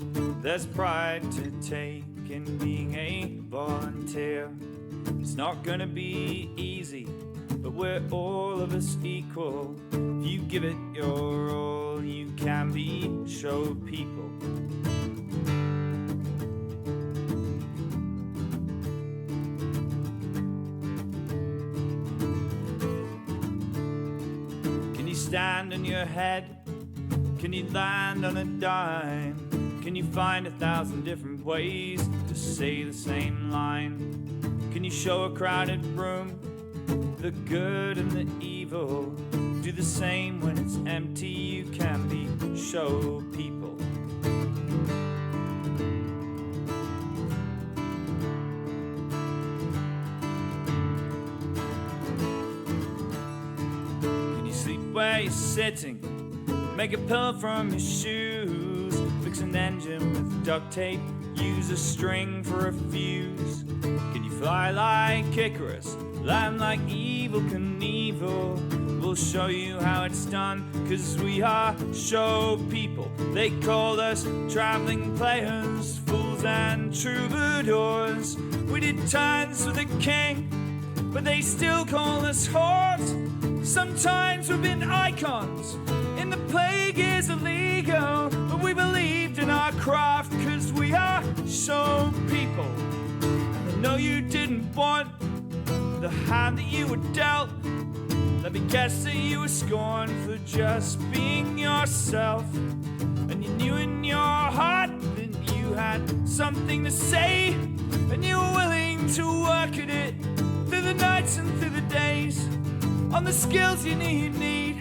There's pride to take in being a volunteer. It's not gonna be easy, but we're all of us equal. If you give it your all, you can be show people. Can you stand on your head? Can you land on a dime? Can you find 1,000 different ways to say the same line? Can you show a crowded room the good and the evil? Do the same when it's empty, you can be show people. Can you sleep where you're sitting? Make a pillow from your shoes. Fix an engine with duct tape. Use a string for a fuse. Can you fly like Icarus? Land like Evil Knievel? We'll show you how it's done, 'cause we are show people. They called us traveling players, fools and troubadours. We did times with the king, but they still call us whores. Sometimes we've been icons in the plague is illegal, but we believed in our craft, 'cause we are show people. I know you didn't want the hand that you were dealt. Let me guess that you were scorned for just being yourself. And you knew in your heart that you had something to say, and you were willing to work at it through the nights and through the days, on the skills you need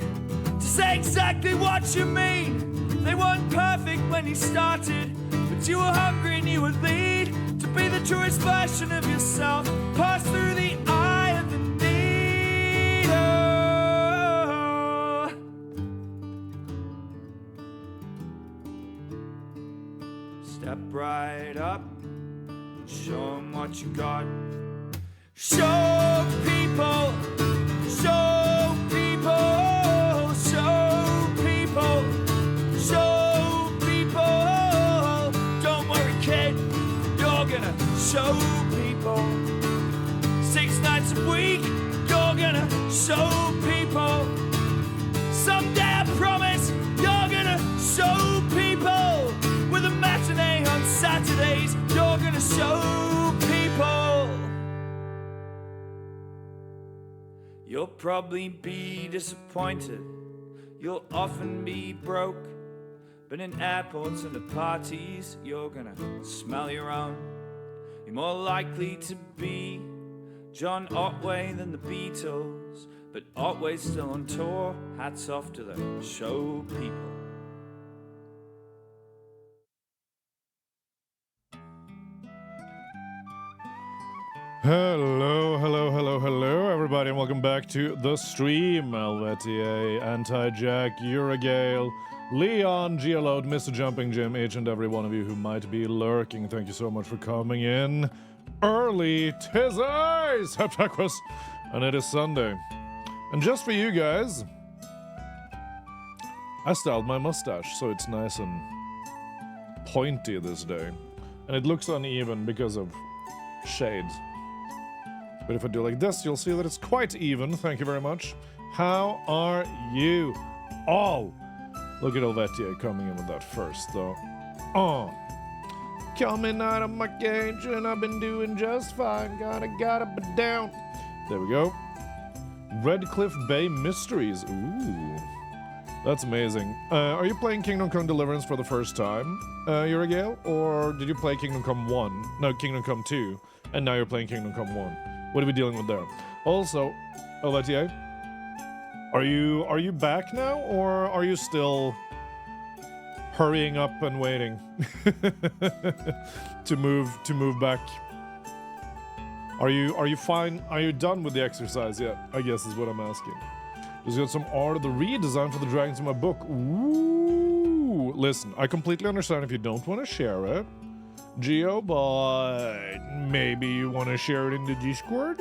to say exactly what you mean. They weren't perfect when you started, but you were hungry and you would lead to be the truest version of yourself. Pass through the eye of the needle. Step right up and show 'em what you got. Show people, show people, show people, show people. Don't worry, kid, you're gonna show people. 6 nights a week, you're gonna show people. Someday I promise you're gonna show people. With a matinee on Saturdays, you're gonna show people. You'll probably be disappointed, you'll often be broke, but in airports and at parties, you're gonna smell your own. You're more likely to be John Otway than the Beatles, but Otway's still on tour. Hats off to the show people. Hello, everybody, and welcome back to the stream. Helvetier, Anti-Jack, Eurogale, Leon, Geolode, Mr. Jumping Jim, each and every one of you who might be lurking. Thank you so much for coming in early. 'Tis I, Septaquus, and it is Sunday. And just for you guys, I styled my mustache so it's nice and pointy this day. And it looks uneven because of shades. But if I do like this, you'll see that it's quite even. Thank you very much. How are you all? Look at Helvetia coming in with that first, though. Oh. Coming out of my cage, and I've been doing just fine. Gotta be down. There we go. Redcliffe Bay Mysteries. Ooh. That's amazing. Are you playing Kingdom Come Deliverance for the first time, Eurogale? Or did you play Kingdom Come 1? No, Kingdom Come 2. And now you're playing Kingdom Come 1. What are we dealing with there? Also, Helvetia, are you back now, or are you still hurrying up and waiting to move back? Are you fine? Are you done with the exercise yet? I guess is what I'm asking. Just got some art of the redesign for the dragons in my book. Ooh, listen, I completely understand if you don't want to share it, Geo, but maybe you want to share it in the Discord?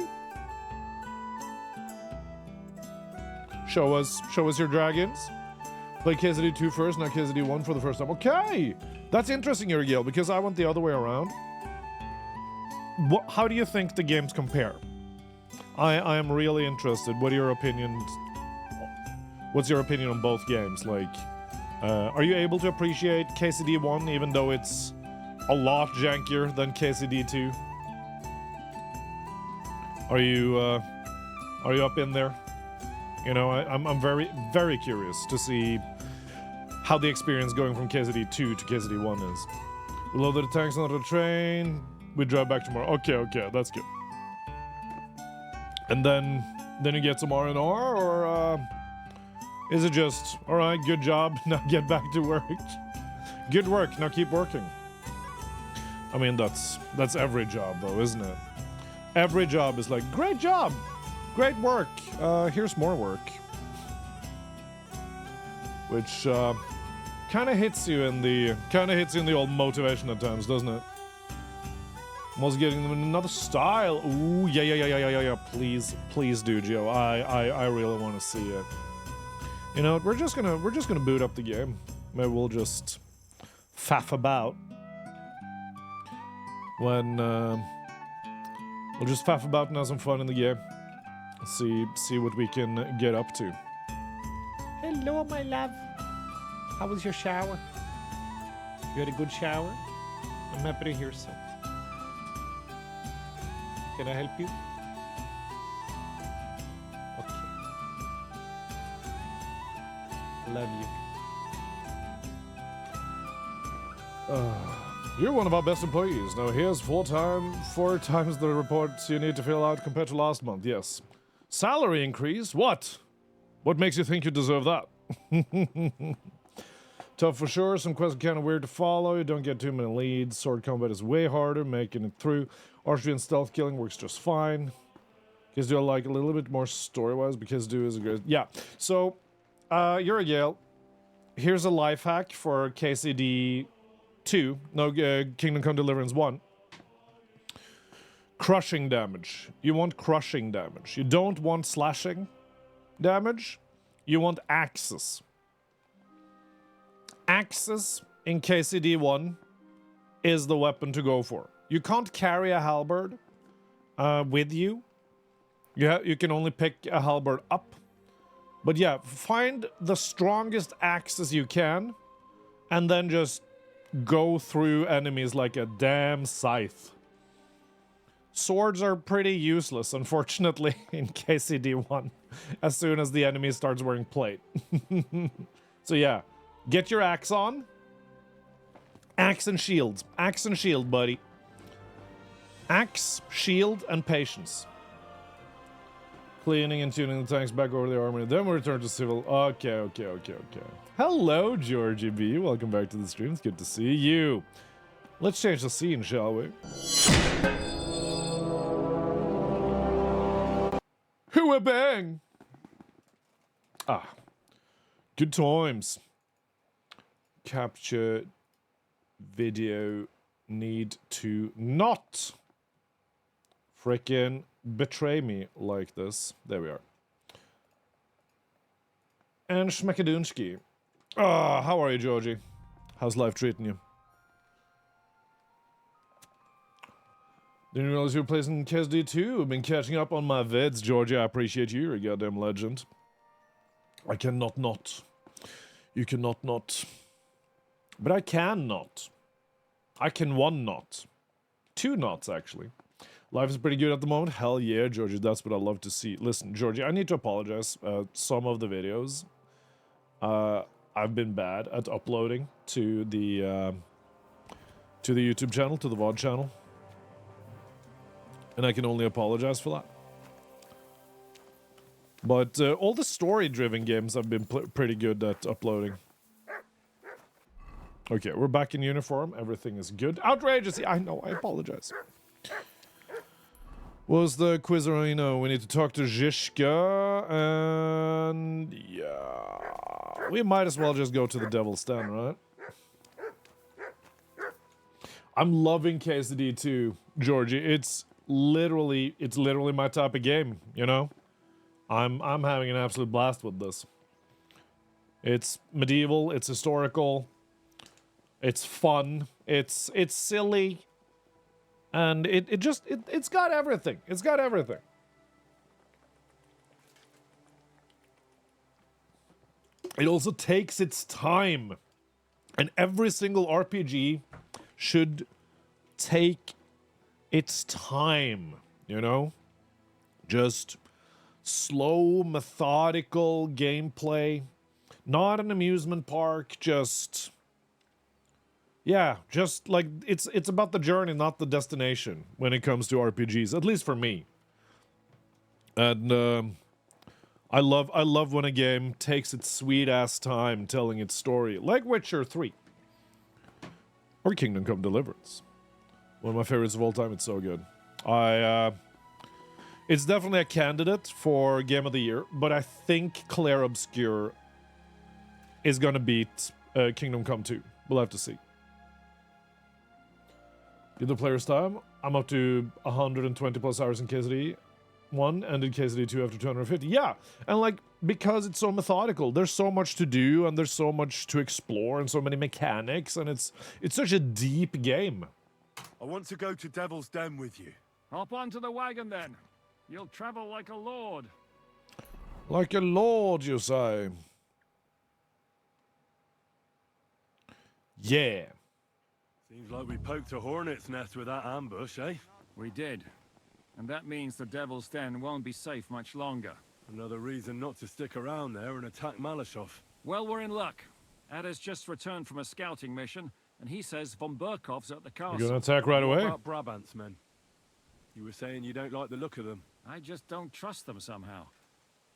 Show us your dragons. Play KZD 2 first, not KZD 1 for the first time. Okay! That's interesting, Uriel, because I went the other way around. How do you think the games compare? I am really interested. What are your opinions? What's your opinion on both games? Like, are you able to appreciate KCD 1 even though it's a lot jankier than KCD 2? Are you up in there? You know, I'm very, very curious to see how the experience going from KZD 2 to KZD 1 is. We loaded the tanks onto the train. We drive back tomorrow. Okay, that's good. And then you get some R&R, or is it just, all right, good job, now get back to work? Good work, now keep working. I mean, that's every job, though, isn't it? Every job is like, great job, great work, here's more work. Which kind of hits you in the old motivation at times, doesn't it? Was getting them in another style. Ooh, yeah. Please do, Joe. I really want to see it. You know, we're just gonna boot up the game. Maybe we'll just faff about when we'll just faff about and have some fun in the game. See what we can get up to. Hello, my love. How was your shower? You had a good shower? I'm happy to hear so. Can I help you? Okay. Love you. You're one of our best employees. Now here's 4 times the reports you need to fill out compared to last month. Yes. Salary increase? What? What makes you think you deserve that? Tough for sure. Some quests are kind of weird to follow. You don't get too many leads. Sword combat is way harder. Making it through. Archery and stealth killing works just fine. Because do I like a little bit more story-wise? Because do is a great... Yeah. So, you're a Gale. Here's a life hack for KCD 2. No, Kingdom Come Deliverance 1. Crushing damage. You want crushing damage. You don't want slashing damage. You want axes. Axes in KCD 1 is the weapon to go for. You can't carry a halberd with you. You can only pick a halberd up. But yeah, find the strongest axes you can, and then just go through enemies like a damn scythe. Swords are pretty useless, unfortunately, in KCD 1, as soon as the enemy starts wearing plate. So yeah, get your axe on. Axe and shields. Axe and shield, buddy. Axe, shield, and patience. Cleaning and tuning the tanks back over the army. Then we return to civil. Okay. Hello, Georgie B. Welcome back to the stream. It's good to see you. Let's change the scene, shall we? Who a bang! Ah. Good times. Capture video need to not frickin' betray me like this. There we are. And Schmekadunski. Ah, how are you, Georgie? How's life treating you? Didn't realize you were playing KSD too. I've been catching up on my vids, Georgie. I appreciate you. You're a goddamn legend. I cannot not. You cannot not. But I can not. I can one not. 2 knots, actually. Life is pretty good at the moment. Hell yeah, Georgie. That's what I love to see. Listen, Georgie, I need to apologize. Some of the videos, I've been bad at uploading to the YouTube channel, to the VOD channel. And I can only apologize for that. But all the story-driven games I've been pretty good at uploading. Okay, we're back in uniform. Everything is good. Outrageous! I know, I apologize. Was the Quizarino? We need to talk to Zhishka, and yeah, we might as well just go to the Devil's Den, right? I'm loving KSD too, Georgie. It's literally my type of game, you know? I'm having an absolute blast with this. It's medieval, it's historical, it's fun, it's silly, and it's got everything. It's got everything. It also takes its time. And every single RPG should take its time, you know? Just slow, methodical gameplay. Not an amusement park, just... Yeah, just like, it's about the journey, not the destination, when it comes to RPGs, at least for me. And, I love when a game takes its sweet-ass time telling its story, like Witcher 3. Or Kingdom Come Deliverance. One of my favorites of all time, it's so good. It's definitely a candidate for Game of the Year, but I think Clair Obscur is gonna beat Kingdom Come 2. We'll have to see. Give the player's time. I'm up to 120 plus hours in KCD 1, ended KCD 2 after 250. Yeah, and like, because it's so methodical, there's so much to do, and there's so much to explore, and so many mechanics, and it's such a deep game. I want to go to Devil's Den with you. Hop onto the wagon then. You'll travel like a lord. Like a lord, you say? Yeah. Seems like we poked a hornet's nest with that ambush, eh? We did. And that means the Devil's Den won't be safe much longer. Another reason not to stick around there and attack Malashov. Well, we're in luck. Ada's just returned from a scouting mission, and he says von Burkov's at the castle. You're gonna attack right away? What about Brabant's men? You were saying you don't like the look of them. I just don't trust them somehow.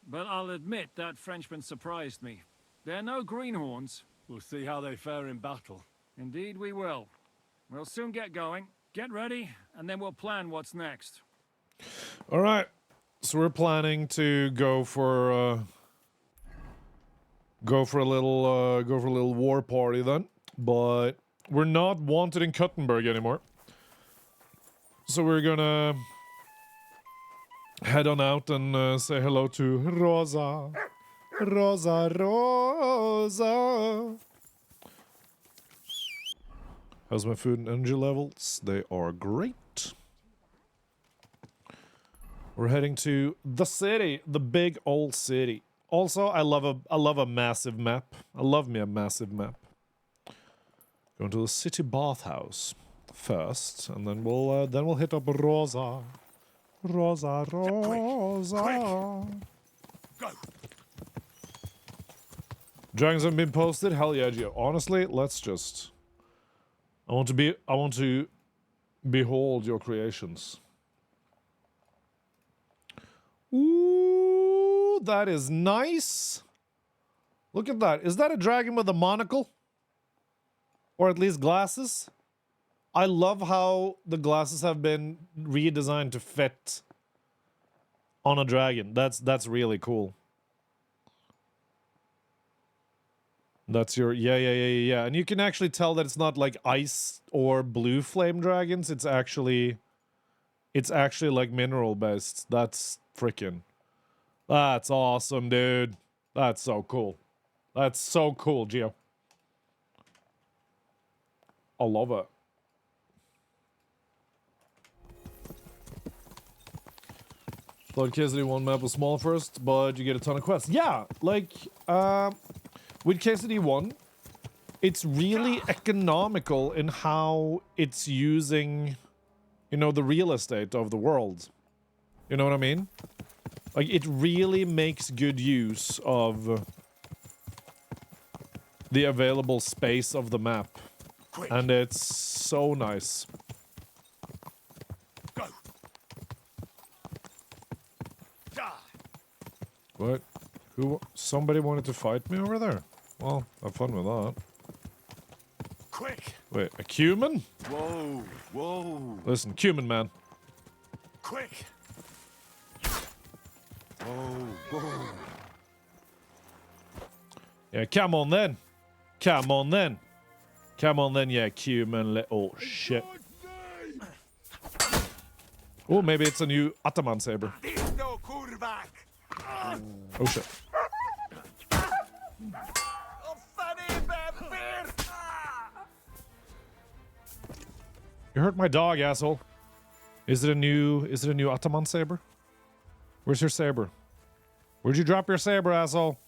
But I'll admit that Frenchman surprised me. They're no greenhorns. We'll see how they fare in battle. Indeed we will. We'll soon get going. Get ready, and then we'll plan what's next. All right, so we're planning to go for a little war party then, but we're not wanted in Kuttenberg anymore. So we're gonna head on out and say hello to Rosa. Rosa, Rosa. How's my food and energy levels? They are great. We're heading to the city, the big old city. Also, I love a massive map. I love me a massive map. Going to the city bathhouse first, and then we'll hit up Rosa. Rosa, Rosa. Go. Dragons have been posted. Hell yeah, Gio. Honestly, let's just. I want to behold your creations. Ooh, that is nice. Look at that. Is that a dragon with a monocle? Or at least glasses? I love how the glasses have been redesigned to fit on a dragon. That's really cool. That's your yeah. And you can actually tell that it's not like ice or blue flame dragons. It's actually like mineral based. That's freaking. That's awesome, dude. That's so cool. That's so cool, Gio. I love it. Thought KCD 1 map was small first, but you get a ton of quests. Yeah, like, with KCD 1, it's really economical in how it's using, you know, the real estate of the world. You know what I mean? Like, it really makes good use of the available space of the map. Quick. And it's so nice. Go. Die. What? Somebody wanted to fight me over there? Well, have fun with that. Quick. Wait, a cumin? Whoa. Whoa. Listen, cumin man. Quick. Whoa. Whoa. Yeah, come on then. Come on then. Come on then, yeah, cumin. Oh, shit. Oh, maybe it's a new Ataman saber. Oh, shit. You hurt my dog, asshole. Is it a new Ataman saber? Where's your saber? Where'd you drop your saber, asshole?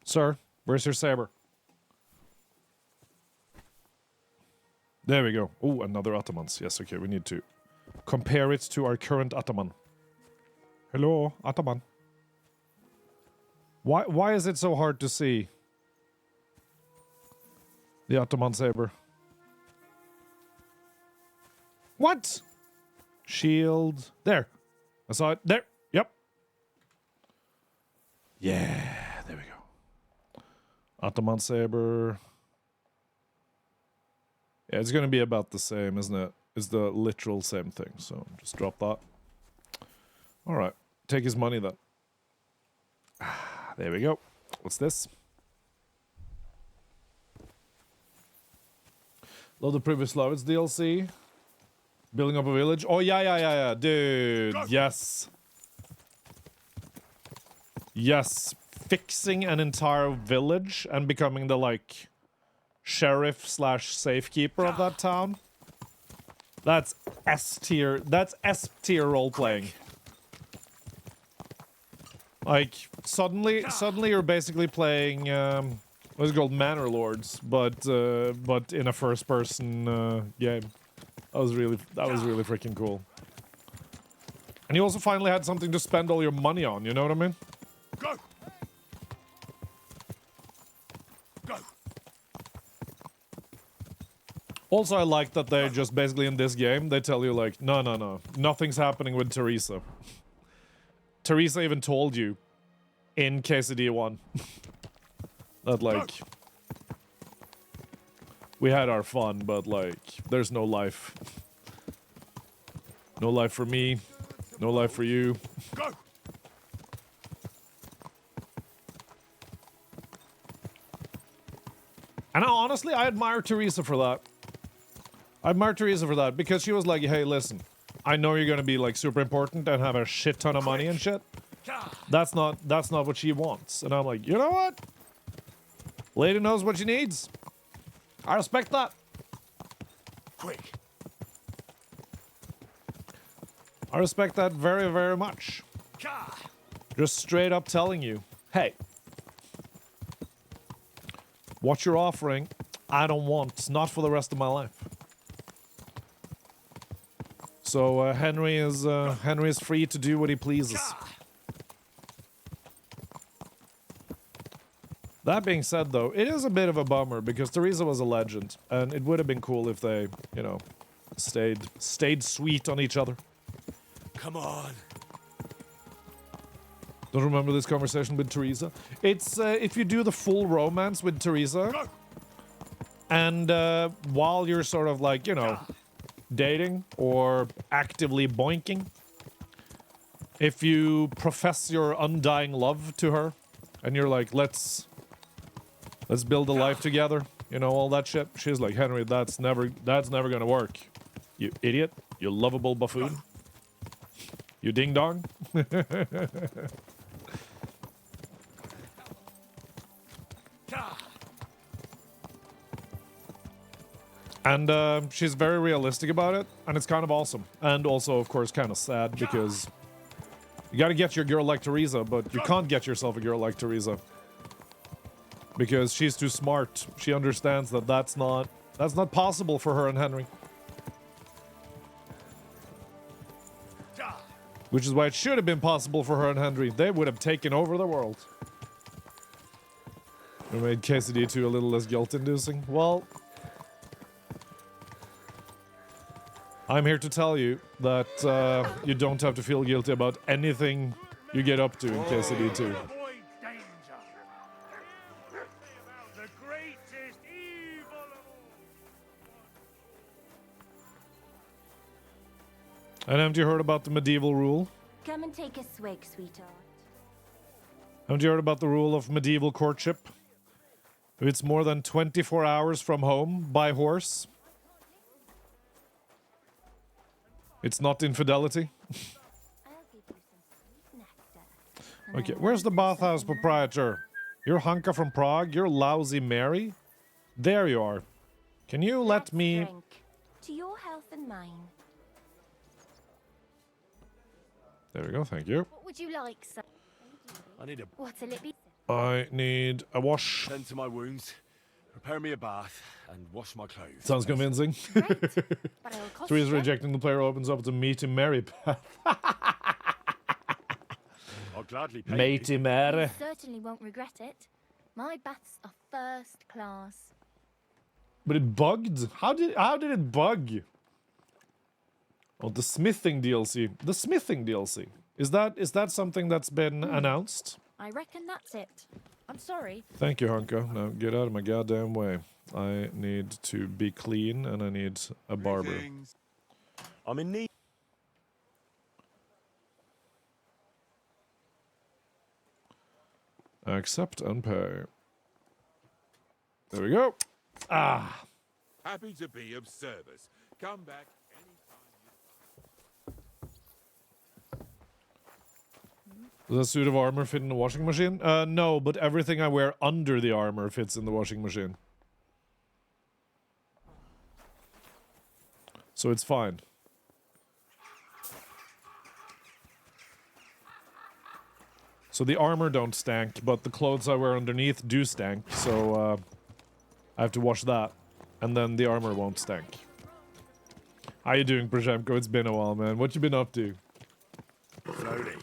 Sir, where's your saber? There we go. Oh, another Atamans. Yes, okay, we need to compare it to our current Ataman. Hello, Ataman. Why is it so hard to see the Ataman saber? What? Shield. There. I saw it. There. Yep. Yeah, there we go. Ataman saber. Yeah, it's gonna be about the same, isn't it? It's the literal same thing, so just drop that. Alright. Take his money then. There we go. What's this? Love the previous Lovitz DLC. Building up a village. Oh, yeah. Dude, yes. Yes. Fixing an entire village and becoming the, like, sheriff slash safekeeper of that town. That's S tier. That's S tier role playing. Like, suddenly you're basically playing, what's it called, Manor Lords, but in a first-person game. That was really freaking cool. And you also finally had something to spend all your money on. You know what I mean? Go. Go. Also, I like that they just basically in this game they tell you like, no, nothing's happening with Teresa. Teresa even told you in KCD 1 that, like, we had our fun, but, like, there's no life. No life for me. No life for you. Go. And honestly, I admire Teresa for that. I admire Teresa for that because she was like, hey, listen, I know you're gonna be like super important and have a shit ton of money and shit. That's not what she wants. And I'm like, you know what? Lady knows what she needs. I respect that. Quick. I respect that very, very much. Just straight up telling you, hey, what you're offering, I don't want. Not for the rest of my life. So Henry is free to do what he pleases. That being said, though, it is a bit of a bummer because Teresa was a legend, and it would have been cool if they, you know, stayed sweet on each other. Come on. Don't remember this conversation with Teresa. It's if you do the full romance with Teresa, and while you're sort of like, you know, dating or actively boinking, if you profess your undying love to her, and you're like, let's build a life together, you know, all that shit. She's like, Henry, that's never gonna work. You idiot. You lovable buffoon. You ding dong. And she's very realistic about it, and it's kind of awesome. And also, of course, kind of sad because you gotta get your girl like Teresa, but you can't get yourself a girl like Teresa. Because she's too smart. She understands that that's not possible for her and Henry. Which is why it should have been possible for her and Henry. They would have taken over the world. We made KCD 2 a little less guilt-inducing. Well, I'm here to tell you that you don't have to feel guilty about anything you get up to in KCD 2. And haven't you heard about the medieval rule? Come and take a swig, sweetheart. Haven't you heard about the rule of medieval courtship? If it's more than 24 hours from home by horse, it's not infidelity. I'll give you some sweet nectar. Okay, where's the bathhouse proprietor? You're Hanka from Prague? You're lousy Mary? There you are. Can you let Let's me... drink. To your health and mine. There we go, thank you. What would you like, sir? I need a What'll it be? I need a wash. tend to my wounds, prepare me a bath, and wash my clothes. Sounds convincing. Great. But it'll cost 3 is you. rejecting the player opens up to Meaty Mary path. I'll gladly pay Matey you. Mary. You certainly won't regret it. My baths are first class. But it bugged? How did it bug? Oh, the smithing DLC. The smithing DLC. Is that something that's been announced? I reckon that's it. I'm sorry. Thank you, Honka. Now get out of my goddamn way. I need to be clean and I need a barber. Greetings. I'm in need. Accept and pay. There we go. Ah. Happy to be of service. Come back anytime you... Does that suit of armor fit in the washing machine? No, but everything I wear under the armor fits in the washing machine. So it's fine. So the armor don't stank, but the clothes I wear underneath do stank, so I have to wash that, and then the armor won't stank. How you doing, Przemko? It's been a while, man. What you been up to? Slowly.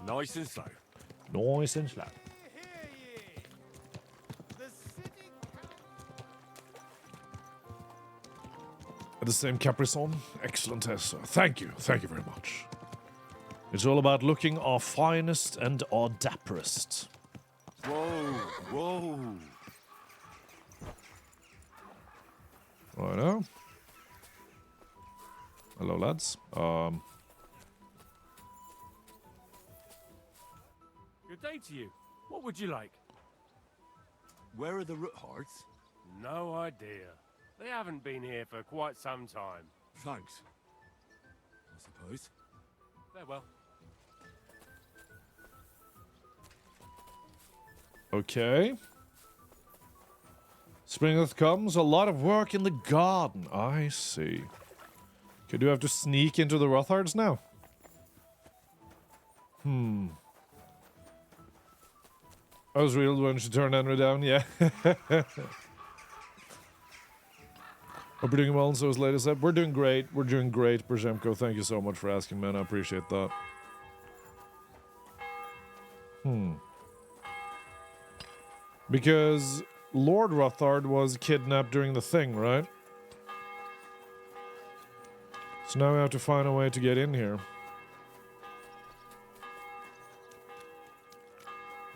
Nice and slow. Nice and slow. The same Caprison? Excellent, Tessa. Thank you very much. It's all about looking our finest and our dapperest. Whoa. Righto. Hello, lads. Good day to you. What would you like? Where are the root hearts? No idea. They haven't been here for quite some time. Thanks. I suppose. Farewell. Okay. Springeth comes, a lot of work in the garden. I see. Okay, do I have to sneak into the Rothards now? I was real when she turned Henry down, yeah. Hope you're doing well, and so is Lady Seb. We're doing great, Przemko. Thank you so much for asking, man. I appreciate that. Because Lord Rothard was kidnapped during the thing, right? So now we have to find a way to get in here.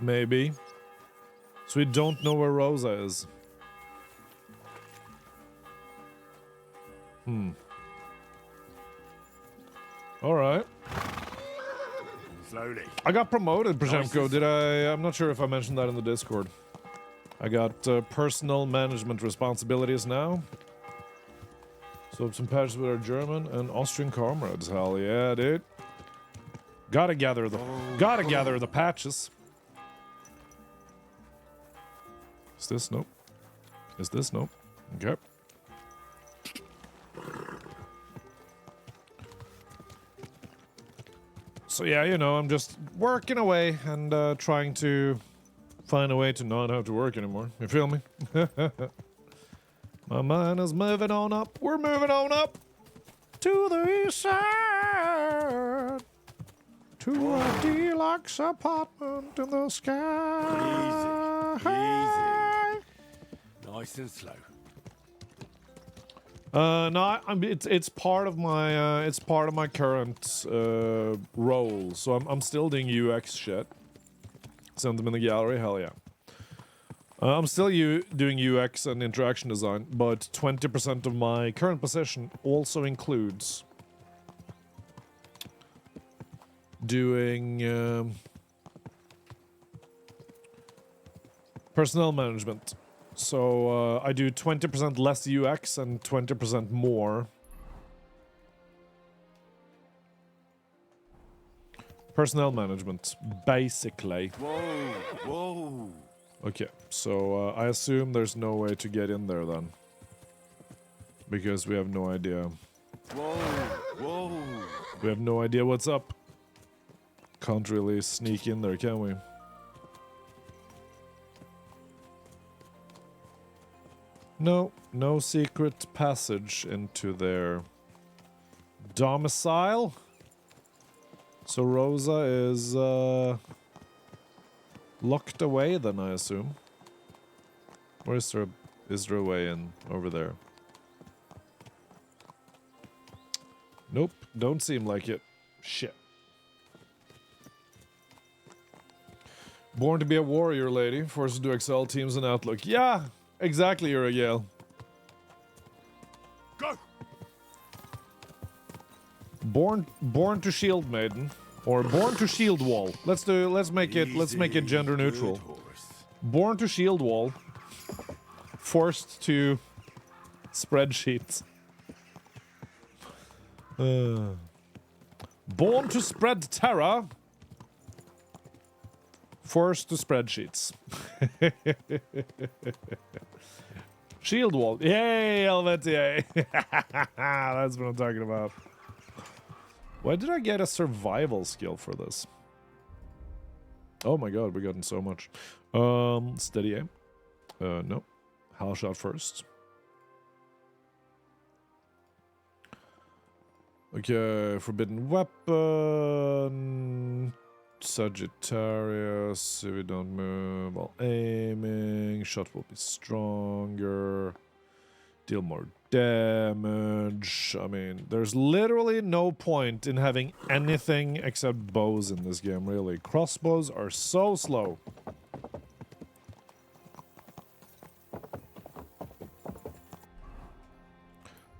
Maybe. So we don't know where Rosa is. Alright. Slowly. I got promoted, Przemko. Nice. Did I? I'm not sure if I mentioned that in the Discord. I got personal management responsibilities now. So some patches with our German and Austrian comrades. Hell yeah, dude. Gotta gather the patches. Is this? Nope. Is this? Nope. Okay. So yeah, you know, I'm just working away and trying to find a way to not have to work anymore. You feel me? My mind is moving on up. We're moving on up to the east side. To a deluxe apartment in the sky. Easy. Nice and slow. No, it's part of my current role. So I'm still doing UX shit. Send them in the gallery. Hell yeah. I'm still doing UX and interaction design, but 20% of my current position also includes doing personnel management. So I do 20% less UX and 20% more personnel management, basically. Whoa. Okay, so I assume there's no way to get in there then. Because we have no idea. Whoa, whoa. We have no idea what's up. Can't really sneak in there, can we? No, no secret passage into their domicile. So Rosa is locked away then, I assume. Or is there a way in over there? Nope, don't seem like it. Shit. Born to be a warrior, lady. Forced to excel teams and outlook. Yeah, exactly, Uriel. Go! Born to shield maiden. Or born to shield wall. Let's make it gender neutral. Born to shield wall. Forced to spreadsheets. Born to spread terror. Forced to spreadsheets. Shield wall. Yay, Helvetier. That's what I'm talking about. Why did I get a survival skill for this? Oh my god, we've gotten so much. Steady aim. No. Hell shot first. Okay, forbidden weapon. Sagittarius, if we don't move while aiming. Shot will be stronger. Deal more damage. I mean, there's literally no point in having anything except bows in this game, really. Crossbows are so slow.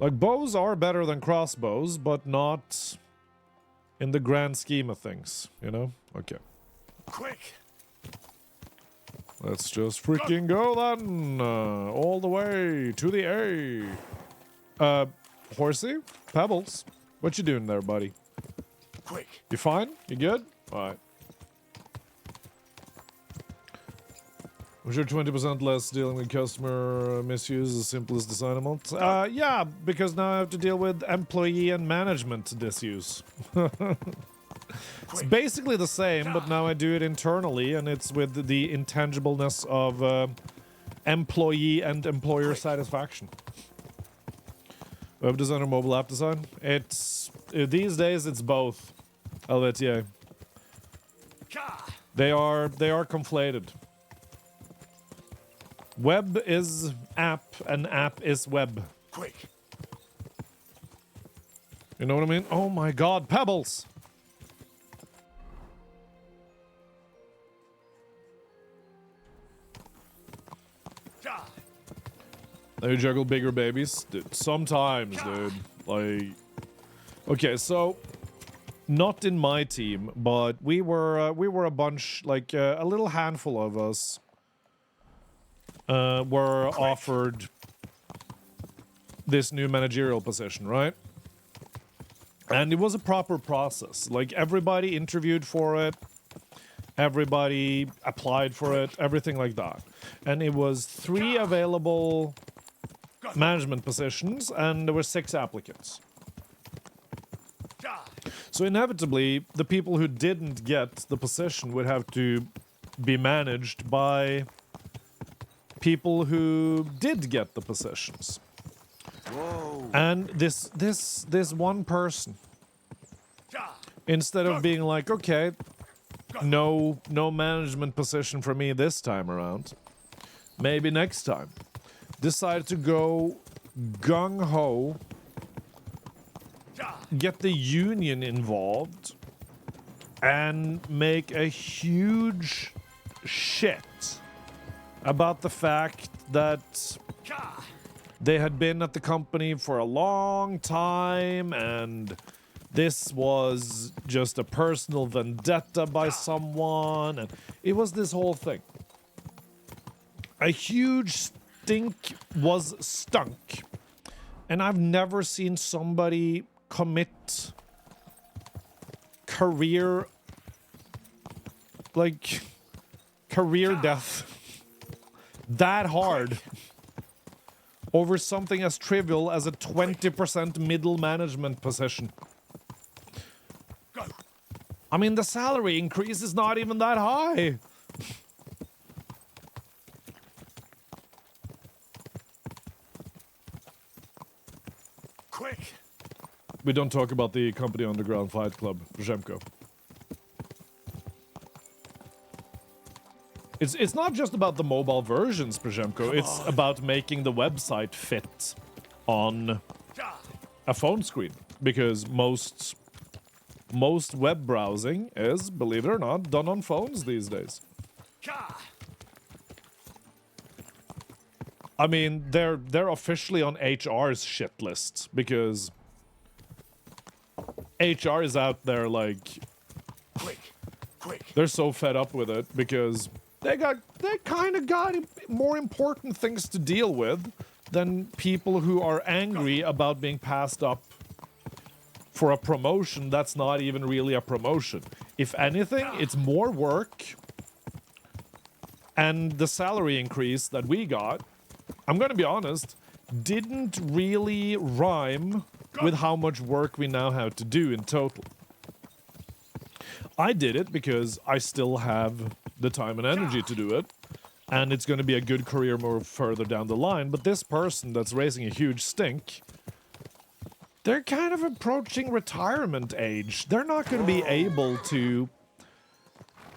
Like, bows are better than crossbows, but not in the grand scheme of things, you know? Okay. Quick! Let's just freaking go then! All the way to the A! Horsey? Pebbles? What you doing there, buddy? Quick! You fine? You good? Alright. I'm sure 20% less dealing with customer misuse is the simplest design amount. Yeah, because now I have to deal with employee and management disuse. It's basically the same, but now I do it internally, and it's with the intangibleness of employee and employer satisfaction. Web design or mobile app design? It's these days it's both. Helvetier. They are conflated. Web is app, and app is web. Quick! You know what I mean? Oh my god, pebbles! They juggle bigger babies? Dude, sometimes, dude. Like... Okay, so... Not in my team, but we were a bunch, like, a little handful of us were offered this new managerial position, right? And it was a proper process. Like, everybody interviewed for it. Everybody applied for it. Everything like that. And it was 3 available management positions, and there were 6 applicants. So inevitably, the people who didn't get the position would have to be managed by people who did get the positions. Whoa. And this one person, instead of being like, okay, no management position for me this time around, maybe next time, decided to go gung-ho, get the union involved, and make a huge shit about the fact that they had been at the company for a long time, and this was just a personal vendetta by someone, and it was this whole thing. A huge stink was stunk, and I've never seen somebody commit career death that hard over something as trivial as a 20% middle management position. I mean, the salary increase is not even that high. Quick! We don't talk about the Company Underground Fight Club, Przemko. It's not just about the mobile versions, Przemko. It's about making the website fit on a phone screen. Because most web browsing is, believe it or not, done on phones these days. I mean, they're officially on HR's shit list because HR is out there like Quick! they're so fed up with it because they kind of got more important things to deal with than people who are angry about being passed up for a promotion that's not even really a promotion. If anything, it's more work, and the salary increase that we got, I'm gonna be honest, didn't really rhyme with how much work we now have to do in total. I did it because I still have the time and energy to do it, and it's gonna be a good career move further down the line, but this person that's raising a huge stink, they're kind of approaching retirement age. They're not going to be able to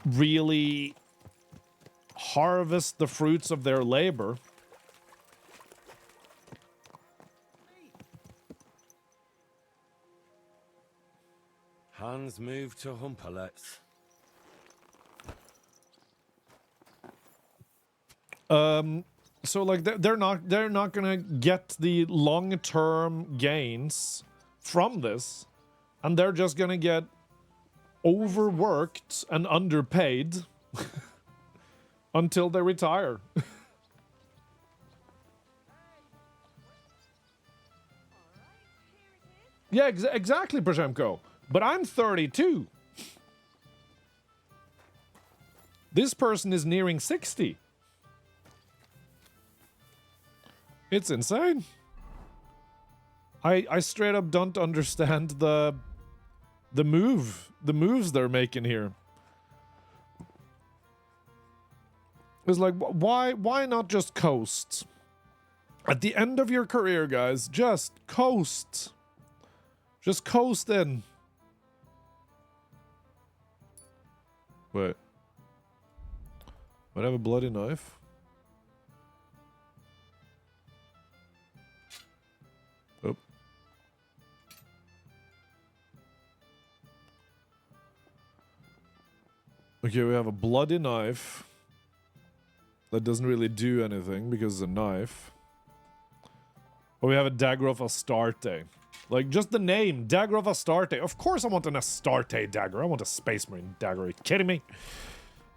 really harvest the fruits of their labor. Hans moved to Humperlets. So like they're not gonna get the long-term gains from this, and they're just gonna get overworked and underpaid until they retire. Yeah, exactly, Przemko. But I'm 32. This person is nearing 60. It's insane. I straight up don't understand the moves they're making here. It's like, why not just coast? At the end of your career, guys, just coast. Just coast in. Wait. Might I have a bloody knife? Oh. Okay, we have a bloody knife. That doesn't really do anything because it's a knife. But we have a dagger of Astarte. Like, just the name, Dagger of Astarte. Of course I want an Astarte dagger. I want a Space Marine dagger. Are you kidding me?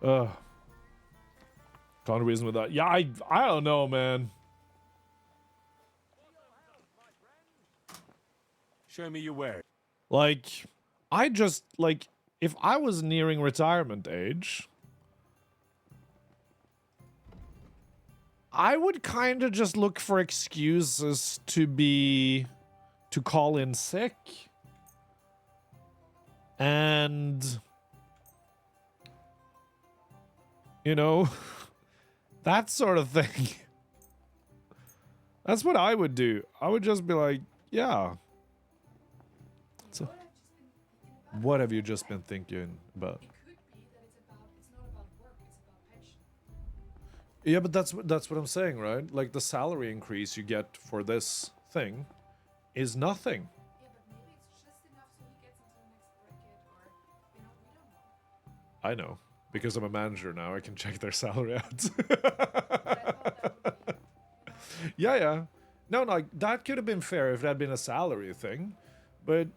Can't reason with that. Yeah, I don't know, man. Show me your wear. Like, I just, like, if I was nearing retirement age, I would kind of just look for excuses to call in sick. And, you know, that sort of thing. That's what I would do. I would just be like, yeah. So, what have you just been thinking about? It could be that it's not about work, it's about pension. Yeah, but that's what I'm saying, right? Like the salary increase you get for this thing is nothing. Yeah, but maybe it's just enough so he gets into the next bracket, or, we don't know. I know. Because I'm a manager now, I can check their salary out. But I thought that would be, Yeah. No, that could have been fair if it had been a salary thing. But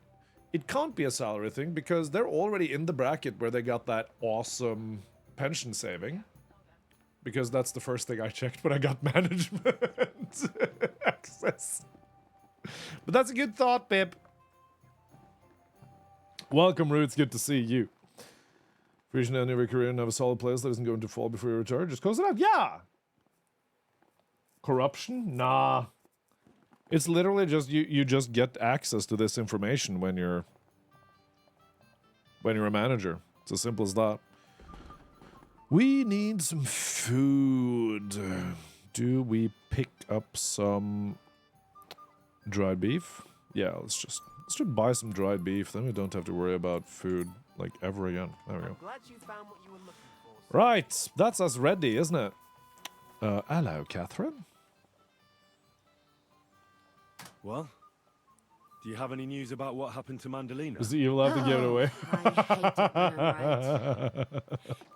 it can't be a salary thing because they're already in the bracket where they got that awesome pension saving. Because that's the first thing I checked when I got management access. But that's a good thought, Pip. Welcome, Roots. Good to see you. If you end your career and have a solid place that isn't going to fall before you retire, just close it out. Yeah! Corruption? Nah. It's literally just you just get access to this information when you're a manager. It's as simple as that. We need some food. Do we pick up some dried beef? Yeah, let's just buy some dried beef. Then we don't have to worry about food like ever again. There we go. Glad you found what you were looking for. Right, that's us ready, isn't it? Hello, Catherine. Well, do you have any news about what happened to Mandalina? Is the evil have to give it away? I hate it when I'm right.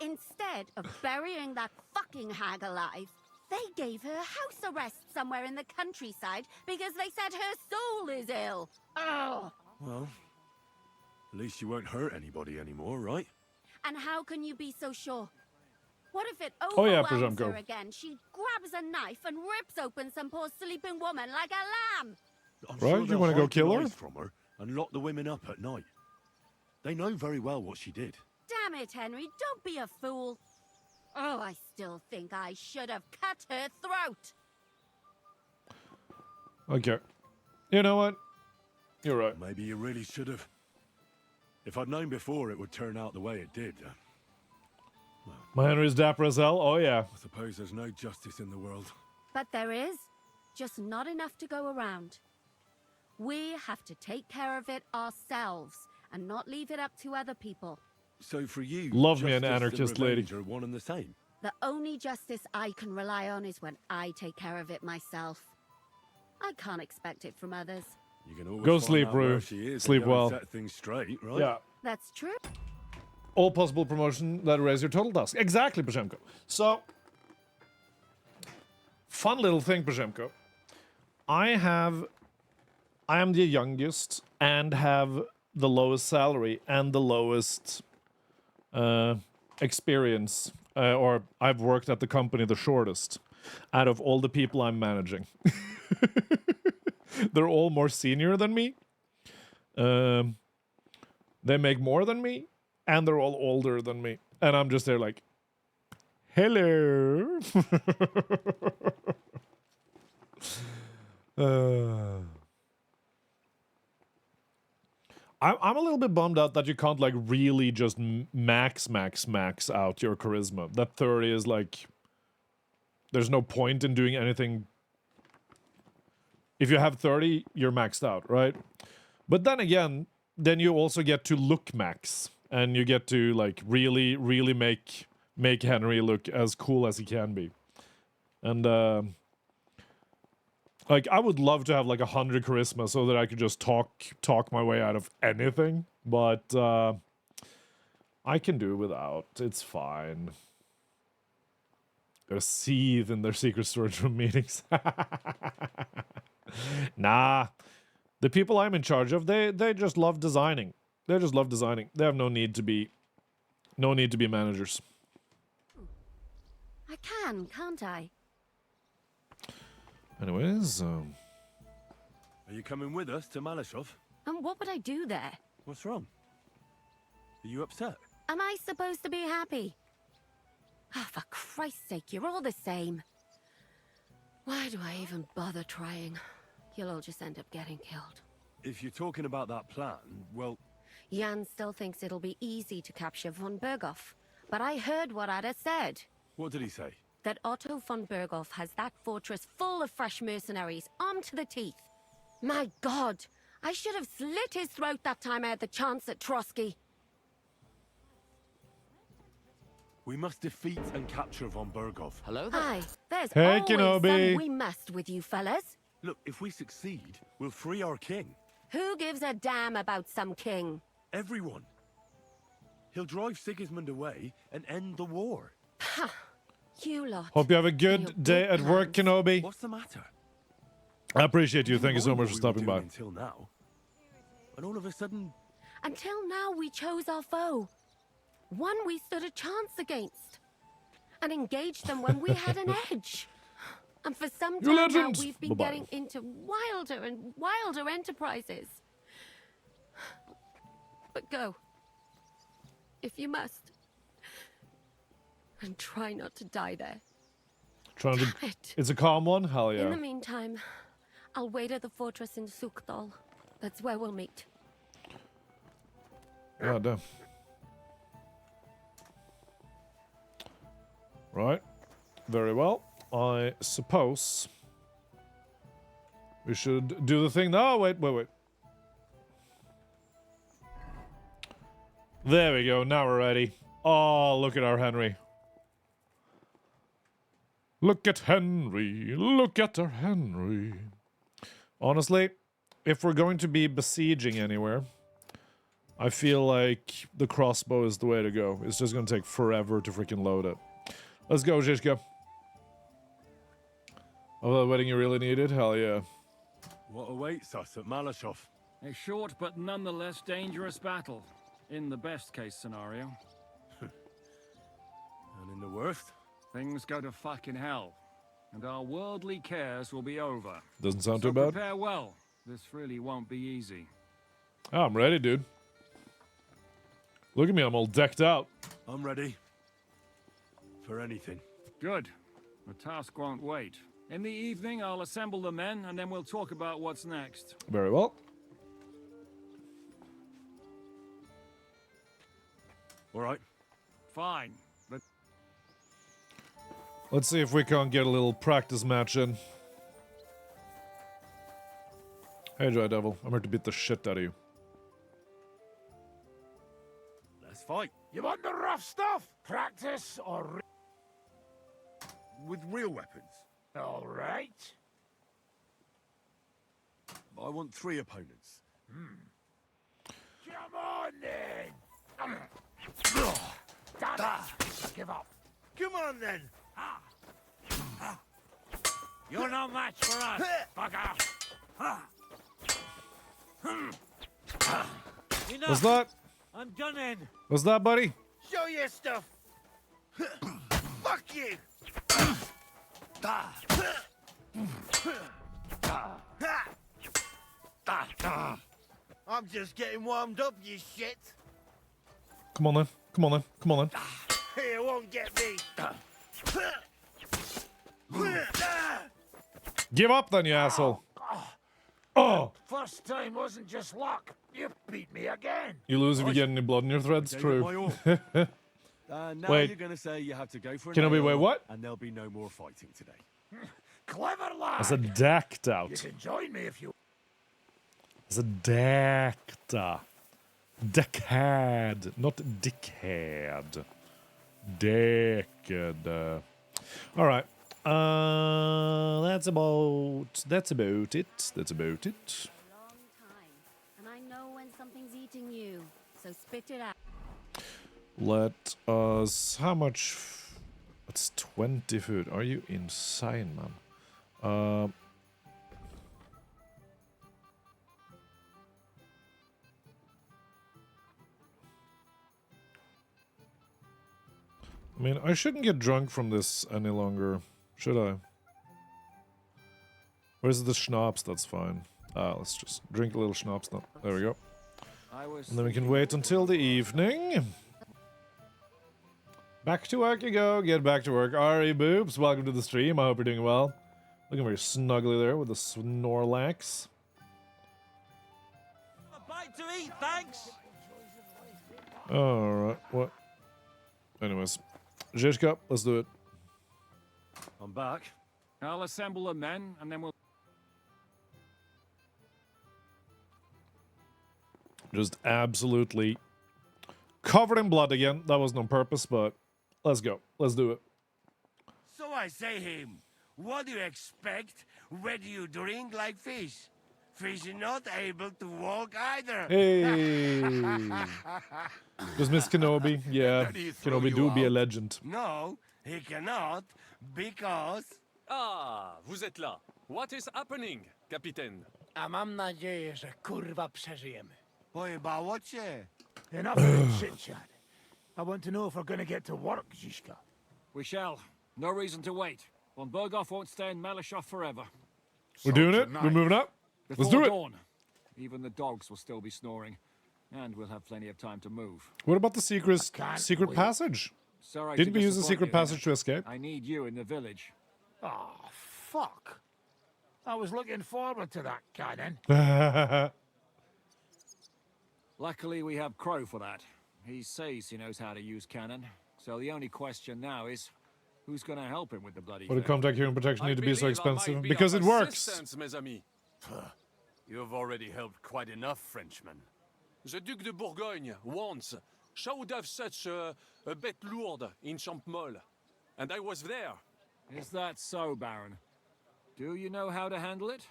Instead of burying that fucking hag alive, they gave her house arrest somewhere in the countryside because they said her soul is ill. Oh! Well, at least you won't hurt anybody anymore, right? And how can you be so sure? What if it Oh, yeah, overwhelms Przemko. her again? She grabs a knife and rips open some poor sleeping woman like a lamb. I'm Right, you they'll wanna go hide the kill her? lies from her and lock the women up at night. They know very well what she did. Damn it, Henry, don't be a fool. Oh, I still think I should have cut her throat. Okay. You know what? You're right. Maybe you really should have. If I'd known before it would turn out the way it did, My Henry's dapper as hell? Oh, yeah. I suppose there's no justice in the world. But there is, just not enough to go around. We have to take care of it ourselves and not leave it up to other people. So for you, Love me an justice and anarchist lady. revenge are one and the same. The only justice I can rely on is when I take care of it myself. I can't expect it from others. You can always Go find sleep, out where Rue. she is and Sleep go and well. set things straight, right? Yeah. That's true. All possible promotion that raise your total task. Exactly, Przemko. So, fun little thing, Przemko. I am the youngest and have the lowest salary and the lowest experience, or I've worked at the company the shortest out of all the people I'm managing. They're all more senior than me. They make more than me, and they're all older than me. And I'm just there like, hello. I'm a little bit bummed out that you can't like really just max out your charisma. That 30 is like, there's no point in doing anything. If you have 30, you're maxed out, right? But then again, then you also get to look max, and you get to like really make Henry look as cool as he can be. And like I would love to have like 100 charisma so that I could just talk my way out of anything, but I can do without. It's fine. Gotta seethe in their secret storage room meetings. Nah. The people I'm in charge of, they just love designing. They just love designing. They have no need to be managers. I can't I? Anyways, Are you coming with us to Malashov? And what would I do there? What's wrong? Are you upset? Am I supposed to be happy? Ah, for Christ's sake, you're all the same. Why do I even bother trying? You'll all just end up getting killed. If you're talking about that plan, well, Jan still thinks it'll be easy to capture von Berghoff, but I heard what Ada said. what did he say? That Otto von Berghoff has that fortress full of fresh mercenaries, armed to the teeth. My God, I should have slit his throat that time I had the chance at Trotsky. We must defeat and capture von Berghoff. Hello there. Aye, there's Hey, always Kenobi. some we must with you fellas. Look, if we succeed, we'll free our king. Who gives a damn about some king? Everyone. He'll drive Sigismund away and end the war. You lot. hope you have a and your good day big at work, plans. Kenobi. What's the matter? I appreciate you. Thank you so Mind much what for we were stopping by. doing Until now. And all of a sudden, Until now, we chose our foe. One we stood a chance against. And engaged them when we had an edge. And for some You time now, legend! we've been Bye-bye. getting into wilder and wilder enterprises. But go. If you must. And try not to die there. Trying to. Damn it. It's a calm one? Hell In yeah. the meantime, I'll wait at the fortress in Sukdal. That's where we'll meet. Yeah, damn. Right. Very well. I suppose we should do the thing. No, wait. There we go. Now we're ready. Oh, look at our Henry. Look at Henry. Look at our Henry. Honestly, if we're going to be besieging anywhere, I feel like the crossbow is the way to go. It's just going to take forever to freaking load it. Let's go, Zizka. Oh, the wedding you really needed? Hell yeah. What awaits us at Malashov? A short but nonetheless dangerous battle, in the best case scenario. And in the worst? Things go to fucking hell, and our worldly cares will be over. Doesn't sound So too bad. prepare well. This really won't be easy. Oh, I'm ready, dude. Look at me, I'm all decked out. I'm ready. For anything. Good. The task won't wait. In the evening, I'll assemble the men, and then we'll talk about what's next. Very well. All right. Fine. But Let's see if we can't get a little practice match in. Hey, Dry Devil. I'm here to beat the shit out of you. Let's fight. You want the rough stuff? Practice or... With real weapons. All right. I want 3 opponents. Come on, then. Give up. Come on, then. You're no match for us. Fuck off. What's that? I'm done in. What's that, buddy? Show your stuff. Fuck you. I'm just getting warmed up, you shit. Come on then. Come on then. Come on then. You won't get me. Give up then, you asshole. Oh! First time wasn't just luck. You beat me again. You lose if you get any blood in your threads? Gave it True. my all. Now Wait. you're going to say you have to go for an Can I be, ale, wait, what? And there'll be no more fighting today. Clever lad. It's a decked You out. can join me if you... It's a decked. Decad. Not dickhead. Decked. Alright. That's about it. That's about it. Long time. And I know when something's eating you. So spit it out. Let us. How much? It's 20 food. Are you insane, man? I mean, I shouldn't get drunk from this any longer, should I? Where's the schnapps? That's fine. Let's just drink a little schnapps now. There we go. And then we can wait until the evening. Back to work you go. Get back to work. Ari Boobs, welcome to the stream. I hope you're doing well. Looking very snuggly there with the Snorlax. A bite to eat, thanks. Alright, what? Anyways. Zizka, let's do it. I'm back. I'll assemble the men, and then we'll... Just absolutely covered in blood again. That wasn't on purpose, but let's go. Let's do it. So I say him, what do you expect? Where do you drink like fish? Fish is not able to walk either. Hey! Just Miss Kenobi. Yeah, How do you throw Kenobi you do be a out? legend. No, he cannot, because... Ah, vous êtes là. What is happening, Capitaine? A mam nadzieję, że kurwa przeżyjemy. Pojebało cię. Enough of this shit chat. I want to know if we're gonna get to work, Zizka. We shall. No reason to wait. Von Berghoff won't stay in Malashov forever. We're doing it. We're moving up. Let's do Before it. dawn, even the dogs will still be snoring, and we'll have plenty of time to move. What about the secret can't secret wait. passage? Sorry Didn't to we use the disappoint secret you, passage to escape? I need you in the village. Oh, fuck. I was looking forward to that cannon. Luckily, we have Crow for that. He says he knows how to use cannon. So the only question now is, who's going to help him with the bloody Why do thing? contact here and protection I need to be so believe I might expensive? be Because of it works. assistance, mes amis. You've already helped quite enough, Frenchman. The Duc de Bourgogne once showed off such a bête lourde in Champmol. And I was there. Is that so, Baron? Do you know how to handle it?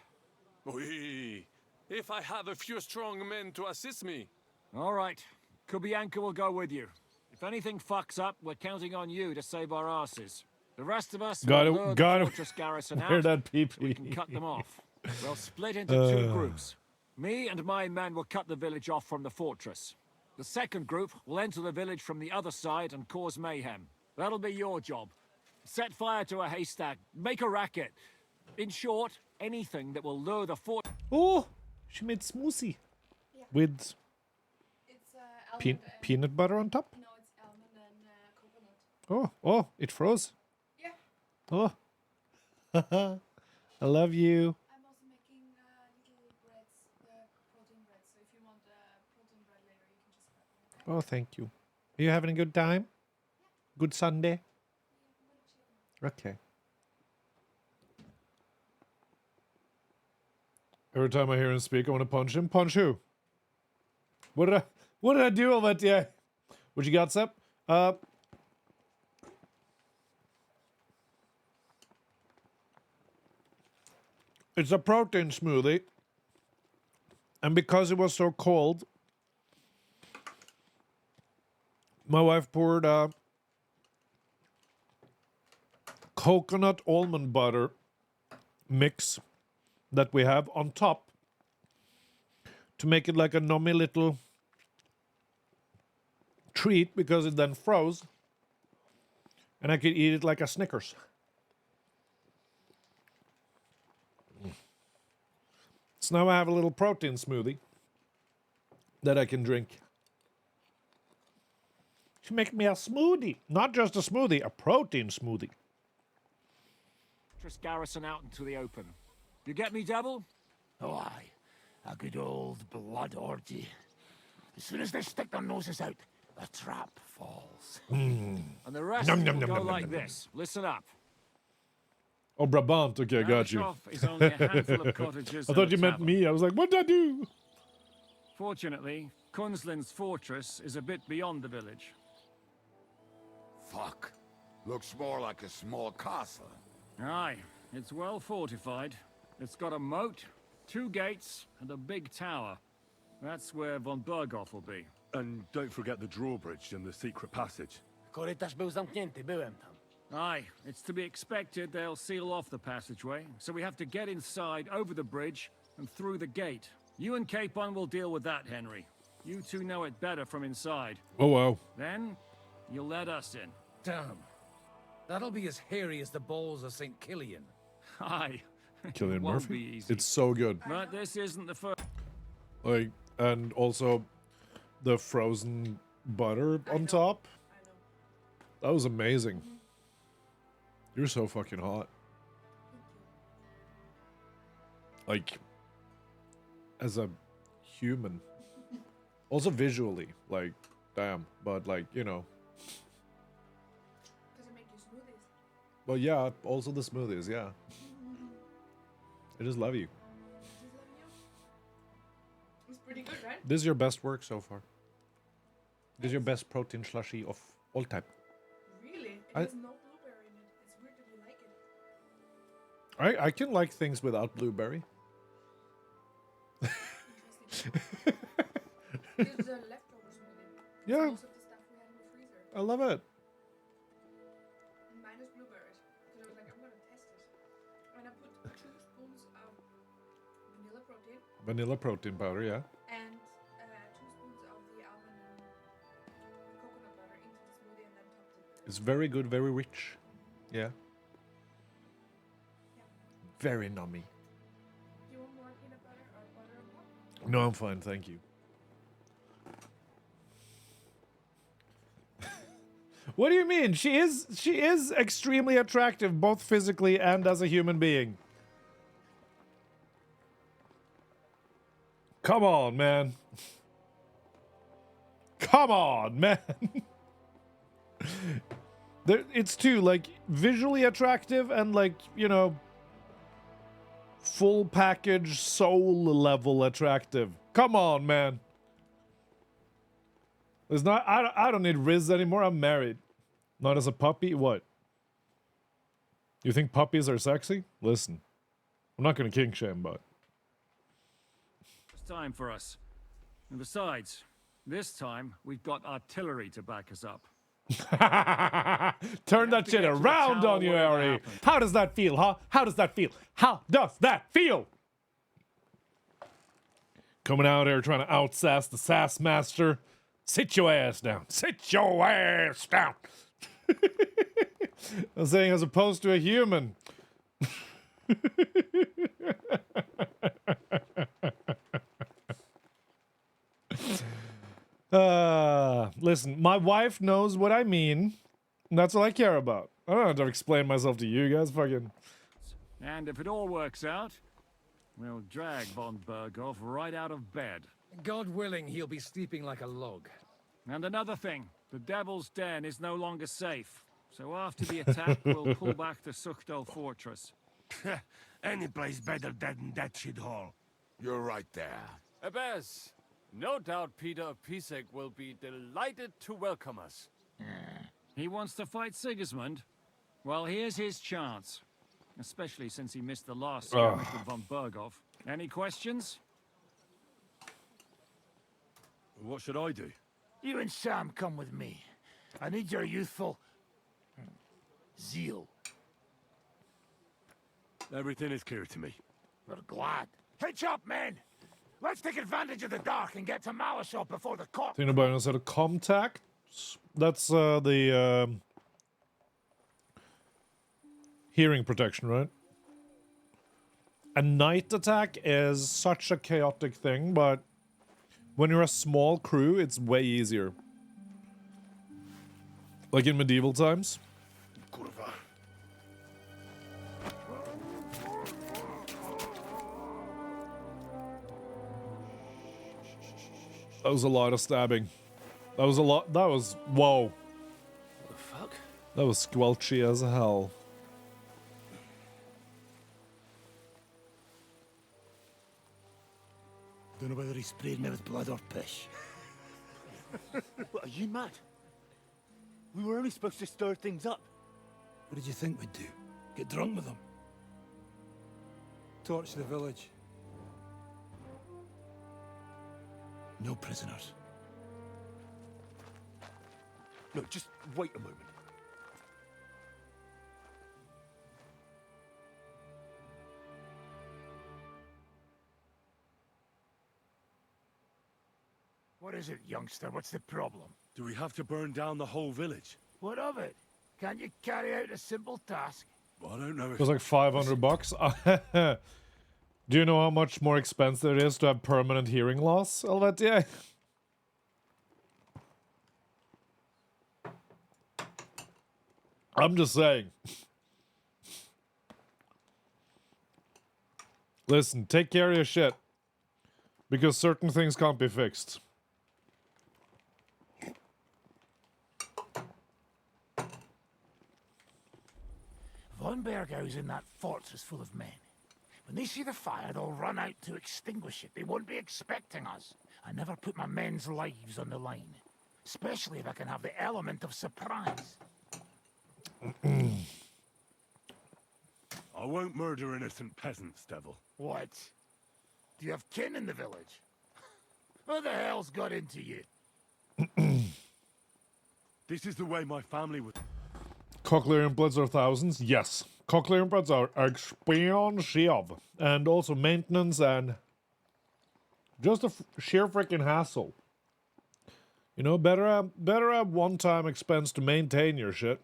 Oui. If I have a few strong men to assist me. All right. Kubianka will go with you. If anything fucks up, we're counting on you to save our asses. The rest of us will lure the fortress garrison out. Hear that, so we can cut them off. We'll split into two groups. Me and my men will cut the village off from the fortress. The second group will enter the village from the other side and cause mayhem. That'll be your job. Set fire to a haystack. Make a racket. In short, anything that will lure the fort. Oh, she made smoothie with It's almond and... peanut butter on top. No, it's almond and coconut. Oh, it froze. Yeah. Oh, I love you. I'm also making little breads, protein breads. So if you want protein bread later, you can just grab them. Oh, thank you. Are you having a good time? Good Sunday? Okay. Every time I hear him speak, I want to punch him. Punch who? What did I do, Almaty? What you got, Sep? It's a protein smoothie. And because it was so cold, my wife poured coconut almond butter mix that we have on top to make it like a nummy little treat because it then froze and I could eat it like a Snickers. So now I have a little protein smoothie that I can drink. She make me a smoothie, not just a smoothie, a protein smoothie. Fortress garrison out into the open. You get me, Devil? Oh, aye. A good old blood orgy. As soon as they stick their noses out, the trap falls. And the rest Nom, will nom, go nom, nom, like nom, nom. this. Listen up. Oh, Brabant. Okay, I got you. Rashov is only a handful of cottages. I and thought a you meant tavern. me. I was like, what did I do? Fortunately, Kunslin's fortress is a bit beyond the village. Fuck. Looks more like a small castle. Aye, it's well fortified. It's got a moat, 2 gates, and a big tower. That's where von Berghoff will be. And don't forget the drawbridge and the secret passage. Korytarz był zamknięty, byłem tam. Aye, it's to be expected they'll seal off the passageway, so we have to get inside, over the bridge, and through the gate. You and Capon will deal with that, Henry. You two know it better from inside. Oh, wow. Then, you'll let us in. Damn. That'll be as hairy as the balls of St. Killian. Aye. Cillian It won't Murphy? be easy. It's so good. But this isn't the first. Like, and also the frozen butter on top. That was amazing. You're so fucking hot. Like, as a human. Also visually, like, damn. But like, you know. Does it make you smoothies? But yeah, also the smoothies, yeah. I just love you. It's pretty good, right? This is your best work so far. This is your best protein slushy of all time. Really? It I- has no blueberry in it. It's weird that you like it. I can like things without blueberry. It's a leftover smoothie. It's Yeah. most of the stuff we had in the freezer. I love it. Minus blueberries. So I was like, I'm gonna test this. And I put 2 spoons of vanilla protein Vanilla protein powder, yeah. and 2 spoons of the almond and coconut butter into the smoothie and then topped it. It's very good, very rich. Yeah. Very nummy. Do you want more peanut butter or butter on top? No, I'm fine, thank you. What do you mean? She is extremely attractive, both physically and as a human being. Come on, man. Come on, man. It's too, like, visually attractive and, like, you know, full package, soul level attractive. Come on, man. There's not. I don't need Riz anymore. I'm married. Not as a puppy. What? You think puppies are sexy? Listen, I'm not gonna kink shame, but It's time for us. And besides, this time we've got artillery to back us up. turn that shit around on you, Ari. How does that feel, huh? How does that feel? How does that feel? Coming out here trying to outsass the sass master. Sit your ass down. Sit your ass down. I'm saying as opposed to a human. Listen, my wife knows what I mean. And that's all I care about. I don't have to explain myself to you guys. Fucking. And if it all works out, we'll drag von Berghoff right out of bed. God willing, he'll be sleeping like a log. And another thing, the Devil's Den is no longer safe. So after the attack, we'll pull back to Suchtal Fortress. Any place better than that shithole. You're right there. Abbas, no doubt Peter of Pisek will be delighted to welcome us. He wants to fight Sigismund? Well, here's his chance. Especially since he missed the last skirmish with von Berghoff. Any questions? What should I do? You and Sam come with me. I need your youthful zeal. Everything is clear to me. We're glad. Hitch up, men! Let's take advantage of the dark and get to Malashov before the cock. Think about it. Is that a contact? That's the hearing protection, right? A night attack is such a chaotic thing, but when you're a small crew, it's way easier. Like in medieval times. That was a lot of stabbing. That was a lot. That was. Whoa. What the fuck? That was squelchy as hell. Don't know whether he sprayed me with blood or piss. What, are you mad? We were only supposed to stir things up. What did you think we'd do? Get drunk with them? Torch the village. No prisoners. Look, just wait a moment. What is it, youngster? What's the problem? Do we have to burn down the whole village? What of it? Can't you carry out a simple task? I don't know if... It was like $500. Do you know how much more expensive it is to have permanent hearing loss, Helvetia? I'm just saying. Listen, take care of your shit. Because certain things can't be fixed. Von Bergau's in that fortress full of men. When they see the fire, they'll run out to extinguish it. They won't be expecting us. I never put my men's lives on the line. Especially if I can have the element of surprise. I won't murder innocent peasants, Devil. What? Do you have kin in the village? Who the hell's got into you? This is the way my family would... Cochlear implants are thousands? Yes. Cochlear implants are expensive. And also maintenance and just a sheer freaking hassle. You know, better have one-time expense to maintain your shit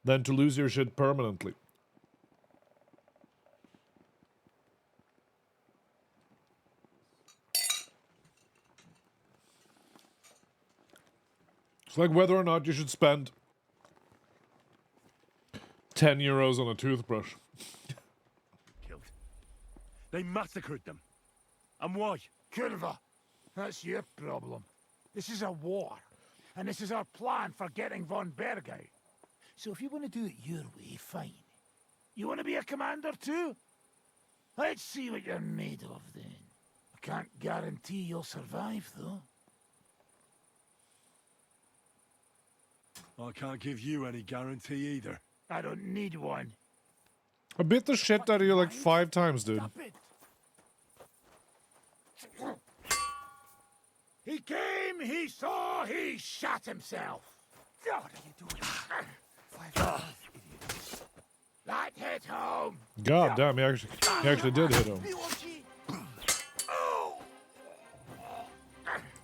than to lose your shit permanently. It's like whether or not you should spend €10 on a toothbrush. Killed. They massacred them. And why? Curva, that's your problem. This is a war, and this is our plan for getting von Bergau. So if you want to do it your way, fine. You want to be a commander too? Let's see what you're made of then. I can't guarantee you'll survive, though. I can't give you any guarantee either. I don't need one. I bit the shit out of you like 5 times, dude. Stop it. He came, he saw, he shot himself. What are you doing? That hit home. God damn, he actually did hit him.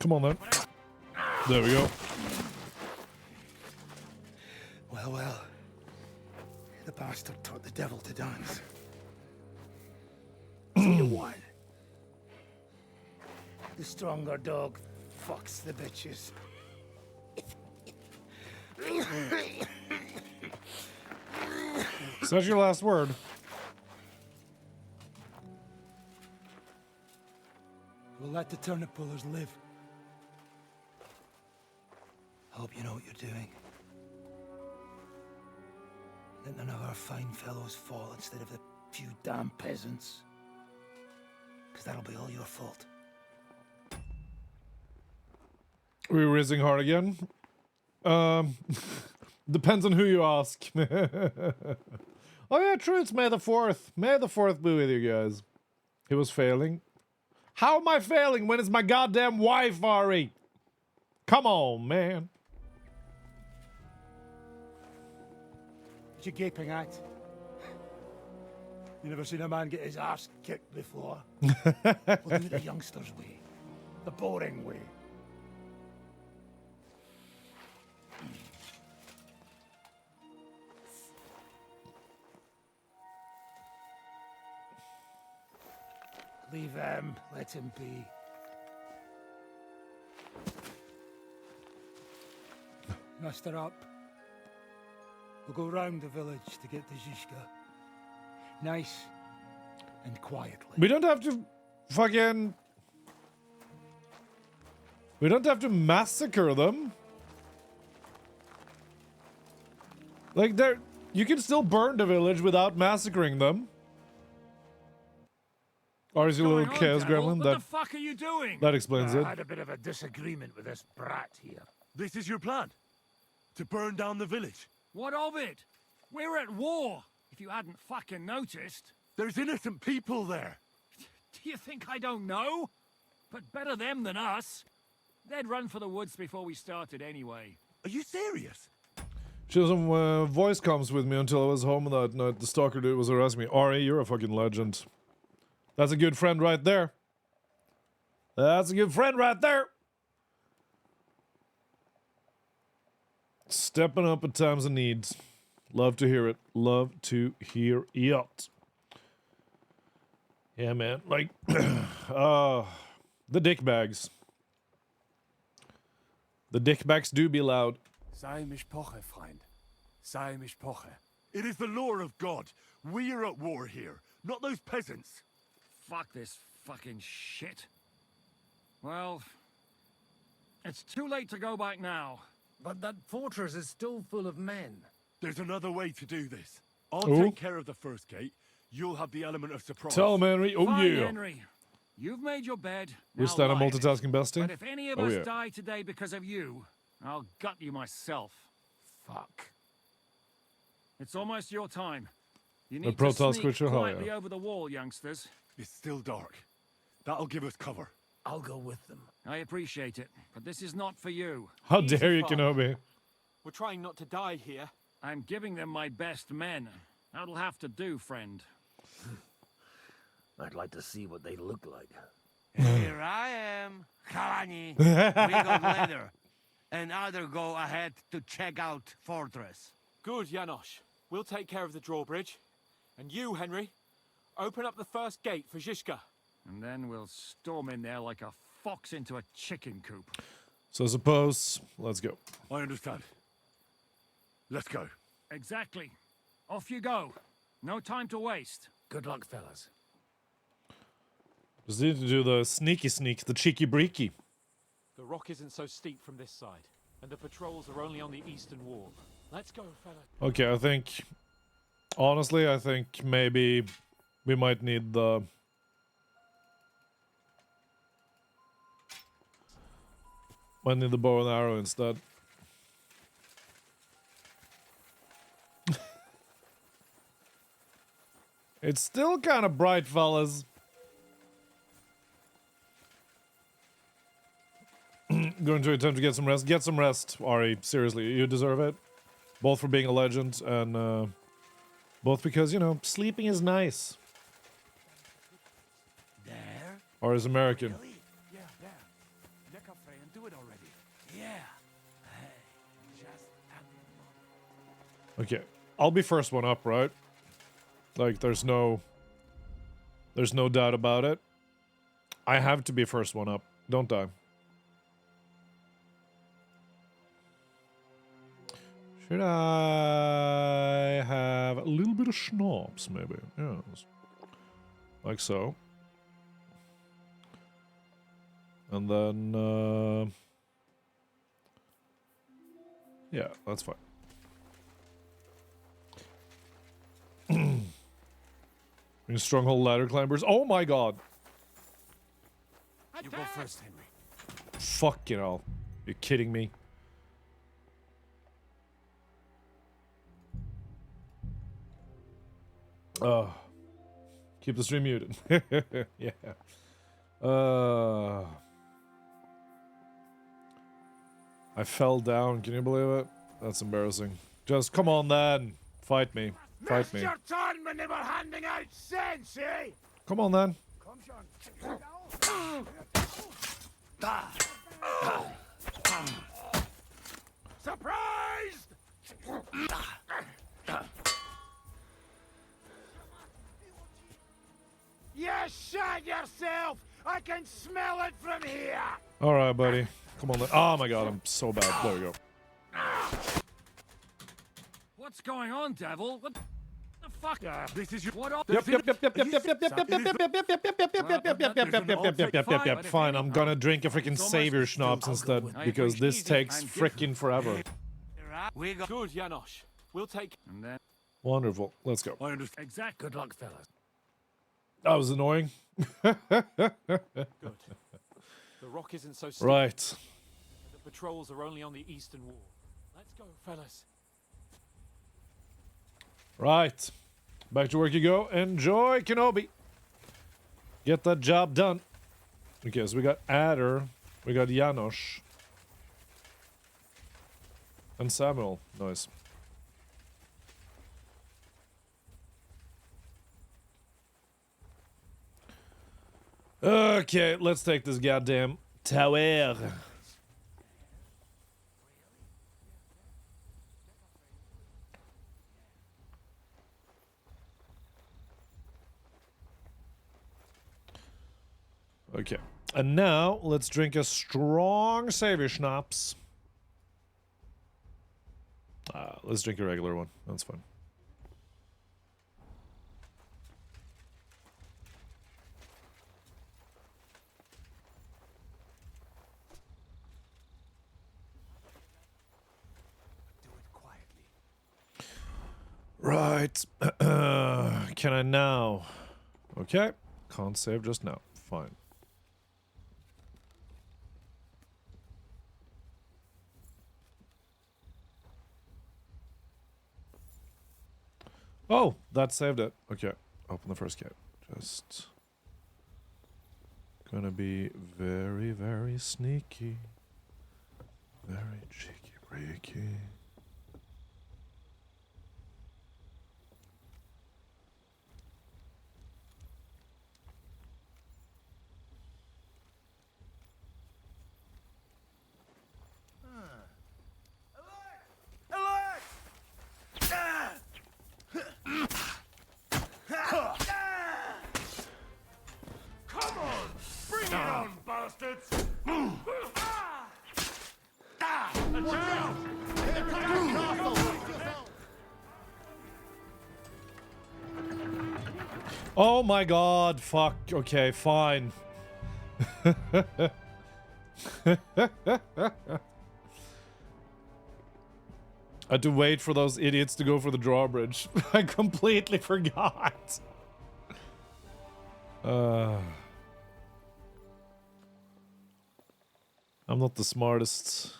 Come on then. There we go. Well, well. The bastard taught the devil to dance. 3-1. The stronger dog fucks the bitches. Is that your last word? We'll let the turnip pullers live. Hope you know what you're doing. Let none of our fine fellows fall instead of the few damn peasants. Because that'll be all your fault. Are we rizzing hard again? Depends on who you ask. Oh yeah, true, it's May the 4th. May the 4th be with you guys. He was failing. How am I failing when it's my goddamn wife, Ari? Come on, man. What you gaping at? You never seen a man get his ass kicked before? We'll do it the youngsters' way. The boring way. Leave him, let him be. Muster up. We'll go round the village to get to Zizka. Nice and quietly. We don't have to fucking... We don't have to massacre them. Like, they're... You can still burn the village without massacring them. Or is your little chaos gremlin? What the fuck are you doing? That explains it. I had a bit of a disagreement with this brat here. This is your plan? To burn down the village? What of it? We're at war, if you hadn't fucking noticed. There's innocent people there. Do you think I don't know? But better them than us. They'd run for the woods before we started anyway. Are you serious? She had some voice comms with me until I was home that night. The stalker dude was harassing me. Ari, you're a fucking legend. That's a good friend right there. That's a good friend right there. Stepping up at times of need. Love to hear it. Love to hear it. Yeah, man. Like, the dick bags. The dick bags do be loud. Sei mich poche, Freund. Sei mich poche. It is the law of God. We are at war here, not those peasants. Fuck this fucking shit. Well, it's too late to go back now. But that fortress is still full of men. There's another way to do this. I'll Oh. take care of the first gate. You'll have the element of surprise. Tell him, Henry. Oh, Fine, yeah. Henry. You've made your bed. We now stand a lie in it. multitasking bestie. But if any of Oh, us yeah. die today because of you, I'll gut you myself. Fuck. It's almost your time. You The need to Protoss sneak creature, hell quietly yeah. over the wall, youngsters. It's still dark. That'll give us cover. I'll go with them. I appreciate it, but this is not for you. How Easy, dare you, Father. Kenobi? We're trying not to die here. I'm giving them my best men. That'll have to do, friend. I'd like to see what they look like. Here I am, Kalani. We go later. And other go ahead to check out fortress. Good, Janosch. We'll take care of the drawbridge. And you, Henry, open up the first gate for Zizka. And then we'll storm in there like a fox into a chicken coop. So suppose, let's go. I understand. Let's go. Exactly. Off you go. No time to waste. Good luck, fellas. Just need to do the sneaky sneak, the cheeky breaky. The rock isn't so steep from this side, and the patrols are only on the eastern wall. Let's go, fella. Okay, I think... Honestly, I think maybe we might need the... Might need the bow and arrow instead. It's still kind of bright, fellas. Going to attempt to get some rest. Get some rest, Ari. Seriously, you deserve it. Both for being a legend and both because, you know, sleeping is nice. There? Or is American. Really? Yeah, there. Get up, Frey, and do it already. Yeah. Hey, just Okay, I'll be first one up, right? Like, there's no doubt about it. I have to be first one up, don't I? Should I have a little bit of schnapps, maybe? Yes. Like so. And then, yeah, that's fine. Stronghold ladder climbers. Oh my god. You go first, Henry. Fuck, you know. You're kidding me. Keep the stream muted. Yeah. I fell down. Can you believe it? That's embarrassing. Just come on then. Fight me. Fight me. Your turn when they were handing out sense, eh? Come on then. Surprised! You shot yourself! I can smell it from here! Alright, buddy. Come on then. Oh my god, I'm so bad. There we go. What's going on, devil? What the fuck? This is your... What all? Yep. Fine, I'm gonna drink a freaking savior schnapps instead because this takes freaking forever. We got... Good, Janosch. We'll take... And then... Wonderful. Let's go. I understand. Exact. Good luck, fellas. That was annoying. Good. The rock isn't so steep. Right. The patrols are only on the eastern wall. Let's go, fellas. Right. Back to work you go. Enjoy, Kenobi. Get that job done. Okay, so we got Adder. We got Janosch. And Samuel. Nice. Okay, let's take this goddamn tower. Okay, and now let's drink a strong savior schnapps. Let's drink a regular one. That's fine. Right. Can I now? Okay. Can't save just now. Fine. Oh, that saved it. Okay. Open the first gate. Just gonna be very, very sneaky. Very cheeky breaky. Come on! Bring it on, bastards! Watch out! They're Oh my god, fuck. Okay, fine. I had to wait for those idiots to go for the drawbridge. I completely forgot. I'm not the smartest.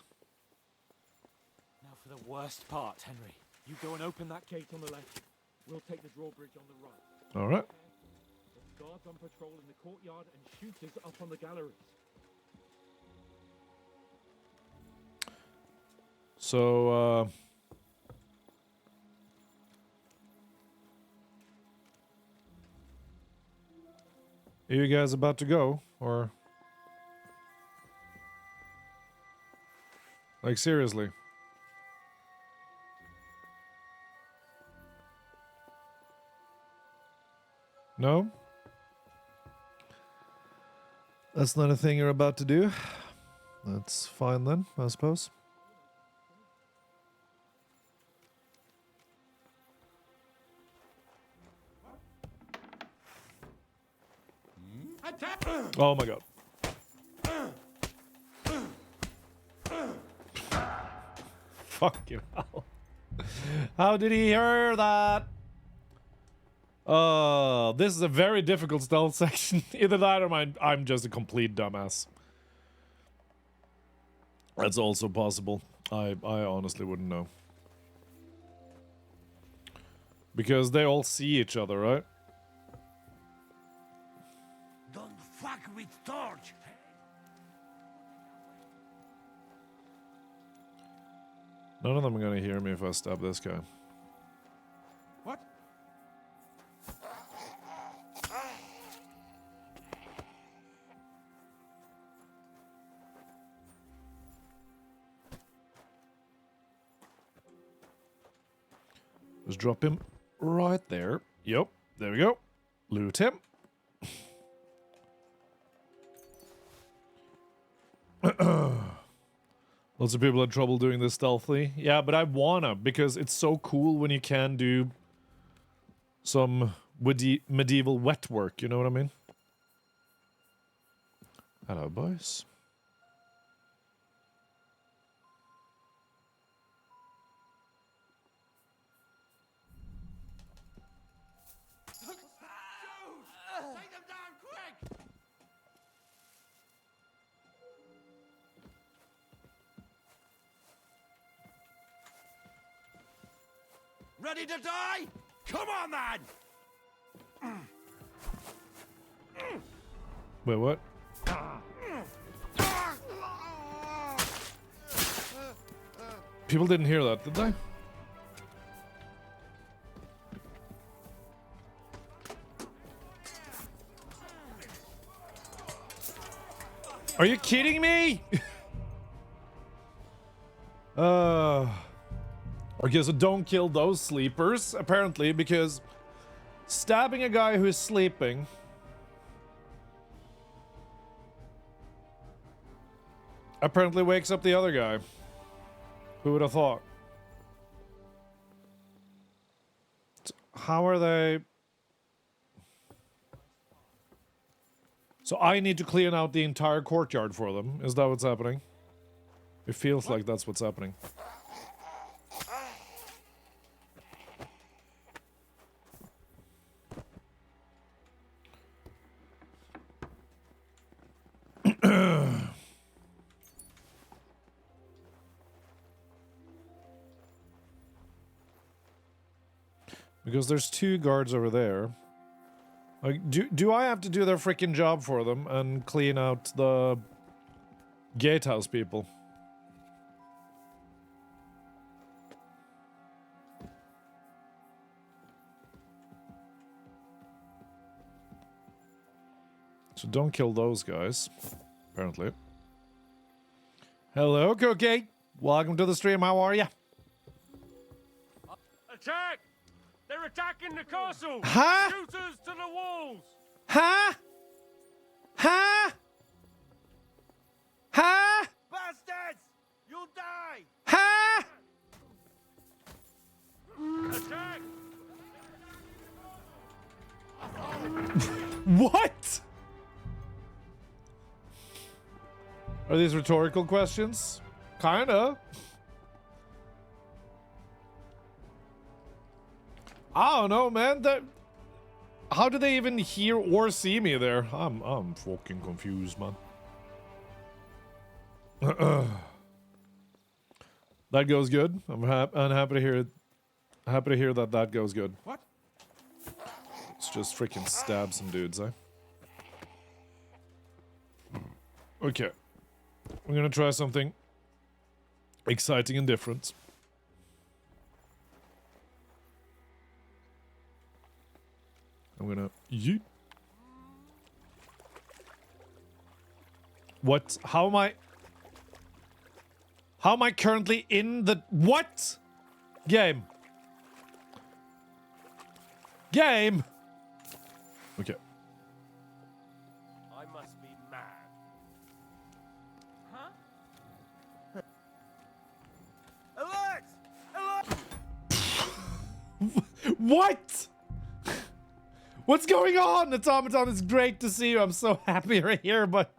Now for the worst part, Henry. You go and open that gate on the left. We'll take the drawbridge on the right. All right. There's guards on patrol in the courtyard and shooters up on the galleries. So, are you guys about to go, or? Like, seriously? No? That's not a thing you're about to do? That's fine then, I suppose. Oh my god. Fucking hell. How did he hear that? This is a very difficult stealth section. Either that or I'm just a complete dumbass. That's also possible. I honestly wouldn't know. Because they all see each other, right? Don't fuck with torch. None of them are gonna hear me if I stab this guy. What? Just drop him right there. Yep, there we go. Loot him. Lots of people had trouble doing this stealthily. Yeah, but I wanna, because it's so cool when you can do some medieval wet work, you know what I mean? Hello, boys. Take them down quick! Ready to die? Come on, then! Wait, what? People didn't hear that, did they? Are you kidding me? Okay, so don't kill those sleepers, apparently, because stabbing a guy who is sleeping apparently wakes up the other guy. Who would have thought? How are they? So I need to clean out the entire courtyard for them. Is that what's happening? It feels like that's what's happening. Because there's two guards over there. Like, do I have to do their freaking job for them and clean out the gatehouse people? So don't kill those guys, apparently. Hello, Cookie. Welcome to the stream. How are ya? Attack! They're attacking the castle! Huh? Shooters to the walls! Huh? Huh? Huh? Bastards! You'll die! Huh? Attack! What? Are these rhetorical questions? Kinda. I don't know, man. How do they even hear or see me there? I'm fucking confused, man. That goes good. I'm happy to hear it. Happy to hear that goes good. What? Let's just freaking stab some dudes, eh? Okay. We're gonna try something exciting and different. I'm gonna yeet. What? How am I currently in the what? Game. Game. Okay. I must be mad. Huh? Alert! Alert! What? What's going on? Automaton, it's great to see you. I'm so happy you're here, but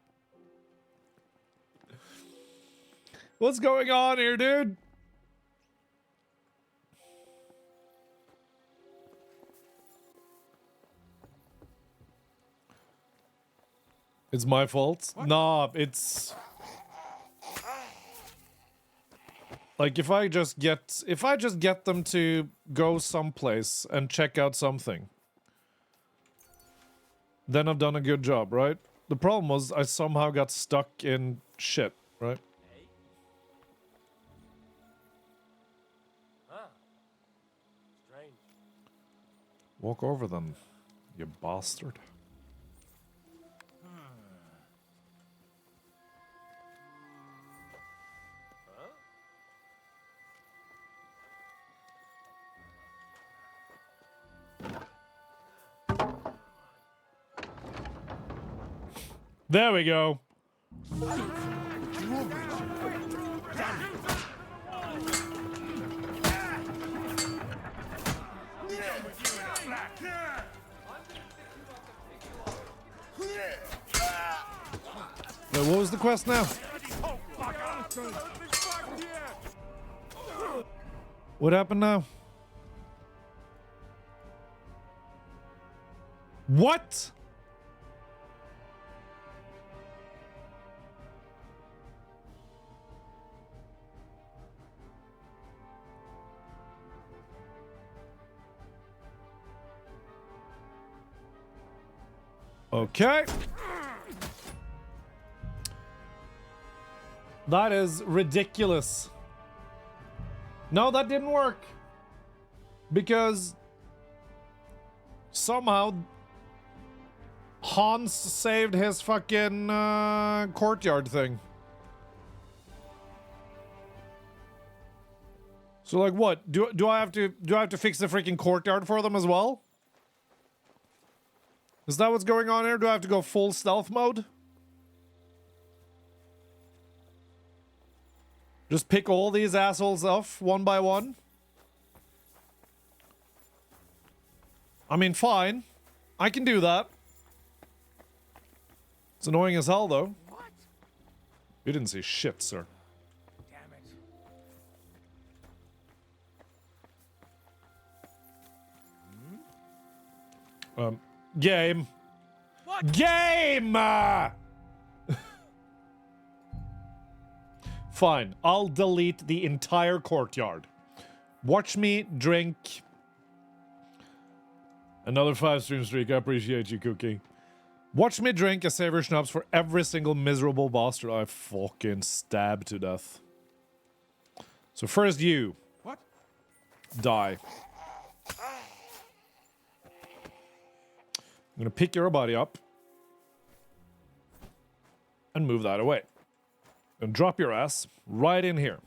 what's going on here, dude? It's my fault? Nah, it's like if I just get them to go someplace and check out something, then I've done a good job, right? The problem was I somehow got stuck in shit, right? Ah. Strange. Walk over them, you bastard. There we go. Wait, what was the quest now? What happened now? What? Okay. That is ridiculous. No, that didn't work. Because somehow Hans saved his fucking courtyard thing. So like what? Do I have to fix the freaking courtyard for them as well? Is that what's going on here? Do I have to go full stealth mode? Just pick all these assholes off one by one? I mean, fine. I can do that. It's annoying as hell, though. What? You didn't see shit, sir. Damn it. Game. What? Game! Fine, I'll delete the entire courtyard. Watch me drink. Another 5-stream streak, I appreciate you, Cookie. Watch me drink a Savior Schnapps for every single miserable bastard I fucking stabbed to death. So first you. What? Die. I'm gonna pick your body up and move that away. And drop your ass right in here.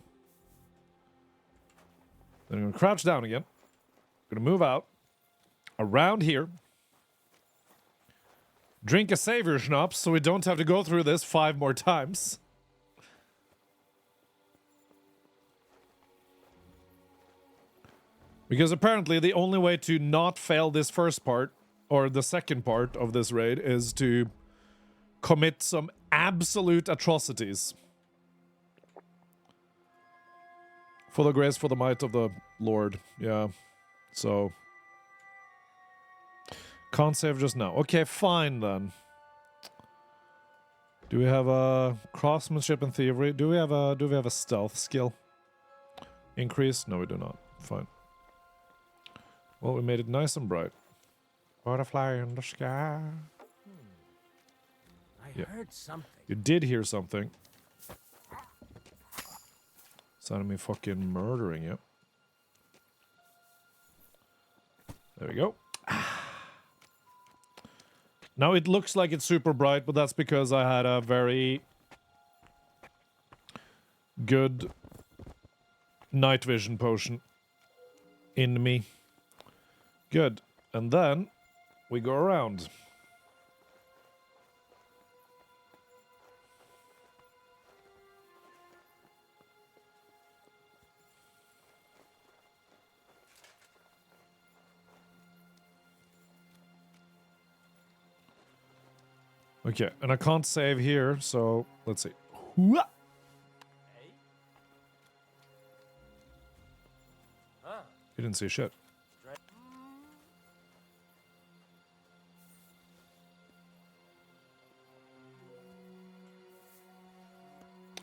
Then I'm gonna crouch down again. I'm gonna move out around here. Drink a Savior Schnapps so we don't have to go through this 5 more times. Because apparently the only way to not fail this first part or the second part of this raid, is to commit some absolute atrocities. For the grace, for the might of the Lord. Yeah. So. Can't save just now. Okay, fine then. Do we have a craftsmanship and thievery? Do we have a stealth skill? Increase? No, we do not. Fine. Well, we made it nice and bright. Butterfly in the sky. I heard something. You did hear something. Sounded me fucking murdering you. There we go. Now it looks like it's super bright, but that's because I had a very good night vision potion in me. Good. And then we go around. Okay, and I can't save here, so let's see. Hooah! You didn't see shit.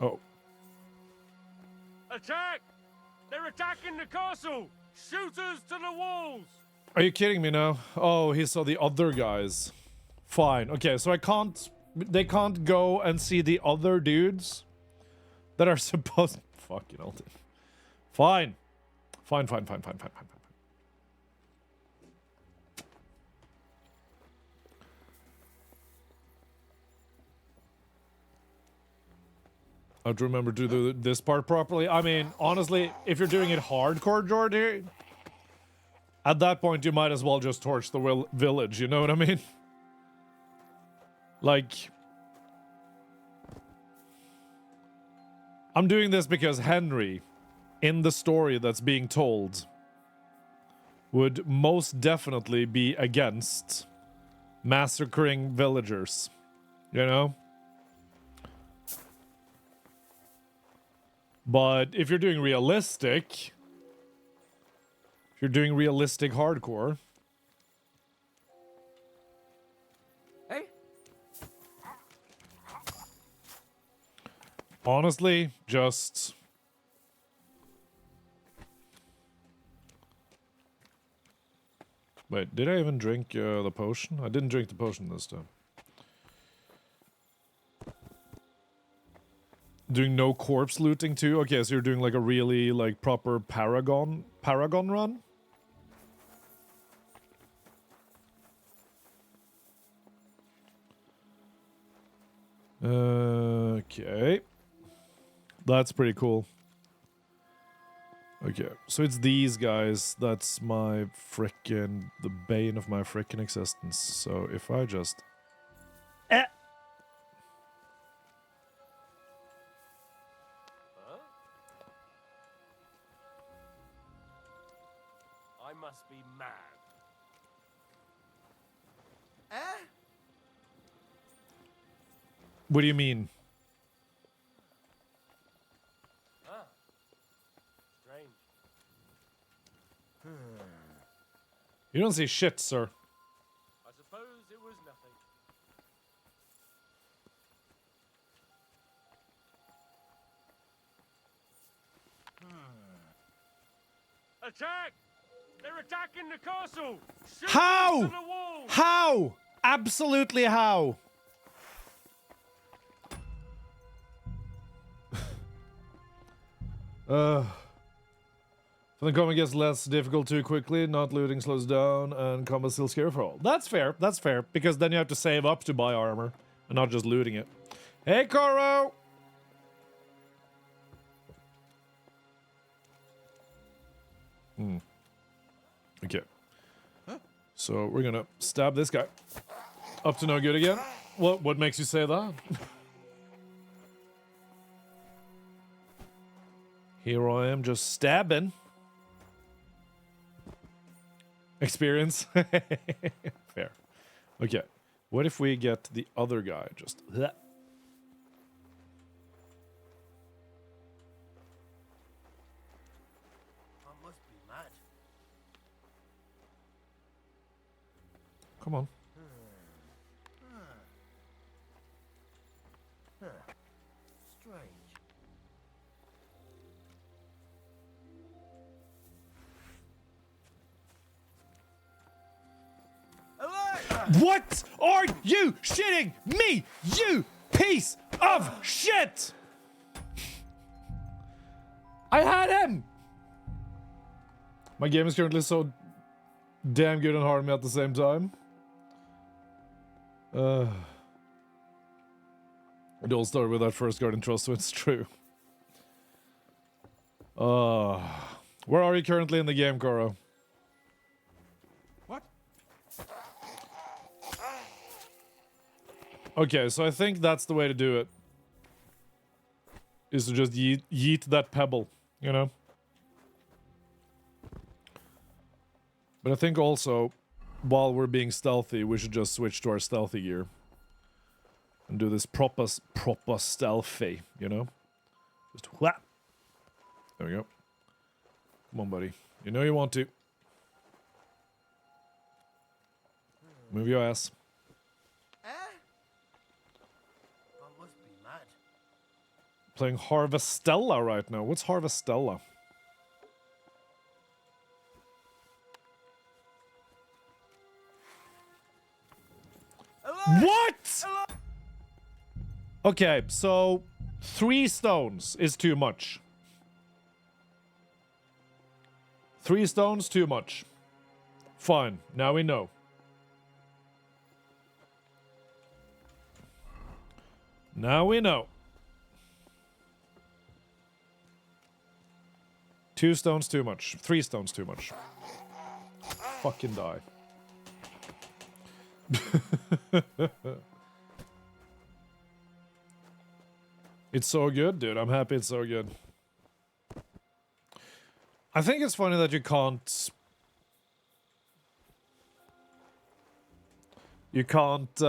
Oh. Attack! They're attacking the castle! Shooters to the walls! Are you kidding me now? Oh, he saw the other guys. Fine. Okay, so they can't go and see the other dudes that are supposed... Fucking hell. Fine. Fine. I have to remember to do this part properly. I mean, honestly, if you're doing it hardcore, Jordy, at that point you might as well just torch the village, you know what I mean? Like, I'm doing this because Henry, in the story that's being told, would most definitely be against massacring villagers, you know? But if you're doing realistic, hardcore... Honestly, just... Wait, did I even drink the potion? I didn't drink the potion this time. Doing no corpse looting too? Okay, so you're doing like a really like proper Paragon run? Okay. That's pretty cool. Okay, so it's these guys. That's my frickin' the bane of my frickin' existence. So if I just... Huh? I must be mad. What do you mean? Strange. You don't see shit, sir. I suppose it was nothing. Attack! They're attacking the castle! Shoot How? to the walls! How? Absolutely how? So the combat gets less difficult too quickly, not looting slows down, and combat still scary for all. That's fair, because then you have to save up to buy armor, and not just looting it. Hey, Koro! Okay. So we're gonna stab this guy. Up to no good again? What makes you say that? Here I am just stabbing. Experience. Fair. Okay. What if we get the other guy just... I must be mad. Come on. Strange. What are you shitting me, you piece of shit? I had him! My game is currently so damn good and hard on me at the same time. It all started with that first Guardian Trust, so it's true. Where are you currently in the game, Coro? What? Okay, so I think that's the way to do it. Is to just yeet that pebble, you know? But I think also, while we're being stealthy, we should just switch to our stealthy gear. And do this proper stealthy, you know? Just whap! There we go. Come on, buddy. You know you want to. Move your ass. I must be mad. Playing Harvestella right now. What's Harvestella? What? Okay, so 3 stones is too much. 3 stones, too much. Fine, now we know. Now we know. 2 stones, too much. 3 stones, too much. Fucking die. It's so good, dude. I'm happy it's so good. I think it's funny that you can't... You can't,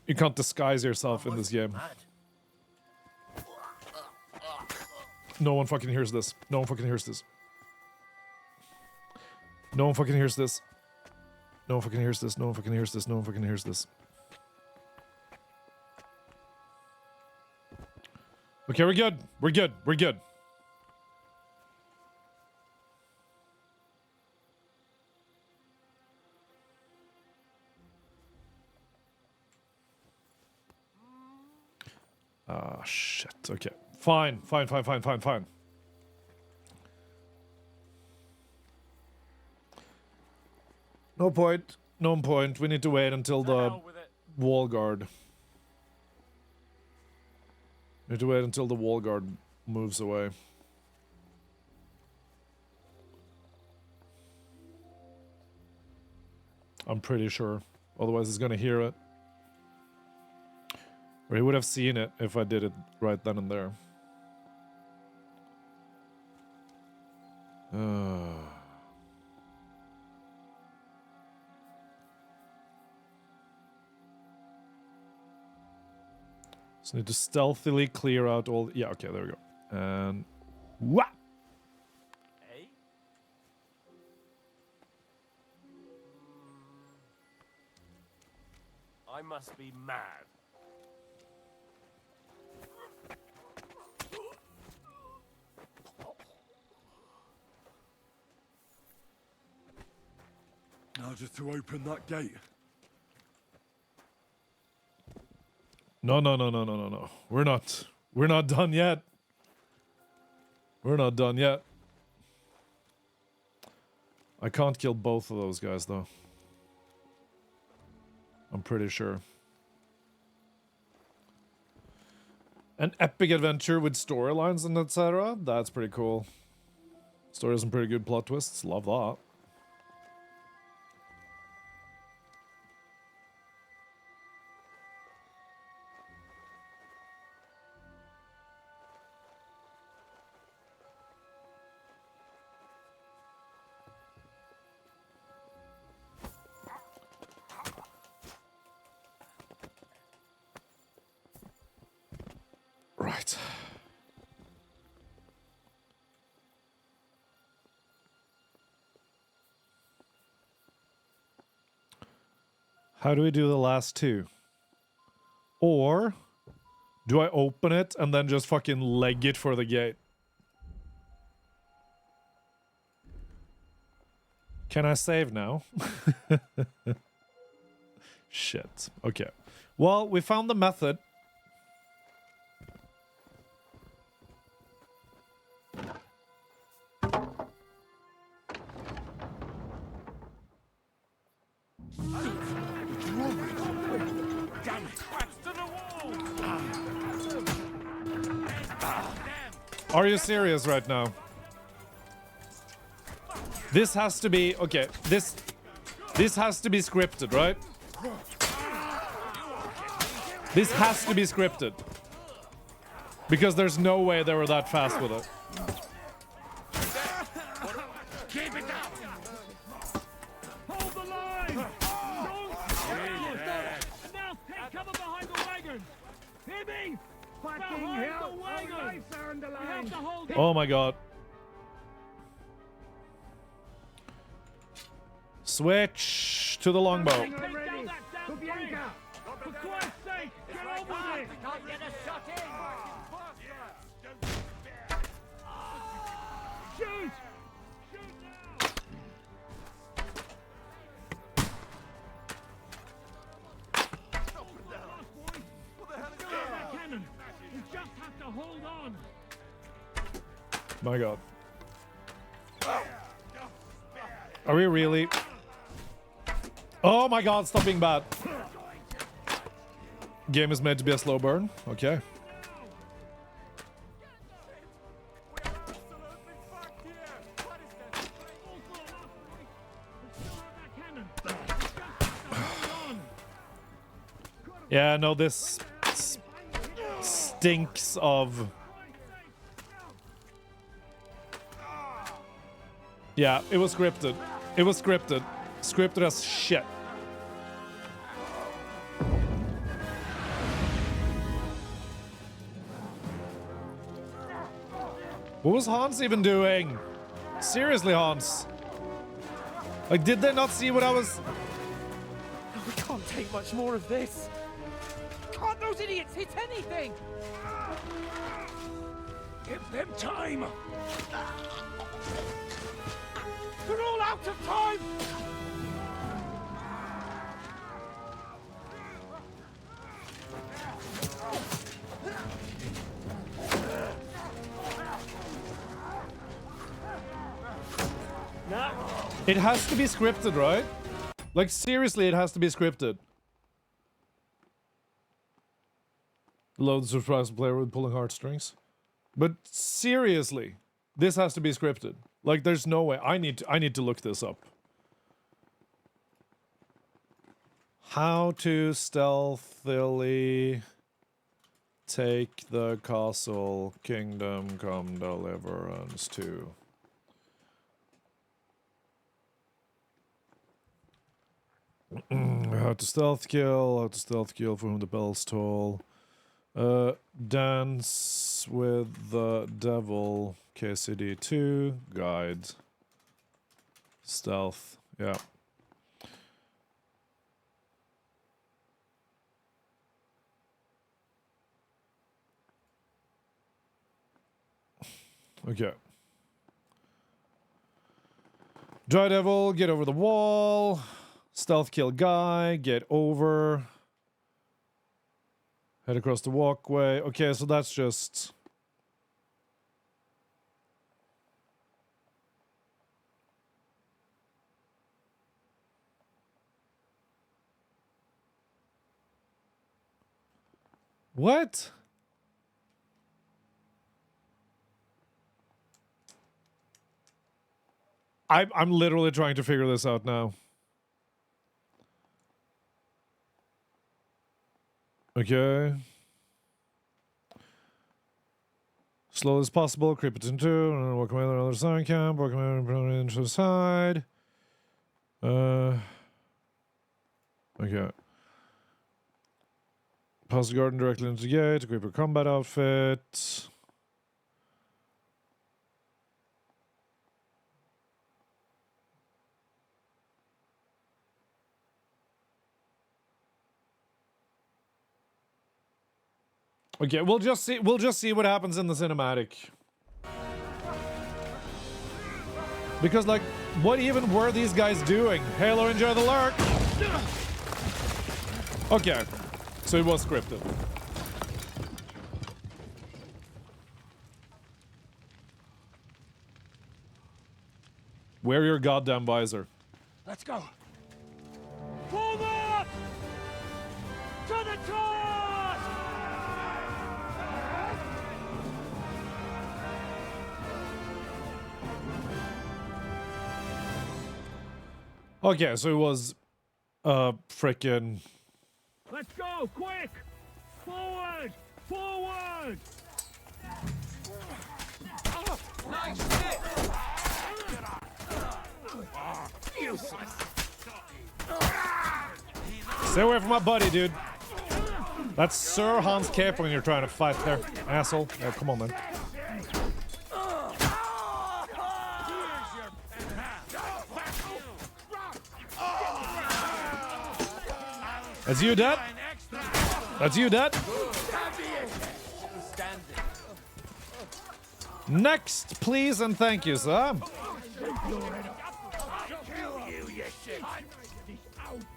You can't disguise yourself in this game. No one fucking hears this. No one fucking hears this. No one fucking hears this. No one fucking hears this. No one fucking hears this. No one fucking hears this. Okay, we're good. We're good. We're good. Ah, shit. Okay. Fine. Fine, fine, fine, fine, fine. No point. No point. We need to wait until the wall guard. We need to wait until the wall guard moves away. I'm pretty sure. Otherwise he's gonna hear it. Or he would have seen it if I did it right then and there. So need to stealthily clear out all... Yeah, okay, there we go. And... Wah! Hey? I must be mad. Now just to open that gate. No, no, no, no, no, no, no. We're not done yet. We're not done yet. I can't kill both of those guys, though. I'm pretty sure. An epic adventure with storylines and etc. That's pretty cool. Story has some pretty good plot twists. Love that. right. How do we do the last two? Or do I open it and then just fucking leg it for the gate? Can I save now? Shit. Okay. Well, we found the method. Are you serious right now? This has to be okay. This has to be scripted, right? This has to be scripted. Because there's no way they were that fast with it. Keep it up! Hold the line! Don't now take cover behind the wagon! Hear me? Behind the wagon! We have to hold it! Oh my god. Switch to the longbow. Take down that damn bridge! For Christ's sake, get over it! Can't get a shot in! Shoot! Shoot now! That cannon! You just have to hold on! My god. Are we really? Oh my god, stop being bad. Game is meant to be a slow burn. Okay. Yeah, no, this stinks of... Yeah, it was scripted. It was scripted. Scripted as shit. What was Hans even doing? Seriously, Hans. Like, did they not see what I was... We can't take much more of this. Can't those idiots hit anything? Give them time! They're all out of time! It has to be scripted, right? Like, seriously, it has to be scripted. Load surprise player with pulling heartstrings. But seriously, this has to be scripted. Like, there's no way. I need to look this up. How to stealthily take the castle, Kingdom Come Deliverance 2. How to stealth kill for whom the bells toll. Dance with the devil, KCD 2, guide. Stealth, yeah. Okay. Dry devil, get over the wall. Stealth kill guy, get over. Head across the walkway. Okay, so that's just... What? I'm literally trying to figure this out now. Okay. Slow as possible, creep it into, and walk away to the other side camp, walk away into the side. Okay. Pass the garden directly into the gate. Equip your combat outfit. Okay, we'll just see what happens in the cinematic. Because, like, what even were these guys doing? Halo, enjoy the lurk! Okay, so it was scripted. Wear your goddamn visor. Let's go. Forward! To the charge! Okay, so it was frickin' Let's go, quick! Forward! Forward! Nice hit! Useless! Stay away from my buddy, dude. That's Sir Hans Cape when you're trying to fight there, asshole. Oh, come on, man. That's you, Dad? That's you, Dad? Next, please and thank you, sir.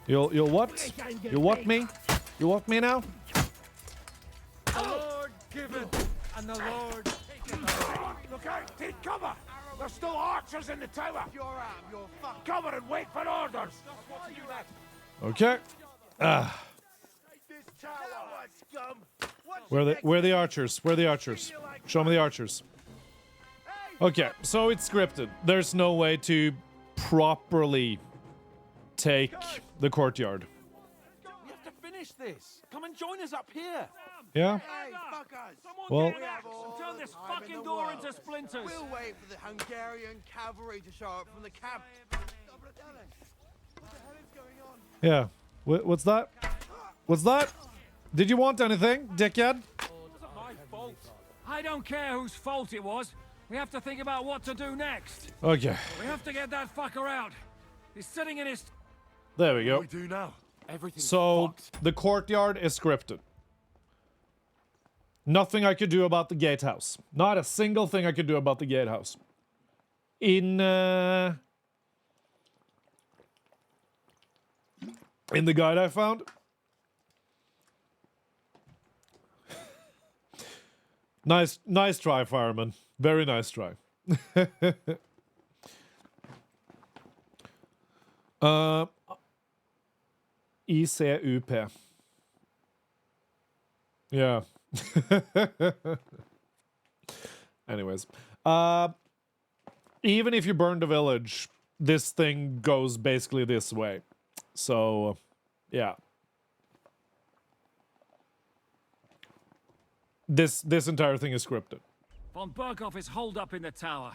You'll what? You what me? You what me now? The Lord giveth, and the Lord taketh. Look out! Take cover! There's still archers in the tower! You're fucked. Cover and wait for orders! Okay. Where are the archers? Where are the archers? Show me the archers. Okay, so it's scripted. There's no way to properly take the courtyard. We have to finish this. Come and join us up here. Yeah? Hey, fuckers! Well, Turn this fucking door into splinters. We'll wait for the Hungarian cavalry to show up from the camp. What the hell is going on? yeah. What's that? What's that? Did you want anything, dickhead? My fault. I don't care whose fault it was. We have to think about what to do next. Okay. We have to get that fucker out. He's sitting in his... There we go. What do we do now? Everything's So, fucked. the courtyard is scripted. Nothing I could do about the gatehouse. Not a single thing I could do about the gatehouse. In the guide I found. Nice try, fireman. Very nice try. ICUP. Yeah. Anyways. Even if you burn the village, this thing goes basically this way. So, yeah. This entire thing is scripted. Von Berghoff is holed up in the tower.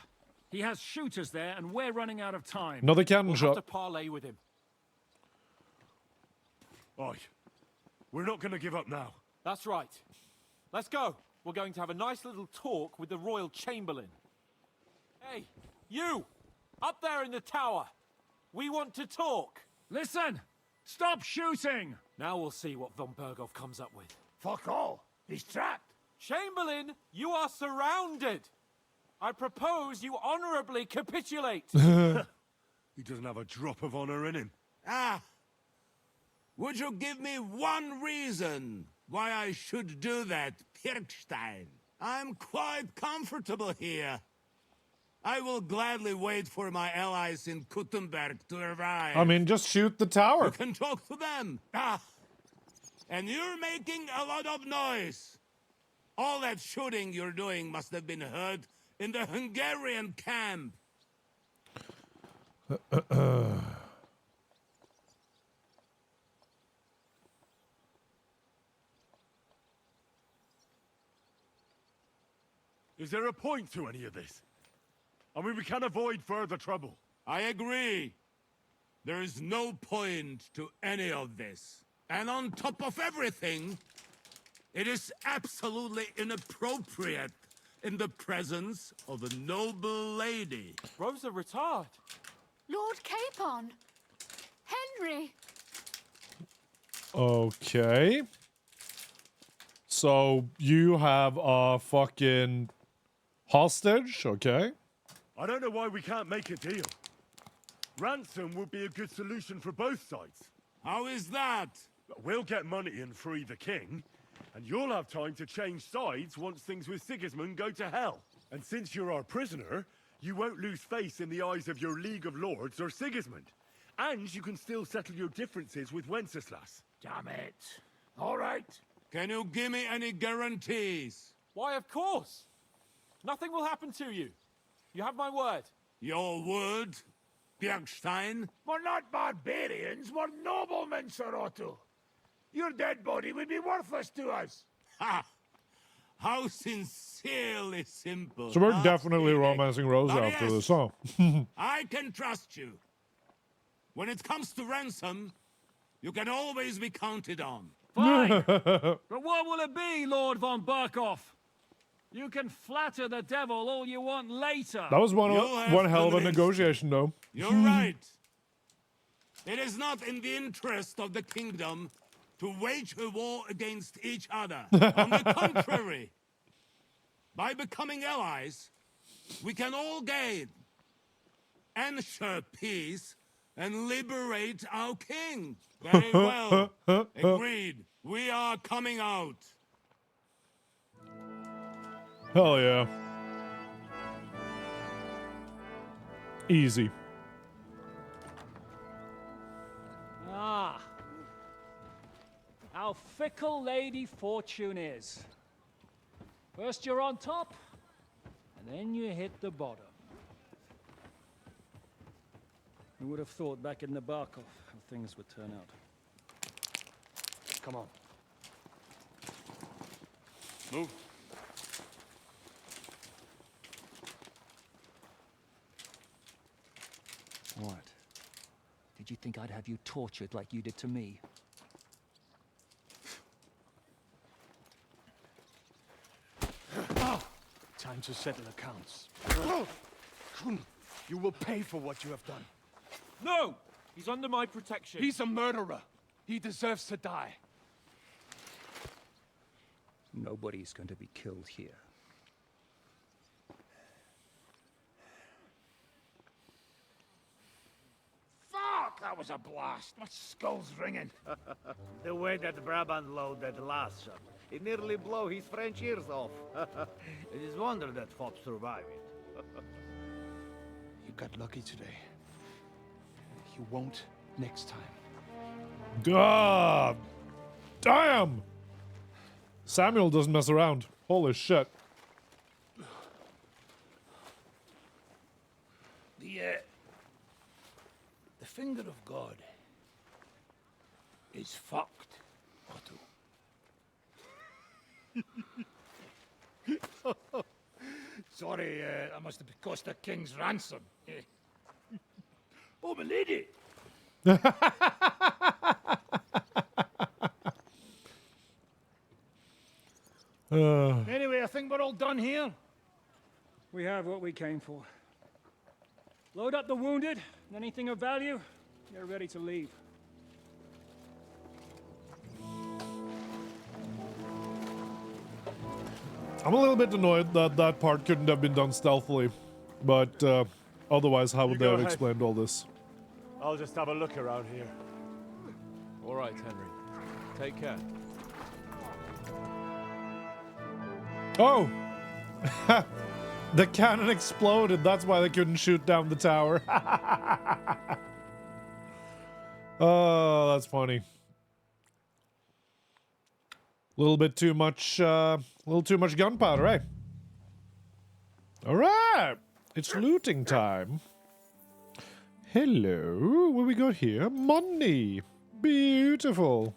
He has shooters there, and we're running out of time. Another cannon We'll shot. have to parley with him. Oi. We're not going to give up now. That's right. Let's go. We're going to have a nice little talk with the Royal Chamberlain. Hey, you! Up there in the tower! We want to talk! Listen! Stop shooting! Now we'll see what von Berghoff comes up with. Fuck all. He's trapped. Chamberlain, you are surrounded! I propose you honorably capitulate! He doesn't have a drop of honor in him. Ah! Would you give me one reason why I should do that, Pirkstein? I'm quite comfortable here. I will gladly wait for my allies in Kuttenberg to arrive. I mean, just shoot the tower. You can talk to them. Ah! And you're making a lot of noise. All that shooting you're doing must have been heard in the Hungarian camp. Is there a point to any of this? I mean, we can avoid further trouble. I agree. There is no point to any of this. And on top of everything, It is absolutely inappropriate in the presence of a noble lady. Rosa retard. Lord Capon! Henry! Okay. So you have a fucking hostage, okay? I don't know why we can't make a deal. Ransom would be a good solution for both sides. How is that? We'll get money and free the king, and you'll have time to change sides once things with Sigismund go to hell. And since you're our prisoner, you won't lose face in the eyes of your League of Lords or Sigismund. And you can still settle your differences with Wenceslas. Damn it. All right. Can you give me any guarantees? Why, of course. Nothing will happen to you. You have my word. Your word, Bjergstein? We're not barbarians, we're noblemen, Sir Otto. Your dead body would be worthless to us. Ha! How sincerely simple. So we're huh, definitely Felix? romancing Rosa But after yes, this, huh? I can trust you. When it comes to ransom, you can always be counted on. Fine. But what will it be, Lord von Barkov? You can flatter the devil all you want later. That was one hell of a convinced negotiation, though. You're right. It is not in the interest of the kingdom to wage a war against each other. On the contrary, by becoming allies, we can all gain, ensure peace, and liberate our king. Very well. Agreed. We are coming out. Hell yeah. Easy. Ah. How fickle Lady Fortune is. First you're on top, and then you hit the bottom. Who would have thought back in the Barkov how things would turn out? Come on. Move. What? Did you think I'd have you tortured like you did to me? Time to settle accounts. You will pay for what you have done. No! He's under my protection. He's a murderer. He deserves to die. Nobody's going to be killed here. Fuck! That was a blast. My skull's ringing. The way that Brabant loaded last shot, it nearly blow his French ears off. It is wonder that Fop survived it. You got lucky today. You won't next time. God damn! Samuel doesn't mess around. Holy shit. The finger of God is fucked, Otto. Sorry, I must have cost the king's ransom. Oh, my lady! Anyway, I think we're all done here. We have what we came for. Load up the wounded, and anything of value, get ready to leave. I'm a little bit annoyed that that part couldn't have been done stealthily. But otherwise, how would they have explained all this? I'll just have a look around here. All right, Henry. Take care. Oh! The cannon exploded. That's why they couldn't shoot down the tower. Oh, that's funny. A little bit too much, little too much gunpowder, eh? All right, it's looting time. Hello, what we got here? Money. Beautiful.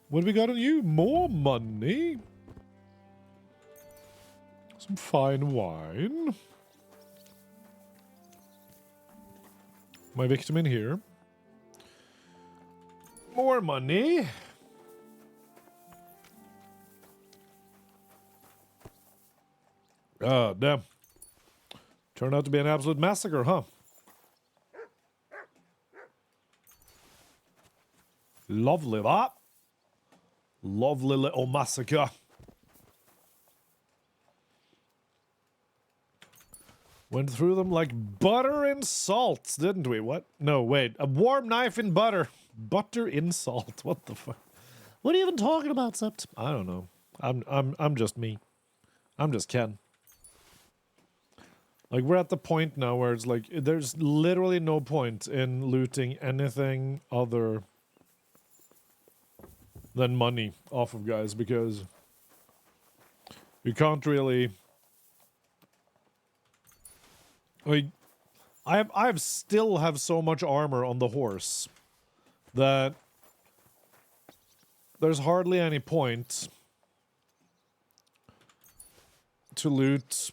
What we got on you? More money. Some fine wine. My victim in here. More money. Oh, damn. Turned out to be an absolute massacre, huh? Lovely that. Lovely little massacre. Went through them like butter and salt, didn't we? What? No, wait. A warm knife in butter. Butter in salt. What the fuck? What are you even talking about, Sept? I don't know. I'm just me. I'm just Ken. Like, we're at the point now where it's like, there's literally no point in looting anything other than money off of guys, because you can't really... Like, I still have so much armor on the horse that there's hardly any point to loot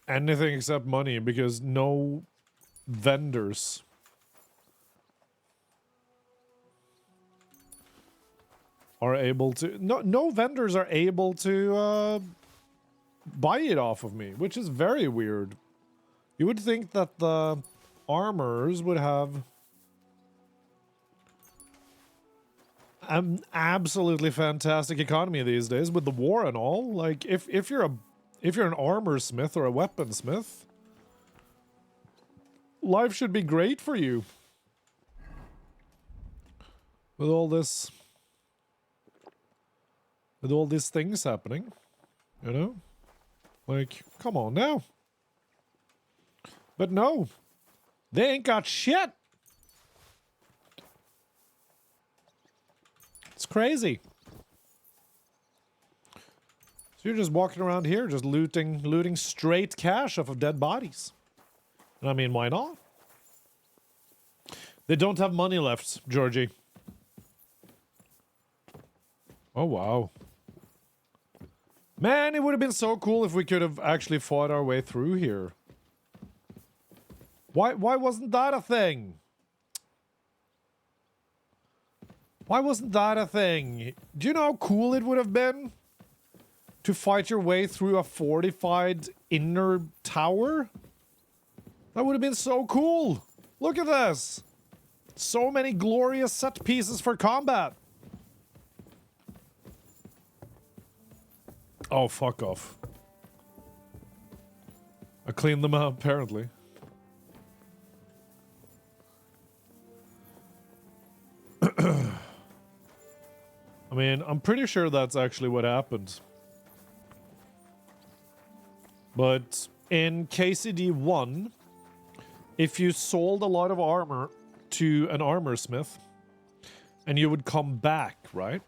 anything except money, because no vendors are able to... No vendors are able to buy it off of me, which is very weird. You would think that the armors would have an absolutely fantastic economy these days with the war and all. Like, if you're an armor smith or a weaponsmith, life should be great for you. With all this... With all these things happening, you know? Like, come on now. But no, they ain't got shit. It's crazy. So you're just walking around here, just looting straight cash off of dead bodies. And I mean, why not? They don't have money left, Georgie. Oh, wow. Man, it would have been so cool if we could have actually fought our way through here. Why wasn't that a thing? Why wasn't that a thing? Do you know how cool it would have been to fight your way through a fortified inner tower? That would have been so cool. Look at this. So many glorious set pieces for combat. Oh, fuck off. I cleaned them out, apparently. I mean, I'm pretty sure that's actually what happened. But in KCD 1, if you sold a lot of armor to an armor smith, and you would come back, right?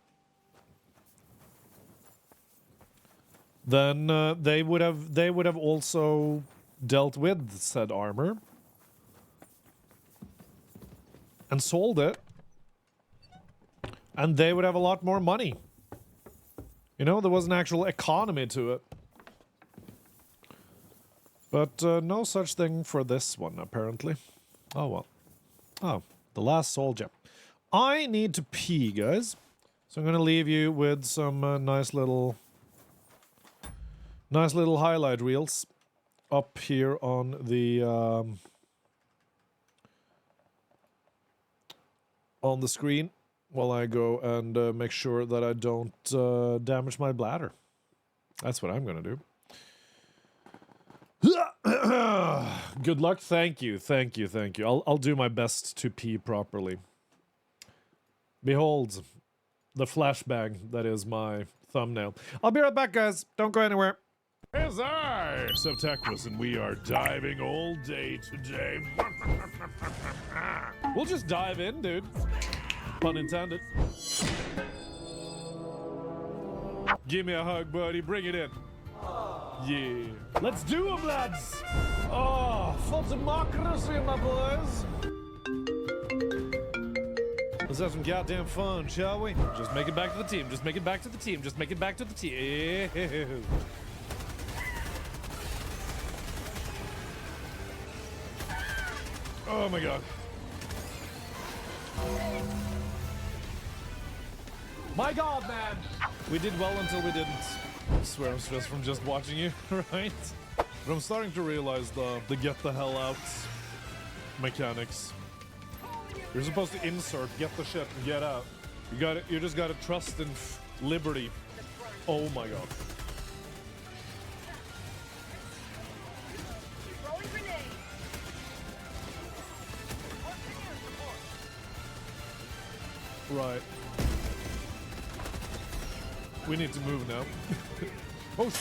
Then they would have also dealt with said armor and sold it. And they would have a lot more money. You know, there was an actual economy to it. But no such thing for this one, apparently. Oh, well. Oh, the last soldier. I need to pee, guys. So I'm going to leave you with some nice little highlight reels up here on the screen. While I go and make sure that I don't damage my bladder. That's what I'm gonna do. Good luck. Thank you. Thank you. Thank you. I'll do my best to pee properly. Behold, the flashbang that is my thumbnail. I'll be right back, guys. Don't go anywhere. It's I, Septacus, and we are diving all day today. We'll just dive in, dude. Pun intended. Give me a hug, buddy. Bring it in. Yeah. Let's do them, lads. Oh, for democracy, my boys. Let's have some goddamn fun, shall we? Just make it back to the team. Just make it back to the team. Just make it back to the team. Oh my god. My god, man! We did well until we didn't. I swear I'm stressed from just watching you, right? But I'm starting to realize the get the hell out mechanics. You're supposed to insert, get the shit, and get out. You just gotta trust in liberty. Oh my god. Right. We need to move now. Oh sh—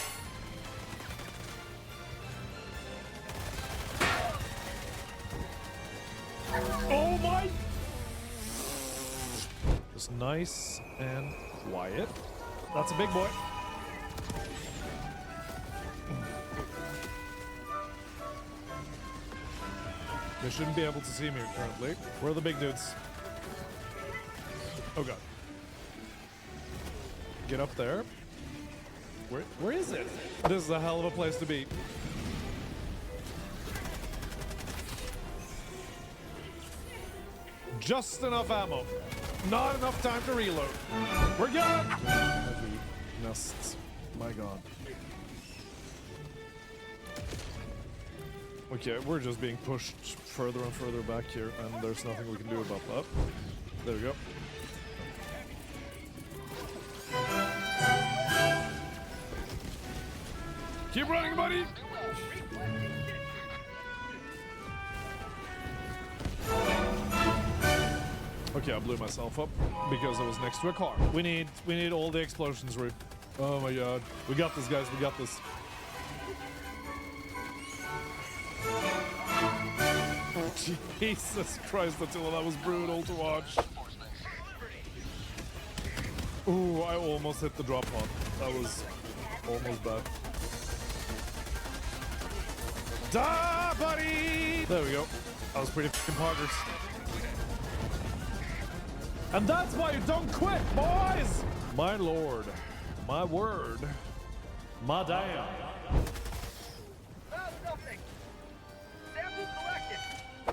oh my! Just nice and quiet. That's a big boy. They shouldn't be able to see me currently. Where are the big dudes? Oh god. Get up there. Where is it? This is a hell of a place to be. Just enough ammo. Not enough time to reload. We're good! Heavy nests. My god. Okay, we're just being pushed further and further back here, and there's nothing we can do about that. There we go. Keep running, buddy! Okay, I blew myself up because I was next to a car. We need all the explosions, Rue. Oh my god. We got this, guys. We got this. Jesus Christ, Attila, that was brutal to watch. Ooh, I almost hit the drop pod. That was almost bad. Die, buddy! There we go. That was pretty fucking poggers. And that's why you don't quit, boys! My lord. My word. My damn.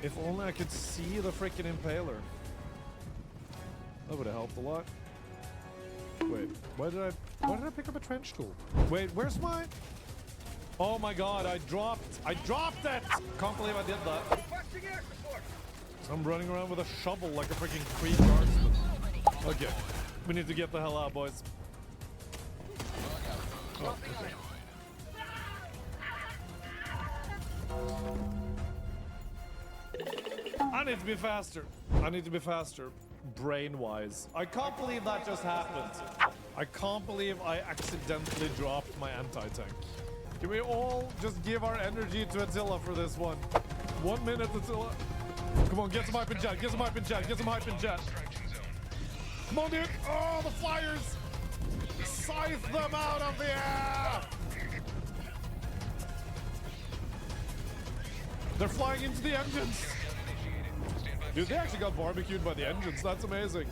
If only I could see the freaking impaler. That would have helped a lot. Wait, why did I pick up a trench tool? Wait, where's my... Oh my god, I dropped it! Can't believe I did that. So I'm running around with a shovel like a freaking Creed guardsman. Okay, we need to get the hell out, boys. Oh, okay. I need to be faster. I need to be faster. Brain-wise. I can't believe that just happened. I can't believe I accidentally dropped my anti-tank. Can we all just give our energy to Attila for this one? 1 minute, Attila. Come on, get some hype and jet. Get some hype and jet. Get some hype and jet. Come on, dude. Oh, the flyers. Scythe them out of the air. They're flying into the engines. Dude, they actually got barbecued by the engines. That's amazing.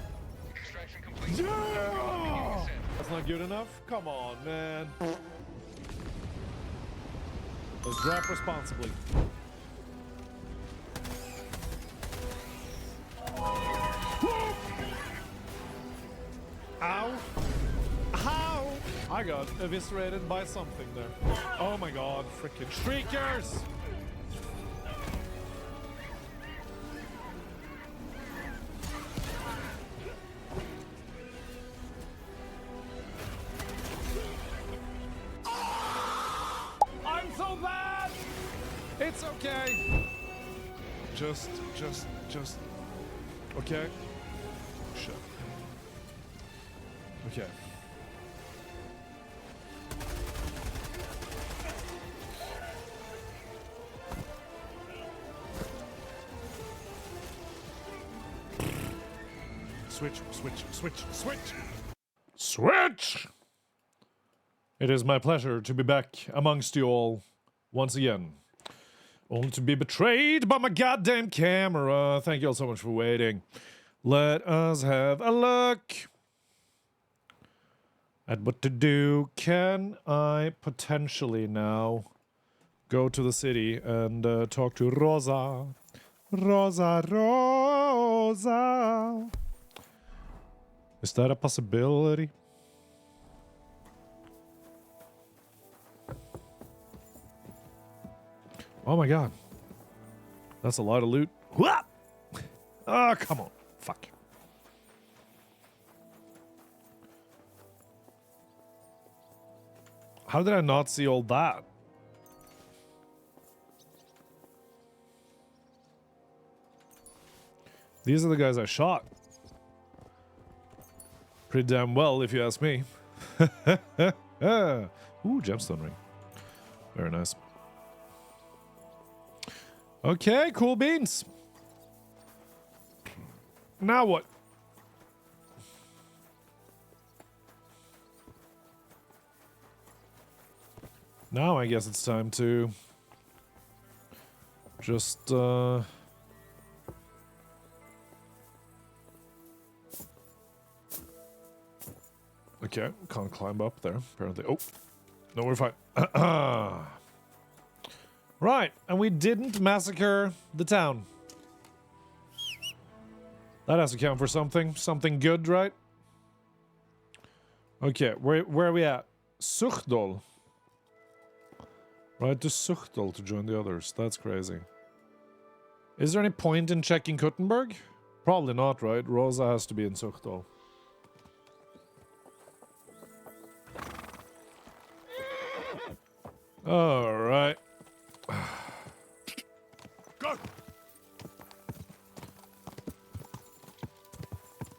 Yeah! That's not good enough? Come on, man. Let's drop responsibly. Ow! Ow! I got eviscerated by something there. Oh my god, freaking shriekers! I'm so bad! It's okay. Just. Okay. Shit. Okay. Switch! It is my pleasure to be back amongst you all once again. Only to be betrayed by my goddamn camera. Thank you all so much for waiting. Let us have a look at what to do. Can I potentially now go to the city and talk to Rosa? Rosa. Is that a possibility? Oh my god. That's a lot of loot. Whoop! Oh, come on. Fuck. How did I not see all that? These are the guys I shot. Pretty damn well, if you ask me. Ooh, gemstone ring. Very nice. Okay, cool beans. Now what? Now I guess it's time to just okay, can't climb up there, apparently. Oh, no, we're fine. Right, and we didn't massacre the town. That has to count for something. Something good, right? Okay, where are we at? Suchdol. Right to Suchdol to join the others. That's crazy. Is there any point in checking Kuttenberg? Probably not, right? Rosa has to be in Suchdol. Alright. Go!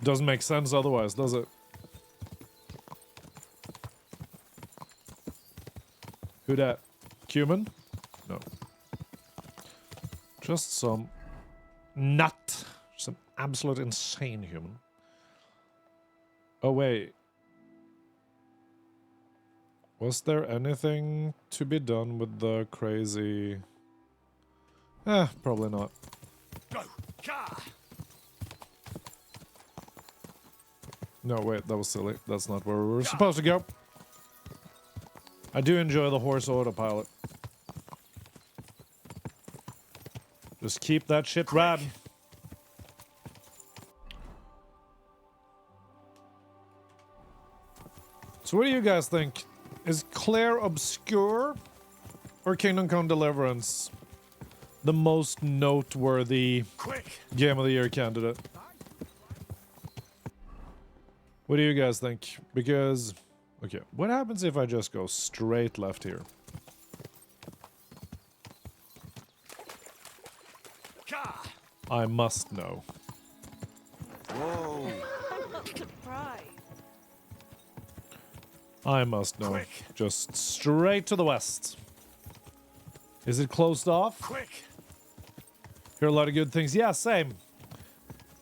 Doesn't make sense otherwise, does it? Who dat? Cumin? No. Just some nut. Some absolute insane human. Oh, wait. Was there anything to be done with the crazy... probably not. Go! Ka! No, wait, that was silly. That's not where we were supposed to go. I do enjoy the horse autopilot. Just keep that shit riding. So what do you guys think? Is Claire Obscure or Kingdom Come Deliverance the most noteworthy Game of the Year candidate? What do you guys think? Because, okay, what happens if I just go straight left here? I must know. Whoa. Surprise. I must know. Just straight to the west. Is it closed off? Hear a lot of good things. Yeah, same.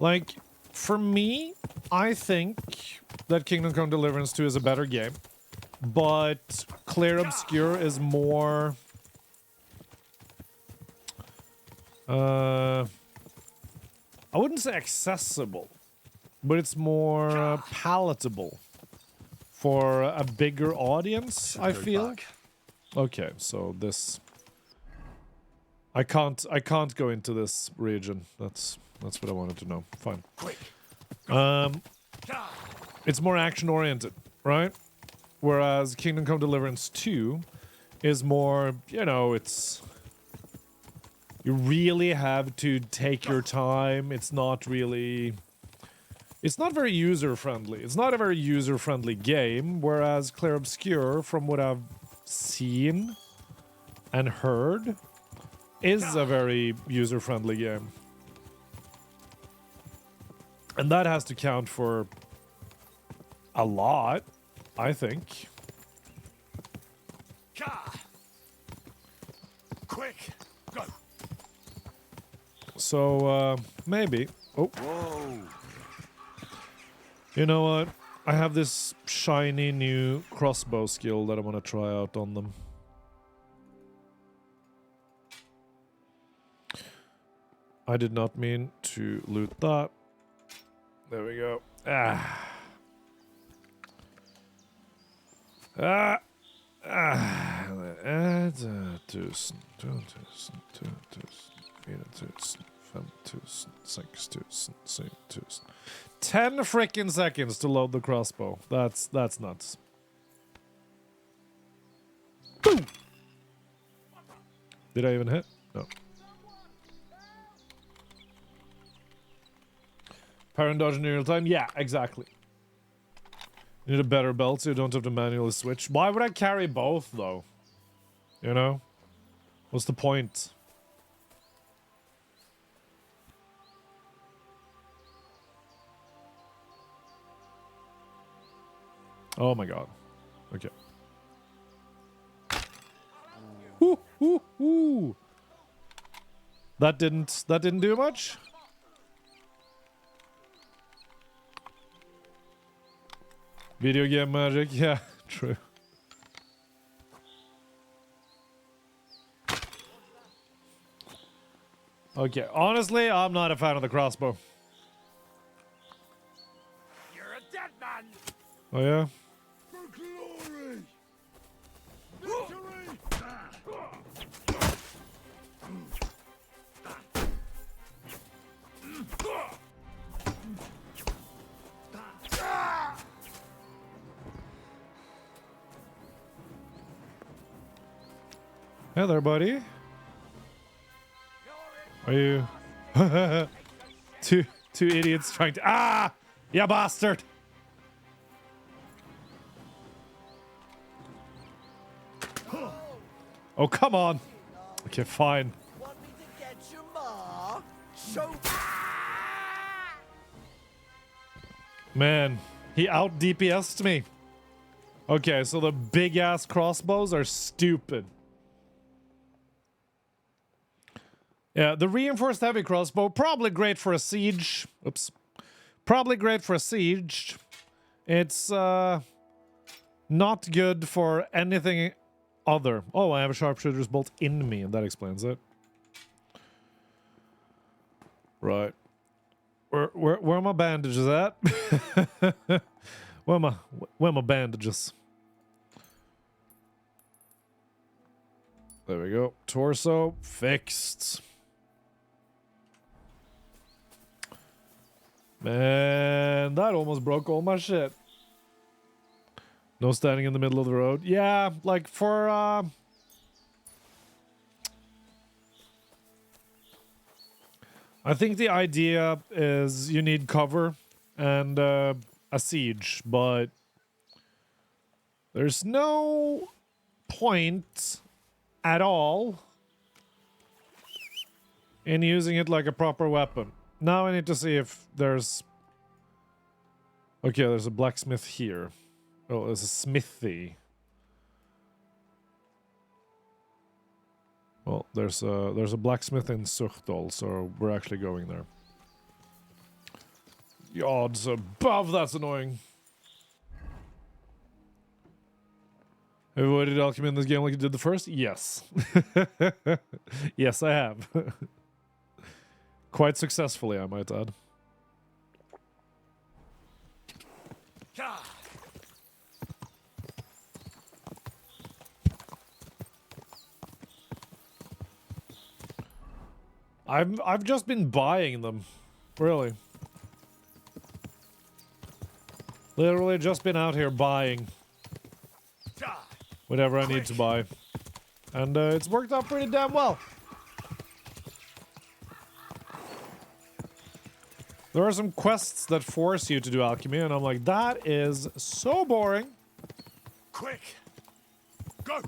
Like, for me, I think that Kingdom Come Deliverance 2 is a better game. But Claire Obscure is more... I wouldn't say accessible, but it's more palatable for a bigger audience, I feel. Okay, so this... I can't go into this region. That's what I wanted to know. Fine. It's more action-oriented, right? Whereas Kingdom Come Deliverance 2 is more, you know, it's... You really have to take your time. It's not really... It's not very user-friendly. It's not a very user-friendly game, whereas Claire Obscure, from what I've seen and heard, is a very user-friendly game. And that has to count for a lot, I think. Quick, go. So, maybe. Oh. Whoa. You know what? I have this shiny new crossbow skill that I want to try out on them. I did not mean to loot that. There we go. Ah. Ah. Ah. 1000, 2000, 4000, 5000, 6000, 7000. 10 frickin' seconds to load the crossbow. That's nuts. Boom! Did I even hit? No. Parent dodge in real time? Yeah, exactly. You need a better belt so you don't have to manually switch. Why would I carry both, though? You know? What's the point? Oh my god. Okay. Ooh, ooh, ooh. That didn't do much? Video game magic, yeah, true. Okay, honestly, I'm not a fan of the crossbow. You're a dead man. Oh yeah? For glory. Victory. Hey there, buddy. Are you two idiots trying to you bastard. Oh, come on. Okay, fine. Want me to get your ma? Show. Man, he out DPS'd me. Okay, so the big ass crossbows are stupid. Yeah, the reinforced heavy crossbow, probably great for a siege. Oops. Probably great for a siege. It's not good for anything other. Oh, I have a sharpshooter's bolt in me, and that explains it. Right. Where are my bandages at? Where are my bandages? There we go. Torso fixed. Man, that almost broke all my shit. No standing in the middle of the road. Yeah, like for I think the idea is you need cover and a siege, but there's no point at all in using it like a proper weapon. Now I need to see if there's... Okay, there's a blacksmith here. Oh, there's a smithy. Well, there's a blacksmith in Suchtol, so we're actually going there. The odds above, that's annoying. Have you avoided alchemy in this game like you did the first? Yes. Yes, I have. Quite successfully, I might add. I've just been buying them. Really. Literally just been out here buying whatever I need to buy. And it's worked out pretty damn well. There are some quests that force you to do alchemy, and I'm like, that is so boring. Quick! Go!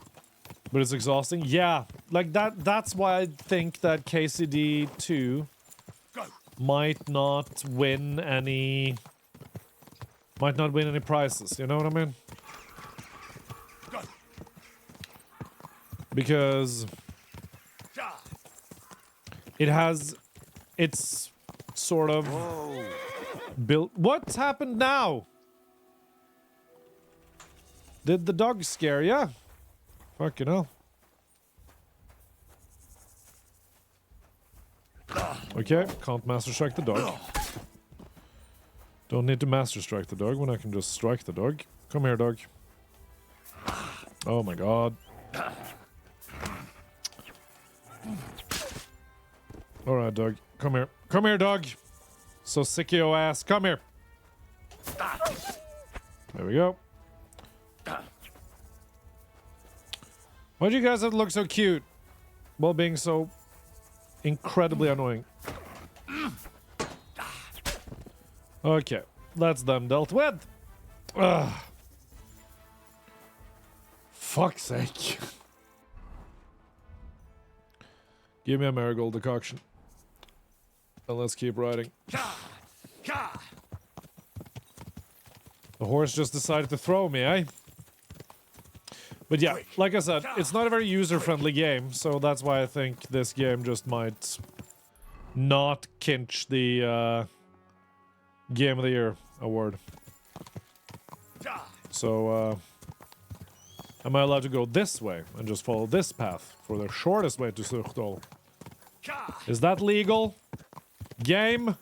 But it's exhausting. Yeah, like that's why I think that KCD 2 might not win any prizes, you know what I mean? Because it's sort of built. What's happened now? Did the dog scare ya? Fucking hell. Okay, can't master strike the dog. Don't need to master strike the dog when I can just strike the dog. Come here, dog. Oh my god. Alright, dog. Come here. Come here, dog. So sick of your ass. Come here. There we go. Why'd you guys have to look so cute while being so incredibly annoying. Okay, that's them dealt with. Ugh. Fuck's sake. Give me a marigold decoction. And let's keep riding. The horse just decided to throw me, eh? But yeah, like I said, it's not a very user-friendly game, so that's why I think this game just might not clinch the Game of the Year award. So, am I allowed to go this way and just follow this path for the shortest way to Suchdol? Is that legal? Game?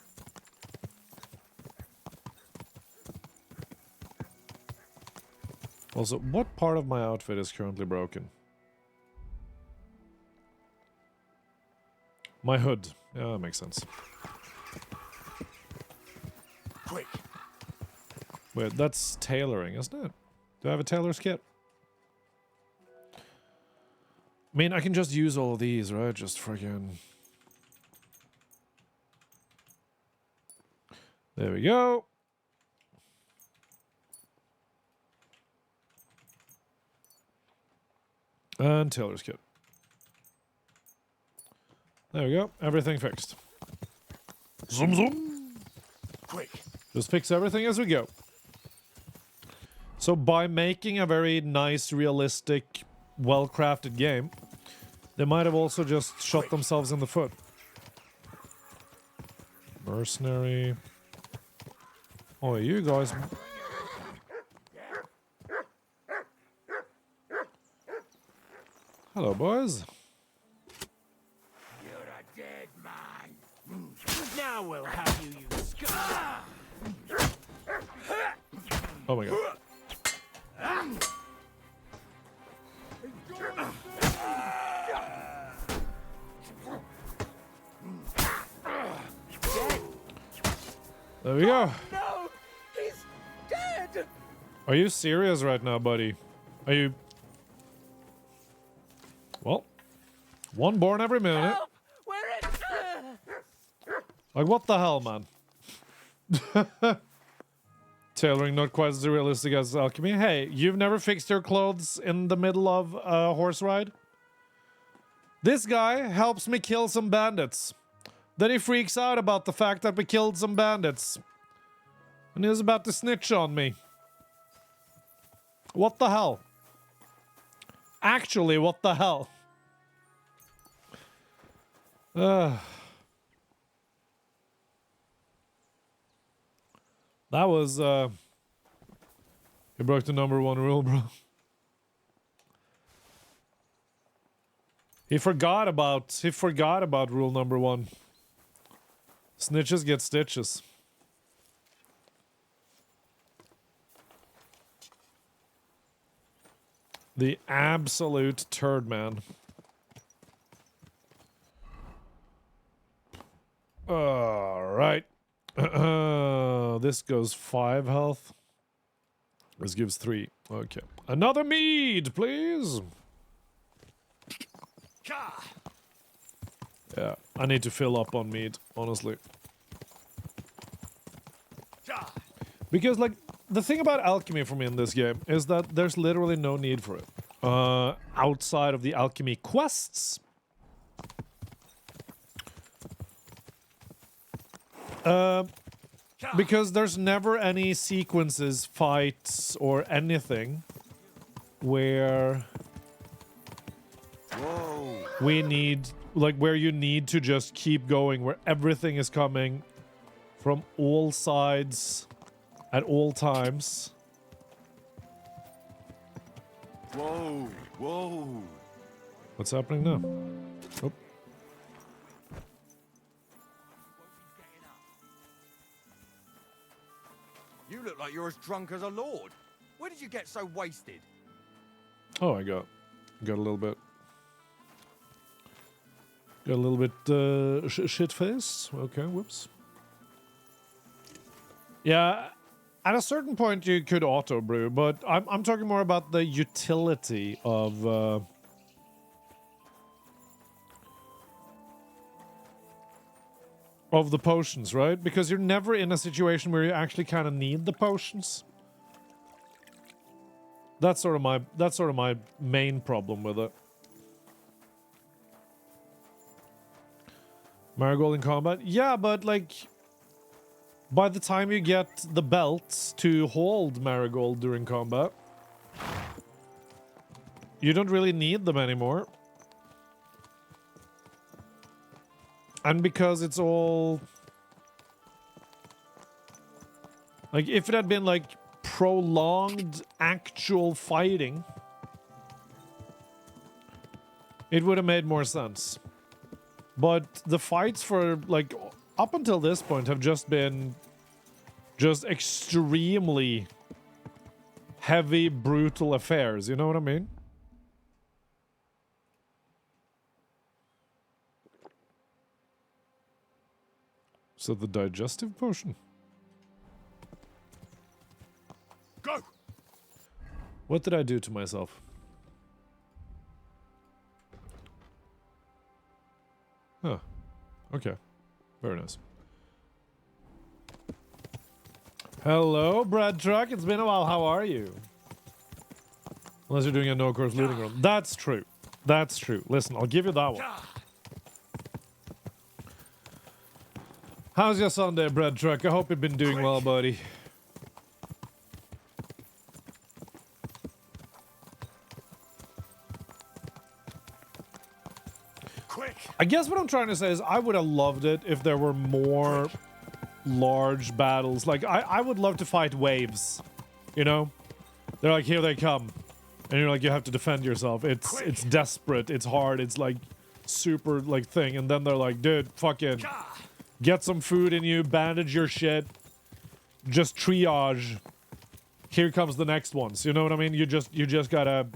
Also, what part of my outfit is currently broken? My hood. Yeah, that makes sense. Quick. Wait, that's tailoring, isn't it? Do I have a tailor's kit? I mean, I can just use all of these, right? Just friggin'... There we go. And tailor's kit. There we go. Everything fixed. Zoom zoom. Quick. Just fix everything as we go. So by making a very nice, realistic, well-crafted game, they might have also just shot themselves in the foot. Mercenary. Oh, you guys. Hello, boys. You're a dead man. Now we'll have you, you scum. Oh my god. There we go. No, he's dead. Are you serious right now, buddy? Are you... Well, one born every minute. Help! We're in. Like, what the hell, man? Tailoring not quite as realistic as alchemy. Hey, you've never fixed your clothes in the middle of a horse ride? This guy helps me kill some bandits. Then he freaks out about the fact that we killed some bandits. And he's about to snitch on me. What the hell? Actually, what the hell? That was, you broke the #1 rule, bro. He forgot about rule #1. Snitches get stitches. The absolute turd man. Alright. This goes 5 health. This gives 3. Okay. Another mead, please. Yeah, I need to fill up on mead, honestly. Because, like, the thing about alchemy for me in this game is that there's literally no need for it. Outside of the alchemy quests. Because there's never any sequences, fights, or anything where we need, like, where you need to just keep going, where everything is coming from all sides at all times. Whoa, whoa. What's happening now? Oh. You look like you're as drunk as a lord. Where did you get so wasted? Oh, I got a little bit. Got a little bit shit face. Okay, whoops. Yeah, at a certain point you could auto brew, but I'm talking more about the utility of of the potions, right? Because you're never in a situation where you actually kind of need the potions. That's sort of my main problem with it. Marigold in combat? Yeah, but like by the time you get the belts to hold Marigold during combat, you don't really need them anymore. And because it's all... Like, if it had been, like, prolonged actual fighting, it would have made more sense. But the fights for, like, up until this point have just been just extremely heavy, brutal affairs. You know what I mean? So the digestive potion. Go! What did I do to myself? Huh. Okay. Very nice. Hello, Brad Truck. It's been a while. How are you? Unless you're doing a no-course looting run. That's true. That's true. Listen, I'll give you that one. How's your Sunday, Bread Truck? I hope you've been doing well, buddy. Quick. I guess what I'm trying to say is I would have loved it if there were more large battles. Like, I would love to fight waves, you know? They're like, here they come. And you're like, you have to defend yourself. It's desperate, it's hard, it's like super, like, thing. And then they're like, dude, fucking... Get some food in you, bandage your shit, just triage. Here comes the next ones. You know what I mean? You just gotta...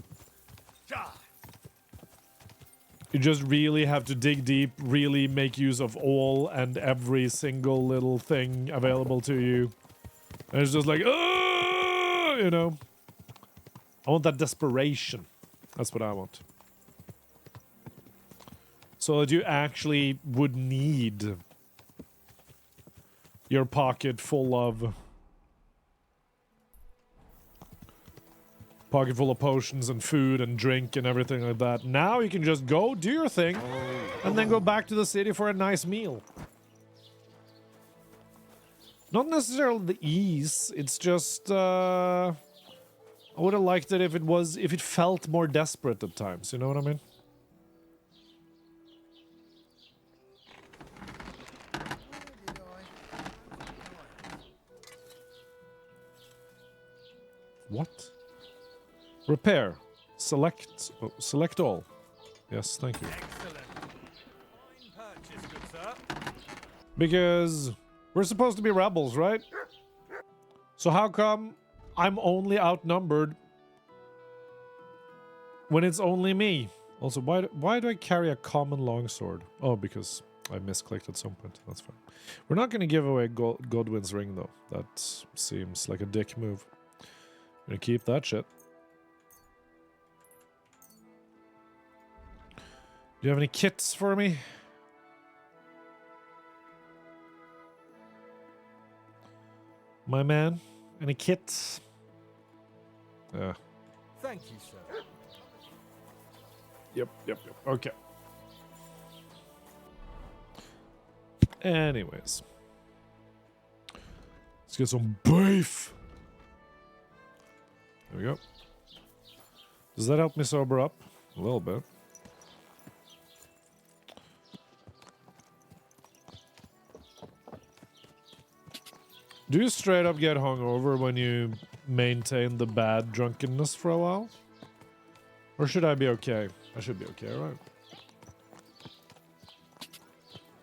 You just really have to dig deep, really make use of all and every single little thing available to you. And it's just like, you know? I want that desperation. That's what I want. So that you actually would need your pocket full of potions and food and drink and everything like that. Now you can just go do your thing and then go back to the city for a nice meal. Not necessarily the ease, it's just I would have liked it if it felt more desperate at times, you know what I mean? What? Repair. Select. Oh, select all. Yes, thank you. Excellent. Fine purchase, good sir. Because we're supposed to be rebels, right? So how come I'm only outnumbered when it's only me? Also, why do I carry a common longsword? Oh, because I misclicked at some point. That's fine. We're not going to give away Godwin's ring, though. That seems like a dick move. I'm gonna keep that shit. Do you have any kits for me? My man? Any kits? Yeah. Thank you, sir. Yep. Okay. Anyways. Let's get some beef. There we go. Does that help me sober up? A little bit. Do you straight up get hungover when you maintain the bad drunkenness for a while? Or should I be okay? I should be okay, right?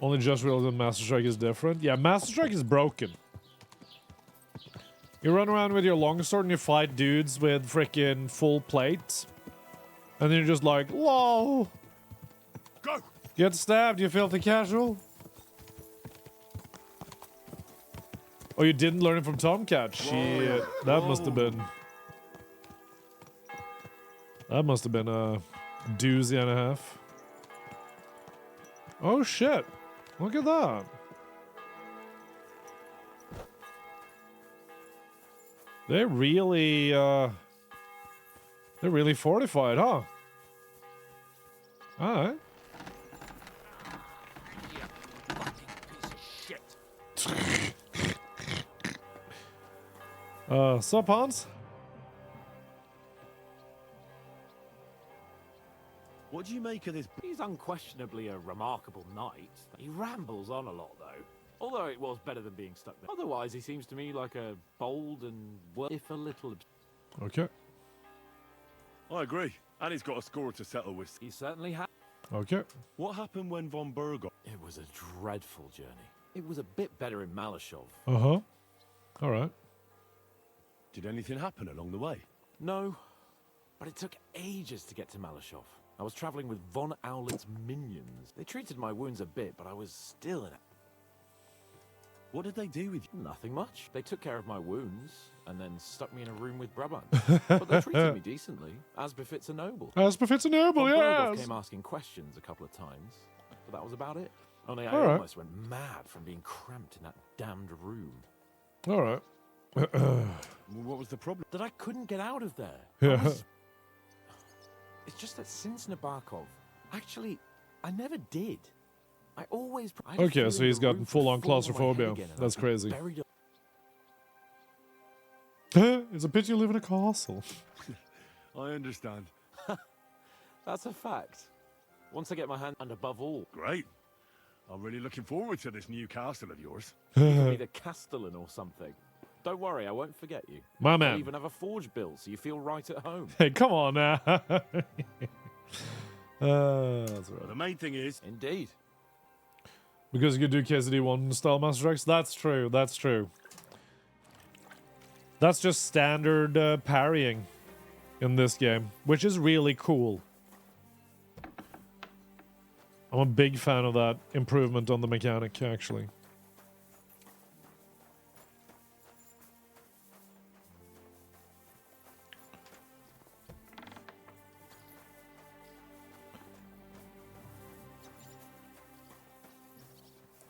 Only just realized that Master Strike is different. Yeah, Master Strike is broken. You run around with your longsword and you fight dudes with freaking full plates. And then you're just like, lol. Go! Get stabbed, you filthy casual. Oh, you didn't learn it from Tomcat? Shit. That must have been... That must have been a doozy and a half. Oh shit. Look at that. They're really fortified, huh? Alright. Sup, Hans? What do you make of this? He's unquestionably a remarkable knight. He rambles on a lot, though. Although it was better than being stuck there. Otherwise, he seems to me like a bold and, well, if a little... Okay. I agree. And he's got a score to settle with. He certainly has. Okay. What happened when von Berg... It was a dreadful journey. It was a bit better in Malashov. Uh-huh. Alright. Did anything happen along the way? No, but it took ages to get to Malashov. I was traveling with von Owlet's minions. They treated my wounds a bit, but I was still in it. What did they do with you? Nothing much. They took care of my wounds and then stuck me in a room with Brabant. But they treated me decently, as befits a noble. As befits a noble, Von Berghoff yes! came asking questions a couple of times, but that was about it. Only I All right. almost went mad from being cramped in that damned room. Alright. What was the problem? That I couldn't get out of there. Yeah. It's just that since Nabokov, actually, I never did. I always... Okay, so he's got full-on claustrophobia. That's crazy. It's a pity you live in a castle. I understand. That's a fact. Once I get my hand... And above all... Great. I'm really looking forward to this new castle of yours. You can be the Castellan or something. Don't worry, I won't forget you. My man. I'll even have a forge built so you feel right at home. Hey, come on now. That's right. The main thing is... Indeed. Because you could do KCD1 style Master Strikes? That's true, that's true. That's just standard parrying in this game, which is really cool. I'm a big fan of that improvement on the mechanic, actually.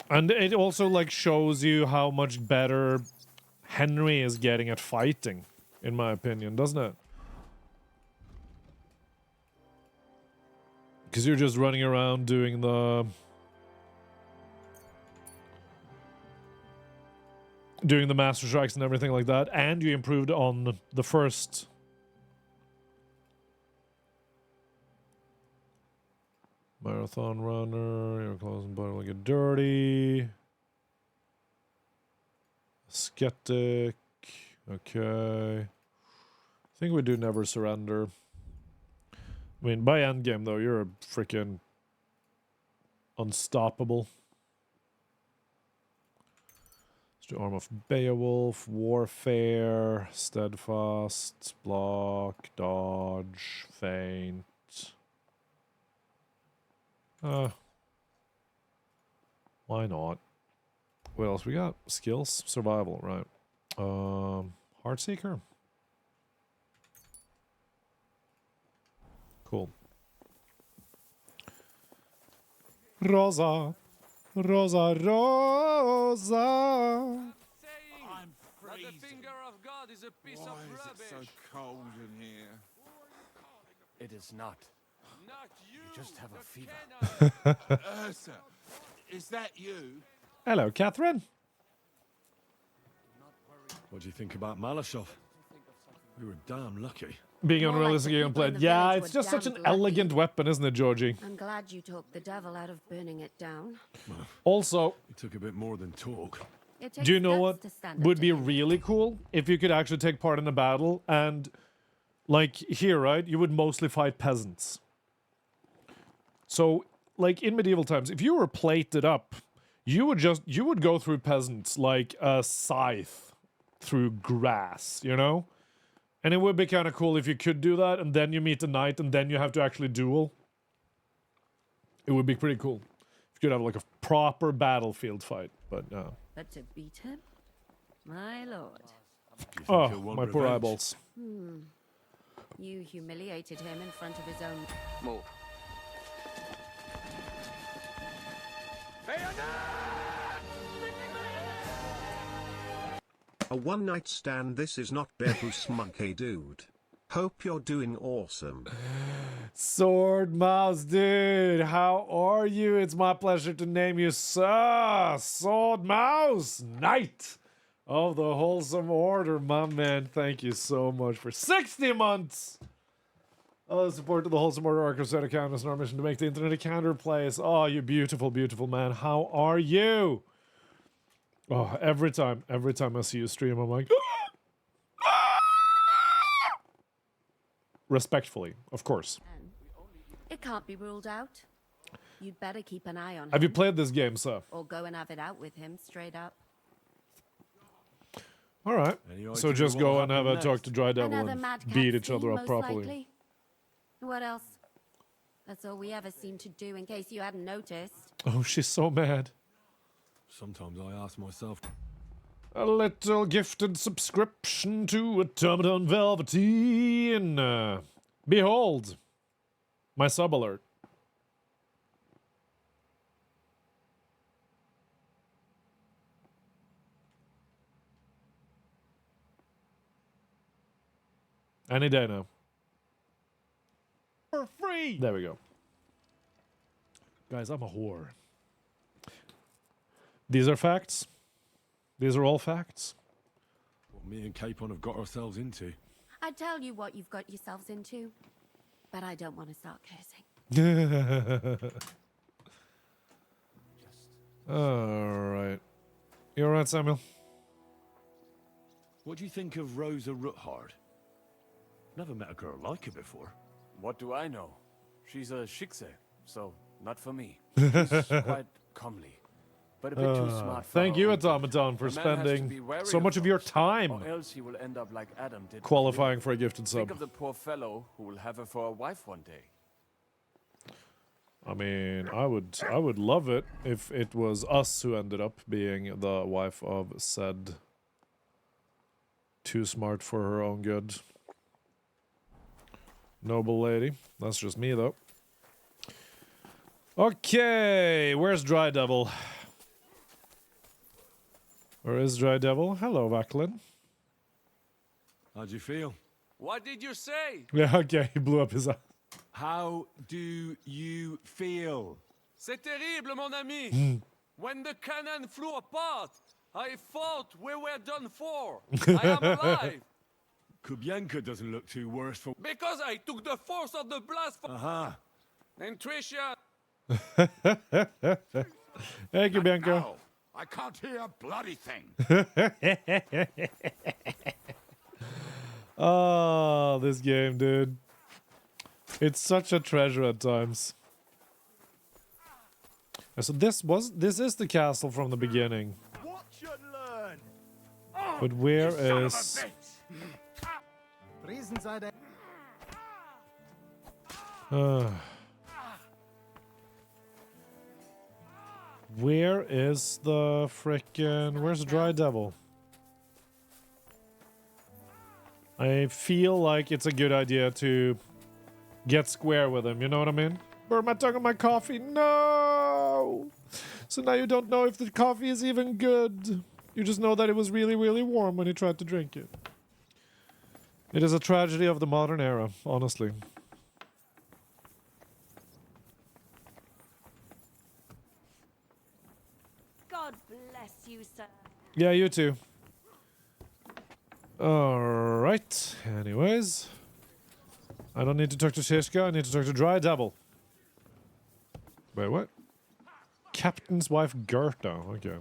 And it also, like, shows you how much better Henry is getting at fighting, in my opinion, doesn't it? Because you're just running around doing the Master Strikes and everything like that, and you improved on the first. Marathon runner, your clothes and body will get dirty. Skeptic. Okay. I think we do never surrender. I mean, by endgame, though, you're a freaking unstoppable. Let's do Arm of Beowulf, Warfare, Steadfast, Block, Dodge, Feint. Why not? What else we got? Skills, survival, right? Heartseeker. Cool. Rosa, Rosa, Rosa. I'm freezing. The finger of God is a piece of rubbish. Why is it so cold in here? It is not. Not you. You just have a fever. Ursa, is that you? Hello, Catherine. What do you think about Malashov? We were damn lucky. Being More like unrealistic the and people in played. the Yeah, village it's were just such an damned lucky. elegant weapon, isn't it, Georgie? I'm glad you talked the devil out of burning it down. Also, It took a bit more than talk. It takes do you know guts what to stand up would to be him. really cool? If you could actually take part in a battle and, like, here, right? You would mostly fight peasants. So, like, in medieval times, if you were plated up, you would go through peasants like a scythe through grass, you know? And it would be kind of cool if you could do that, and then you meet a knight, and then you have to actually duel. It would be pretty cool. If you could have, like, a proper battlefield fight, but no. But to beat him? My lord. Oh, he'll want my poor revenge? eyeballs. You humiliated him in front of his own... More. A one-night stand. This is not Bebus Monkey, dude. Hope you're doing awesome. Sword Mouse, dude, how are you? It's my pleasure to name you Sir Sword Mouse, Knight of the Wholesome Order, my man. Thank you so much for 60 months of support to the Wholesome Order Arkham Center account. It's our mission to make the internet a counter place. Oh, you beautiful, beautiful man. How are you? Oh, every time I see you stream, I'm like, respectfully, of course. It can't be ruled out. You'd better keep an eye on him. Have you played this game, sir? Or go and have it out with him, straight up. All right. So just go and have a talk to Dry Devil Another and mad beat cat each other scene, up most properly. likely. What else? That's all we ever seem to do, in case you hadn't noticed. Oh, she's so mad. Sometimes I ask myself. A little gifted subscription to Automaton Velveteen. Behold, my sub alert. Any day now. For free! There we go. Guys, I'm a whore. These are facts. These are all facts. What me and Capon have got ourselves into. I tell you what you've got yourselves into, but I don't want to start cursing. Alright. You alright, Samuel? What do you think of Rosa Ruthard? Never met a girl like her before. What do I know? She's a Schickse, so not for me. She's quite comely, but a bit too smart for Thank her you, own good. Automaton, for A man has to be spending wary so much of your those, time or else he will end up like Adam did. with qualifying Lilith. for a gifted Think sub. of the poor fellow who will have her for a wife one day. I mean, I would love it if it was us who ended up being the wife of said too smart for her own good noble lady. That's just me, though. Okay, where's Dry Devil? Where is Dry Devil? Hello, Vaclin. How'd you feel? What did you say? Yeah, okay, he blew up his eye. How do you feel? C'est terrible, mon ami. When the cannon flew apart, I thought we were done for. I am alive. Kubienka doesn't look too worse for... Because I took the force of the blast from... Aha. And Tricia... Thank you, Bianca. No, I can't hear a bloody thing. Oh, this game, dude. It's such a treasure at times. So this is the castle from the beginning. Watch and learn. But where is... Reasons I'd... Where is the frickin'... Where's Dry Devil? I feel like it's a good idea to get square with him, you know what I mean? Burn my tongue on my coffee, no! So now you don't know if the coffee is even good. You just know that it was really, really warm when you tried to drink it. It is a tragedy of the modern era, honestly. God bless you, sir. Yeah, you too. Alright, anyways. I don't need to talk to Shishka, I need to talk to Dry Devil. Wait, what? Captain's wife Gerta, okay.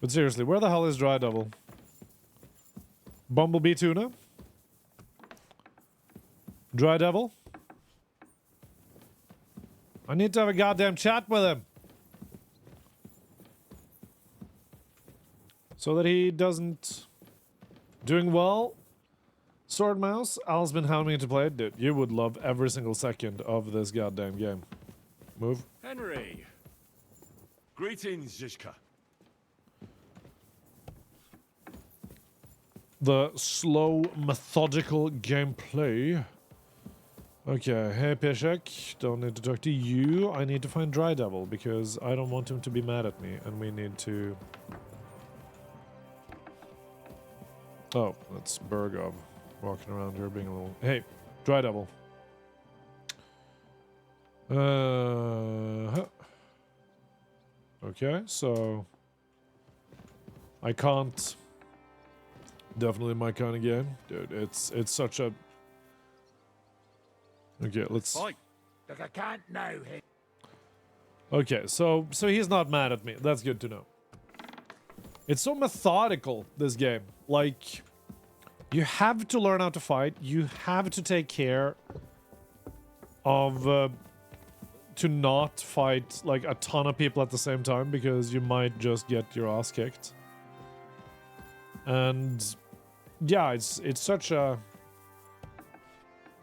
But seriously, where the hell is Dry Devil? Bumblebee Tuna? Dry Devil? I need to have a goddamn chat with him. So that he doesn't... Doing well? Sword Mouse? Al's been hounding me to play it. Dude, you would love every single second of this goddamn game. Move. Henry. Greetings, Zizka. The slow, methodical gameplay. Okay, hey Pishek, don't need to talk to you. I need to find Dry Devil because I don't want him to be mad at me, and we need to Oh, that's Bergov walking around here being a little... Hey, Dry Devil. Okay, so... I can't... Definitely my kind of game. Dude, it's such a... Okay, let's... Look, I can't now. Okay, so he's not mad at me. That's good to know. It's so methodical, this game. Like, you have to learn how to fight. You have to take care of... to not fight, like, a ton of people at the same time, because you might just get your ass kicked. And... yeah, it's such a...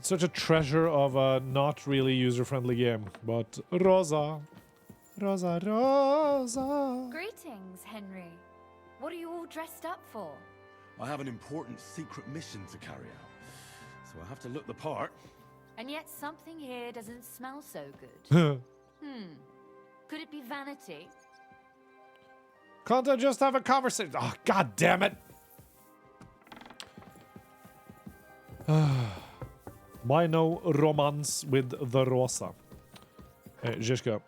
It's such a treasure of a not really user-friendly game. But Rosa... Rosa, Rosa... Greetings, Henry. What are you all dressed up for? I have an important secret mission to carry out, so I have to look the part. And yet something here doesn't smell so good. Could it be vanity? Can't I just have a conversation? Oh, god damn it! Why no romance with the Rosa? Hey, Zhishka.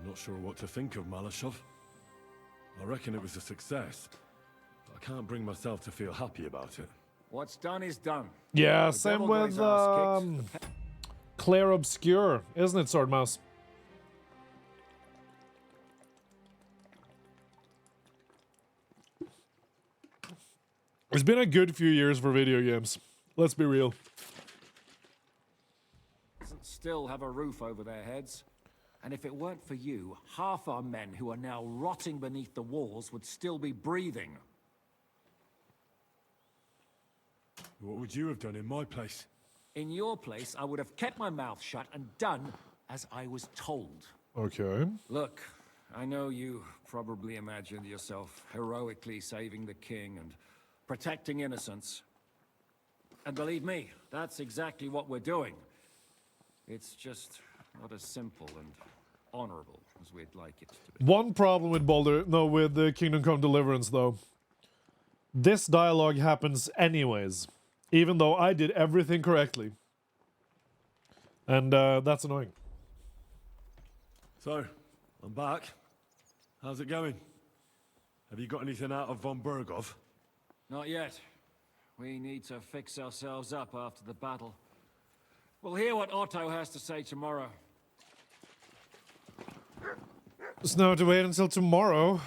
I'm not sure what to think of Malashov. I reckon it was a success, but I can't bring myself to feel happy about it. What's done is done. Yeah, The same devil with gets ass kicked. Claire Obscure, isn't it, Swordmouse? It's been a good few years for video games. Let's be real. Still have a roof over their heads. And if it weren't for you, half our men who are now rotting beneath the walls would still be breathing. What would you have done in my place? In your place, I would have kept my mouth shut and done as I was told. Okay. Look, I know you probably imagined yourself heroically saving the king and protecting innocents. And believe me, that's exactly what we're doing. It's just not as simple and honorable as we'd like it to be. One problem with with the Kingdom Come Deliverance, though. This dialogue happens anyways, even though I did everything correctly. And that's annoying. So, I'm back. How's it going? Have you got anything out of von Bergov? Not yet. We need to fix ourselves up after the battle. We'll hear what Otto has to say tomorrow. Just now to wait until tomorrow.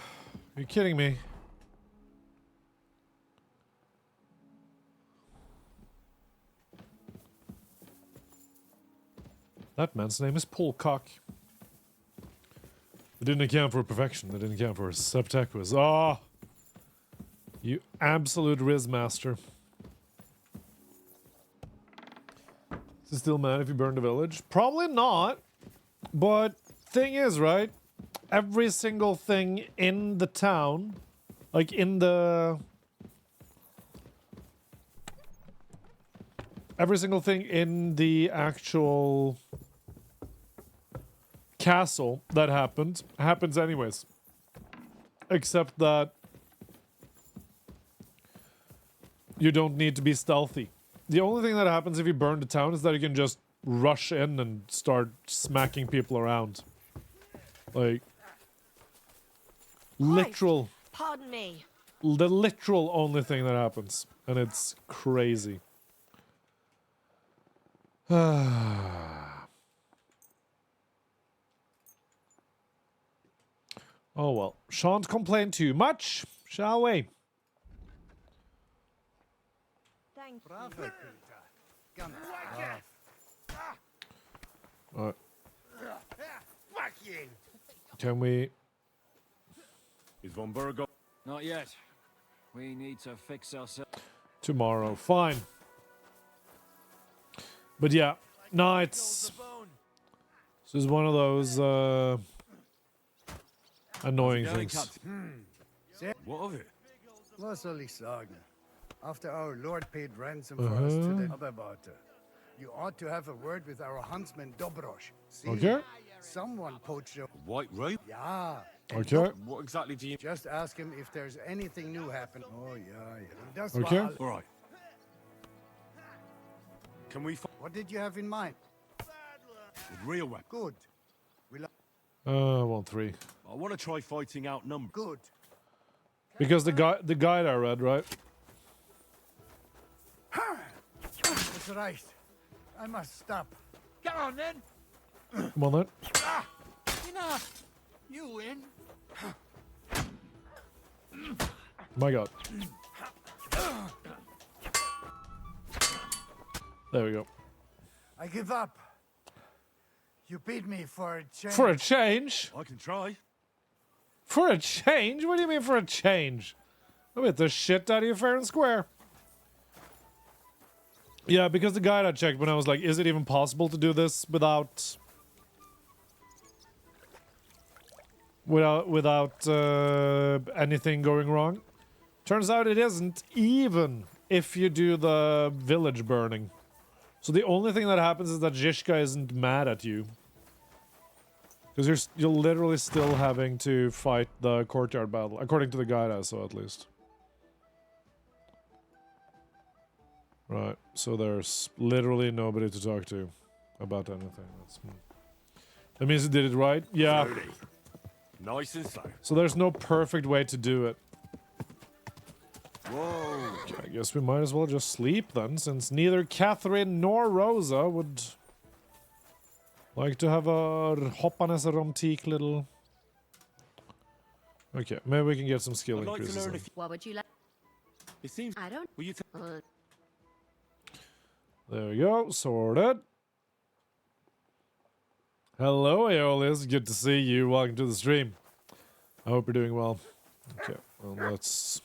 Are you kidding me? That man's name is Polcock. They didn't account for perfection. They didn't account for Septequus. Ah! Oh, you absolute Riz master. Is it still mad if you burn the village? Probably not. But thing is, right? Every single thing in the town, like in the... Every single thing in the actual castle that happens anyways. Except that you don't need to be stealthy. The only thing that happens if you burn the town is that you can just rush in and start smacking people around. Like... literal... Pardon me. The literal only thing that happens. And it's crazy. Oh well. Shan't complain too much, shall we? Thank Bravo, you. Peter. Alright. Fuck you. Can we... Is von Bergov... Not yet. We need to fix ourselves. Tomorrow. Fine. But yeah. No, it's... This is one of those, annoying things. What of it? Was soll ich sagen? After our Lord paid ransom for us to the other barter, You ought to have a word with our huntsman Dobrosh. See, Okay. someone poached a White rope? Yeah. Okay. What exactly do you... Just ask him if there's anything new happened. Oh, yeah. That's Okay. All right. Can we... What did you have in mind? Real weapon. Good. We'll... Well, 3. I want to try fighting outnumbered. Good. Because the guide I read, right? That's right. I must stop. Get on then. Come on then. Enough. You win. My God. There we go. I give up. You beat me for a change. For a change? I can try. For a change? What do you mean for a change? I beat the shit out of you fair and square. Yeah, because the guide I checked when I was like, is it even possible to do this without anything going wrong? Turns out it isn't, even if you do the village burning. So the only thing that happens is that Zhishka isn't mad at you. Because you're literally still having to fight the courtyard battle, according to the guide I saw at least. Right, so there's literally nobody to talk to about anything. That means you did it right? Yeah. Slowly. Nice and slow. So there's no perfect way to do it. Whoa. Okay, I guess we might as well just sleep then, since neither Catherine nor Rosa would like to have a hoppanes romantic little... Okay, maybe we can get some skill increases in. What would you like? It seems... I don't... Will you There we go, sorted. Hello, Aeolus. Good to see you. Welcome to the stream. I hope you're doing well. Okay, well, let's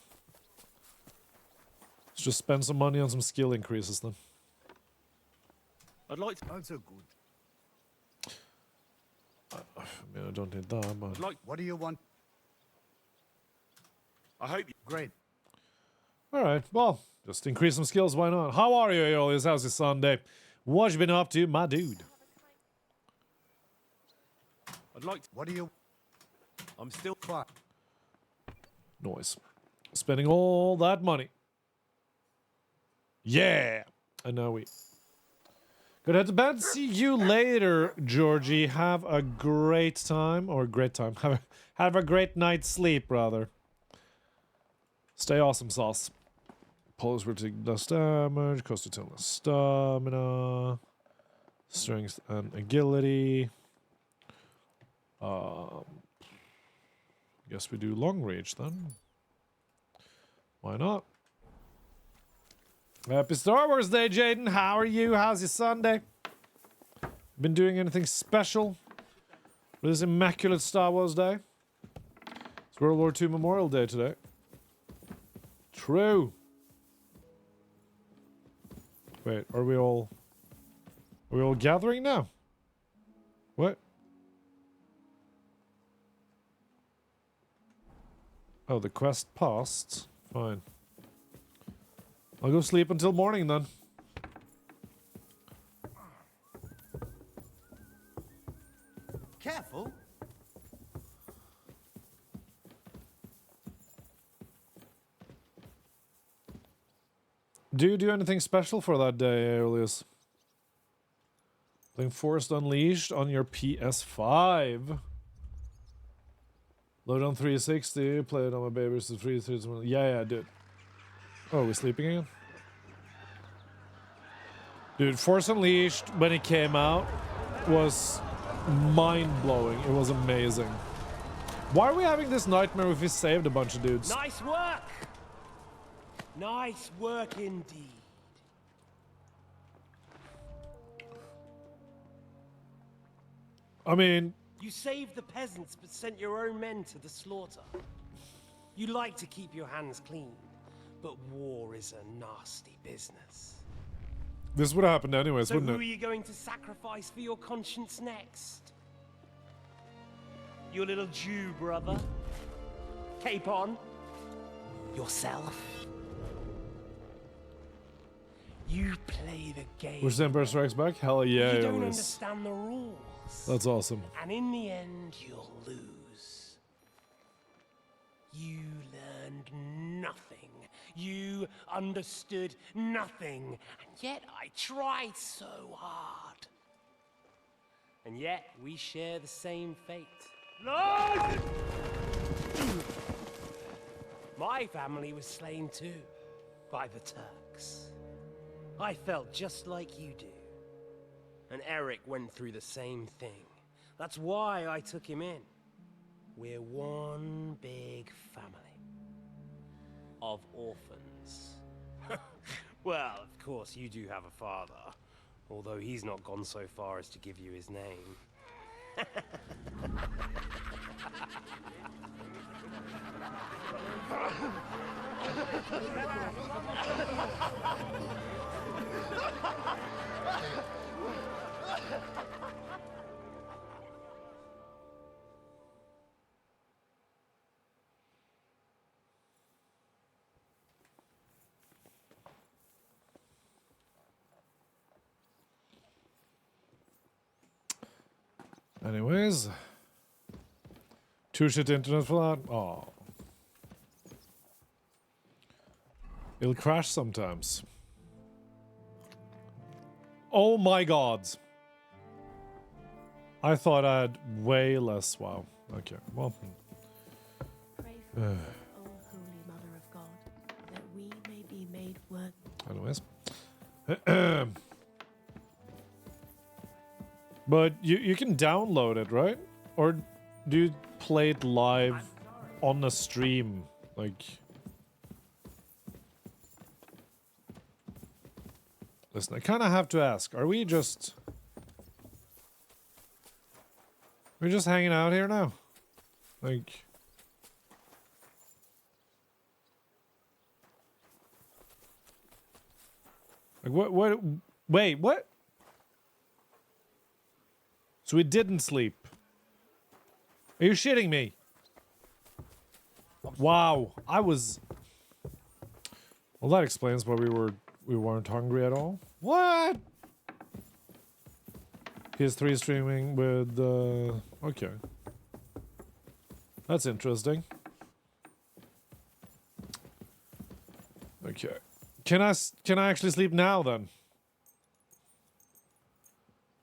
just spend some money on some skill increases then. I'd like to... Also good. I mean, I don't need that, but... What do you want? I hope you... Great. Alright, well, just increase some skills, why not? How are you, Aeolus? How's your Sunday? What you been up to, my dude? I'd like to... What do you... I'm still... Noise. Spending all that money. Yeah! And now we... Gonna head to bed. See you later, Georgie. Have a great time. Or great time. Have a great night's sleep, rather. Stay awesome, sauce. Pulse routine less damage. Cost to 10 less stamina. Strength and agility. Guess we do long range then. Why not? Happy Star Wars Day, Jaden. How are you? How's your Sunday? Been doing anything special for this immaculate Star Wars Day? It's World War II Memorial Day today. True. Wait, are we all gathering now? What? Oh, the quest passed. Fine. I'll go sleep until morning then. Careful. Do you do anything special for that day, Aeolus? Playing Forest Unleashed on your PS5. Load on 360, play it on my baby's 360. Yeah, I did. Oh, we're sleeping again? Dude, Force Unleashed, when it came out, was mind-blowing. It was amazing. Why are we having this nightmare if we saved a bunch of dudes? Nice work! Nice work indeed. I mean... You saved the peasants but sent your own men to the slaughter. You like to keep your hands clean, but war is a nasty business. This would have happened anyways, So wouldn't who are it? you going to sacrifice for your conscience next? Your little Jew brother? Cape on? Yourself? You play play the game. Which Empire Strikes Back? Hell yeah, You it don't was. understand the rules. That's awesome. And in the end, you'll lose. You learned nothing. You understood nothing. And yet I tried so hard. And yet we share the same fate. Lord! My family was slain too, by the Turks. I felt just like you do. And Eric went through the same thing. That's why I took him in. We're one big family. Of orphans. Well, of course you do have a father. Although he's not gone so far as to give you his name. Anyways. Too shit internet for that? Oh. It'll crash sometimes. Oh my god. I thought I had way less. Wow. Okay. Well. Pray for us, O Holy Mother of God, that we may be made worthy. Anyways. But you can download it, right? Or do you play it live on the stream? Like... Listen, I kind of have to ask, are we just... We're just hanging out here now? Like... What? Wait, what? So we didn't sleep. Are you shitting me? Wow, I was... Well, that explains why we weren't hungry at all. What? PS3 streaming with okay. That's interesting. Okay. Can I actually sleep now then?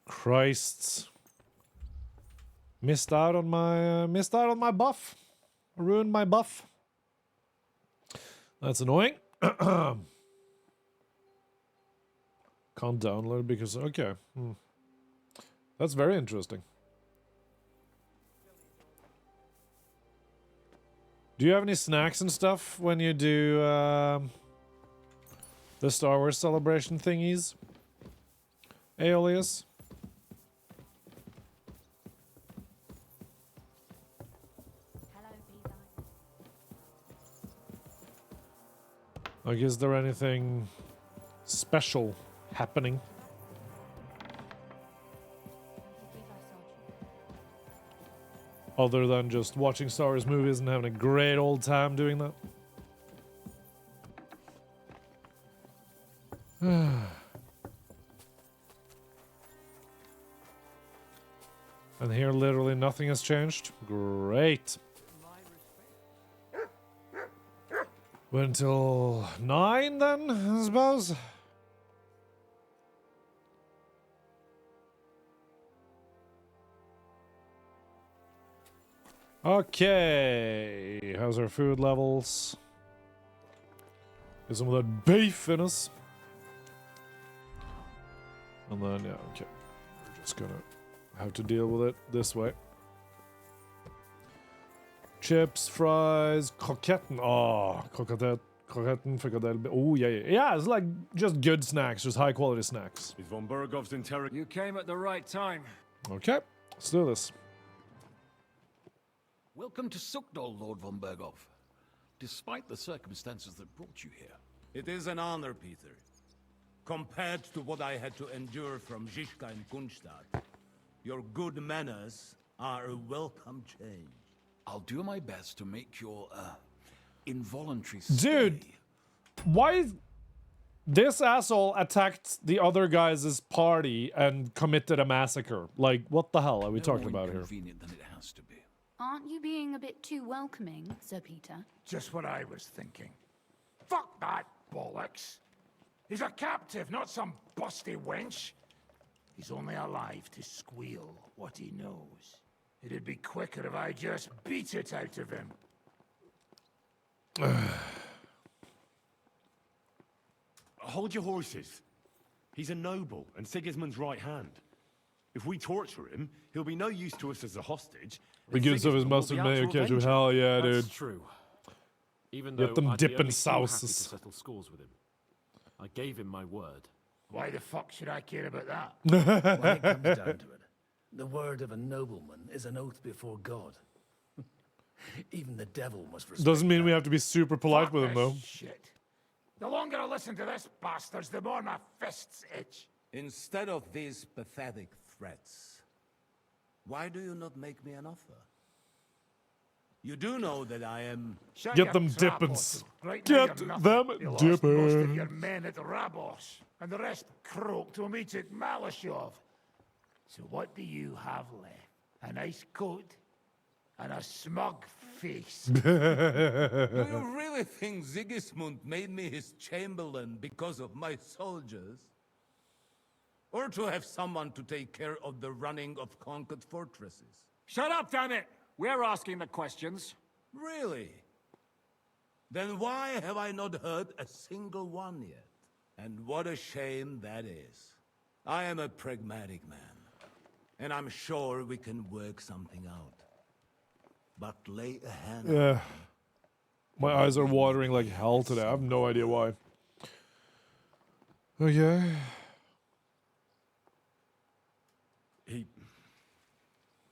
Christ. Missed out on my buff. Ruined my buff. That's annoying. Can't download because okay. That's very interesting. Do you have any snacks and stuff when you do the Star Wars celebration thingies? Aeolius? Like, is there anything special happening? Other than just watching Star Wars movies and having a great old time doing that? And here literally nothing has changed. Great. Wait until 9 then, I suppose? Okay. How's our food levels? Get some of that beef in us. And then, yeah, okay. We're just gonna have to deal with it this way. Chips, fries, croquetten. Oh, croquetten, frikadelle. Oh, yeah. Yeah, it's like just good snacks, just high quality snacks. Is von Bergov's interrogation? You came at the right time. Okay, let's do this. Welcome to Sukdol, Lord von Bergov. Despite the circumstances that brought you here. It is an honor, Peter. Compared to what I had to endure from Zizka and Kunstadt, your good manners are a welcome change. I'll do my best to make your involuntary Dude, why is... This asshole attacked the other guys' party and committed a massacre. Like, what the hell are we talking about here? Convenient than it has to be. Aren't you being a bit too welcoming, Sir Peter? Just what I was thinking. Fuck that bollocks. He's a captive, not some busty wench. He's only alive to squeal what he knows. It'd be quicker if I just beat it out of him. Hold your horses. He's a noble and Sigismund's right hand. If we torture him, he'll be no use to us as a hostage. We give some of his mustard mayo ketchup. Hell yeah, dude. That's true. Even though Get them I'd be dipping only too happy to sauces. settle scores with him. I gave him my word. Why the fuck should I care about that? When it comes down to it, the word of a nobleman is an oath before God. Even the devil must respect. Doesn't mean we have to be super polite with him, Fuck though. this shit. The longer I listen to this bastards, the more my fists itch. Instead of these pathetic threats, why do you not make me an offer? You do know that I am... Get them dippins. Right now Get you're nothing. them You lost most of your dippins. men at Rabos, and the rest croaked when we took Malashov. So what do you have left? A nice coat and a smug face. Do you really think Sigismund made me his chamberlain because of my soldiers? Or to have someone to take care of the running of conquered fortresses? Shut up, damn it! We're asking the questions. Really? Then why have I not heard a single one yet? And what a shame that is. I am a pragmatic man, and I'm sure we can work something out. But lay a hand on Yeah. My eyes are watering like hell today. I have no idea why. Okay.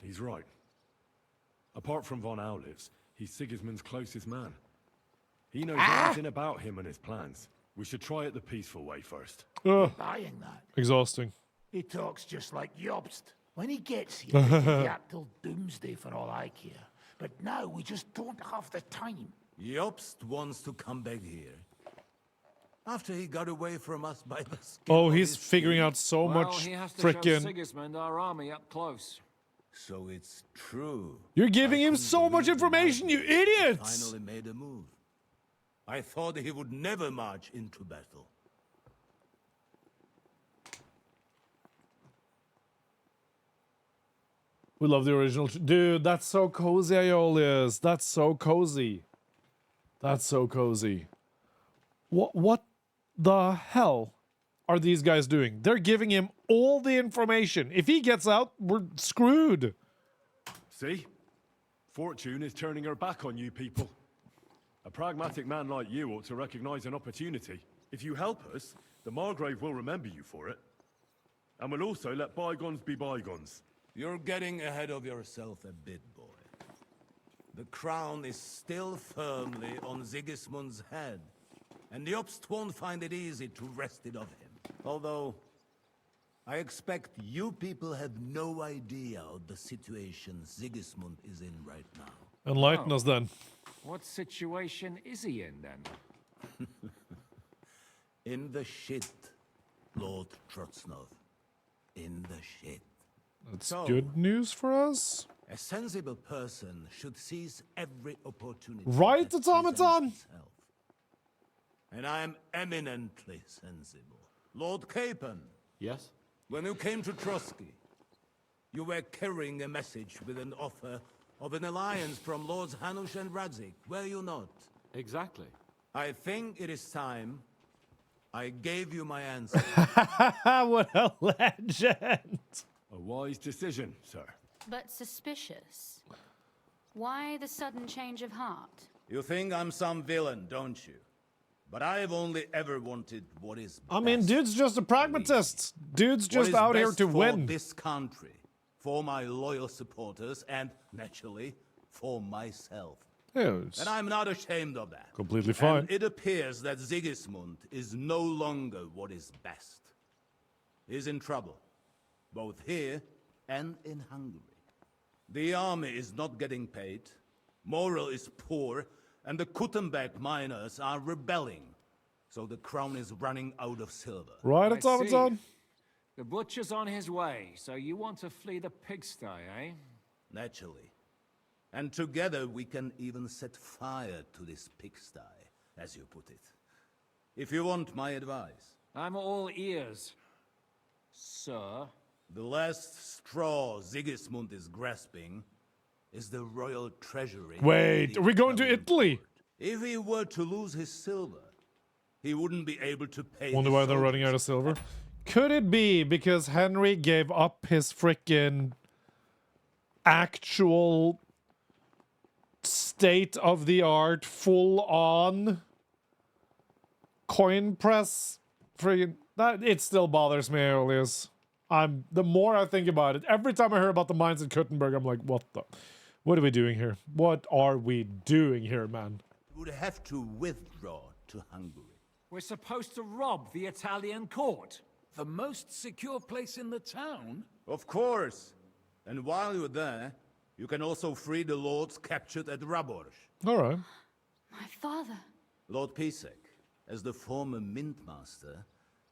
He's right. Apart from von Aulifs, he's Sigismund's closest man. He knows everything about him and his plans. We should try it the peaceful way first. Ugh. Buying that. Exhausting. He talks just like Jobst. When he gets here, he can yap till doomsday for all I care. But now we just don't have the time. Jobst wants to come back here. After he got away from us by the skin Oh, of he's his figuring teeth. out so Well, much he has to show frickin'. Sigismund our army up close. So it's true. You're giving him so much information, you idiots! Finally made a move. I thought he would never march into battle. We love the original. Dude, that's so cozy, Aeolus. That's so cozy. That's so cozy. What the hell are these guys doing? They're giving him all the information. If he gets out, we're screwed. See? Fortune is turning her back on you people. A pragmatic man like you ought to recognize an opportunity. If you help us, the Margrave will remember you for it. And we'll also let bygones be bygones. You're getting ahead of yourself a bit, boy. The crown is still firmly on Sigismund's head, and the Obst won't find it easy to wrest it of him. Although, I expect you people have no idea of the situation Sigismund is in right now. Enlighten us then. What situation is he in, then? In the shit, Lord Trotsnov. In the shit. That's So, good news for us. a sensible person should seize every opportunity. Right, that automaton? presents itself. And I am eminently sensible. Lord Capon. Yes? When you came to Trotsky, you were carrying a message with an offer of an alliance from Lords Hanush and Radzik, were you not? Exactly. I think it is time I gave you my answer. What a legend. A wise decision, sir. But suspicious. Why the sudden change of heart? You think I'm some villain, don't you? But I've only ever wanted what is best. I mean, dude's just a pragmatist. Dude's What just is out here best to for win. this country, for my loyal supporters, and, naturally, for myself. Yeah, it's And I'm not ashamed of that. completely fine. And it appears that Sigismund is no longer what is best. He's in trouble, both here and in Hungary. The army is not getting paid, morale is poor, and the Kuttenberg miners are rebelling. So the crown is running out of silver. Right, I it's on, it's on. The butcher's on his way, so you want to flee the pigsty, eh? Naturally. And together we can even set fire to this pigsty, as you put it. If you want my advice. I'm all ears, sir. The last straw Sigismund is grasping is the royal treasury. Wait, are we going to Italy? If he were to lose his silver, he wouldn't be able to pay. Wonder why they're running out of silver. Could it be because Henry gave up his freaking actual state-of-the-art, full-on coin press? Friggin' that it still bothers me, Elias. The more I think about it, every time I hear about the mines in Kuttenberg, I'm like, what are we doing here? What are we doing here, man? Would have to withdraw to Hungary. We're supposed to rob the Italian court. The most secure place in the town? Of course. And while you're there, you can also free the lords captured at Raborj. All right. My father. Lord Pisek, as the former mintmaster,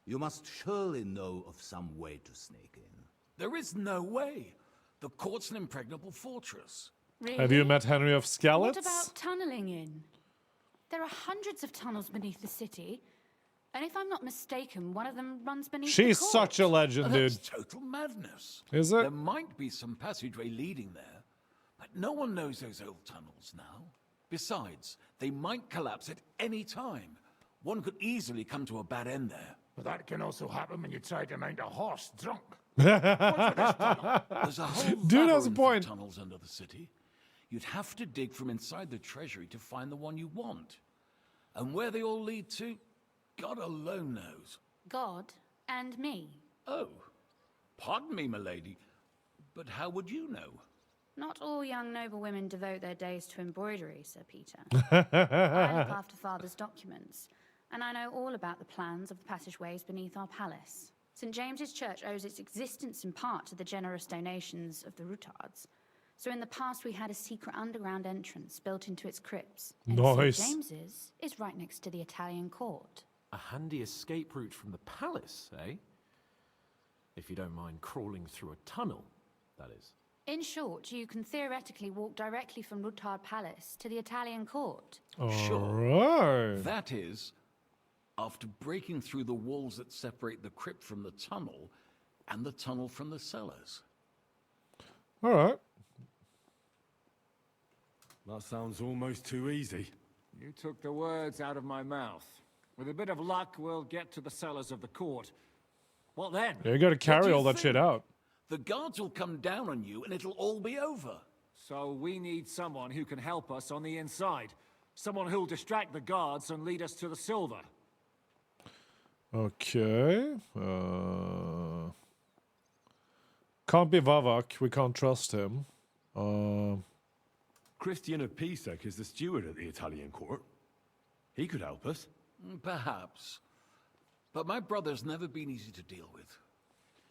you must surely know of some way to sneak in. There is no way. The court's an impregnable fortress. Really? Have you met Henry of Skalitz? What about tunneling in? There are hundreds of tunnels beneath the city. And if I'm not mistaken, one of them runs beneath She's the court. such a legend, dude. That's total madness. Is it? There might be some passageway leading there, but no one knows those old tunnels now. Besides, they might collapse at any time. One could easily come to a bad end there. But that can also happen when you try to mount a horse drunk. There's a whole Dude has a labyrinth point. of tunnels under the city. You'd have to dig from inside the treasury to find the one you want. And where they all lead to, God alone knows. God and me. Oh, pardon me, milady, but how would you know? Not all young noble women devote their days to embroidery, Sir Peter. I look after father's documents, and I know all about the plans of the passageways beneath our palace. St. James's Church owes its existence in part to the generous donations of the Routards. So in the past we had a secret underground entrance built into its crypts. And Nice. St. James's is right next to the Italian court. A handy escape route from the palace, eh? If you don't mind crawling through a tunnel, that is. In short, you can theoretically walk directly from Routard Palace to the Italian court. Sure. That is, after breaking through the walls that separate the crypt from the tunnel, and the tunnel from the cellars. All right. That sounds almost too easy. You took the words out of my mouth. With a bit of luck, we'll get to the cellars of the court. What then? Yeah, you gotta carry all that shit out. The guards will come down on you and it'll all be over. So we need someone who can help us on the inside. Someone who'll distract the guards and lead us to the silver. Okay. Can't be Vavak. We can't trust him. Christian of Pisek is the steward at the Italian court. He could help us. Perhaps. But my brother's never been easy to deal with.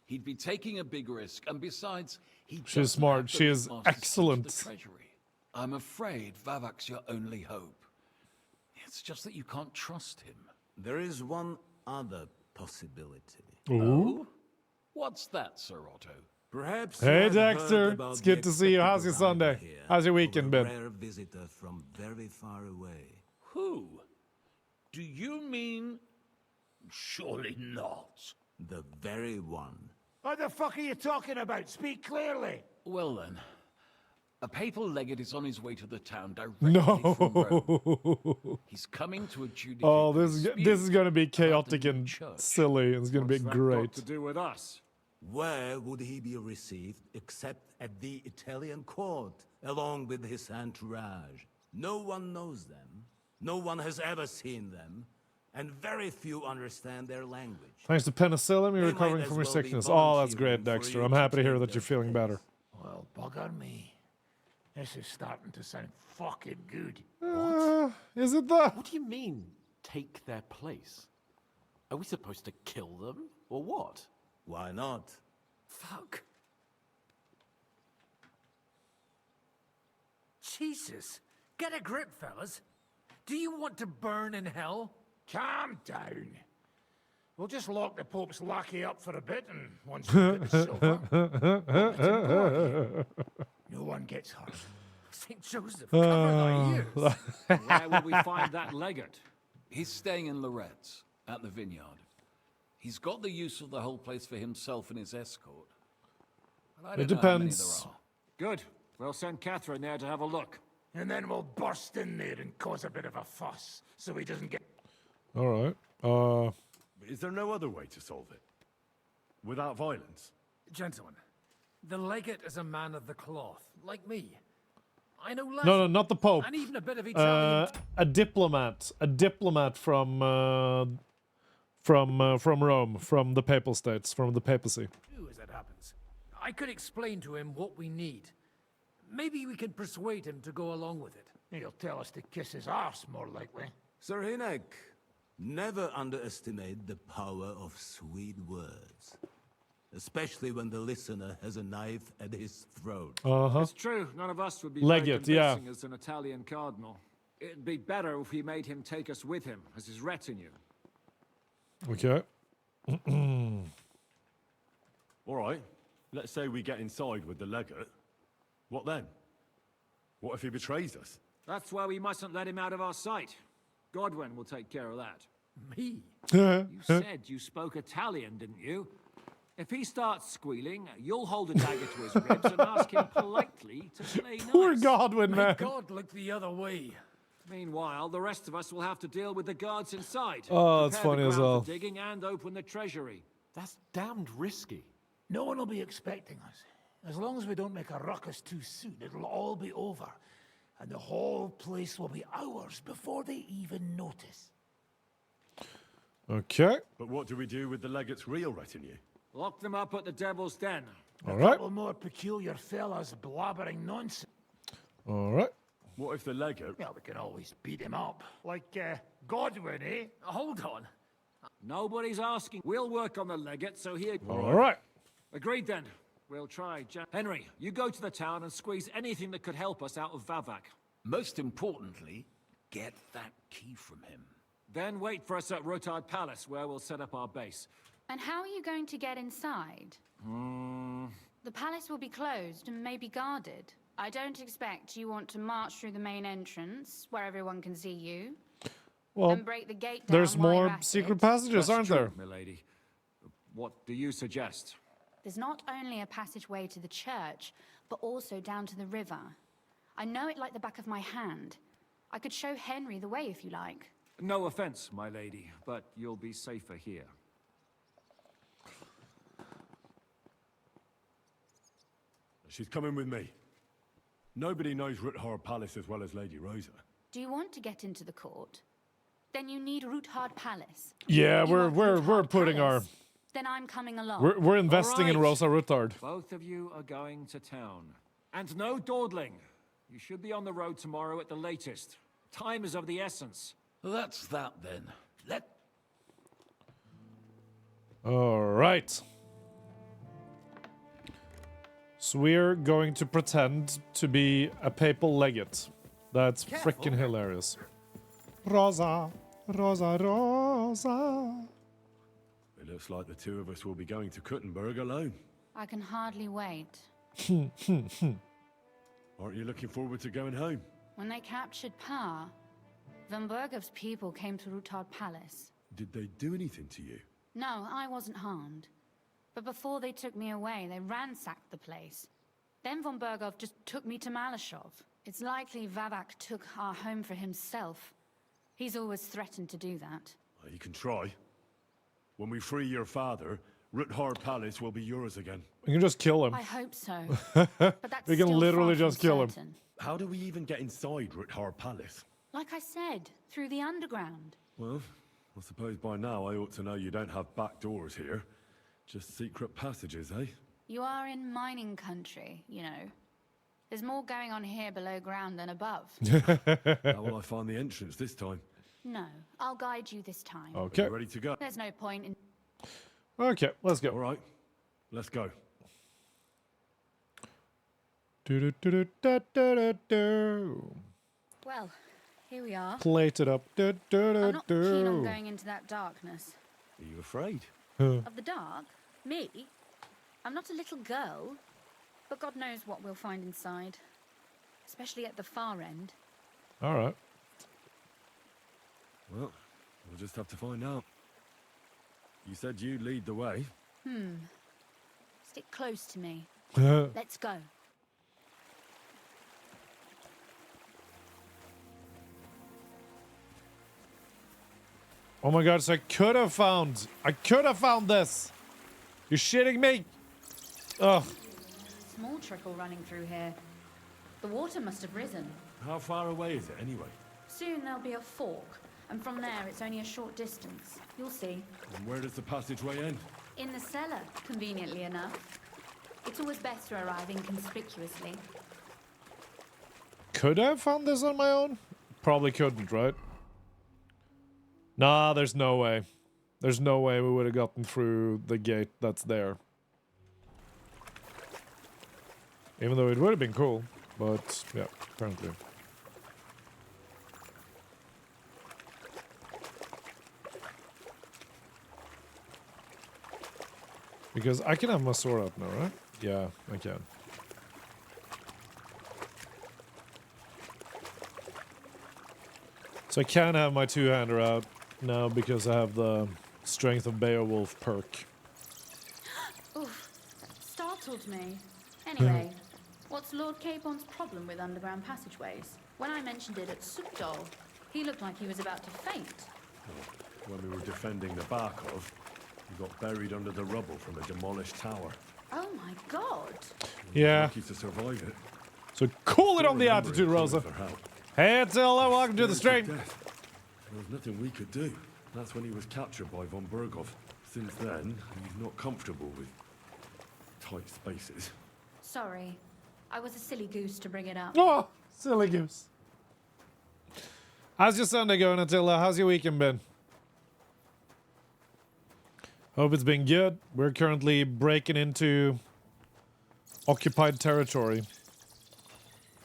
He'd be taking a big risk, and besides, She's smart. She is excellent. The treasury. I'm afraid Vavak's your only hope. It's just that you can't trust him. There is one other possibility. Ooh. What's that, Sir Otto? Perhaps. Hey, you have Dexter. heard about It's the good to see you. How's your expected arrival Sunday? here How's your of weekend a been? rare visitor from very far away. Who? Do you mean... Surely not. The very one. What the fuck are you talking about? Speak clearly. Well then, a papal legate is on his way to the town directly from Rome. No. He's coming to adjudicate. Oh, the this is gonna be dispute about the chaotic new and church. silly. It's gonna be What's that great. got to do with us? Where would he be received except at the Italian court, along with his entourage? No one knows them. No one has ever seen them. And very few understand their language. Thanks to penicillin, you're They recovering might from your as well be sickness. Oh, that's volunteering great, for Dexter. you I'm to happy to hear take that you're their feeling better. Well, bugger me. This is starting to sound fucking good. Is it though? What do you mean, take their place? Are we supposed to kill them, or what? Why not? Fuck. Jesus, get a grip, fellas. Do you want to burn in hell? calm down. We'll just lock the Pope's lackey up for a bit, and once we get the silver, we'll let him go again. No one gets hurt. St. Joseph, cover thy ears. Where will we find that legate? He's staying in Loretz, at the vineyard. He's got the use of the whole place for himself and his escort. But I don't It know how many depends. there are. Good. We'll send Catherine there to have a look. And then we'll burst in there and cause a bit of a fuss, so he doesn't get... All right. Is there no other way to solve it? Without violence? Gentlemen, the legate is a man of the cloth, like me. I know Latin. No, not the Pope. And even a bit of Italian. A diplomat from Rome, from the Papal States, from the papacy. Do as it happens. I could explain to him what we need. Maybe we can persuade him to go along with it. He'll tell us to kiss his arse, more likely. Sir Hinek, never underestimate the power of sweet words. Especially when the listener has a knife at his throat. It's true, none of us would be Legate, very yeah. convincing as an Italian cardinal. It'd be better if he made him take us with him as his retinue. Okay. All right. Let's say we get inside with the legate. What then? What if he betrays us? That's why we mustn't let him out of our sight. Godwin will take care of that. Me? You said you spoke Italian, didn't you? If he starts squealing, you'll hold a dagger to his ribs and ask him politely to play nice. Poor Godwin, May man. God look the other way. Meanwhile, the rest of us will have to deal with the guards inside. Oh, that's Prepare the funny as ground well. for digging and open the treasury. That's damned risky. No one will be expecting us. As long as we don't make a ruckus too soon, it'll all be over. And the whole place will be ours before they even notice. Okay. But what do we do with the legate's real retinue? Lock them up at the Devil's Den. All A right. couple more peculiar fellas blabbering nonsense. All right. What if the legate... Well, we can always beat him up. Like, Godwin, eh? Hold on. Nobody's asking. We'll work on the legate, so here... All right. Agreed then. We'll try. Henry, you go to the town and squeeze anything that could help us out of Vavak. Most importantly, get that key from him. Then wait for us at Rotard Palace, where we'll set up our base. And how are you going to get inside? The palace will be closed and maybe guarded. I don't expect you want to march through the main entrance, where everyone can see you, Well, and break the gate down there's while you're more at secret it. passages, That's aren't true, there? milady. What do you suggest? There's not only a passageway to the church, but also down to the river. I know it like the back of my hand. I could show Henry the way if you like. No offense, my lady, but you'll be safer here. She's coming with me. Nobody knows Ruthard Palace as well as Lady Rosa. Do you want to get into the court? Then you need Ruthard Palace. Yeah, You want we're Ruthard putting Palace? Then I'm coming along. we're investing in All right. Rosa Ruthard. Both of you are going to town. And no dawdling. You should be on the road tomorrow at the latest. Time is of the essence. Well, that's that then. All right. So we're going to pretend to be a papal legate. That's freaking hilarious. Rosa, Rosa, Rosa. It looks like the two of us will be going to Kuttenberg alone. I can hardly wait. Aren't you looking forward to going home? When they captured Pa, Van Bergov's people came to Ruthard Palace. Did they do anything to you? No, I wasn't harmed. But before they took me away, they ransacked the place. Then Von Bergov just took me to Malashov. It's likely Vavak took our home for himself. He's always threatened to do that. Well, you can try. When we free your father, Ruthard Palace will be yours again. We can just kill him. I hope so. But that's We can still literally far from just kill him. certain. How do we even get inside Ruthard Palace? Like I said, through the underground. Well, I suppose by now I ought to know you don't have back doors here. Just secret passages, eh? You are in mining country, you know. There's more going on here below ground than above. How will I find the entrance this time? No, I'll guide you this time. Okay. Are you ready to go? There's no point in... Okay, let's go. All right, let's go. Do-do-do-do-da-da-da-do. Well, Here we are. Plate it up. I'm not keen on going into that darkness. Are you afraid? Of the dark? Me? I'm not a little girl. But God knows what we'll find inside. Especially at the far end. Alright. Well, we'll just have to find out. You said you'd lead the way. Stick close to me. Oh Let's go. my god, so I could have found this. You're shitting me. Ugh. Small trickle running through here. The water must have risen. How far away is it anyway? Soon there'll be a fork, and from there it's only a short distance. You'll see. And where does the passageway end? In the cellar, conveniently enough. It's always best to arrive inconspicuously. Could I have found this on my own? Probably couldn't, right? Nah, there's no way. There's no way we would have gotten through the gate that's there. Even though it would have been cool. But, yeah, apparently. Because I can have my sword up now, right? Yeah, I can. So I can have my two-hander out now because I have the Strength of Beowulf perk. Oof, that startled me. Anyway, what's Lord Capon's problem with underground passageways? When I mentioned it at Sukdol, he looked like he was about to faint. When we were defending the Barkov, we got buried under the rubble from a demolished tower. Oh my god! Yeah. Lucky to survive it. So cool it on the attitude, Rosa. Hey, Attila, welcome to the stream. There was nothing we could do. That's when he was captured by von Berghoff. Since then, he's not comfortable with tight spaces. Sorry, I was a silly goose to bring it up. Oh, silly goose. How's your Sunday going, Attila? How's your weekend been? Hope it's been good. We're currently breaking into occupied territory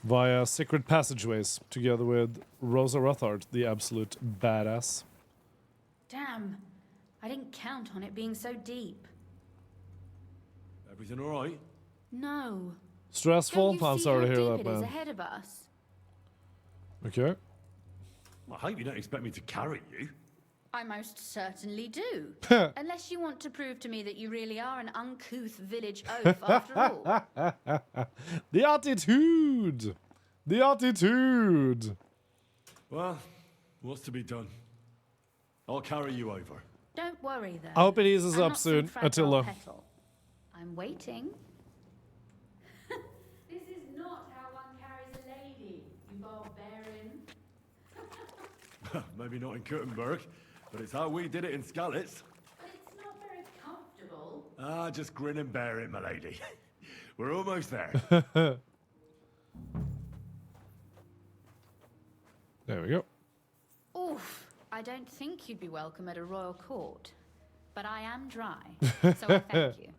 via secret passageways together with Rosa Rothard, the absolute badass. Damn, I didn't count on it being so deep. Everything all right? No. Stressful? Don't you I'm see sorry to how hear deep that, it is man. ahead of us? Okay. I hope you don't expect me to carry you. I most certainly do. Huh. Unless you want to prove to me that you really are an uncouth village oaf after all. The attitude! The attitude! Well, what's to be done? I'll carry you over. Don't worry, though. I hope it eases I'm up not some soon, fragile Attila. petal. I'm waiting. This is not how one carries a lady, you barbarian. Maybe not in Kuttenberg, but it's how we did it in Skalitz. But it's not very comfortable. Ah, just grin and bear it, my lady. We're almost there. There we go. Oof, I don't think you'd be welcome at a royal court. But I am dry, so I thank you.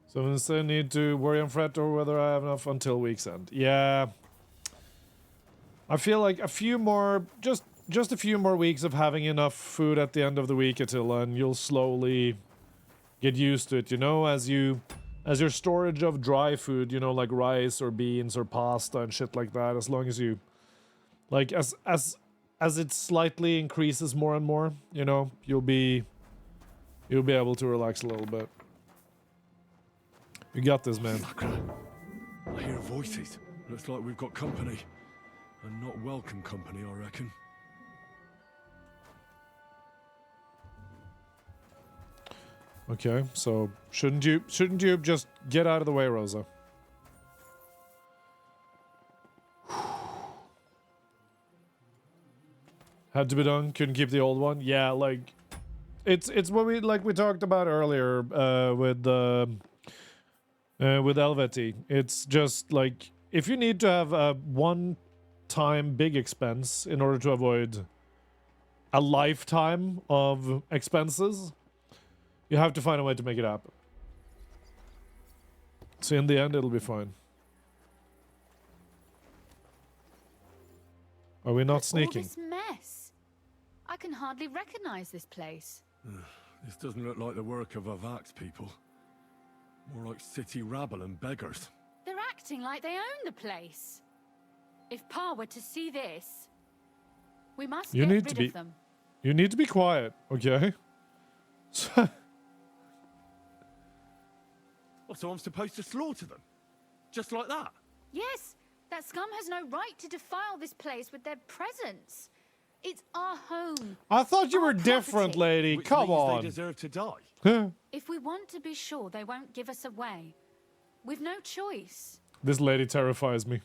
So instead I need to worry and fret over whether I have enough until week's end. Yeah. I feel like a few more, just a few more weeks of having enough food at the end of the week, Attila, and you'll slowly get used to it, you know, as your storage of dry food, you know, like rice or beans or pasta and shit like that, as long as you, like, as it slightly increases more and more, you know, you'll be able to relax a little bit. You got this, man. I hear voices. Looks like we've got company. And not welcome company, I reckon. Okay, so shouldn't you just get out of the way, Rosa? Had to be done. Couldn't keep the old one. Yeah, like it's what we talked about earlier with Helveti. It's just like if you need to have a one-time big expense in order to avoid a lifetime of expenses, you have to find a way to make it happen. So in the end, it'll be fine. Are we not All sneaking? this mess. I can hardly recognize this place. This doesn't look like the work of Avak's people. More like city rabble and beggars. They're acting like they own the place. If Pa were to see this, we must get rid of them. You need to be quiet, okay? So I'm supposed to slaughter them? Just like that? Yes, that scum has no right to defile this place with their presence. It's our home. I thought you were different, lady. Which Come means on. They deserve to die. If we want to be sure they won't give us away, we've no choice. This lady terrifies me.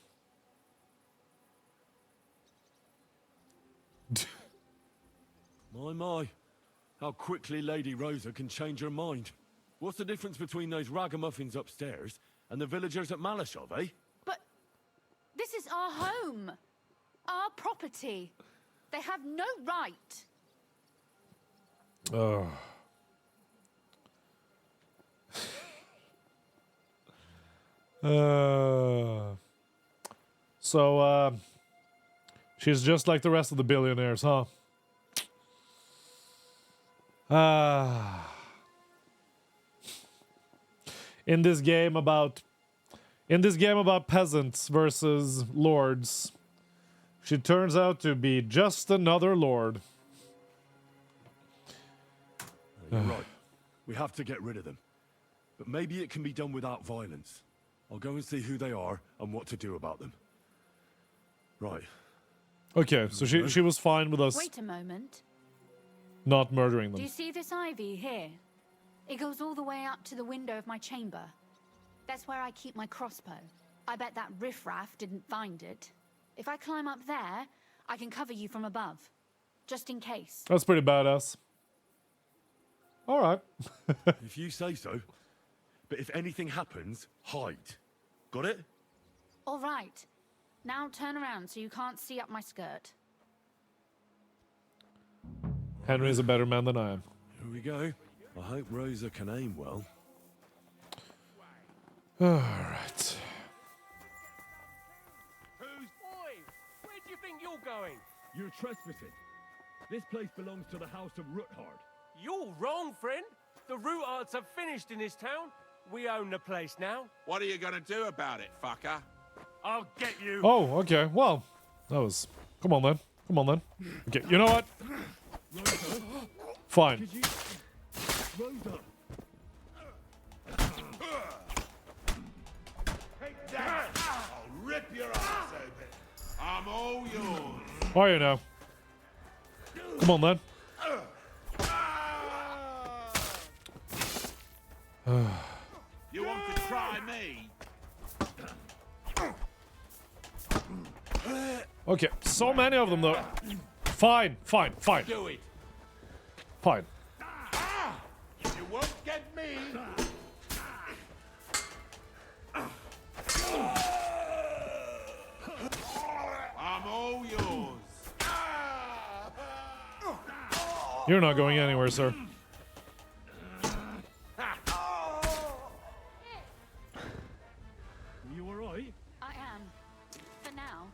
My. How quickly Lady Rosa can change her mind. What's the difference between those ragamuffins upstairs and the villagers at Malashov, eh? But this is our home. Our property. They have no right. So, she's just like the rest of the billionaires, huh? In this game about peasants versus lords, she turns out to be just another lord. You're right. We have to get rid of them. But maybe it can be done without violence. I'll go and see who they are and what to do about them. Right. Okay, so she was fine with us Wait a moment. not murdering Do them. you see this ivy here? It goes all the way up to the window of my chamber. That's where I keep my crossbow. I bet that riffraff didn't find it. If I climb up there, I can cover you from above. Just in case. That's pretty badass. All right. If you say so. But if anything happens, hide. Got it? All right. Now turn around so you can't see up my skirt. Henry's a better man than I am. Here we go. I hope Rosa can aim well. All right. Oi! Where do you think you're going? You're trespassing. This place belongs to the House of Roothard. You're wrong, friend. The Rootards have finished in this town. We own the place now. What are you gonna do about it, fucker? I'll get you. Oh, okay. Well, that was... Come on, then. Come on, then. Okay, you know what? Fine. Rosa! Take that! I'll rip your ass open. I'm all yours. Oh, you know. Come on, then. You want to try me? Okay, so many of them, though. Fine. Do it. Fine. You won't get me. I'm all yours. You're not going anywhere, sir. You alright? I am. For now.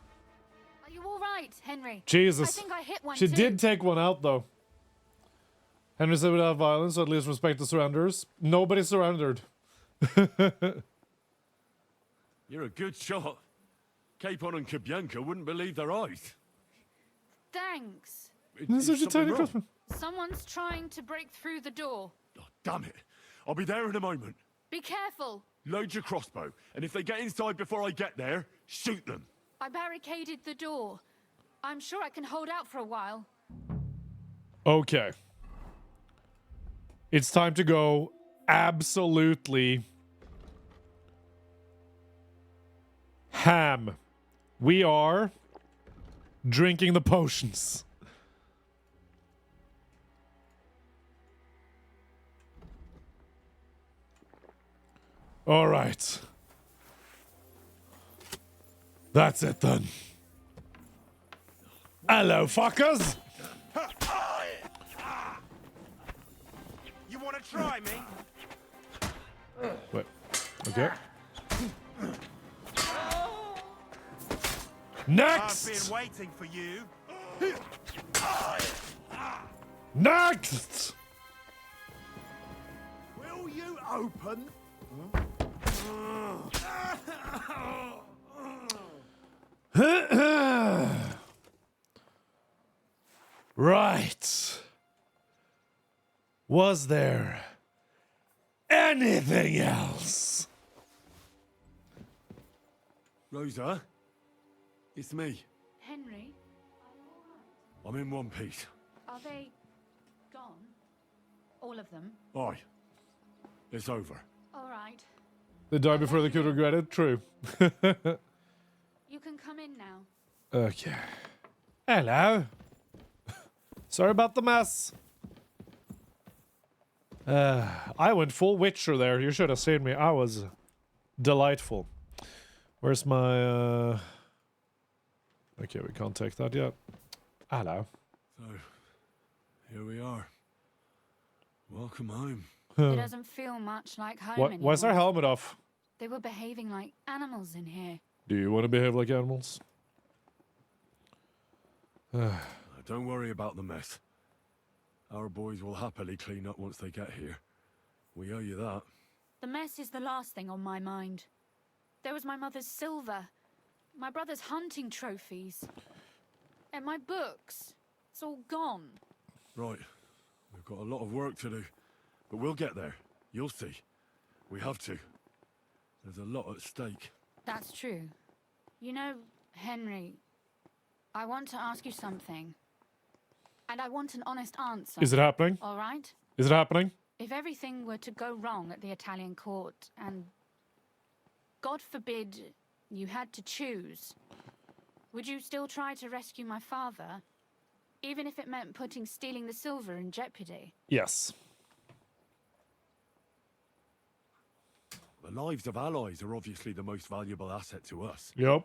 Are you all right, Henry? Jesus. I think I hit one She too. did take one out, though. Henry said without violence, so at least respect the surrounders. Nobody surrendered. You're a good shot. Capon and Kabianka wouldn't believe their eyes. Thanks. This is a tiny crossbow. Someone's trying to break through the door. Damn it. I'll be there in a moment. Be careful. Load your crossbow, and if they get inside before I get there, shoot them. I barricaded the door. I'm sure I can hold out for a while. Okay. It's time to go absolutely ham. We are drinking the potions. All right. That's it then. Hello, fuckers. You want to try me? Wait. Okay. Next! I've been waiting for you. Next! Will you open? Right. Was there anything else? Rosa, it's me. Henry, I'm in one piece. are they gone? All of them? Aye. It's over. All right. They died before they could regret it. True. You can come in now. Okay. Hello. Sorry about the mess. I went full Witcher there. You should have seen me. I was delightful. Where's my... Okay, we can't take that yet. Hello. So, here we are. Welcome home. It doesn't feel much like home anymore. Why's our helmet off? They were behaving like animals in here. Do you want to behave like animals? Don't worry about the mess. Our boys will happily clean up once they get here. We owe you that. The mess is the last thing on my mind. There was my mother's silver, my brother's hunting trophies, and my books. It's all gone. Right. We've got a lot of work to do. But we'll get there. You'll see. We have to. There's a lot at stake. That's true. You know, Henry, I want to ask you something. And I want an honest answer. Is it happening? All right? Is it happening? If everything were to go wrong at the Italian court and, God forbid, you had to choose, would you still try to rescue my father? Even if it meant putting stealing the silver in jeopardy? Yes. The lives of allies are obviously the most valuable asset to us. Yep.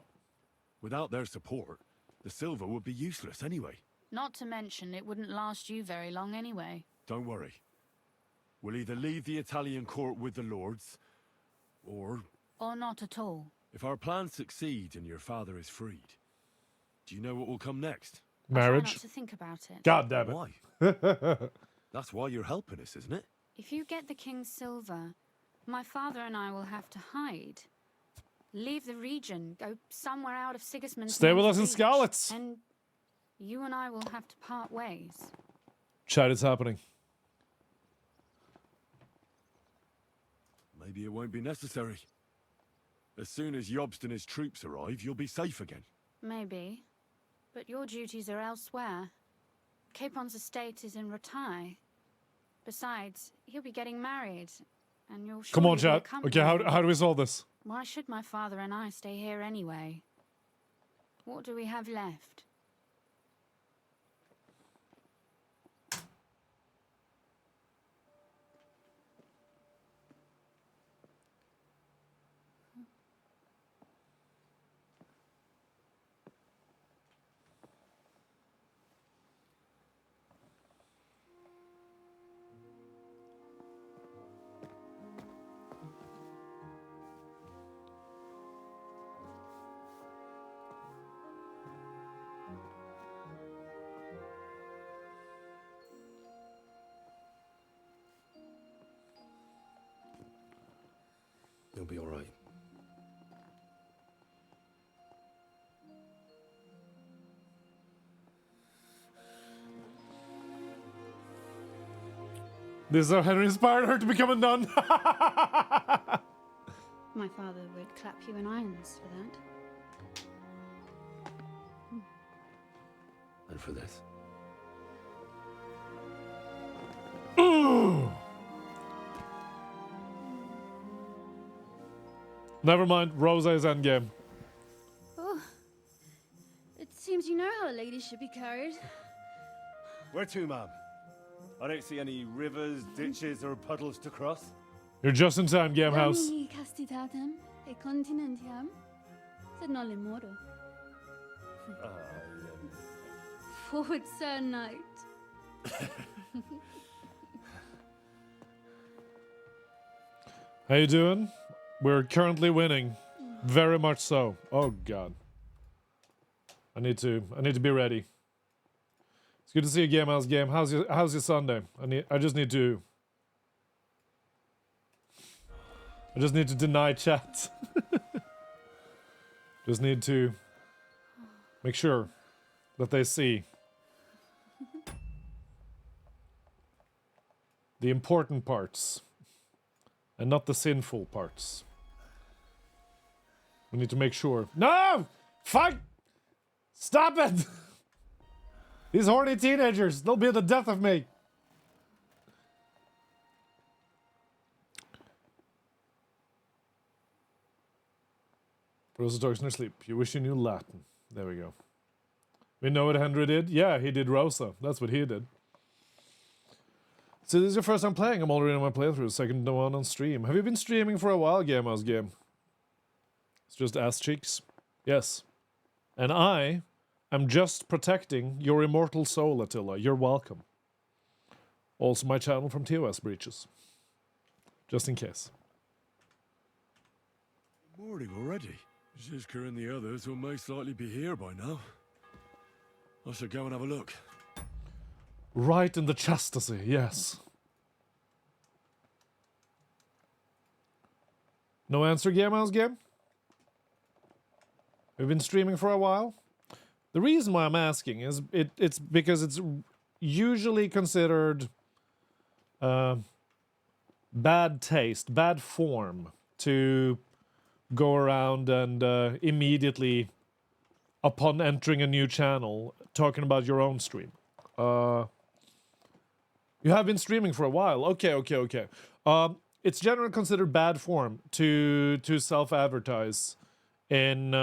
Without their support, the silver would be useless anyway. Not to mention, it wouldn't last you very long anyway. Don't worry. We'll either leave the Italian court with the lords, or... Or not at all. If our plans succeed and your father is freed, do you know what will come next? Marriage. Try not to think about it. God damn it. Why? That's why you're helping us, isn't it? If you get the king's silver, my father and I will have to hide. Leave the region, go somewhere out of Sigismund's Stay with us in reach, Skalitz. And you and I will have to part ways. Chat, it's happening. Maybe it won't be necessary. As soon as Jobst and his troops arrive, you'll be safe again. Maybe. But your duties are elsewhere. Capon's estate is in Ratai. Besides, he'll be getting married. And you'll Come on, surely be chat. Okay, how do we solve this? Why should my father and I stay here anyway? What do we have left? You'll be all right. This is how Henry inspired her to become a nun. My father would clap you in irons for that. And for this. Never mind, Rosa is endgame. Oh, it seems you know how a lady should be carried. Where to, ma'am? I don't see any rivers, ditches, or puddles to cross. You're just in time, game house. Dammi castitatem e continentiam, sed non le moro. Forward, Sir Knight. How you doing? We're currently winning. Very much so. Oh, God. I need to be ready. It's good to see you, Gamehouse Game. How's your Sunday? I just need to deny chat. Just need to make sure that they see the important parts and not the sinful parts. We need to make sure. No! Fuck! Stop it! These horny teenagers, they'll be the death of me. Rosa talks in her sleep. You wish you knew Latin. There we go. We know what Henry did. Yeah, he did Rosa. That's what he did. So this is your first time playing. I'm already in my playthrough. Second one on stream. Have you been streaming for a while, Gamehouse Game? It's just ass cheeks. Yes. And I am just protecting your immortal soul, Attila. You're welcome. Also my channel from TOS breaches. Just in case. Morning already. Zizka and the others will most likely be here by now. I should go and have a look. Right in the chastity, yes. No answer, Gamehouse Game? We've been streaming for a while. The reason why I'm asking is it's because it's usually considered bad taste, bad form to go around and immediately, upon entering a new channel, talking about your own stream. You have been streaming for a while. Okay. It's generally considered bad form to self-advertise in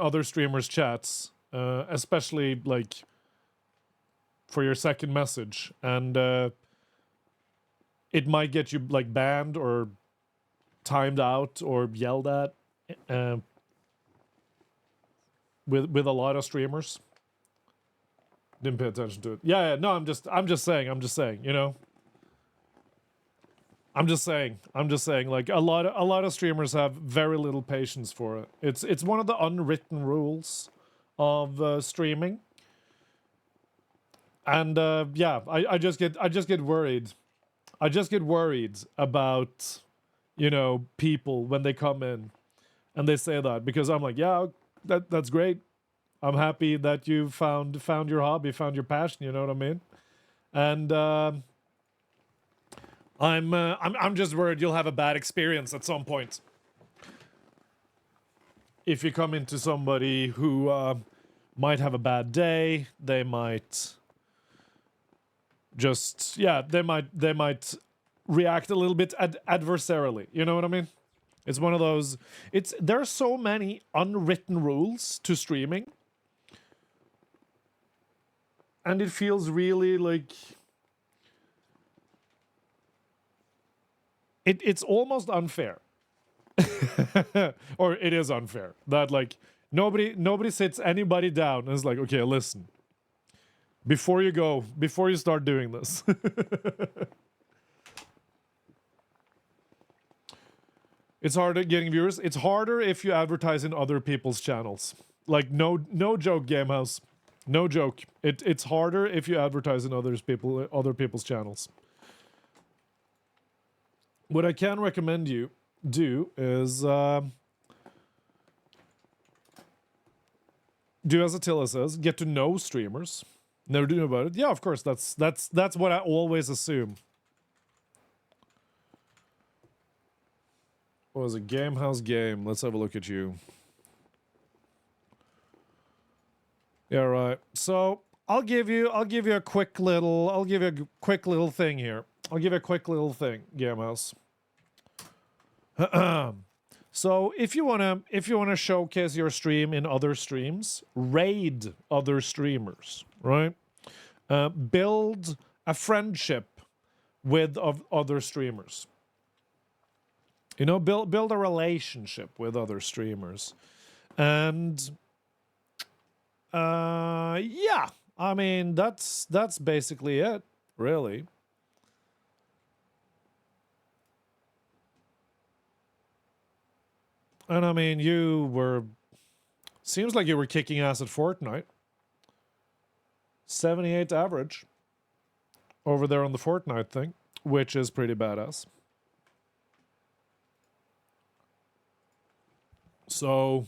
other streamers' chats, especially like for your second message, and it might get you like banned or timed out or yelled at with a lot of streamers. Didn't pay attention to it. Yeah, no, I'm just saying, you know. I'm just saying, like a lot of streamers have very little patience for it. It's one of the unwritten rules of streaming. And yeah, I just get worried. I just get worried about, you know, people when they come in and they say that, because I'm like, yeah, that's great. I'm happy that you found your hobby, found your passion. You know what I mean? And I'm just worried you'll have a bad experience at some point if you come into somebody who might have a bad day. They might just they might react a little bit adversarially. You know what I mean? It's one of those. There are so many unwritten rules to streaming. And it feels really like it's almost unfair. Or it is unfair that like nobody sits anybody down and is like, okay, listen, before you start doing this. It's harder getting viewers. It's harder if you advertise in other people's channels. Like no joke, Gamehouse. No joke. It's harder if you advertise in other people's channels. What I can recommend you do is do as Attila says, get to know streamers. Never do know about it. Yeah, of course. That's what I always assume. What was it? Gamehouse Game. Let's have a look at you. Yeah, right. So I'll give you a quick little thing here. I'll give you a quick little thing, Gamehouse. So if you wanna showcase your stream in other streams, raid other streamers, right? Build a friendship with other streamers. You know, build a relationship with other streamers, and yeah, I mean that's basically it, really. And I mean, you were Seems like you were kicking ass at Fortnite. 78 average over there on the Fortnite thing, which is pretty badass. So,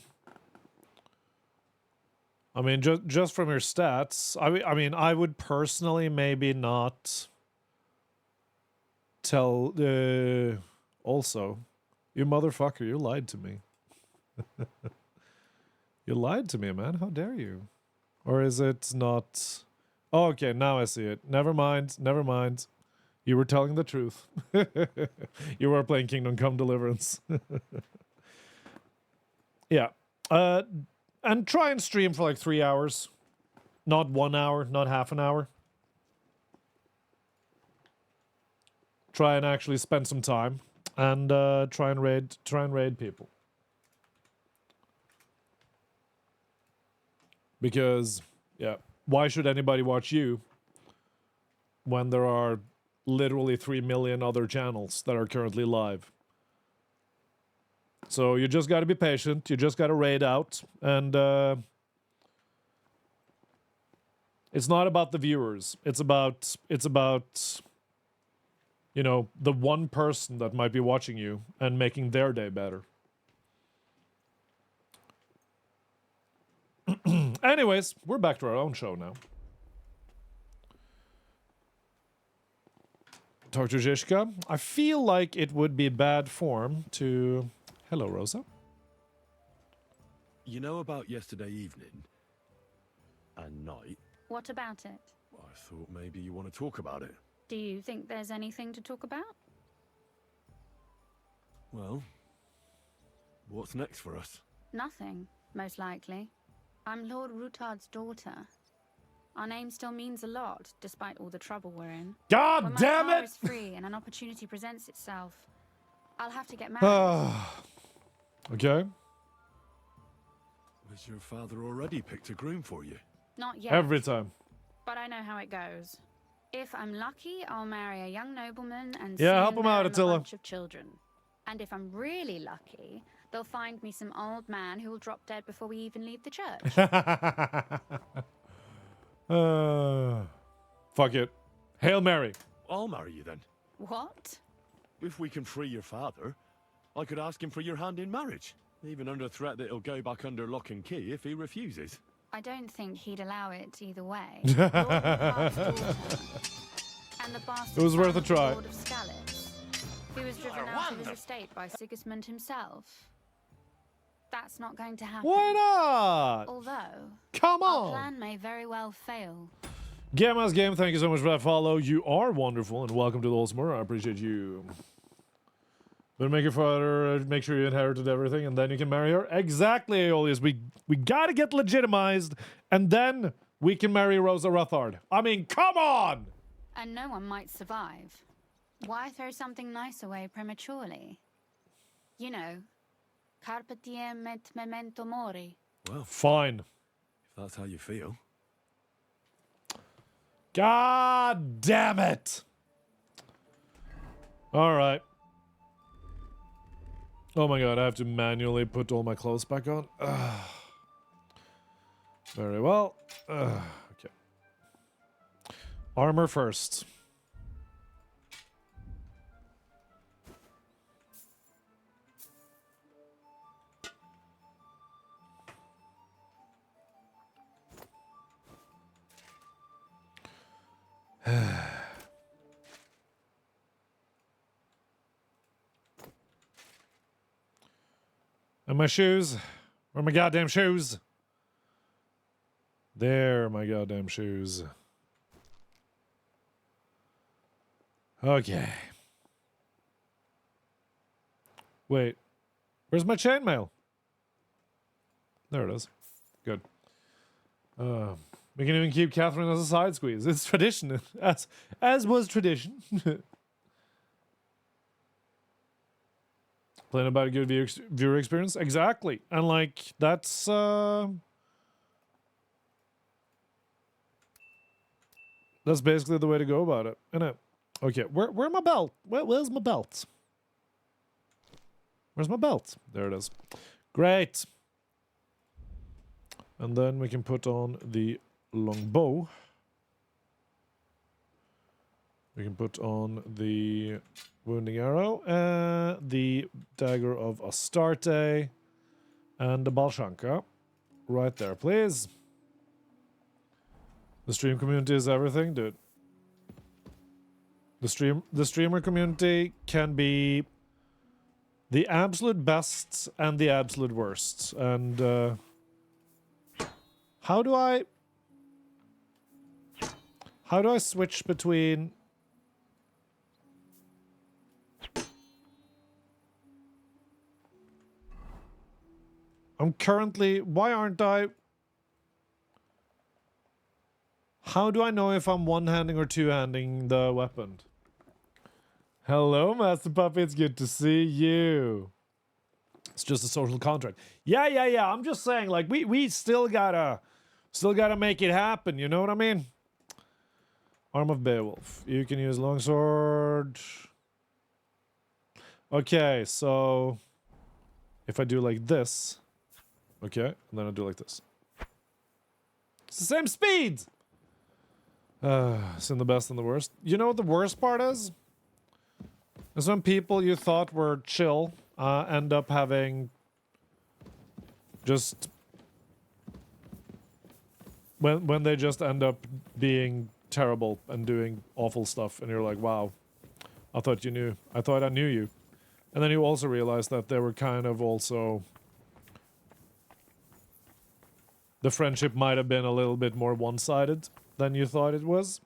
I mean, just from your stats, I mean, I would personally maybe not tell. Also, you motherfucker, you lied to me. You lied to me, man. How dare you? Or is it not? Oh, okay, now I see it. Never mind. Never mind. You were telling the truth. You were playing Kingdom Come Deliverance. Yeah. And try and stream for like 3 hours. Not 1 hour, not half an hour. Try and actually spend some time. And try and raid people. Because, yeah, why should anybody watch you when there are literally 3 million other channels that are currently live? So you just got to be patient. You just got to raid out. And it's not about the viewers. It's about, you know, the one person that might be watching you and making their day better. Anyways, we're back to our own show now. Talk to Zhishka. I feel like it would be bad form to... Hello, Rosa. You know about yesterday evening and night? What about it? I thought maybe you want to talk about it. Do you think there's anything to talk about? Well, what's next for us? Nothing, most likely. I'm Lord Rutard's daughter. Our name still means a lot, despite all the trouble we're in. God when damn my power it! is free and an opportunity presents itself, I'll have to get married. Okay. Has your father already picked a groom for you? Not yet. Every time. But I know how it goes. If I'm lucky, I'll marry a young nobleman and Yeah, soon help him bear out, him a Attila. bunch of children. And if I'm really lucky, they'll find me some old man who will drop dead before we even leave the church. Fuck it. Hail Mary. I'll marry you then. What? If we can free your father, I could ask him for your hand in marriage. Even under threat that he'll go back under lock and key if he refuses. I don't think he'd allow it either way. Lord Rutard's daughter, and the bastard It was worth son a of the try. Lord of Skalitz, who was driven out of his estate by Sigismund himself. That's not going to happen. Why not? Although, Come our on. plan may very well fail. Gamma's Game, thank you so much for that follow. You are wonderful, and welcome to the Oldsmore. I appreciate you. But make your father, make sure you inherited everything, and then you can marry her. Exactly, Aeolus. We gotta get legitimized, and then we can marry Rosa Ruthard. I mean, come on! And no one might survive. Why throw something nice away prematurely? You know, carpe diem et memento mori. Well, fine. If that's how you feel. God damn it! All right. Oh my god, I have to manually put all my clothes back on. Ugh. Very well. Okay. Armor first. And my shoes? Where are my goddamn shoes? There are my goddamn shoes. Okay. Wait. Where's my chainmail? There it is. Good. We can even keep Catherine as a side squeeze. It's tradition. As was tradition. Playing about a good viewer experience? Exactly. And like, that's basically the way to go about it, isn't it? Okay, where's my belt? Where's my belt? Where's my belt? There it is. Great. And then we can put on the longbow. We can put on the wounding arrow, the dagger of Astarte, and the Balshanka. Right there, please. The stream community is everything, dude. The streamer community can be the absolute best and the absolute worst. And how do I switch between? I'm currently... Why aren't I... How do I know if I'm one-handing or two-handing the weapon? Hello, Master Puppy. It's good to see you. It's just a social contract. Yeah. I'm just saying, like, we still gotta make it happen. You know what I mean? Arm of Beowulf. You can use longsword. Okay, so if I do like this... Okay, and then I do like this. It's the same speed! It's in the best and the worst. You know what the worst part is? Is when people you thought were chill end up having just... When they just end up being terrible and doing awful stuff, and you're like, wow, I thought you knew. I thought I knew you. And then you also realize that they were kind of also... The friendship might have been a little bit more one-sided than you thought it was.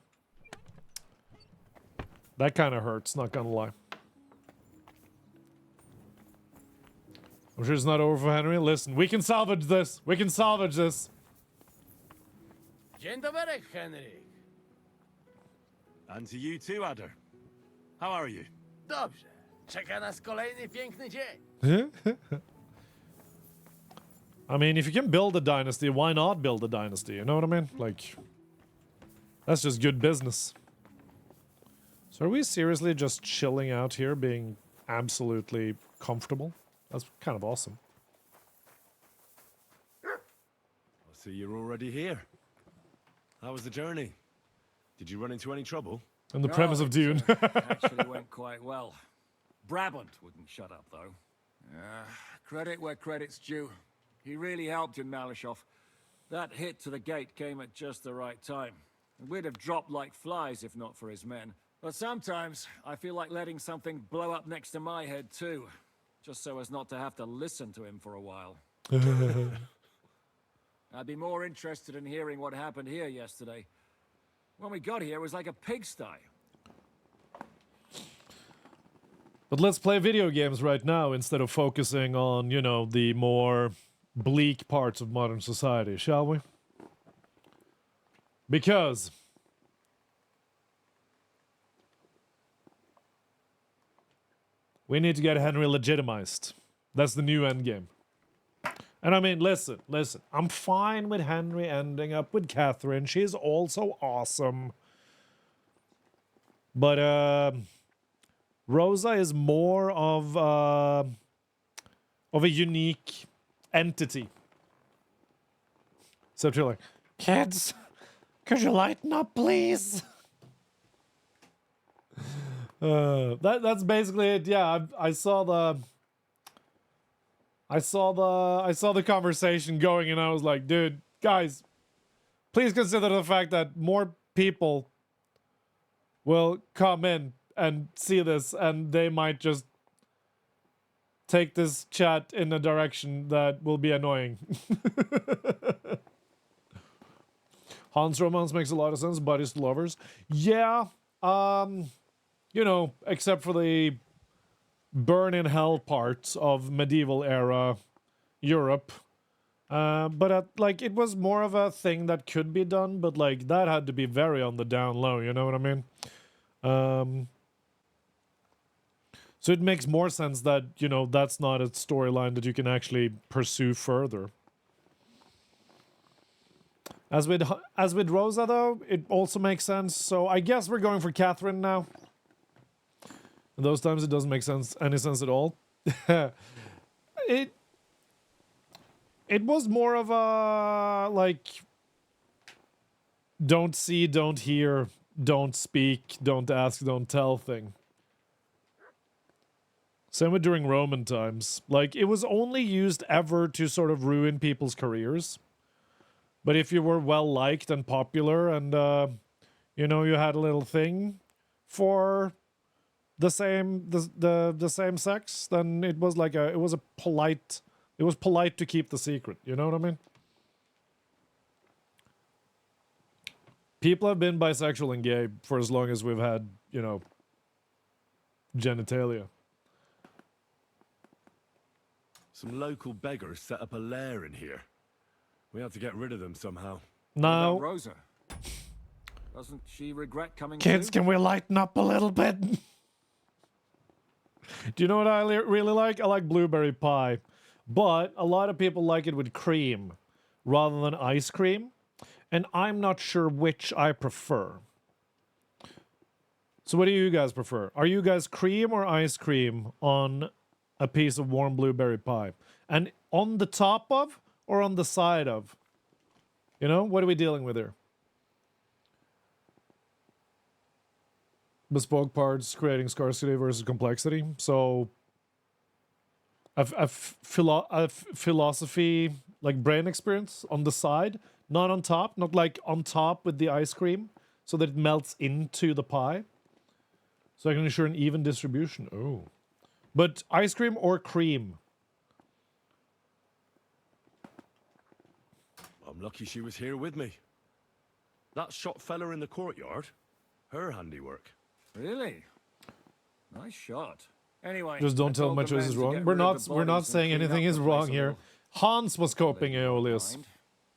That kind of hurts, not gonna lie. I'm sure it's not over for Henry. Listen, we can salvage this. We can salvage this. Dzień dobry, Henry. And to you too, Adder. How are you? Dobrze. Czeka nas kolejny piękny dzień. I mean, if you can build a dynasty, why not build a dynasty? You know what I mean? Like, that's just good business. So are we seriously just chilling out here, being absolutely comfortable? That's kind of awesome. I see you're already here. How was the journey? Did you run into any trouble? In the premise of Dune. Actually went quite well. Brabant wouldn't shut up, though. Credit where credit's due. He really helped in Malishov. That hit to the gate came at just the right time. And we'd have dropped like flies if not for his men. But sometimes I feel like letting something blow up next to my head too. Just so as not to have to listen to him for a while. I'd be more interested in hearing what happened here yesterday. When we got here, it was like a pigsty. But let's play video games right now instead of focusing on, you know, the more bleak parts of modern society, shall we? Because we need to get Henry legitimized. That's the new endgame. And I mean, listen. I'm fine with Henry ending up with Catherine. She's also awesome. But Rosa is more of a unique entity. So you're like, kids, could you lighten up, please? That's basically it. Yeah, I saw the conversation going, and I was like, dude, guys, please consider the fact that more people will come in and see this, and they might just take this chat in a direction that will be annoying. Hans romance makes a lot of sense. Buddies to lovers. Yeah. You know, except for the burn in hell parts of medieval era Europe. But like, it was more of a thing that could be done, but like, that had to be very on the down low, you know what I mean? So it makes more sense that, you know, that's not a storyline that you can actually pursue further. As with Rosa, though, it also makes sense. So I guess we're going for Catherine now. In those times, it doesn't make any sense at all. It was more of a, like, don't see, don't hear, don't speak, don't ask, don't tell thing. Same with during Roman times. Like, it was only used ever to sort of ruin people's careers. But if you were well-liked and popular and, you know, you had a little thing for the same sex, then it was like it was polite to keep the secret. You know what I mean? People have been bisexual and gay for as long as we've had, you know, genitalia. Some local beggars set up a lair in here. We have to get rid of them somehow. No. What about Rosa? Doesn't she regret coming Kids, too? can we lighten up a little bit? Do you know what I really like? I like blueberry pie. But a lot of people like it with cream rather than ice cream. And I'm not sure which I prefer. So what do you guys prefer? Are you guys cream or ice cream on a piece of warm blueberry pie? And on the top of or on the side of? You know, what are we dealing with here? Bespoke parts creating scarcity versus complexity. So a philosophy, like brain experience on the side, not on top, not like on top with the ice cream so that it melts into the pie. So I can ensure an even distribution. Oh. But ice cream or cream? I'm lucky she was here with me. That shot fella in the courtyard, her handiwork. Really? Nice shot. Anyway, Just don't tell my choice is wrong. We're not saying anything is wrong here. Hans was coping, Aeolus.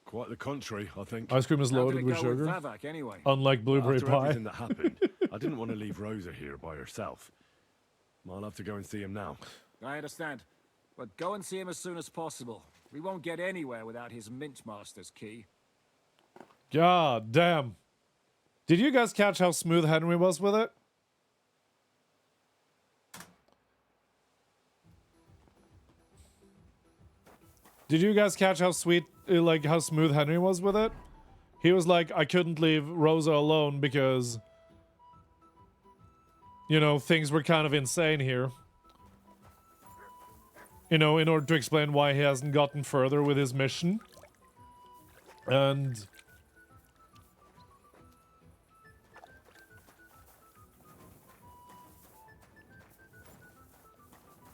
Quite the contrary, I think. Ice cream is loaded with sugar. Vavak, anyway? Unlike blueberry After pie. everything that happened, I didn't want to leave Rosa here by herself. I'll have to go and see him now. I understand. But go and see him as soon as possible. We won't get anywhere without his Mint Master's key. God damn. Did you guys catch how smooth Henry was with it? Did you guys catch how sweet, like how smooth Henry was with it? He was like, I couldn't leave Rosa alone because, you know, things were kind of insane here. You know, in order to explain why he hasn't gotten further with his mission. And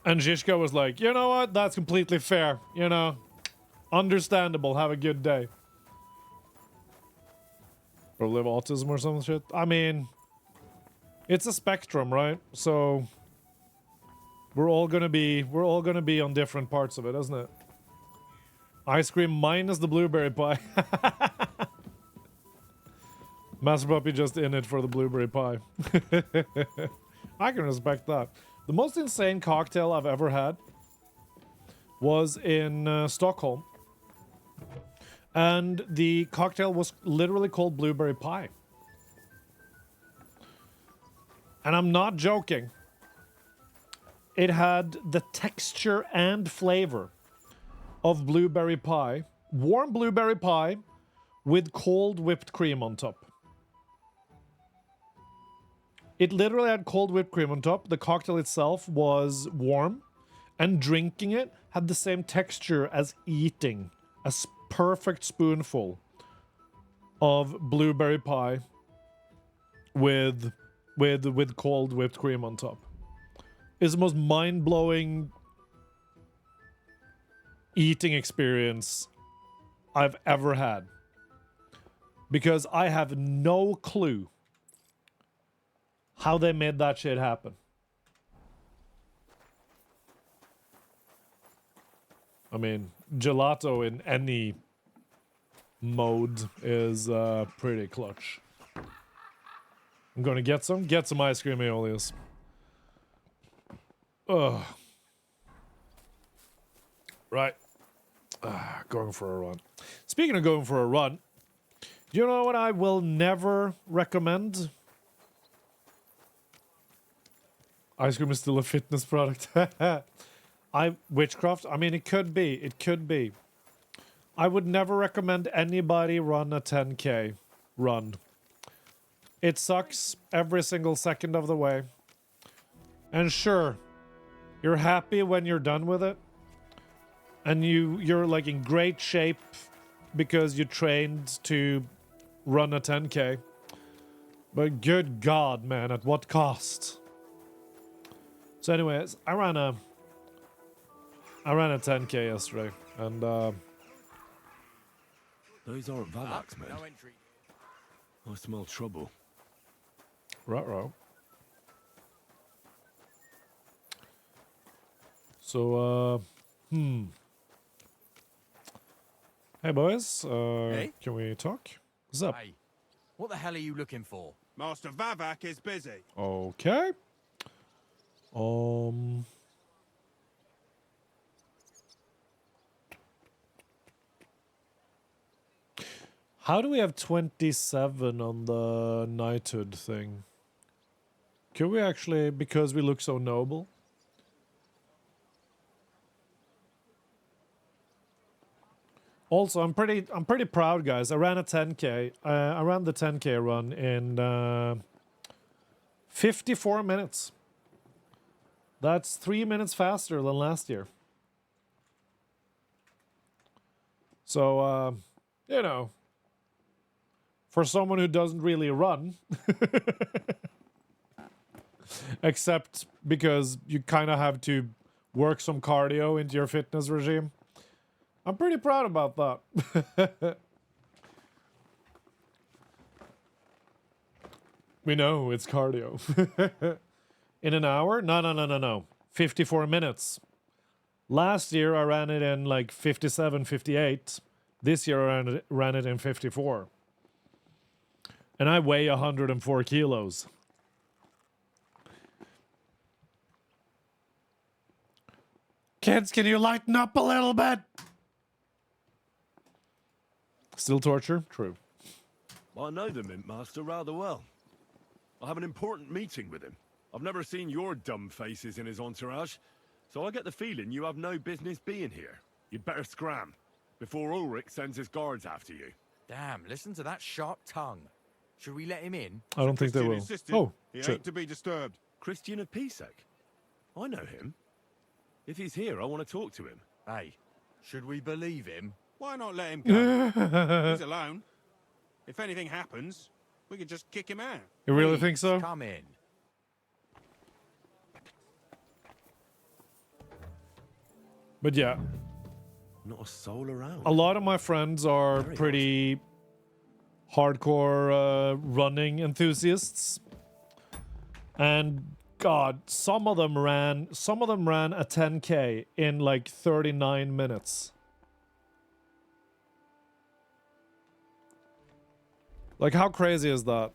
Zizka was like, you know what? That's completely fair. You know, understandable. Have a good day. Or live autism or some shit. I mean, it's a spectrum, right? So we're all gonna be on different parts of it, isn't it? Ice cream minus the blueberry pie. Master Puppy just in it for the blueberry pie. I can respect that. The most insane cocktail I've ever had was in Stockholm. And the cocktail was literally called blueberry pie. And I'm not joking. It had the texture and flavor of blueberry pie. Warm blueberry pie with cold whipped cream on top. It literally had cold whipped cream on top. The cocktail itself was warm. And drinking it had the same texture as eating a perfect spoonful of blueberry pie with cold whipped cream on top. It's the most mind-blowing eating experience I've ever had. Because I have no clue how they made that shit happen. I mean, gelato in any mode is pretty clutch. I'm gonna get some ice cream, Aeolus. Ugh. Right. Going for a run. Speaking of going for a run, do you know what I will never recommend? Ice cream is still a fitness product. Witchcraft? I mean, it could be. It could be. I would never recommend anybody run a 10K run. It sucks every single second of the way. And sure, you're happy when you're done with it. And you're like in great shape because you trained to run a 10K. But good God, man, at what cost? So anyways, I ran a 10K yesterday, and Those aren't Vavak's men. I smell trouble. Right. So, Hey, boys. Hey? Can we talk? What's up? Hey, what the hell are you looking for? Master Vavak is busy. Okay. How do we have 27 on the knighthood thing? Can we actually, because we look so noble? Also, I'm pretty proud, guys. I ran a 10K. I ran the 10K run in 54 minutes. That's 3 minutes faster than last year. So, you know, for someone who doesn't really run, except because you kind of have to work some cardio into your fitness regime, I'm pretty proud about that. We know it's cardio. In an hour? No. 54 minutes. Last year I ran it in like 57, 58. This year I ran it in 54. And I weigh 104 kilos. Kids, can you lighten up a little bit? Still torture? True. I know the Mint Master rather well. I have an important meeting with him. I've never seen your dumb faces in his entourage, so I get the feeling you have no business being here. You'd better scram, before Ulrich sends his guards after you. Damn, listen to that sharp tongue. Should we let him in? I don't think they will. Oh, He shit. ain't to be disturbed. Christian of Pisek? I know him. If he's here, I want to talk to him. Hey, should we believe him? Why not let him go? He's alone. If anything happens, we can just kick him out. You really think so? Come in. But yeah, Not a soul around. a lot of my friends are Very pretty hardcore running enthusiasts. And God, some of them ran a 10K in like 39 minutes. Like, how crazy is that?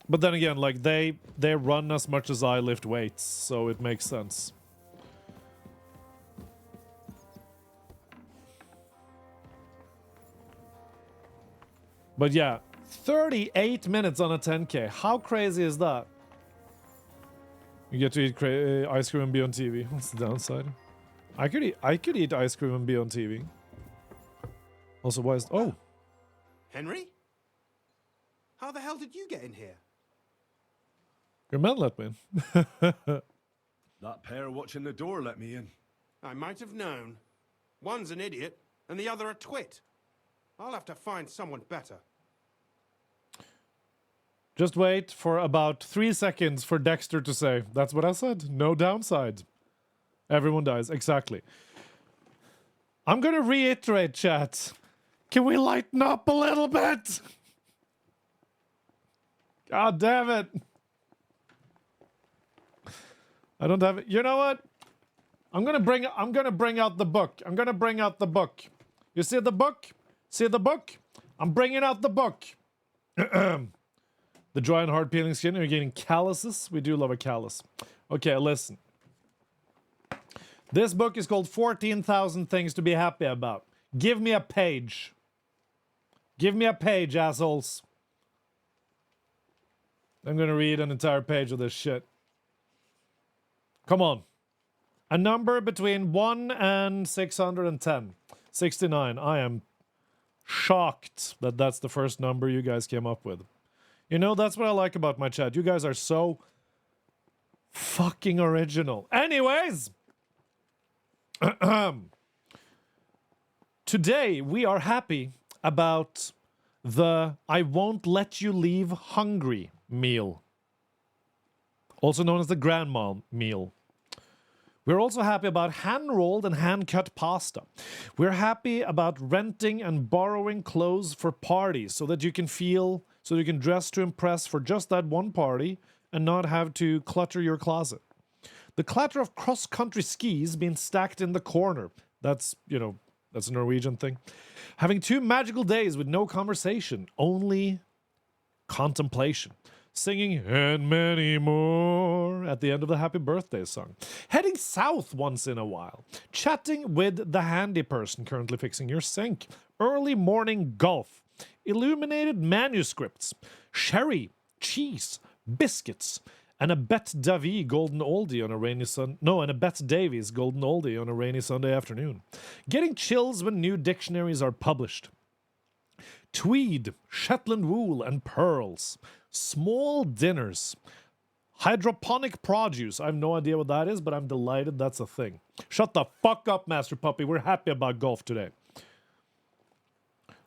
But then again, like they run as much as I lift weights, so it makes sense. But yeah, 38 minutes on a 10K. How crazy is that? You get to eat ice cream and be on TV. What's the downside? I could eat ice cream and be on TV. Also, why is... Oh! Henry? How the hell did you get in here? Your man let me in. That pair watching the door let me in. I might have known. One's an idiot, and the other a twit. I'll have to find someone better. Just wait for about 3 seconds for Dexter to say, that's what I said, no downside. Everyone dies, exactly. I'm gonna reiterate, chat. Can we lighten up a little bit? God damn it. I don't have it. You know what? I'm gonna bring out the book. I'm gonna bring out the book. You see the book? See the book? I'm bringing out the book. The dry and hard peeling skin. Are you getting calluses? We do love a callus. Okay, listen. This book is called 14,000 Things to Be Happy About. Give me a page. Give me a page, assholes. I'm gonna read an entire page of this shit. Come on. A number between 1 and 610. 69. I am shocked that that's the first number you guys came up with. You know, that's what I like about my chat. You guys are so fucking original. Anyways, today we are happy about the I won't let you leave hungry meal, also known as the grandma meal. We're also happy about hand-rolled and hand-cut pasta. We're happy about renting and borrowing clothes for parties so that you can dress to impress for just that one party and not have to clutter your closet. The clatter of cross-country skis being stacked in the corner. That's a Norwegian thing. Having 2 magical days with no conversation, only contemplation. Singing "and many more" at the end of the happy birthday song. Heading south once in a while. Chatting with the handy person currently fixing your sink. Early morning golf. Illuminated manuscripts. Sherry, cheese, biscuits, and a Bet Davies golden oldie on a rainy and a Bet Davies golden oldie on a rainy Sunday afternoon. Getting chills when new dictionaries are published. Tweed, Shetland wool, and pearls. Small dinners. Hydroponic produce. I have no idea what that is, but I'm delighted that's a thing. Shut the fuck up, Master Puppy. We're happy about golf today.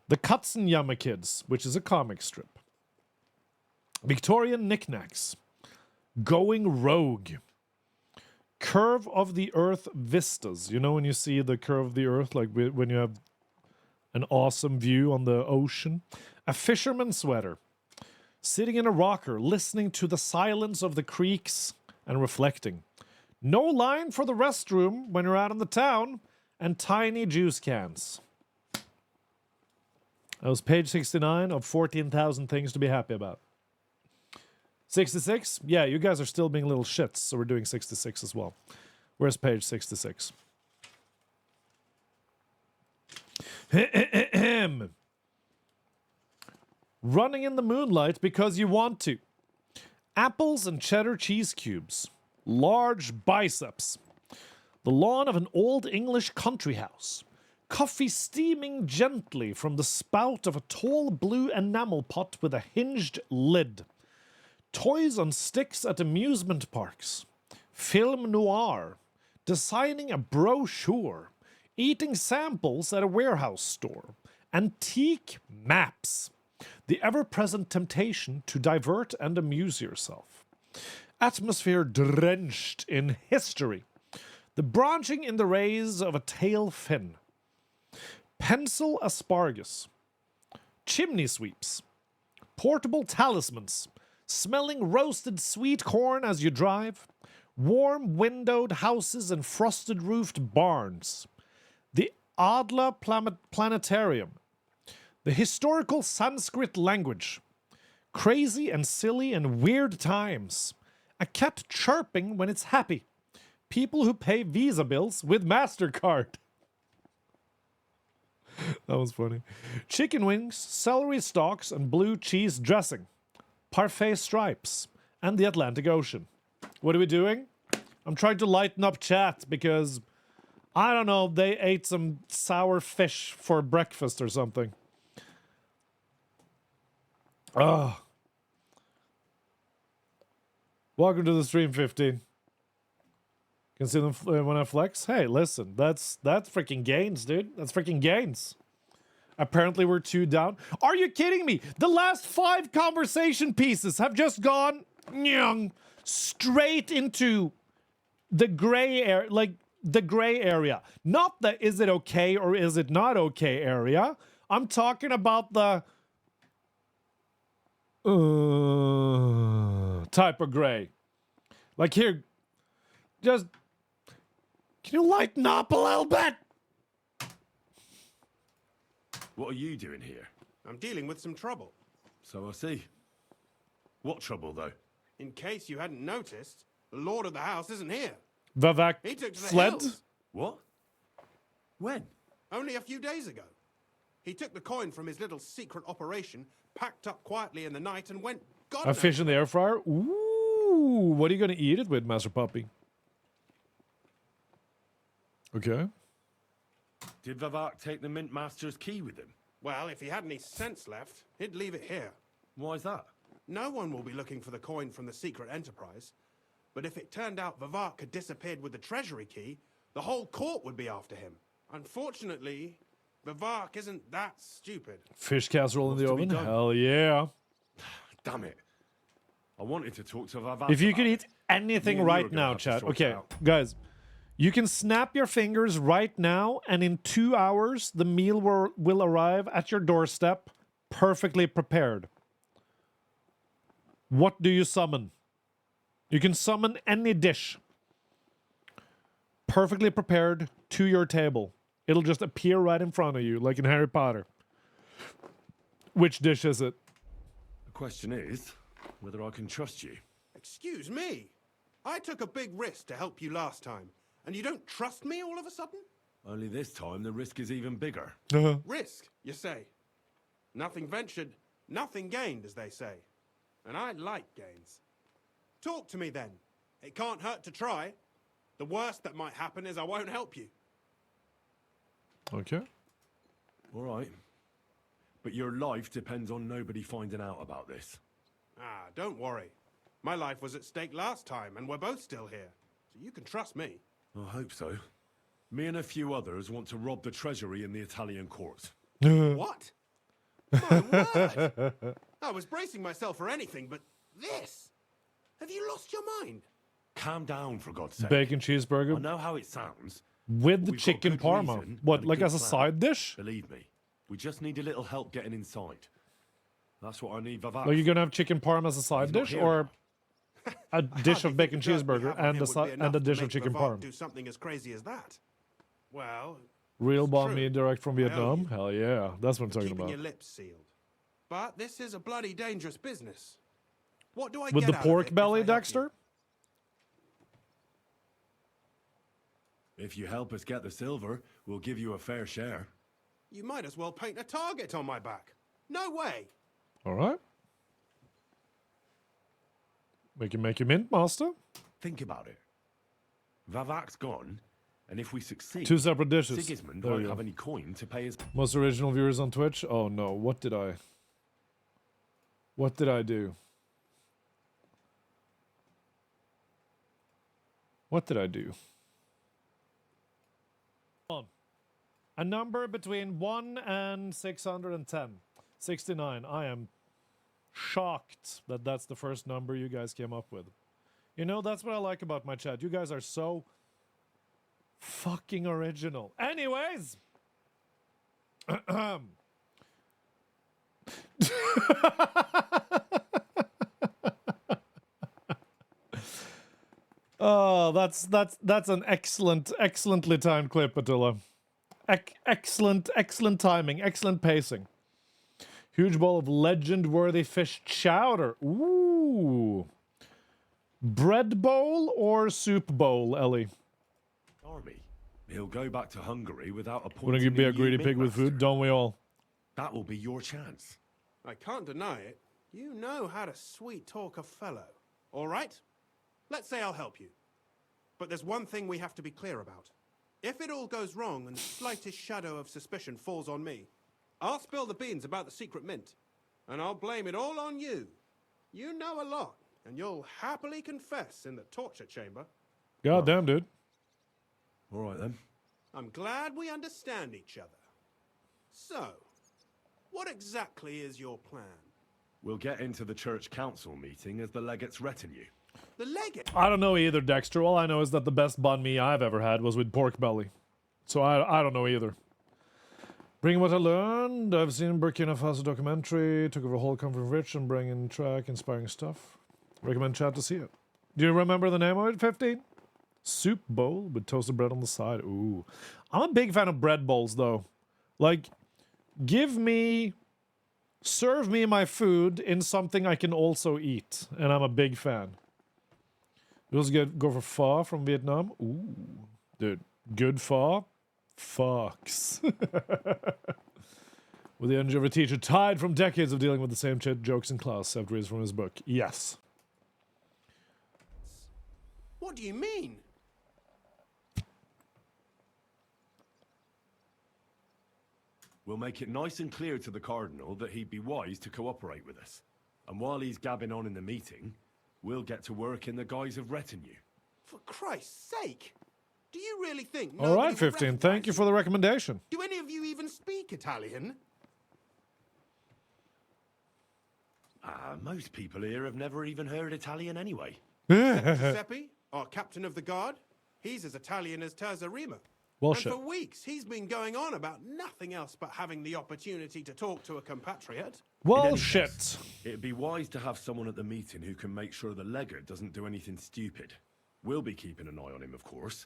The Katzenjammer Kids, which is a comic strip. Victorian knickknacks. Going rogue. Curve of the Earth vistas. You know when you see the curve of the Earth, like when you have an awesome view on the ocean? A fisherman's sweater. Sitting in a rocker, listening to the silence of the creeks and reflecting. No line for the restroom when you're out in the town, and tiny juice cans. That was page 69 of 14,000 things to be happy about. 66? Yeah, you guys are still being little shits, so we're doing 66 as well. Where's page 66? Running in the moonlight because you want to. Apples and cheddar cheese cubes. Large biceps. The lawn of an old English country house. Coffee steaming gently from the spout of a tall blue enamel pot with a hinged lid. Toys on sticks at amusement parks. Film noir. Designing a brochure. Eating samples at a warehouse store. Antique maps. The ever-present temptation to divert and amuse yourself. Atmosphere drenched in history. The branching in the rays of a tail fin. Pencil asparagus. Chimney sweeps. Portable talismans. Smelling roasted sweet corn as you drive. Warm windowed houses and frosted roofed barns. The Adla Planetarium. The historical Sanskrit language. Crazy and silly and weird times. A cat chirping when it's happy. People who pay Visa bills with MasterCard. That was funny. Chicken wings, celery stalks, and blue cheese dressing. Parfait stripes. And the Atlantic Ocean. What are we doing? I'm trying to lighten up chat because, I don't know, they ate some sour fish for breakfast or something. Oh. Welcome to the stream, 15. Can see them when I flex. Hey, listen, that's freaking gains, dude. That's freaking gains. Apparently we're 2 down. Are you kidding me? The last 5 conversation pieces have just gone straight into the gray area, like the gray area. Not the is it okay or is it not okay area. I'm talking about the type of gray. Like here, just, can you lighten up a little bit? What are you doing here? I'm dealing with some trouble. So I see. What trouble, though? In case you hadn't noticed, the Lord of the house isn't here. Vivek He took to the fled? hills. What? When? Only a few days ago. He took the coin from his little secret operation, packed up quietly in the night, and went, God A knows fish in the air fryer? Ooh, what are you going to eat it with, Master Puppy? Okay. Did Vivek take the Mint Master's key with him? Well, if he had any sense left, he'd leave it here. Why's that? No one will be looking for the coin from the secret enterprise. But if it turned out Vivek had disappeared with the treasury key, the whole court would be after him. Unfortunately, Vivek isn't that stupid. Fish casserole in the What's to be oven? done? Hell yeah. Damn it. I wanted to talk to Vivek. If you could about eat it. anything Me and you are right gonna now, have to chat. sort it Okay, out. guys. You can snap your fingers right now, and in 2 hours, the meal will arrive at your doorstep, perfectly prepared. What do you summon? You can summon any dish, perfectly prepared to your table. It'll just appear right in front of you, like in Harry Potter. Which dish is it? The question is whether I can trust you. Excuse me. I took a big risk to help you last time, and you don't trust me all of a sudden? Only this time the risk is even bigger. Risk, you say? Nothing ventured, nothing gained, as they say. And I like gains. Talk to me then. It can't hurt to try. The worst that might happen is I won't help you. Okay. All right. But your life depends on nobody finding out about this. Ah, don't worry. My life was at stake last time, and we're both still here. So you can trust me. I hope so. Me and a few others want to rob the treasury in the Italian court. What? My word! I was bracing myself for anything, but this? Have you lost your mind? Calm down, for God's sake. Bacon cheeseburger I know how it sounds. with the We've got chicken good parma. reason What, and like good as a plan. side dish? Believe me, we just need a little help getting inside. That's what I need Vivek. Like you're gonna have chicken parma as a side He's not dish, here or a dish of bacon The dirt we cheeseburger have on and him a would be and enough a to dish of make chicken Vivek parma? do something as crazy as that. Well, Real it's banh true. mi direct from I owe Vietnam? you Hell yeah, that's what I'm for talking keeping about. your lips sealed. But this is a bloody dangerous business. What do I With get the out of pork it if belly, I help you? Dexter? If you help us get the silver, we'll give you a fair share. You might as well paint a target on my back. No way. All right. We can make you mint, master. Think about it. Vavak's gone, and if we succeed, 2 separate dishes. Sigismund There won't you go. have any coin to pay his... Most original viewers on Twitch? Oh no, what did I do? What did I do? On. A number between 1 and 610. 69. I am shocked that that's the first number you guys came up with. You know, that's what I like about my chat. You guys are so fucking original. Anyways. Oh, that's an excellently timed clip, Attila. Excellent timing, excellent pacing. Huge bowl of legend-worthy fish chowder. Ooh. Bread bowl or soup bowl, Ellie? army. He'll go back to Hungary without appointing Wouldn't you be a new greedy pig with food? Don't we all? That will be your chance. I can't deny it. You know how to sweet-talk a fellow. All right? Let's say I'll help you. But there's one thing we have to be clear about. If it all goes wrong and the slightest shadow of suspicion falls on me, I'll spill the beans about the secret mint. And I'll blame it all on you. You know a lot, and you'll happily confess in the torture chamber. God damn, dude. All right, then. I'm glad we understand each other. So, what exactly is your plan? We'll get into the church council meeting as the legate's retinue. The legate? I don't know either, Dexter. All I know is that the best banh mi I've ever had was with pork belly. So I don't know either. Bring what I learned. I've seen Burkina Faso documentary. Took over a whole country rich and bringing track, inspiring stuff. Recommend chat to see it. Do you remember the name of it, 15? Soup bowl with toasted bread on the side. Ooh. I'm a big fan of bread bowls, though. Like, serve me my food in something I can also eat. And I'm a big fan. You also go for pho from Vietnam. Ooh. Dude, good pho? Fucks. With the energy of a teacher tired from decades of dealing with the same jokes in class, after reads from his book. Yes. What do you mean? We'll make it nice and clear to the Cardinal that he'd be wise to cooperate with us. And while he's gabbing on in the meeting, we'll get to work in the guise of retinue. For Christ's sake! Do you really think All right, 15. Thank you for the recommendation. Do any of you even speak Italian? Most people here have never even heard Italian anyway. Giuseppe, our captain of the guard, he's as Italian as Terza Rima. Well, and shit. for weeks, he's been going on about nothing else but having the opportunity to talk to a compatriot. Well, shit. It'd be wise to have someone at the meeting who can make sure the legate doesn't do anything stupid. We'll be keeping an eye on him, of course,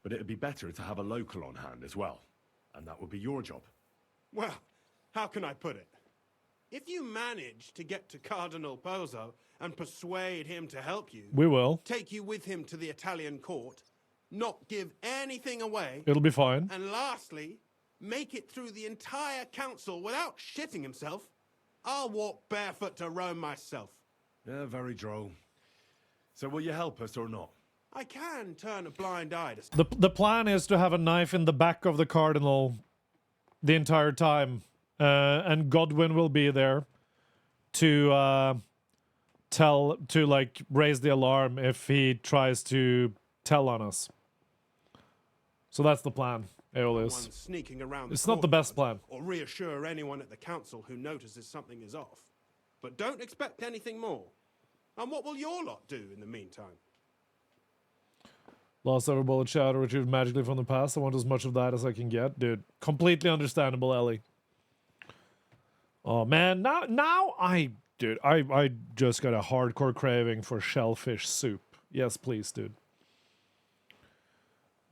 but it'd be better to have a local on hand as well. And that would be your job. Well, how can I put it? If you manage to get to Cardinal Pozzo and persuade him to help you, We will. take you with him to the Italian court, not give anything away, It'll be fine. and lastly, make it through the entire council without shitting himself, I'll walk barefoot to Rome myself. Yeah, very droll. So will you help us or not? I can turn a blind eye to... The plan is to have a knife in the back of the Cardinal the entire time. And Godwin will be there to raise the alarm if he tries to tell on us. So that's the plan, Aeolus. One sneaking around It's not the best plan. or reassure anyone at the council who notices something is off. But don't expect anything more. And what will your lot do in the meantime? Lost every bullet shot or retrieved magically from the past. I want as much of that as I can get. Dude, completely understandable, Ellie. Oh, man. Now I just got a hardcore craving for shellfish soup. Yes, please, dude.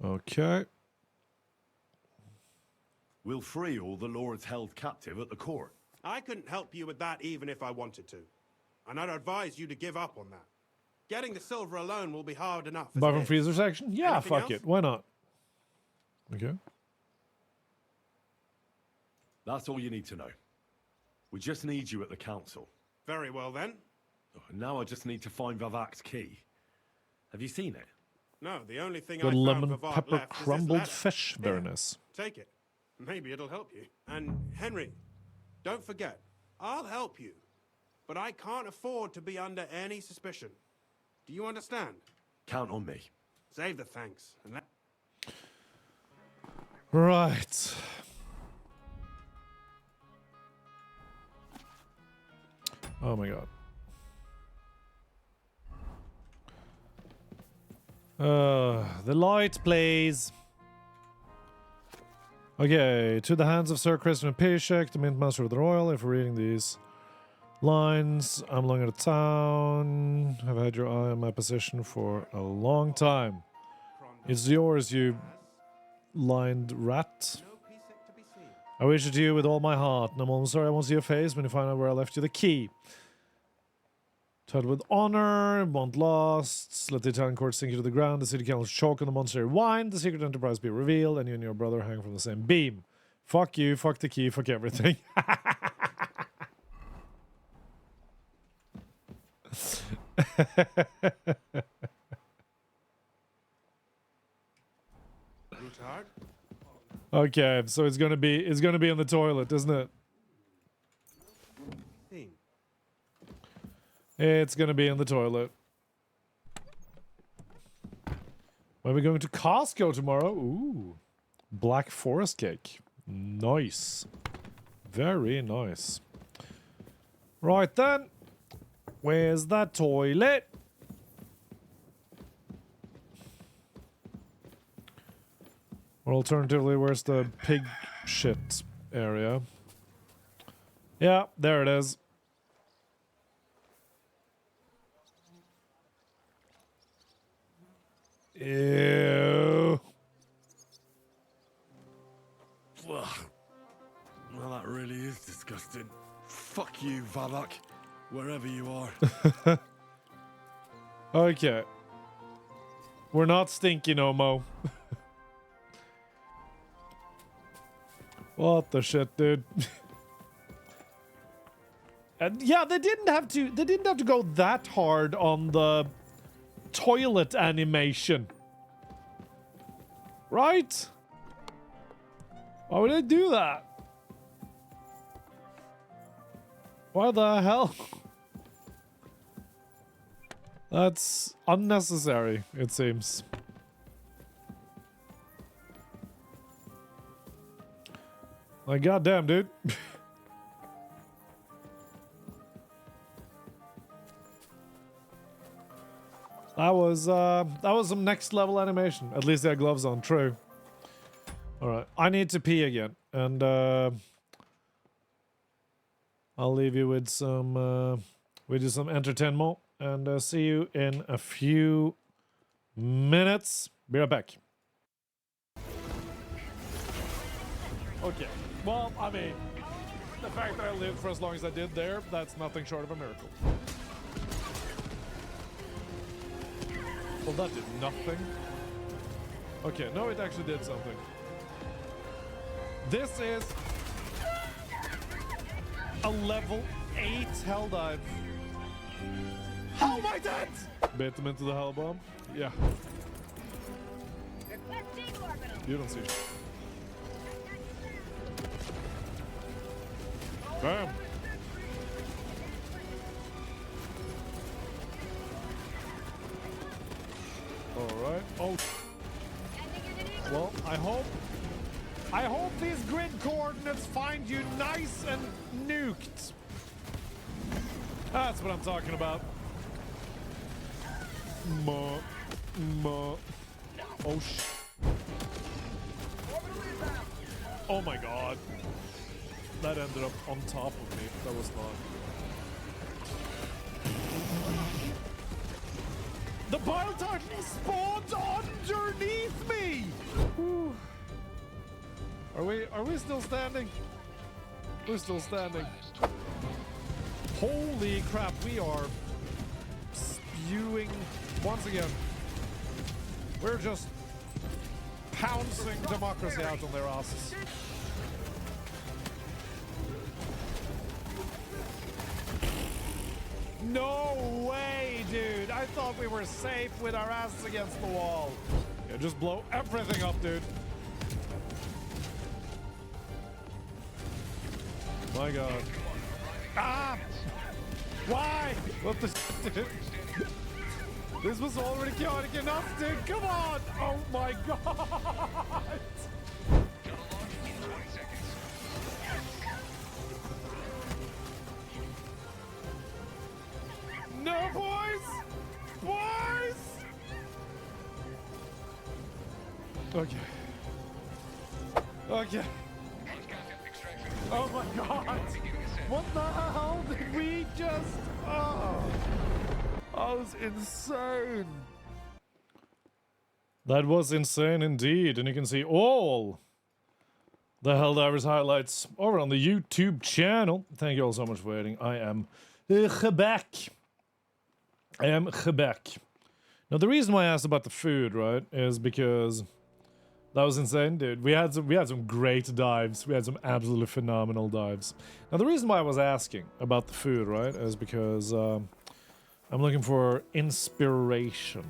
Okay. We'll free all the lords held captive at the court. I couldn't help you with that even if I wanted to. And I'd advise you to give up on that. Getting the silver alone will be hard enough. as Buy it from is. freezer section? Yeah, Anything fuck else? it. Why not? Okay. That's all you need to know. We just need you at the council. Very well then. Now I just need to find Vavak's key. Have you seen it? No, the only thing The I found lemon Vavard pepper left is this crumbled letter. fish. Here, Very nice. Take it. Maybe it'll help you. And Henry, don't forget, I'll help you. But I can't afford to be under any suspicion. Do you understand? Count on me. Save the thanks. And let Right. Oh my god. The light, please. Okay, to the hands of Sir Christian Pishek, the Mint Master of the Royal. If we're reading these lines, I'm long out of town. Have had your eye on my position for a long time. It's yours, you lined rat. I wish it to you with all my heart, and I'm almost sorry I won't see your face when you find out where I left you the key. Tied with honor, want lost, let the Italian court sink you to the ground, the city council choke on the monster wine, the secret enterprise be revealed, and you and your brother hang from the same beam. Fuck you, fuck the key, fuck everything. Rutard? Okay, so it's gonna be in the toilet, isn't it? Theme. It's gonna be in the toilet. Are we going to Costco tomorrow? Ooh. Black Forest cake. Nice. Very nice. Right then. Where's that toilet? Or alternatively, where's the pig shit area? Yeah, there it is. Ew. Well, that really is disgusting. Fuck you, Vavak, wherever you are. Okay. We're not stinky no mo. What the shit, dude? And yeah, they didn't have to go that hard on the toilet animation. Right? Why would they do that? Why the hell? That's unnecessary, it seems. Like, goddamn, dude. That was some next level animation. At least they had gloves on, true. Alright, I need to pee again. And I'll leave you with some entertainment. And see you in a few minutes. Be right back. Okay. Well, I mean, the fact that I lived for as long as I did there, that's nothing short of a miracle. Well, that did nothing. Okay, no, it actually did something. This is a level 8 hell dive. How am I dead? Bait them into the hell bomb? Yeah. You don't see shit. Bam. Alright. Oh. Well, I hope these grid coordinates find you nice and nuked. That's what I'm talking about. Oh oh my god. That ended up on top of me. That was not. The Bile Titan spawned underneath me! Whew. Are we still standing? We're still standing. Holy crap, we are spewing once again. We're just pouncing democracy out on their asses. No way, dude. I thought we were safe with our asses against the wall. Yeah, just blow everything up, dude. My god. Ah! Why? What the shit, dude? This was already chaotic enough, dude. Come on! Oh my god! No, boys! Boys! Okay. Okay. Oh my god! What the hell did we just... Oh! That was insane! That was insane indeed, and you can see all the Helldivers highlights over on the YouTube channel. Thank you all so much for waiting. I am back. I am back. Now the reason why I asked about the food, right, is because that was insane, dude. We had some great dives. We had some absolutely phenomenal dives. Now the reason why I was asking about the food, right, is because I'm looking for inspiration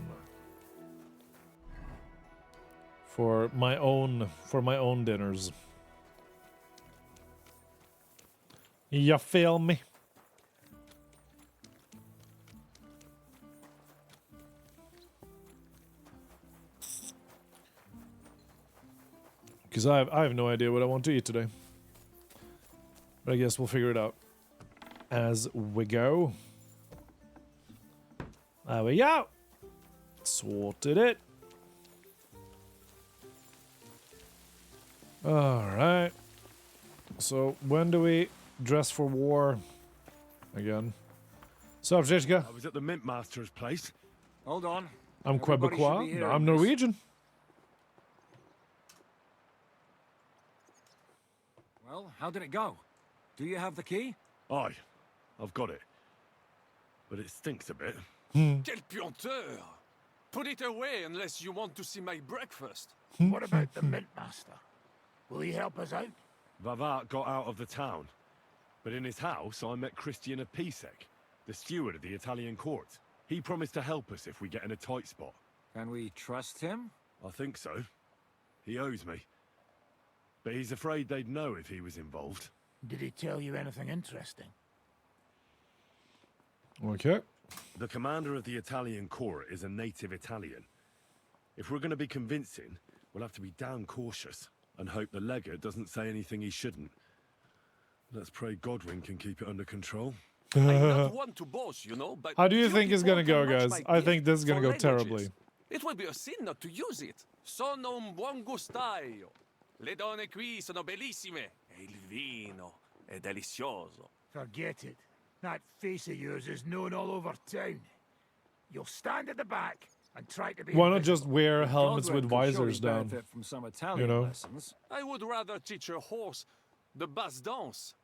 for my own dinners. You feel me? Because I have no idea what I want to eat today. But I guess we'll figure it out as we go. There we go. Sorted it. Alright. So, when do we dress for war again? So, Jessica. I was at the Mint Master's place. Hold on. I'm Everybody should be Quebecois. hearing No, I'm this. Norwegian. Well, how did it go? Do you have the key? Aye, I've got it. But it stinks a bit. Quel puanteur! Put it away unless you want to see my breakfast. What about the Mint Master? Will he help us out? Vavat got out of the town. But in his house, I met Christian Pisek, the steward of the Italian court. He promised to help us if we get in a tight spot. Can we trust him? I think so. He owes me. But he's afraid they'd know if he was involved. Did he tell you anything interesting? Okay. The commander of the Italian corps is a native Italian. If we're going to be convincing, we'll have to be damn cautious and hope the legate doesn't say anything he shouldn't. Let's pray Godwin can keep it under control. I'm not one to boast, you know, but How do you few think it's people gonna can go, match guys? my I gift think this is gonna for go languages. terribly. It would be a sin not to use it. Sono un buon gustaio. Le donne qui sono bellissime. E il vino è delizioso. Forget it. That face of yours is known all over town. You'll stand at the back and try to be Why not invisible. just wear helmets Godwin with could surely visors down? benefit from some Italian You know? lessons. I would rather teach a horse the basse danse.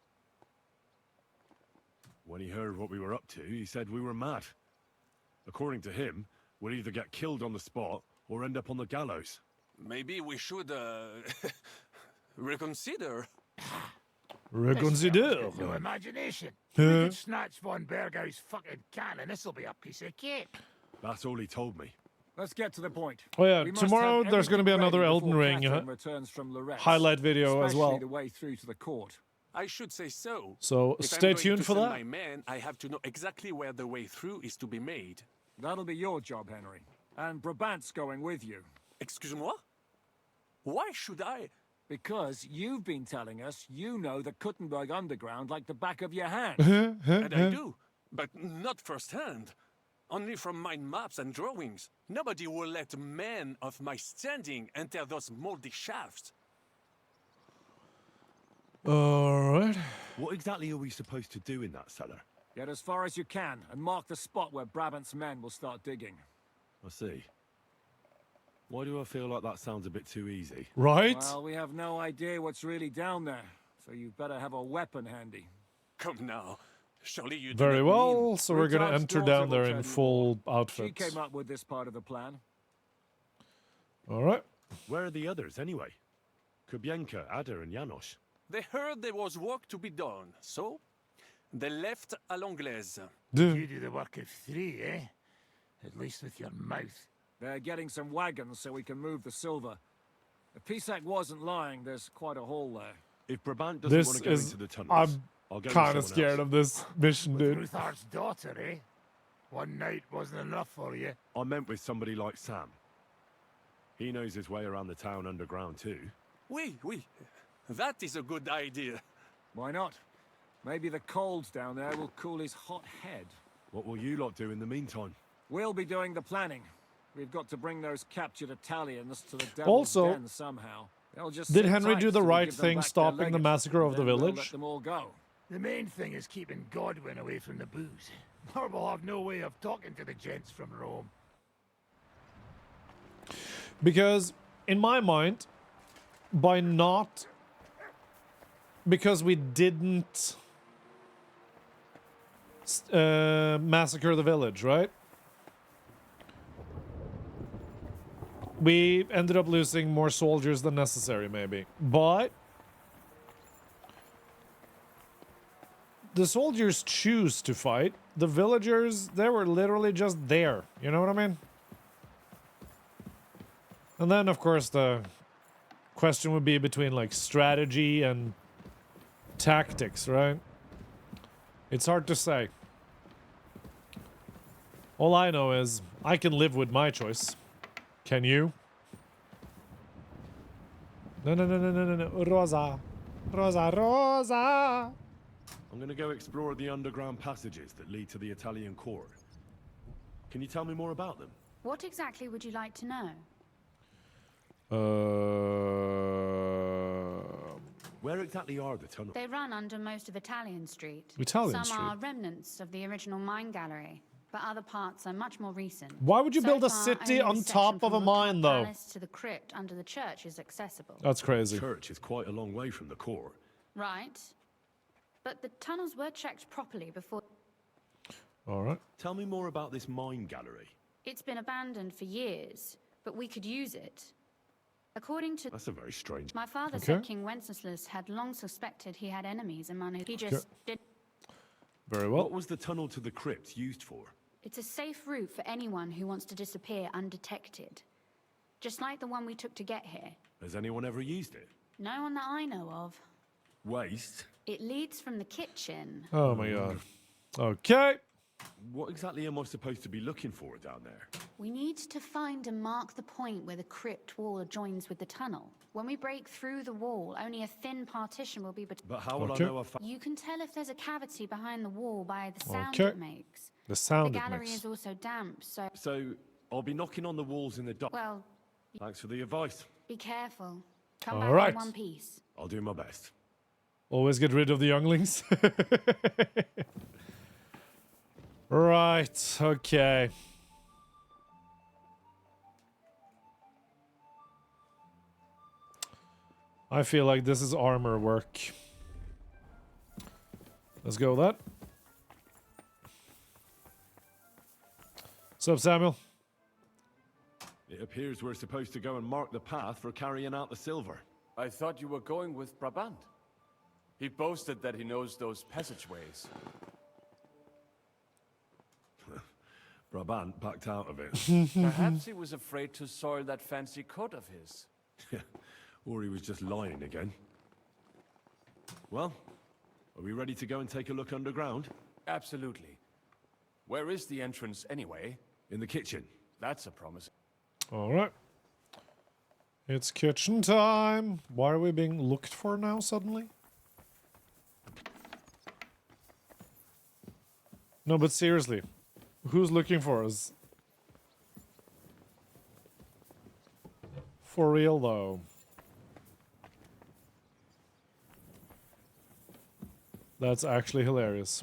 When he heard what we were up to, he said we were mad. According to him, we'll either get killed on the spot or end up on the gallows. Maybe we should reconsider. Reconsider. No imagination. We could snatch von Bergau's fucking cannon. This'll be a piece of cake. That's all he told me. Let's get to the point. Oh yeah, We must tomorrow have there's going to be everything another ready Elden before Ring Catherine returns from Lorette, highlight video as well. especially the way through to the court. I should say so. So If stay I'm going tuned to for send that. my men, I have to know exactly where the way through is to be made. That'll be your job, Henry. And Brabant's going with you. Excuse-moi? Why should I? Because you've been telling us you know the Kuttenberg underground like the back of your hand. And I do, but not firsthand. Only from mind maps and drawings. Nobody will let men of my standing enter those moldy shafts. Alright. What exactly are we supposed to do in that cellar? Get as far as you can and mark the spot where Brabant's men will start digging. I see. Why do I feel like that sounds a bit too easy? Right? Well, we have no idea what's really down there, so you better have a weapon handy. Come now. Surely you do Very not well, mean... so we're going to Rutar's enter daughter down will there tell in you full She outfits. came up with this part of the plan. Alright. Where are the others, anyway? Kubienka, Ada, and Janos. They heard there was work to be done, so they left à l'anglaise. You do the work of three, eh? At least with your mouth. They're getting some wagons so we can move the silver. If Pisac wasn't lying, there's quite a hole there. If Brabant doesn't This want to go is... into the tunnels, I'll I'm go with kind of someone scared else. of this mission, dude. Ruthar's daughter, eh? One night wasn't enough for you. I meant with somebody like Sam. He knows his way around the town underground too. Oui. That is a good idea. Why not? Maybe the cold down there will cool his hot head. What will you lot do in the meantime? We'll be doing the planning. We've got to bring those captured Italians to the Devil's Also, Den somehow. They'll just did sit Henry tight do the till we right give them thing back their stopping the legate, massacre of the then we'll village? let them all go. The main thing is keeping Godwin away from the booze. Or we'll have no way of talking to the gents from Rome. Because, in my mind, by not... Because we didn't massacre the village, right? We ended up losing more soldiers than necessary, maybe. But the soldiers choose to fight. The villagers, they were literally just there. You know what I mean? And then, of course, the question would be between, like, strategy and tactics, right? It's hard to say. All I know is I can live with my choice. Can you? No. Rosa. Rosa. I'm going to go explore the underground passages that lead to the Italian court. Can you tell me more about them? What exactly would you like to know? Where exactly are the tunnels? They run under most of Italian Street. Italian Some are Street? remnants of the original mine gallery, but other parts are much more recent. Why would you So build a far, city only on the top section of a from mine, though? Palace to the crypt under the church is accessible. That's crazy. The church is quite a long way from the court. Right. But the tunnels were checked properly before. All right. Tell me more about this mine gallery. It's been abandoned for years, but we could use it. According to... That's a very strange... My father Okay. said King Wenceslas had long suspected he had enemies among his... He just did... Very well. What was the tunnel to the crypt used for? It's a safe route for anyone who wants to disappear undetected. Just like the one we took to get here. Has anyone ever used it? No one that I know of. Waste? It leads from the kitchen. Oh my god. Okay. What exactly am I supposed to be looking for down there? We need to find and mark the point where the crypt wall joins with the tunnel. When we break through the wall, only a thin partition will be between. But how will I know I You can tell if there's a cavity behind the wall by the sound Okay. it makes. The sound The it gallery makes. is also damp, so... So, I'll be knocking on the walls in the dark. Well, Thanks for the advice. be careful. Come All back right. in one piece. I'll do my best. Always get rid of the younglings. Right, okay. I feel like this is armor work. Let's go with that. What's up, Samuel? It appears we're supposed to go and mark the path for carrying out the silver. I thought you were going with Brabant. He boasted that he knows those passageways. Brabant backed out of it. Perhaps he was afraid to soil that fancy coat of his. Or he was just lying again. Well, are we ready to go and take a look underground? Absolutely. Where is the entrance anyway? In the kitchen. That's a promise. All right. It's kitchen time. Why are we being looked for now suddenly? No, but seriously. Who's looking for us? For real, though. That's actually hilarious.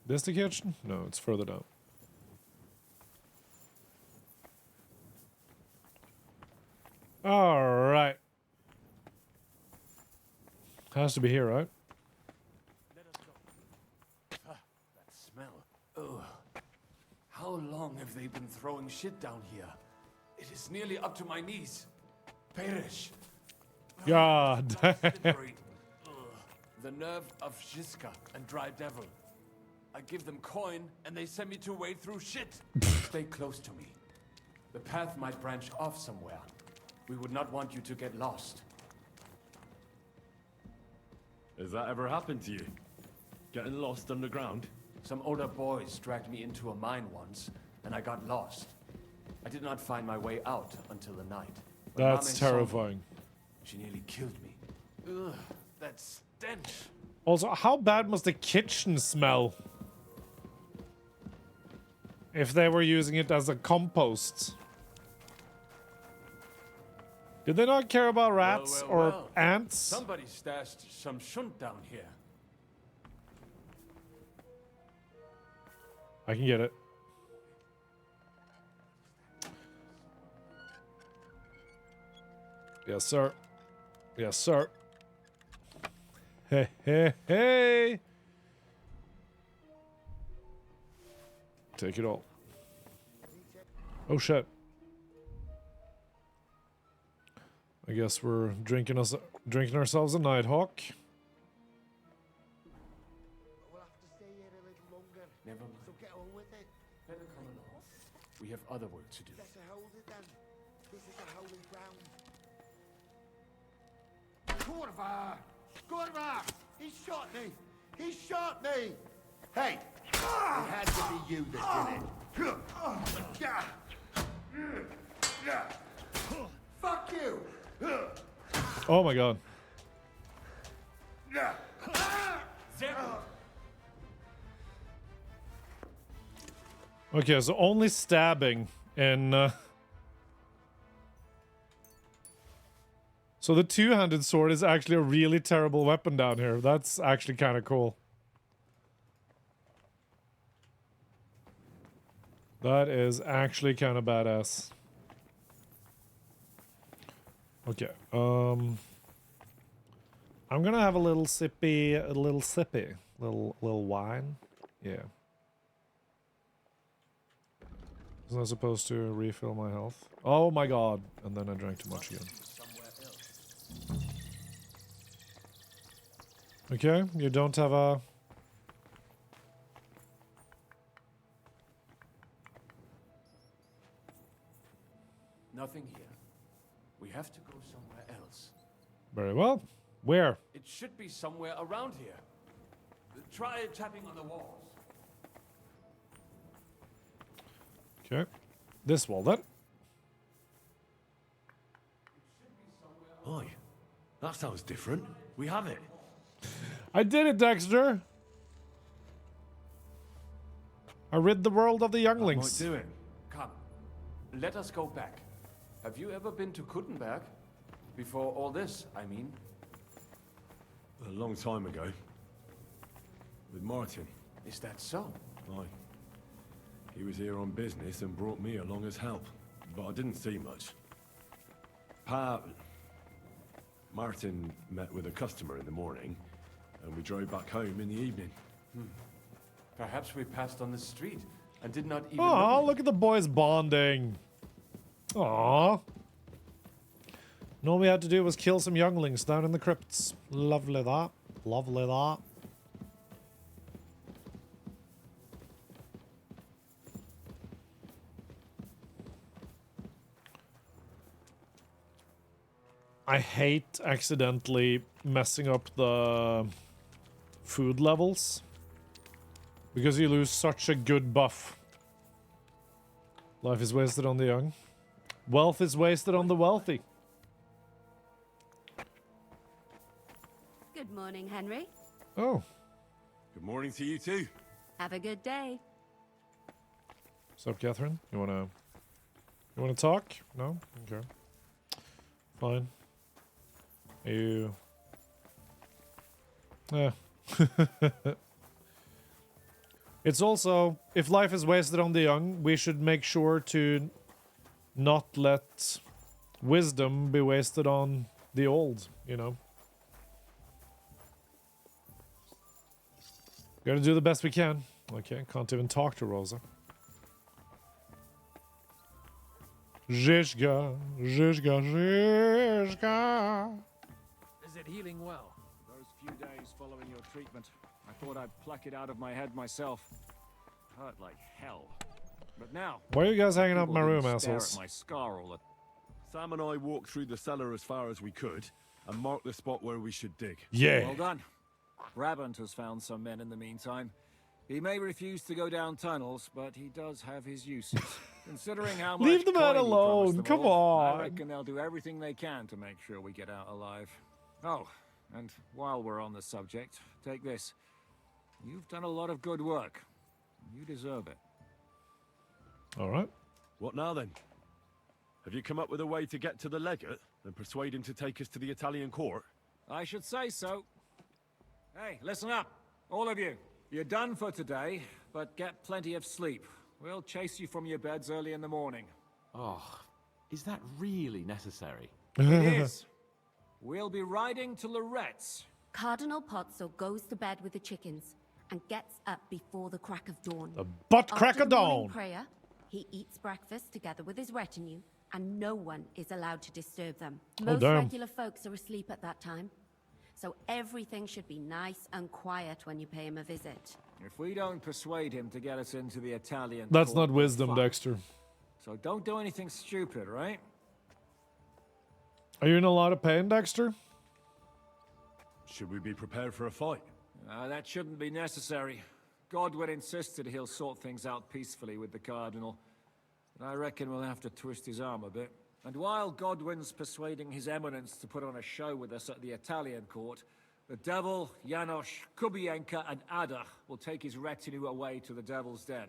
This the kitchen? No, it's further down. All right. Has to be here, right? That smell. Ugh. How long have they been throwing shit down here? It is nearly up to my knees. Perish. God. The nerve of Shiska and Dry Devil. I give them coin and they send me to wade through shit. Stay close to me. The path might branch off somewhere. We would not want you to get lost. Has that ever happened to you? Getting lost underground? Some older boys dragged me into a mine once, and I got lost. I did not find my way out until the night. When That's Mame saw me, terrifying. she nearly killed me. Ugh, that stench. Also, how bad must the kitchen smell? If they were using it as a compost. Did they not care about rats or ants? Somebody stashed some shunt down here. I can get it. Yes, sir. Yes, sir. Hey, hey, hey. Take it all. Oh, shit. I guess we're drinking ourselves a Nighthawk. Never mind. So get on with it. Better come along. We have other work to do. Let's hold it then. This is a holy ground. Corva! Corva! He shot me! He shot me! Hey! It had to be you that did it. Fuck you! Oh my god. Okay, so only stabbing and so the two-handed sword is actually a really terrible weapon down here. That's actually kind of cool. That is actually kind of badass. Okay, I'm gonna have a little wine. Yeah. Wasn't I supposed to refill my health? Oh my god! And then I drank too much again. Okay, you don't have a... Nothing here. We have to go somewhere else. Very well. Where? It should be somewhere around here. Try tapping on the walls. Okay. This wall then. Oi, that sounds different. We have it. I did it, Dexter! I rid the world of the younglings. Might do it. Come, let us go back. Have you ever been to Kuttenberg? Before all this, I mean. A long time ago. With Martin. Is that so? Aye. He was here on business and brought me along as help. But I didn't see much. Martin met with a customer in the morning, and we drove back home in the evening. Perhaps we passed on the street and did not even Aw, know. look at the boys bonding. Aw. And all we had to do was kill some younglings down in the crypts. Lovely that. Lovely that. I hate accidentally messing up the food levels because you lose such a good buff. Life is wasted on the young. Wealth is wasted on the wealthy. Good morning, Henry. Oh. Good morning to you too. Have a good day. What's up, Catherine? You wanna talk? No? Okay. Fine. You... Yeah. It's also, if life is wasted on the young, we should make sure to not let wisdom be wasted on the old, you know? Gotta do the best we can. Okay, can't even talk to Rosa. Zhizhka, Zhizhka, Zhizhka. Is it healing well? Those few days following your treatment, I thought I'd pluck it out of my head myself. Hurt like hell. But now... Why are you guys hanging out in my people room, didn't stare assholes? at my scar all the... Sam and I walked through the cellar as far as we could and marked the spot where we should dig. Yeah. Well done. Brabant has found some men in the meantime. He may refuse to go down tunnels, but he does have his uses. Considering how much Leave the man coin he promised alone, them come all, on. I reckon they'll do everything they can to make sure we get out alive. Oh, and while we're on the subject, take this. You've done a lot of good work. You deserve it. All right. What now then? Have you come up with a way to get to the legate and persuade him to take us to the Italian court? I should say so. Hey, listen up, all of you. You're done for today, but get plenty of sleep. We'll chase you from your beds early in the morning. Oh, is that really necessary? It is. We'll be riding to Lorette's. Cardinal Pozzo goes to bed with the chickens and gets up before the crack of dawn. The butt crack After of the morning dawn. prayer, he eats breakfast together with his retinue, and no one is allowed to disturb them. Oh, Most damn. regular folks are asleep at that time, so everything should be nice and quiet when you pay him a visit. If we don't persuade him to get us into the Italian That's court, not wisdom, fuck. Dexter. So don't do anything stupid, right? Are you in a lot of pain, Dexter? Should we be prepared for a fight? That shouldn't be necessary. Godwin insisted he'll sort things out peacefully with the Cardinal. But I reckon we'll have to twist his arm a bit. And while Godwin's persuading His Eminence to put on a show with us at the Italian court, the Devil, Janosch, Kubienka, and Ada will take his retinue away to the Devil's Den.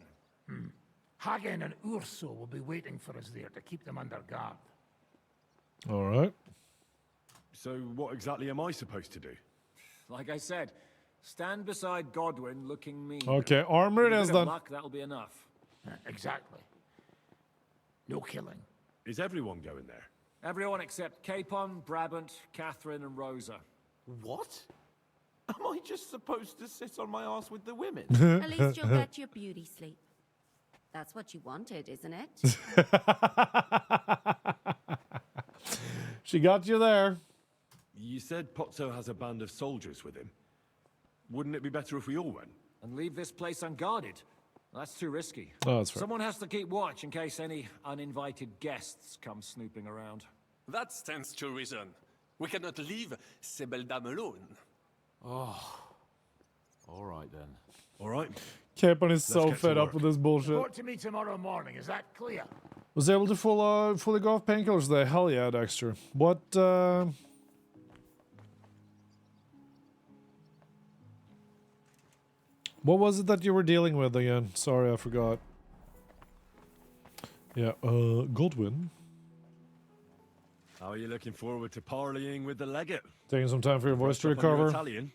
Hagen and Urso will be waiting for us there to keep them under guard. All right. So what exactly am I supposed to do? Like I said, stand beside Godwin looking mean. Okay, armor it With a is bit of then. luck, that'll be enough. Exactly. No killing. Is everyone going there? Everyone except Capon, Brabant, Catherine, and Rosa. What? Am I just supposed to sit on my ass with the women? At least you'll get your beauty sleep. That's what you wanted, isn't it? She got you there. You said Pozzo has a band of soldiers with him. Wouldn't it be better if we all went? And leave this place unguarded? That's too risky. Oh, that's fair. Someone has to keep watch in case any uninvited guests come snooping around. That stands to reason. We cannot leave ces belles dames alone. Oh. All right then. All right. Capon is so get to fed up work. with this bullshit. Report to me tomorrow morning, is that clear? Was able to fully go off painkillers there. Hell yeah, Dexter. What, what was it that you were dealing with again? Sorry, I forgot. Yeah, Godwin. How are you looking forward to parleying with the legate? Taking some time for your voice to Brush up on your recover. Italian?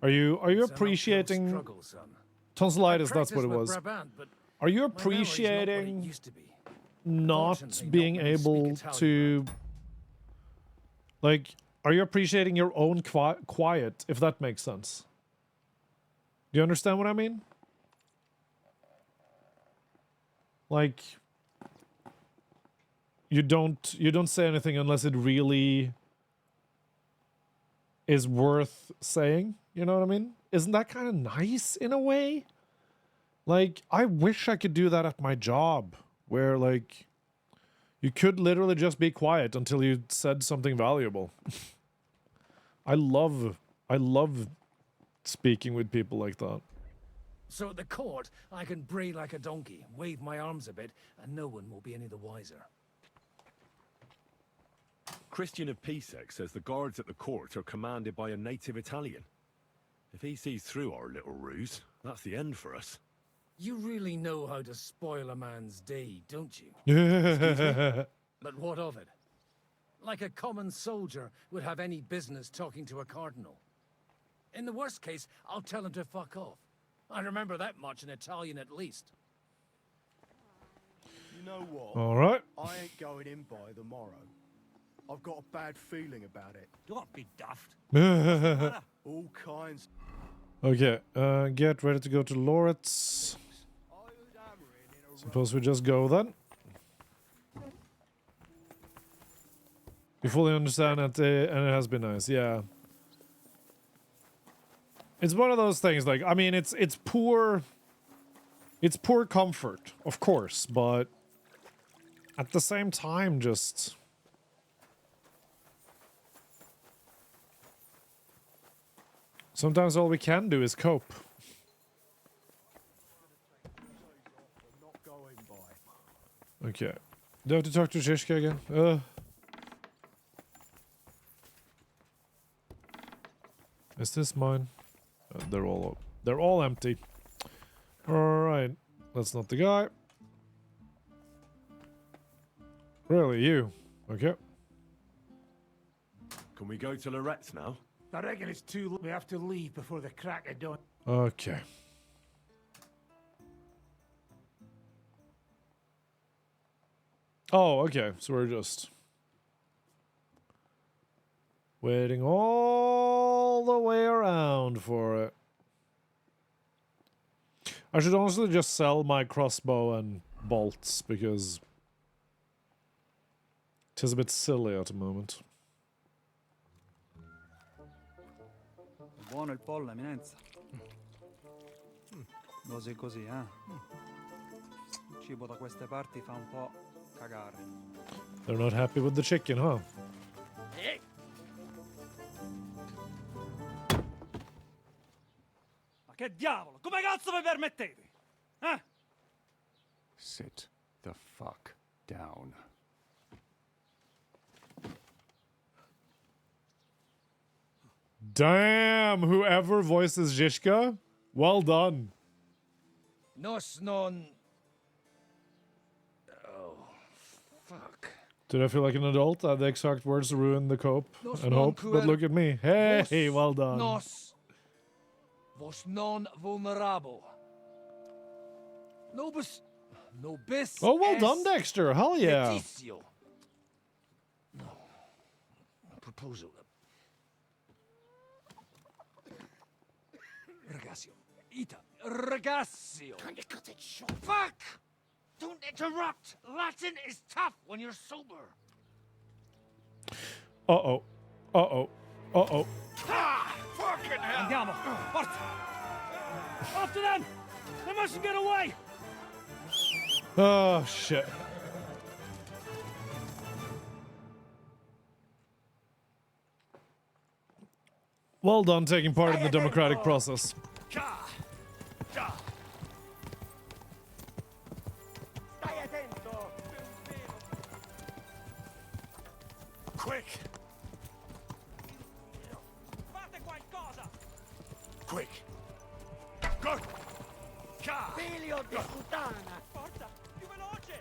Are you It's an uphill appreciating struggle, son. tonsillitis? I That's what it practiced was. with Brabant, but Are you my memory's not what it appreciating used to be. not Unfortunately, being not many speak able Italian to, like, are you appreciating your own quiet, if that makes sense? Do you understand what I mean? Like, you don't say anything unless it really is worth saying, you know what I mean? Isn't that kind of nice in a way? Like, I wish I could do that at my job, where, like, you could literally just be quiet until you said something valuable. I love speaking with people like that. So at the court, I can bray like a donkey, wave my arms a bit, and no one will be any the wiser. Christian of Pisek says the guards at the court are commanded by a native Italian. If he sees through our little ruse, that's the end for us. You really know how to spoil a man's day, don't you? Excuse me? But what of it? Like a common soldier would have any business talking to a cardinal. In the worst case, I'll tell him to fuck off. I remember that much in Italian at least. You know what? All right. I ain't going in by the morrow. I've got a bad feeling about it. Don't be daft. All kinds. Okay, get ready to go to Loretz. Suppose we just go then. You fully understand that, and it has been nice, yeah. It's one of those things, like, I mean, it's poor comfort, of course, but at the same time, just sometimes all we can do is cope. Okay. Do I have to talk to Zizka again? Is this mine? They're all empty. Alright. That's not the guy. Really, you? Okay. Can we go to Loretz now? I reckon it's too late. We have to leave before the crack of dawn. Okay. Oh, okay. So we're just waiting all the way around for it. I should honestly just sell my crossbow and bolts because it is a bit silly at the moment. Buono il pollo, eminenza. Così così, eh? Il cibo da queste parti fa un po' cagare. They're not happy with the chicken, huh? Ma che diavolo? Come cazzo vi permettete? Eh? Sit the fuck down. Damn, whoever voices Zizka, well done. Nos non... Oh, fuck. Did I feel like an adult? The exact words ruin the cope Nos and non hope, but look at me. Hey, well done. Nos vos non vulnerable. Nobis... Nobis... Oh, well done, Dexter. Hell yeah. Petitio. No. Proposal. Ragazio. Ita. Ragazio. Can't you cut it short? Fuck! Don't interrupt! Latin is tough when you're sober. Uh-oh. Uh-oh. Uh-oh. Ah! Fucking hell! Andiamo! Forza! After them! They mustn't get away! Oh, shit. Well done taking part in the democratic process. Stai attento! Quick! Fate qualcosa! Quick! Go! Figlio di puttana! Forza, più veloce!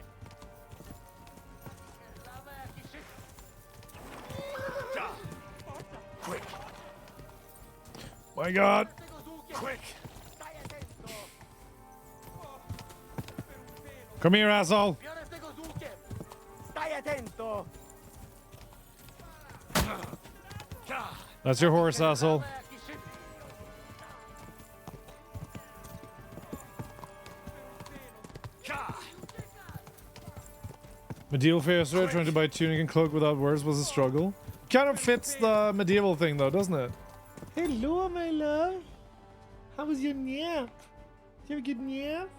Quick! My God! Quick! Come here, asshole! Stai attento! That's your horse, asshole. Medieval facer trying to buy tunic and cloak without words was a struggle. Kind of fits the medieval thing though, doesn't it? Hello, my love. How was your nap? Did you have a good nap?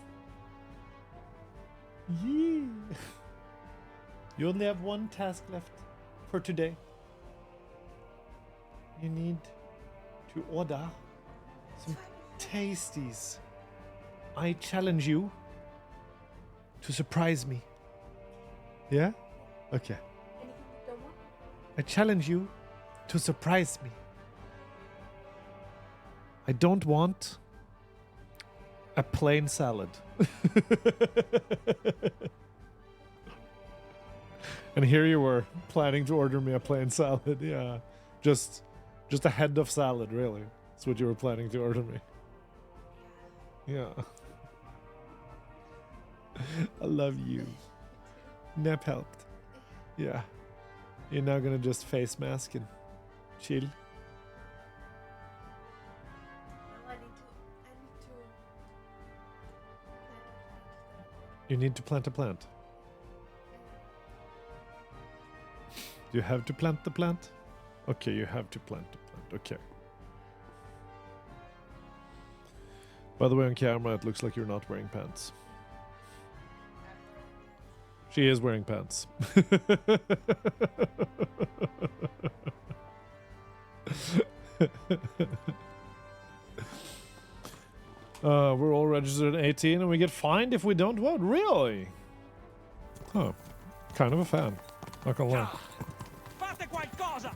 Yeah. You only have one task left for today. You need to order some tasties. I challenge you to surprise me. Yeah? Okay. I challenge you to surprise me. I don't want a plain salad. And here you were planning to order me a plain salad. Yeah. Just a head of salad, really. That's what you were planning to order me. Yeah. I love you. Nap helped. Yeah. You're now gonna just face mask and chill. You need to plant a plant. Do you have to plant the plant? Okay, you have to plant the plant. Okay. By the way, on camera, it looks like you're not wearing pants. She is wearing pants. We're all registered at 18 and we get fined if we don't vote. Really? Oh, kind of a fan. Not gonna lie. Fate qualcosa!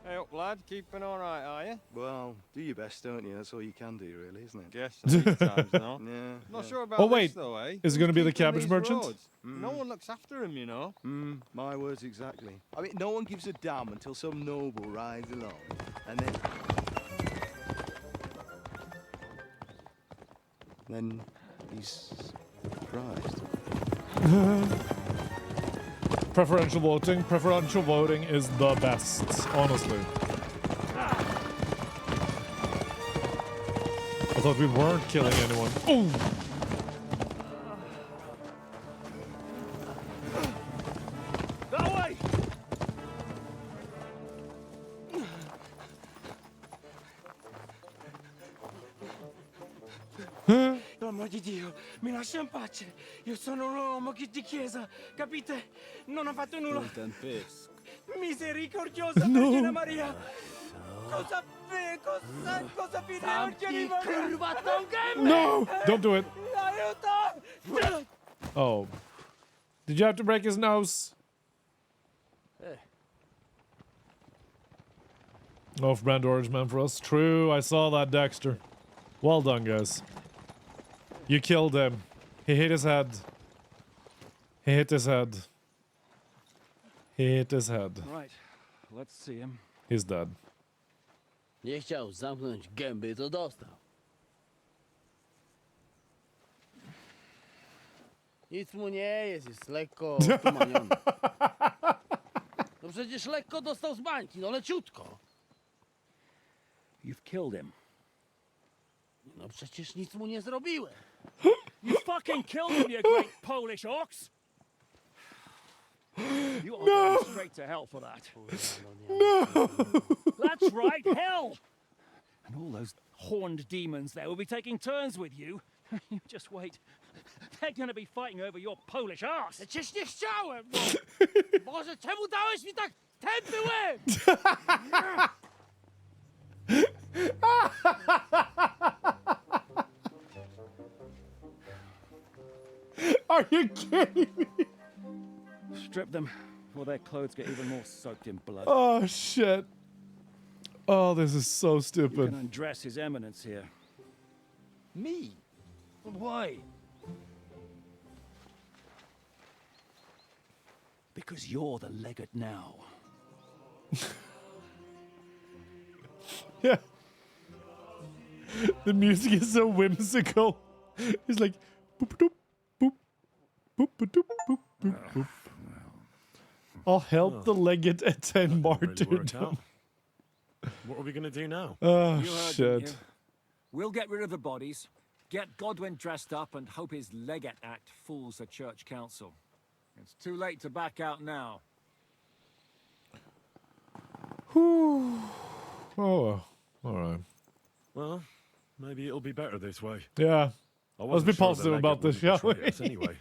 Hey up, lad. Keeping all right, are you? Well, do your best, don't you? That's all you can do, really, isn't it? Guess these times, no? Yeah. Not sure about Oh, wait. this, though, eh? Is it Who's gonna be the keeping cabbage these merchant? roads? No one looks after him, you know. My words exactly. I mean, no one gives a damn until some noble rides along, and then he's surprised. Preferential voting. Preferential voting is the best, honestly. I thought we weren't killing anyone. Ooh! That way! Per amor di Dio, mi lascia in pace. Io sono un uomo di chiesa, capite? Non ho fatto nulla. Misericordiosa Vergine Maria. Cosa vi No! Don't do it. Aiuto! Oh. Did you have to break his nose? Off-brand orange man for us. True, I saw that, Dexter. Well done, guys. You killed him. He hit his head. He hit his head. He hit his head. Right, let's see him. He's dead. Nie chciał zamknąć gęby, to dostał. Nic mu nie jest lekko otumaniony. No przecież lekko dostał z bańki, no leciutko. You've killed him. No przecież nic mu nie zrobiłem. You fucking killed him, you great Polish ox! You are going straight to hell for that. No! That's right, hell! And all those horned demons there will be taking turns with you. You just wait. They're going to be fighting over your Polish ass. Przecież nie chciałem! Boże, czemu dałeś mi tak 10th away! Are you kidding me? Strip them before their clothes get even more soaked in blood. Oh, shit. Oh, this is so You stupid. can undress His Eminence here. Me? But why? Because you're the legate now. Yeah. The music is so whimsical. It's like boop doop boop boop doop boop boop boop. I'll help the legate attend martyrdom. What are we going to do now? Oh, You heard, didn't you? shit. We'll get rid of the bodies, get Godwin dressed up, and hope his legate act fools the church council. It's too late to back out now. Whew. Oh, all right. Well, maybe it'll be better this way. Yeah. I Let's wasn't be sure the positive legate about this, shall wouldn't betray we? us anyway.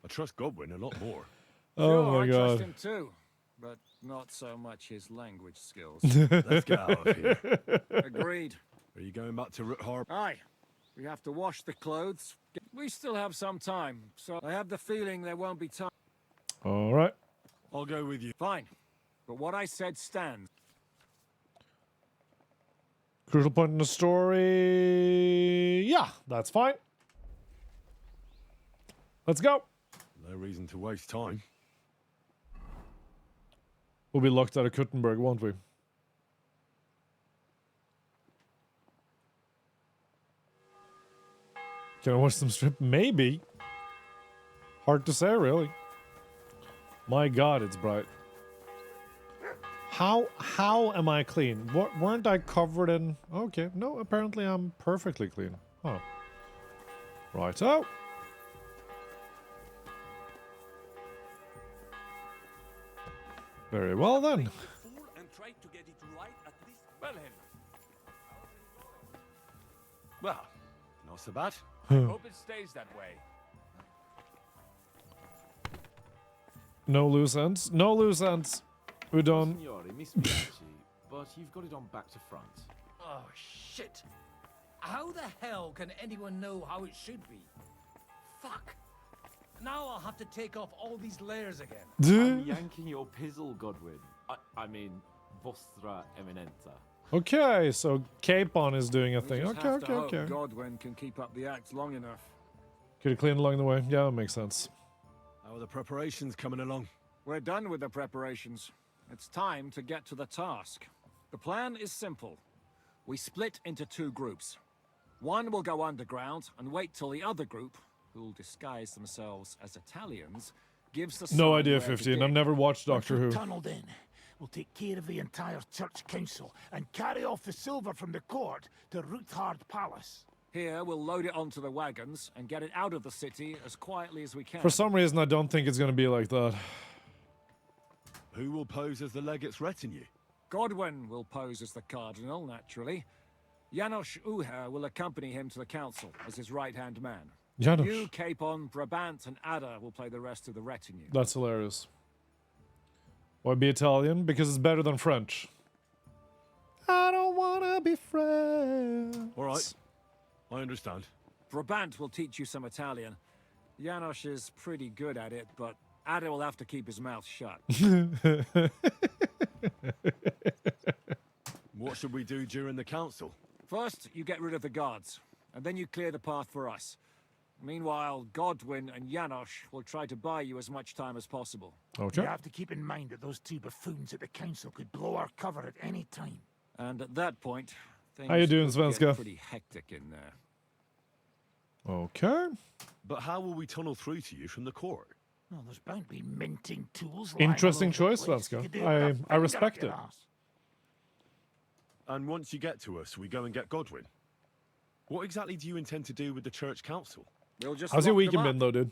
I trust Godwin a lot more. Oh Sure, my I god. trust him too, but not so much his language skills. Let's get out of here. Agreed. Are you going back to Root Harbour? Aye. We have to wash the clothes. We still have some time, so I have the feeling there won't be time. All right. I'll go with you. Fine. But what I said stands. Crucial point in the story. Yeah, that's fine. Let's go. No reason to waste time. We'll be locked out of Kuttenberg, won't we? Can I watch some strip? Maybe. Hard to say, really. My god, it's bright. How am I clean? What, weren't I covered in... Okay, no, apparently I'm perfectly clean. Huh. Righto. Very well then. Well, not so bad. Hope it stays that way. No loose ends. No loose ends. We're done. Signore, mi spiace, but you've got it on back to front. Oh, shit. How the hell can anyone know how it should be? Fuck. Now I'll have to take off all these layers again. I'm yanking your pizzle, Godwin. I mean, Vostra Eminenza. Okay, so Capon is doing a thing. We just Okay, have okay, to hope okay. Godwin can keep up the act long enough. Could have cleaned along the way. Yeah, that makes sense. How are the preparations coming along? We're done with the preparations. It's time to get to the task. The plan is simple. We split into two groups. One will go underground and wait till the other group, who'll disguise themselves as Italians, gives the No sign idea, where to 15. dig. I've never watched Once Doctor we're Who. tunneled in, we'll take care of the entire church council and carry off the silver from the court to Ruthard Palace. Here, we'll load it onto the wagons and get it out of the city as quietly as we can. For some reason, I don't think it's going to be like that. Who will pose as the legate's retinue? Godwin will pose as the cardinal, naturally. Janos Uher will accompany him to the council as his right-hand man. Janos. You, Capon, Brabant, and Ada will play the rest of the retinue. That's hilarious. Why be Italian? Because it's better than French. I don't want to be French. All right. I understand. Brabant will teach you some Italian. Janos is pretty good at it, but Ada will have to keep his mouth shut. What should we do during the council? First, you get rid of the guards, and then you clear the path for us. Meanwhile, Godwin and Janos will try to buy you as much time as possible. Okay. You have to keep in mind that those two buffoons at the council could blow our cover at any time. And at that point, things How you doing, could get Svenska? pretty hectic in there. Okay. But how will we tunnel through to you from the court? Well, there's bound to be minting tools. lying Interesting all over the choice, place. You Svenska. could do it with a I finger respect up your it. arse. And once you get to us, we go and get Godwin. What exactly do you intend to do with the church council? We'll just How's your lock them weekend been, up. though, dude?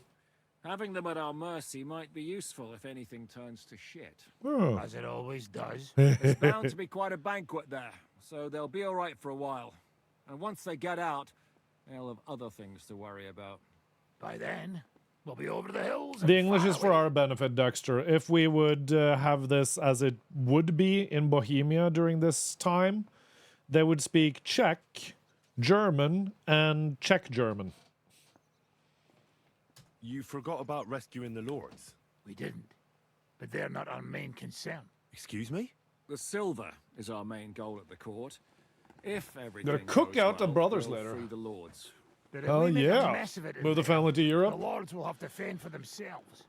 Having them at our mercy might be useful if anything turns to shit. Oh. As it always does. There's bound to be quite a banquet there, so they'll be all right for a while. And once they get out, they'll have other things to worry about. By then, We'll be over the hills. The and English far is for away. our benefit, Dexter. If we would have this as it would be in Bohemia during this time, they would speak Czech, German, and Czech German. You forgot about rescuing the lords. We didn't. But they're not our main concern. Excuse me? The silver is our main goal at the court. If everything Gonna cook goes out the well, brothers we'll later. free the lords. But if Oh we make a yeah. mess of it in Move the there, family to Europe. the lords will have to fend for themselves.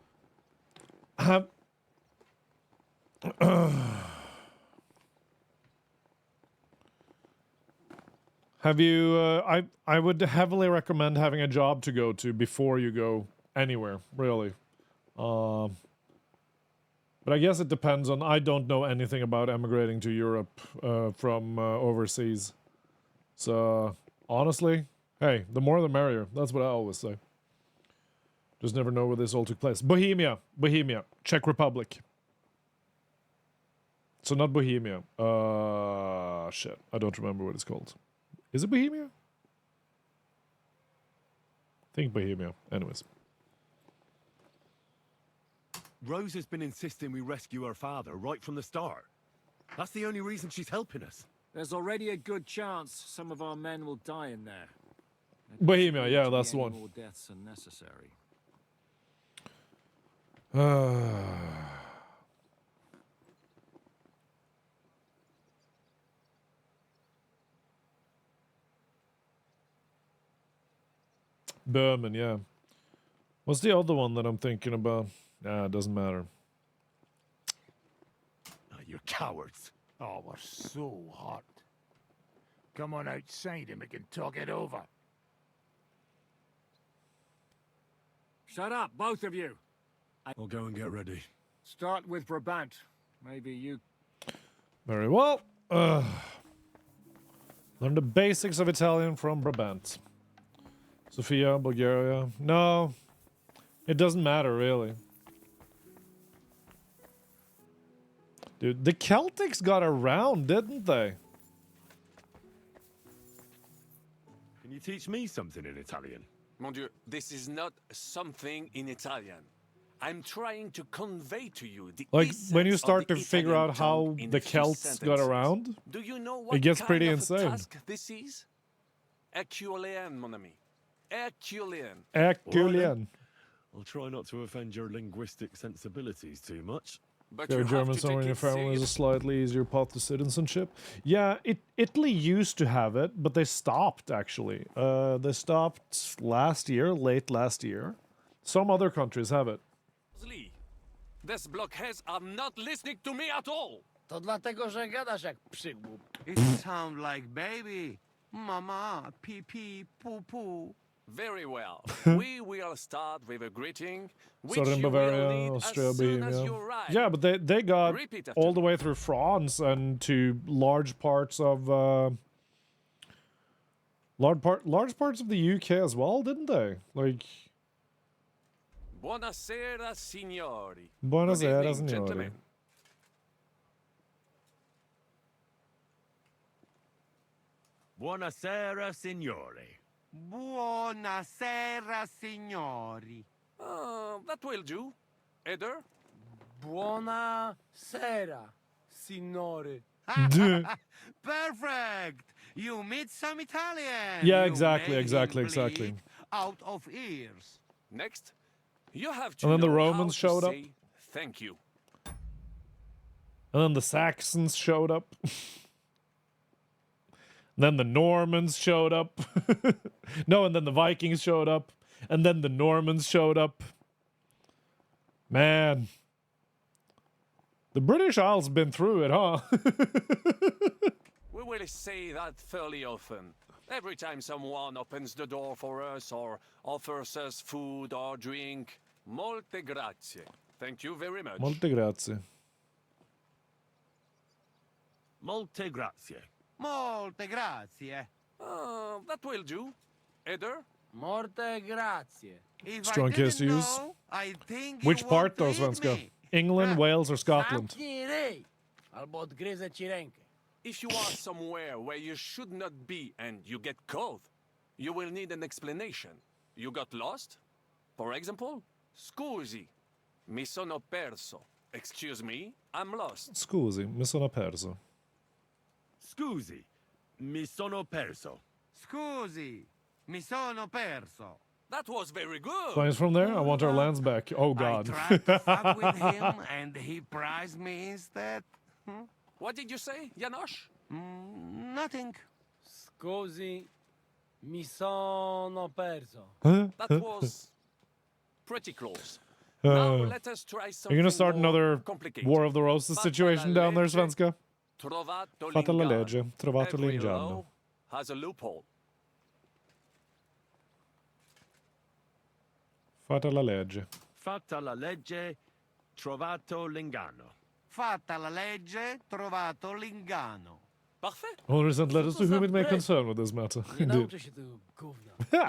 Have you? I would heavily recommend having a job to go to before you go anywhere, really. But I guess it depends on. I don't know anything about emigrating to Europe from overseas. So honestly, hey, the more the merrier. That's what I always say. Just never know where this all took place. Bohemia, Czech Republic. So not Bohemia. Shit, I don't remember what it's called. Is it Bohemia? I think Bohemia. Anyways. Rose has been insisting we rescue her father right from the start. That's the only reason she's helping us. There's already a good chance some of our men will die in there. Bohemia, yeah, that's the Any one. more deaths are necessary. Berman, yeah. What's the other one that I'm thinking about? Nah, it doesn't matter. You're cowards. Oh, we're so hot. Come on outside and we can talk it over. Shut up, both of you. I'll go and get ready. Start with Brabant. Maybe you... Very well. Learn the basics of Italian from Brabant. Sofia, Bulgaria. No, it doesn't matter, really. Dude, the Celtics got around, didn't they? Can you teach me something in Italian? Mon Dieu, this is not something in Italian. I'm trying to convey to you the Like, essence when you of start the to figure Italian out how tongue in the a few Celts got sentences. around, Do you know what it gets kind pretty of insane. a task this is? Herculean, mon ami. Herculean. Herculean. I'll try not to offend your linguistic sensibilities too much. But You're you have German to somewhere in take your it family is a serious. slightly easier path to citizenship. Yeah, Italy used to have it, but they stopped, actually. They stopped last year, late last year. Some other countries have it. These blockheads are not listening to me at all. To dlatego, że gadasz jak przygłup. It sounds like baby. Mama, pee pee, poo poo. Very well. We will start with a greeting, which Southern you will Bavaria, need Austria, as soon as Bohemia. you arrive. Yeah, but they got Repeat after all the way through France and to large parts of large parts of the UK as well, didn't they? Like Buonasera, signori. Buonasera, Good evening, signori. gentlemen. Buonasera, signori. Buonasera, signori. That will do. Eder? Buona sera, signore. Perfect. You meet some Italian. Yeah, You exactly, make exactly, him exactly. bleed out of ears. Next, you have to And then the know Romans how to showed up. say thank you. And then the Saxons showed up. Then the Normans showed up. No, and then the Vikings showed up. And then the Normans showed up. Man. The British Isles been through it, huh? We will say that fairly often. Every time someone opens the door for us or offers us food or drink. Molte grazie. Thank you very much. Molte grazie. Molte grazie. Molte grazie. That will do. Eder? Morte grazie. If Strong I kiss to didn't use. know, I think Which you part though, won't lead Svenska? me. England, Wales, or Scotland? Zamknij ryj, albo odgryzę ci rękę. If you are somewhere where you should not be and you get cold, you will need an explanation. You got lost, for example? Scusi, mi sono perso. Excuse me, I'm lost. Scusi, mi sono perso. Scusi, mi sono perso. Scusi, mi sono perso. That was very good. Flies from there. I want our lands back. Oh I God. tried to fuck with him, and he prized me instead. What did you say, Janosch? Nothing. Scusi, mi sono perso. That was pretty close. Now let us try something You're gonna start more another complicated. War of the Roses situation down there, Svenska? Trovato Fatta la l'inganno. legge, trovato Every l'inganno. law has a loophole. Fatta la legge. Fatta la legge, trovato l'inganno. Fatta la legge, trovato l'inganno. Parfait. Owners sent letters to whom it may concern with this matter. Indeed.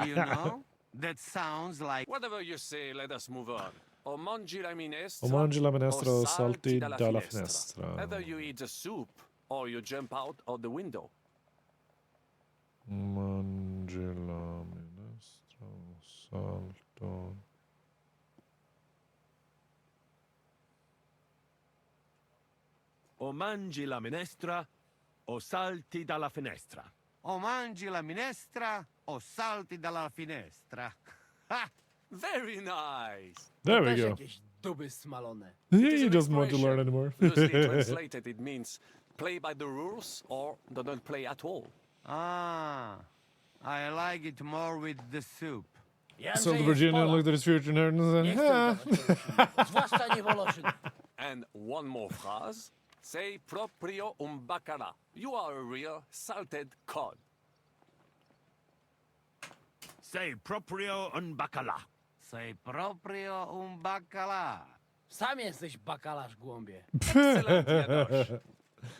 You know, that sounds like... Whatever you say, let us move on. O mangi la minestra, O mangi la minestra o o salti dalla dalla finestra. finestra. Either you eat the soup or you jump out of the window. Mangi la minestra o salto. O mangi la minestra o salti dalla finestra. O mangi la minestra o salti dalla finestra. Ha! Very nice. There we go. He doesn't want to learn anymore. Loosely translated, it means play by the rules or don't play at all. Ah, I like it more with the soup. So the Virginian looked at his future inheritance and And one more phrase. Sei proprio un baccarat. You are a real salted cod. Sei proprio un bacala. Sei proprio un baccalà. Sam jesteś bakalarz, głąbie. Excellent, Janosch.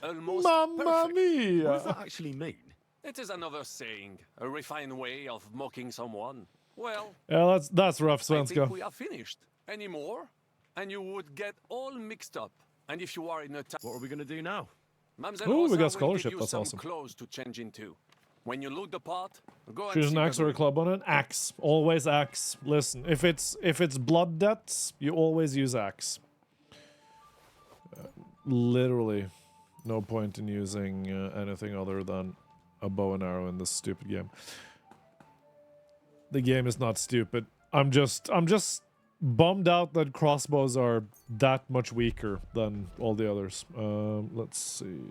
Almost Mamma perfect. mia! What does that actually mean? It is another saying, a refined way of mocking someone. Well, Yeah, that's rough, I think Svenska. we are finished. Any more? And you would get all mixed up. And if you are in a town... What are we going to do now? Mamselle Ooh, we Rosa got will scholarship, give you that's some awesome. clothes to change into. When you look the part, go and Choose see an axe the or a room. club on it. Axe. Always axe. Listen, if it's blood debts, you always use axe. Literally, no point in using anything other than a bow and arrow in this stupid game. The game is not stupid. I'm just bummed out that crossbows are that much weaker than all the others. Let's see.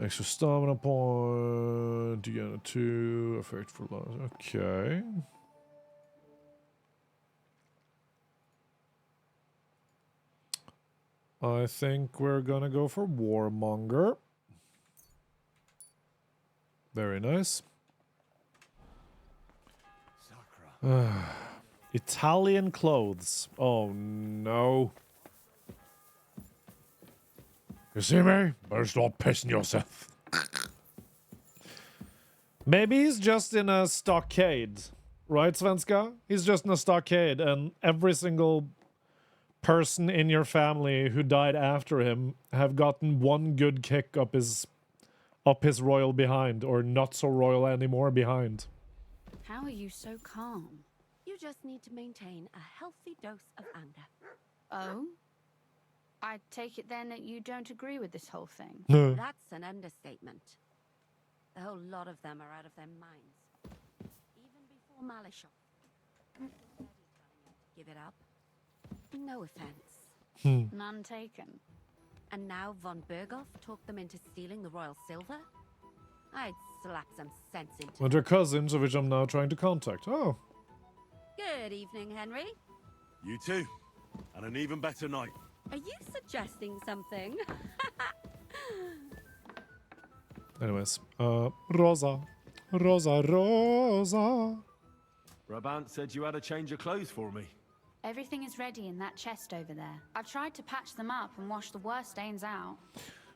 Extra stamina point. You get a 2 effect for life. Okay. I think we're gonna go for Warmonger. Very nice. Italian clothes. Oh no. You see me? Better stop pissing yourself. Maybe he's just in a stockade. Right, Svenska? He's just in a stockade and every single person in your family who died after him have gotten one good kick up his royal behind, or not so royal anymore behind. How are you so calm? You just need to maintain a healthy dose of anger. Oh? I take it then that you don't agree with this whole thing. No. That's an understatement. The whole lot of them are out of their minds. Even before Malishov. Give it up. No offense. None taken. And now von Berghoff talked them into stealing the royal silver? I'd slap some sense into And her cousins, of which I'm now trying to contact. Oh. Good evening, Henry. You too. And an even better night. Are you suggesting something? Anyways, Rosa. Rosa. Brabant said you had a change of clothes for me. Everything is ready in that chest over there. I've tried to patch them up and wash the worst stains out.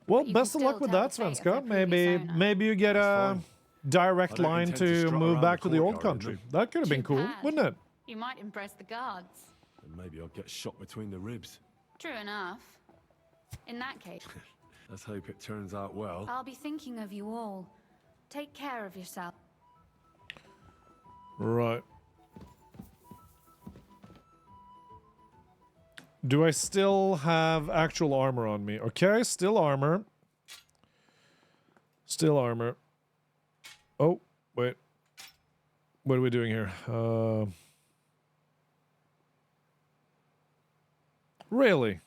Well, But you best can of luck still with tell that, the fate of Svenska. their previous owner. Maybe you get a direct I don't line intend to to strut move around back the to the old courtyard, country. Henry. That could have been Too cool, bad. wouldn't it? You might impress the guards. And maybe I'll get shot between the ribs. True enough. In that case, Let's hope it turns out well. I'll be thinking of you all. Take care of yourself. Right. Do I still have actual armor on me? Okay, still armor. Still armor. Oh, wait. What are we doing here? Really?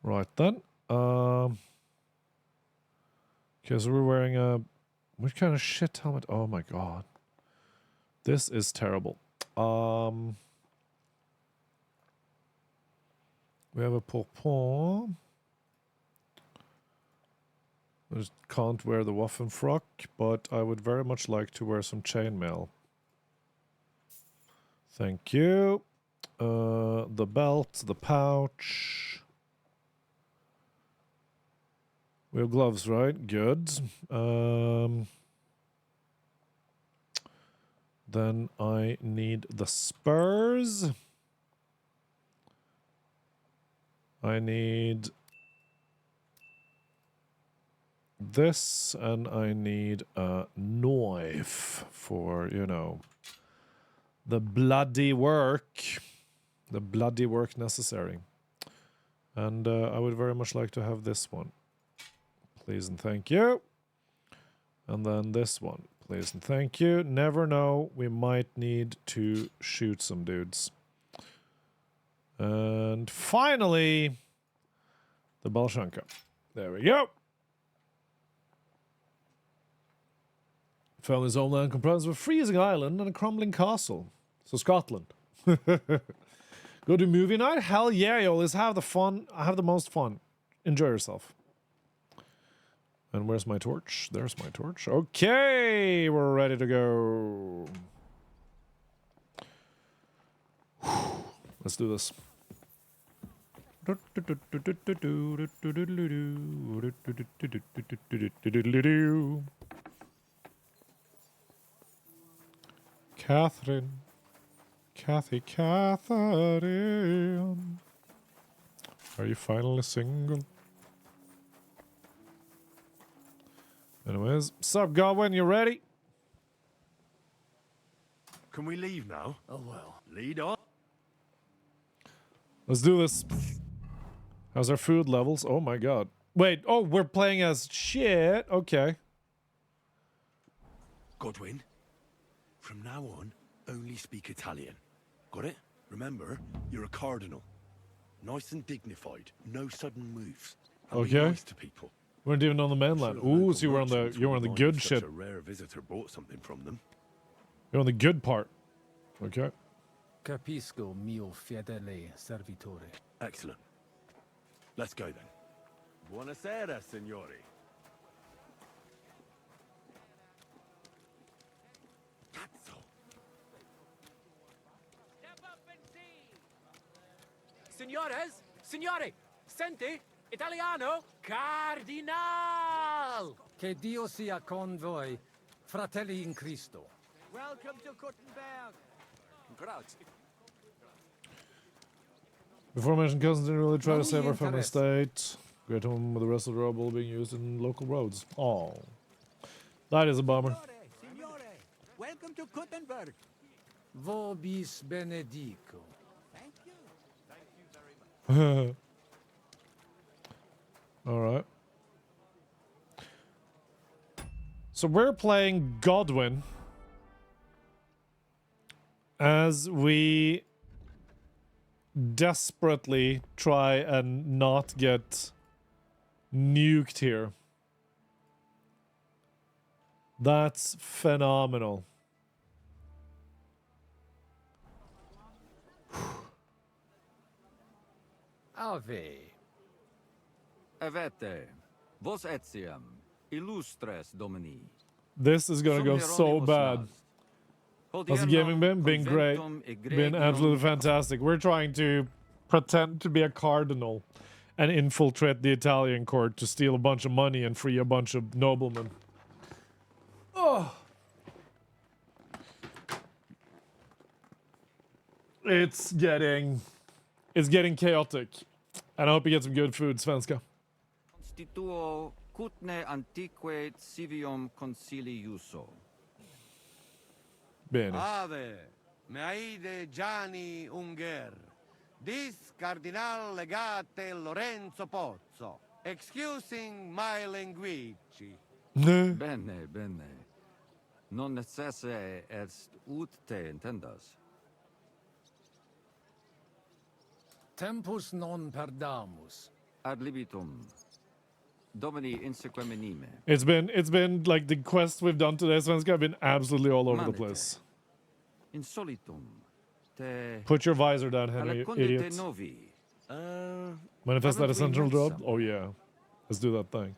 Right then. Okay, so we're wearing a... What kind of shit helmet? Oh my god. This is terrible. We have a pourpoint. I just can't wear the Waffenfrock, but I would very much like to wear some chainmail. Thank you. The belt, the pouch. We have gloves, right? Good. Then I need the spurs. I need this, and I need a knife for, you know, the bloody work. The bloody work necessary. And I would very much like to have this one. Please and thank you. And then this one. Please and thank you. Never know. We might need to shoot some dudes. And finally, the Balshanka. There we go. Found his homeland comprised of a freezing island and a crumbling castle. So Scotland. Go to movie night? Hell yeah, you always have the fun. Have the most fun. Enjoy yourself. And where's my torch? There's my torch. Okay, we're ready to go. Let's do this. Catherine. Catherine. Are you finally single? Anyways, sup, Godwin, you ready? Can we leave now? Oh well. Lead on. Let's do this. How's our food levels? Oh my god. Wait, oh, we're playing as shit. Okay. Godwin, from now on, only speak Italian. Got it? Remember, you're a cardinal. Nice and dignified. No sudden moves. And be Okay. nice to people. We weren't even on the mainland. Ooh, so you were on the good Such shit. a rare visitor bought something from them. You're on the good part. Okay. Capisco, mio fedele servitore. Excellent. Let's go then. Buonasera, signori. Signores, signore, senti, Italiano, Cardinal! Che Dio sia con voi, fratelli in Cristo. Welcome to Kuttenberg. Grazie. Before mentioned, cousins didn't really try to Money save our family interest. estate. Great home with the rest of the rubble being used in local roads. Oh, that is a bummer. Signore, welcome to Kuttenberg. Vobis benedico. Thank you. All right. So we're playing Godwin as we desperately try and not get nuked here. That's phenomenal. Ave. Avete, vos etiam, illustres domini. This is gonna go so bad. How's the gaming been? Been great. Been absolutely fantastic. We're trying to pretend to be a cardinal and infiltrate the Italian court to steal a bunch of money and free a bunch of noblemen. Oh. It's getting chaotic. And I hope you get some good food, Svenska. Constituo cutne antique civium conciliuso. Bene. Ave, meaide Gianni Unger. Dis Cardinal Legate Lorenzo Pozzo. Excusing my language. Bene, bene. Non necesse est ut te intendas. Tempus non perdamus. Ad libitum. Domini inseque menime. It's been like the quest we've done today, Svenska, have been absolutely all over the place. Insolitum. Te Put your visor down, Henry, Alecunde idiot. te novi. Manifest that haven't we essential met job? somewhere? Oh yeah. Let's do that thing.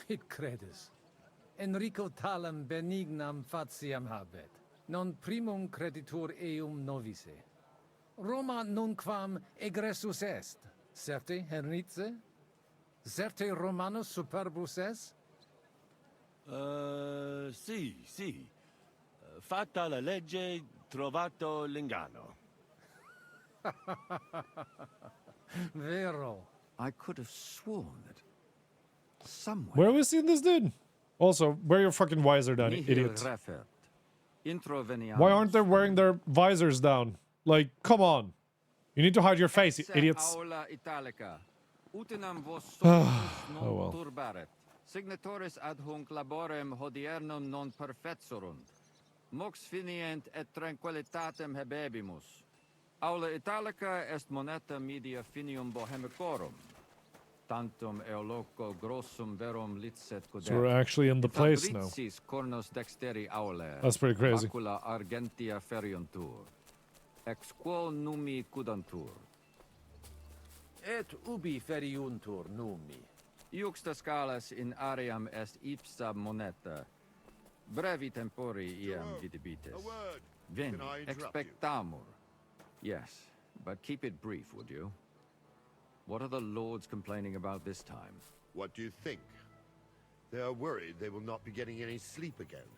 It credis. Enrico talam benignam fatiam habet. Non primum creditur eum novice. Roma nunquam egressus est. Certe, Henrice? Certe Romanus superbus est? Sì. Fatta la legge, trovato l'inganno. Vero. I could have sworn that somewhere. Where have we seen this dude? Also, wear your fucking visor down, you Nihil idiot. refert. Introveniamus. Why aren't they wearing their visors down? Like, come on. You need to hide your face, you idiots. Aula Italica. Utinam vos Oh, non well. turbaret. Signatoris ad hunc laborem hodiernum non perfetsurunt. Mox finient et tranquillitatem habebimus. Aula Italica est moneta media finium bohemicorum. Tantum eoloco grossum verum licet codet. So we're actually in the place now. Fabricis cornos dexteri aule. That's pretty crazy. Macula argentia feriuntur. Ex quo numi cudantur. Et ubi feriuntur numi. Iuxta scalas in aream est ipsa moneta. Brevi tempori iam vidibitis. Veni, Can I interrupt you? expectamur. Yes, but keep it brief, would you? What are the lords complaining about this time? What do you think? They are worried they will not be getting any sleep again.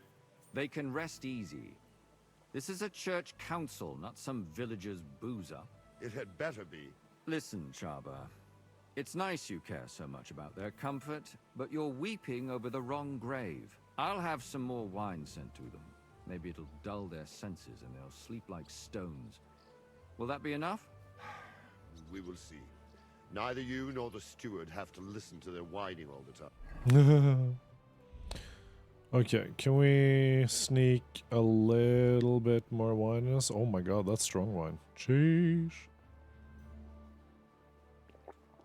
They can rest easy. This is a church council, not some villager's boozer. It had better be. Listen, Chaba. It's nice you care so much about their comfort, but you're weeping over the wrong grave. I'll have some more wine sent to them. Maybe it'll dull their senses and they'll sleep like stones. Will that be enough? We will see. Neither you nor the steward have to listen to their whining all the time. Okay, can we sneak a little bit more wine in us? Oh my god, that's strong wine. Jeez.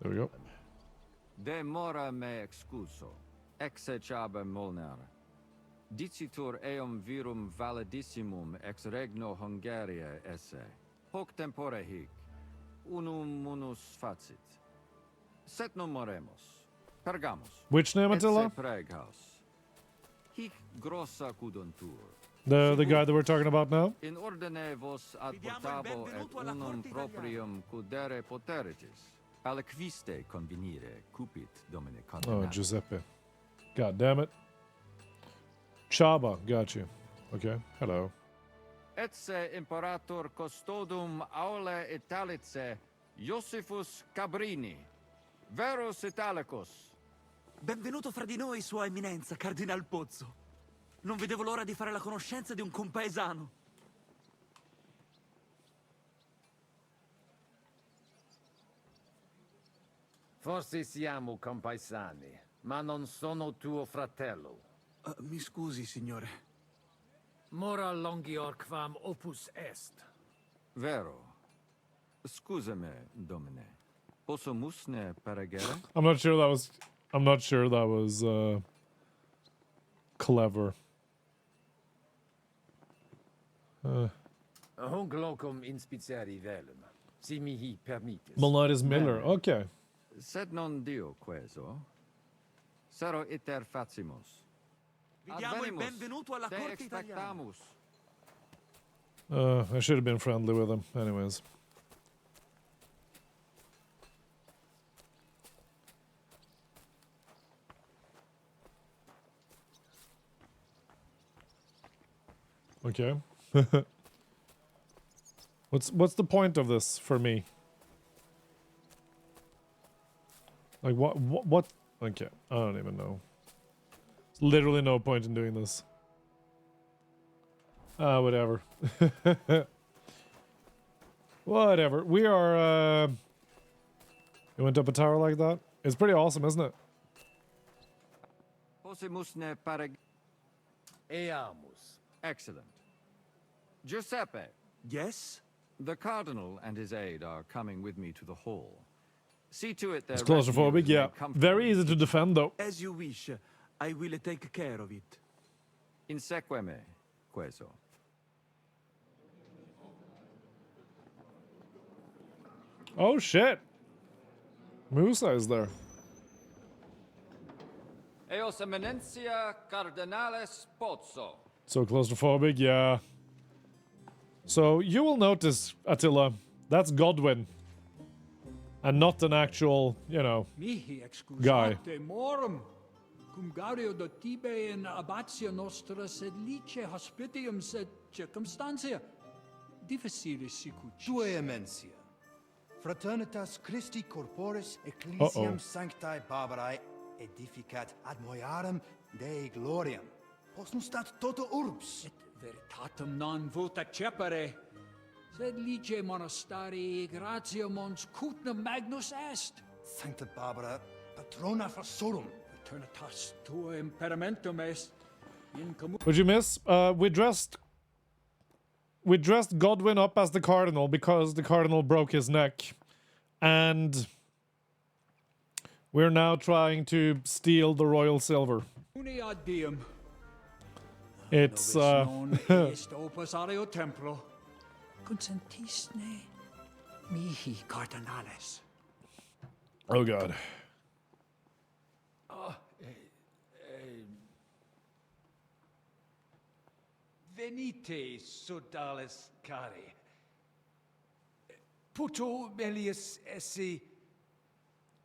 There we go. De mora me excuso. Exe Chaba Molnar. Dicitur eum virum validissimum ex regno Hungaria esse. Hoc tempore hic. Unum munus facit. Set non moremus. Pergamus. Which name, Etse Attila? Preghaus. Hic grossa cuduntur. The guy that we're talking about now? In ordine vos ad portabo et unum proprium cudere poteritis. Aliquiste convenire cupit domine Oh, condenat. Giuseppe. God damn it. Chaba, got you. Okay, hello. Etse imperator custodum aule Italice, Iosifus Cabrini. Verus Italicus. Benvenuto fra di noi, Sua Eminenza, Cardinal Pozzo. Non vedevo l'ora di fare la conoscenza di un compaesano. Forse siamo compaesani, ma non sono tuo fratello. Mi scusi, signore. Mora longior quam opus est. Vero. Scusame, domine. Posso musne peregere? I'm not sure that was clever. Hunc locum inspiceri velum. Si mihi permittis. Malnitis Miller, Bene. okay. Sed non dio queso. Sero iter facimus. Vi diamo il Advenimus, benvenuto alla te corte italiana. expectamus. I should have been friendly with him. Anyways. Okay. What's the point of this for me? Like what? Okay, I don't even know. There's literally no point in doing this. Whatever. Whatever. We are, You went up a tower like that? It's pretty awesome, isn't it? Excellent. Giuseppe. Yes? The Cardinal and his aide are coming with me to the hall. See to it It's their claustrophobic, retinue is yeah. made comfortable. Very easy to defend, though. As you wish. I will take care of it. Insegue me, queso. Oh, shit. Musa is there. Eos Eminentia Cardinales Pozzo. So claustrophobic, yeah. So you will notice, Attila, that's Godwin. And not an actual, you know, Mihi guy. excusate morum, cum gaudio do tibe in abatio nostra sed lice hospitium sed circumstantia difficile sicucis. Tue emensia. Fraternitas Christi corporis ecclesiam sanctae Barbarae edificat ad moiarem Dei gloriam. Postnustat toto urbs. Et veritatem non vult accepere, sed lice monastarii gratia mons cutnam magnus est. Sancta Barbara, patrona forsorum. Fraternitas tua imperamentum est in commun. What'd you miss? We dressed Godwin up as the Cardinal because the Cardinal broke his neck. And we're now trying to steal the royal silver. Unia diem. It's non est opus areo templo. Consentisne mihi cardinales. Oh god. Venite, sodales cari. Puto melius esse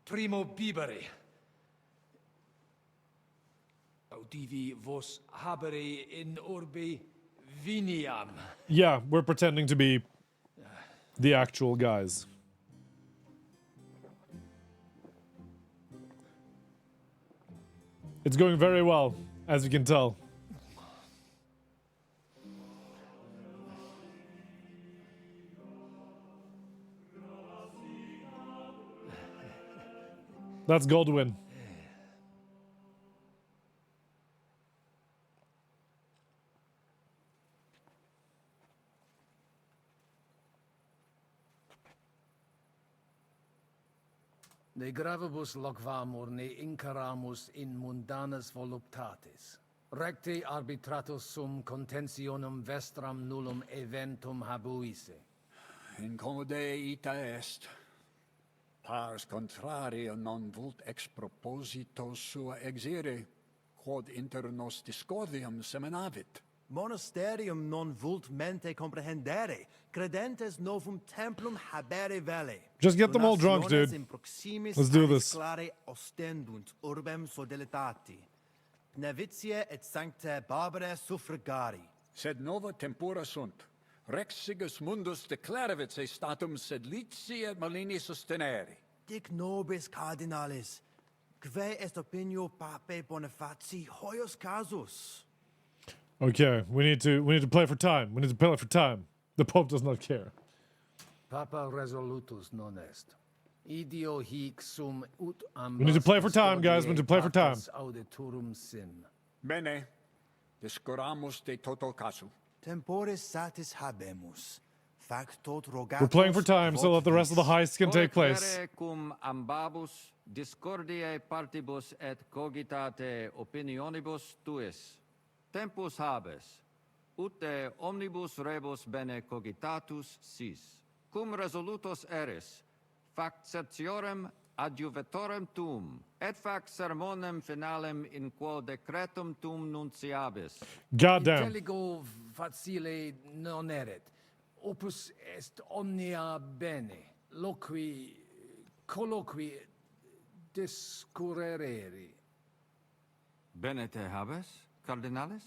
primo bibere. Audivi vos habere in orbe viniam. Yeah, we're pretending to be the actual guys. It's going very well, as you can tell. That's Godwin. Ne gravibus locvamur ne incaramus in mundanas voluptatis. Recte arbitratus sum contentionum vestram nullum eventum habuisse. Incommode ita est. Pars contrario non vult ex proposito sua exire, quod inter nos discordium seminavit. Monasterium non vult mente comprehendere, credentes novum templum habere vele. Just get them all drunk, dude. Let's do this. Clare ostendunt urbem sodelitati. Nevitiae et sanctae Barbarae suffragari. Sed nova tempora sunt. Rex sigus mundus declaravit se statum sed lici et malini sustenere. Dic nobis cardinalis, quae est opinio pape Bonifati hoius casus. Okay, we need to play for time. We need to play for time. The Pope does not care. Papa resolutus non est. Idio hic sum ut ambas. We need to play for time, guys. We need to play for time. Auditorum sim. Bene, discuramus de toto casu. Temporis satis habemus. Factot rogatus. We're playing for time so that the rest of the heists can take place. Cum ambabus discordiae partibus et cogitate opinionibus tuis. Tempus habes, ut de omnibus rebus bene cogitatus sis. Cum resolutos eris, fac certiorem adjuvetorem tum, et fac sermonem finalem in quo decretum tum nunciabis. Goddamn. Intelligo facile non erit. Opus est omnia bene. Colloqui discurrere. Bene te habes, cardinales?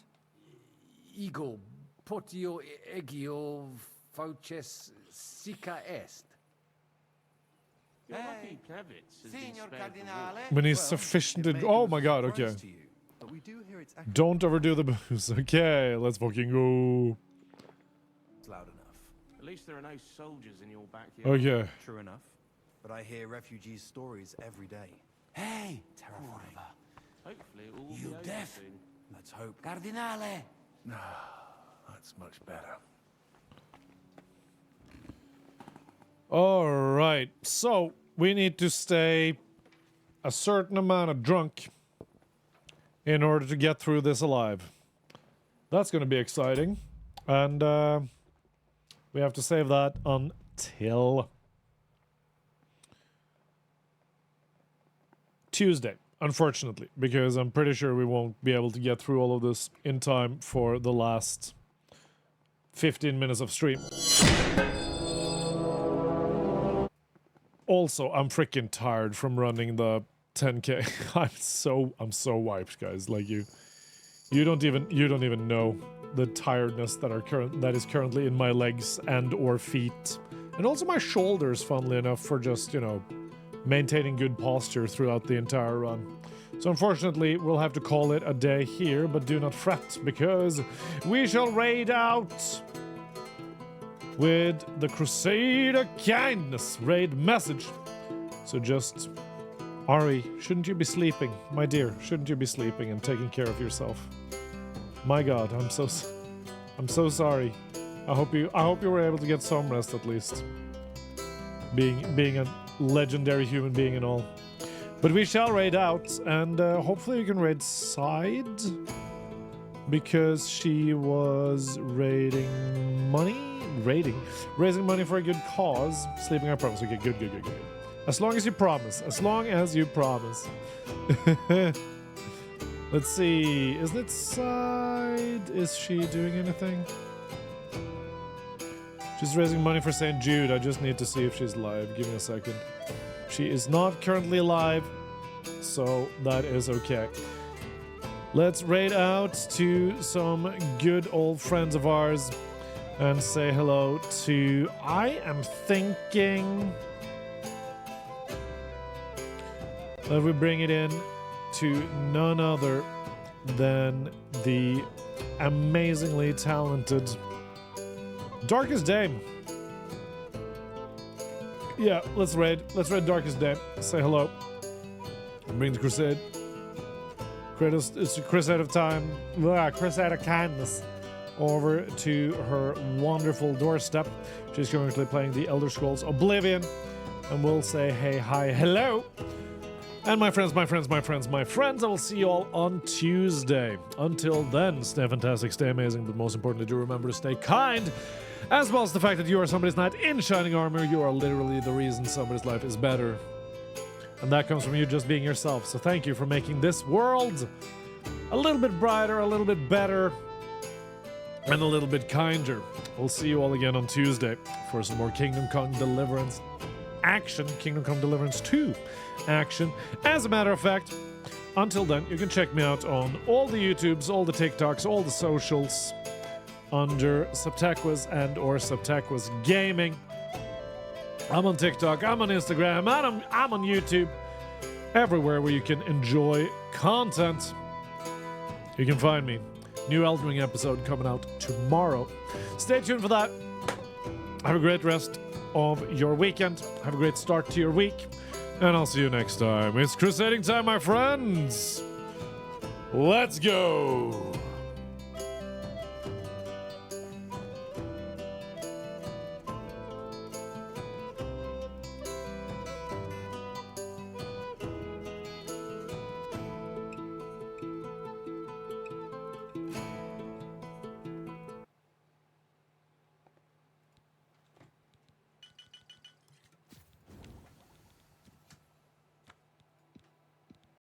Ego potio egio fauces sica est. Signor Cardinale. When he's sufficient to... Oh my god, okay. Don't overdo the booze. Okay, let's fucking go. At least there are no soldiers in your backyard. Okay. True enough. But I hear refugees' stories every day. Hey, Terrifying. Hopefully it will all you be over deaf? soon. Let's hope. Cardinale! That's much better. All right. So we need to stay a certain amount of drunk in order to get through this alive. That's going to be exciting. And we have to save that until Tuesday, unfortunately, because I'm pretty sure we won't be able to get through all of this in time for the last 15 minutes of stream. Also, I'm freaking tired from running the 10K. I'm so wiped, guys. Like you don't even know the tiredness that is currently in my legs and or feet, and also my shoulders. Funnily enough, for just maintaining good posture throughout the entire run. So unfortunately, we'll have to call it a day here, but do not fret, because we shall raid out with the Crusader Kindness raid message. So just, Ari, shouldn't you be sleeping? My dear, shouldn't you be sleeping and taking care of yourself? My God, I'm so sorry. I hope you were able to get some rest at least. Being a legendary human being and all. But we shall raid out, and hopefully we can raid side, because she was raising money for a good cause. Sleeping, I promise. Okay, good. As long as you promise. Let's see. Isn't it side? Is she doing anything? She's raising money for St. Jude. I just need to see if she's live. Give me a second. She is not currently live, so that is okay. Let's raid out to some good old friends of ours and say hello to... I am thinking that we bring it in to none other than the amazingly talented Darkest Dame. Yeah, let's raid Darkest Dame. Say hello. And bring the crusade. It's a crusade of time. Crusade of kindness. Over to her wonderful doorstep. She's currently playing the Elder Scrolls Oblivion. And we'll say hey, hi, hello. And my friends, I will see you all on Tuesday. Until then, stay fantastic, stay amazing, but most importantly, do remember to stay kind. As well as the fact that you are somebody's knight in shining armor, you are literally the reason somebody's life is better. And that comes from you just being yourself. So thank you for making this world a little bit brighter, a little bit better, and a little bit kinder. We'll see you all again on Tuesday for some more Kingdom Come Deliverance action. Kingdom Come Deliverance 2 action. As a matter of fact, until then, you can check me out on all the YouTubes, all the TikToks, all the socials under Subtequas and or Subtequas Gaming. I'm on TikTok, I'm on Instagram, I'm on YouTube. Everywhere where you can enjoy content, you can find me. New Elden Ring episode coming out tomorrow. Stay tuned for that. Have a great rest of your weekend. Have a great start to your week. And I'll see you next time. It's crusading time, my friends. Let's go.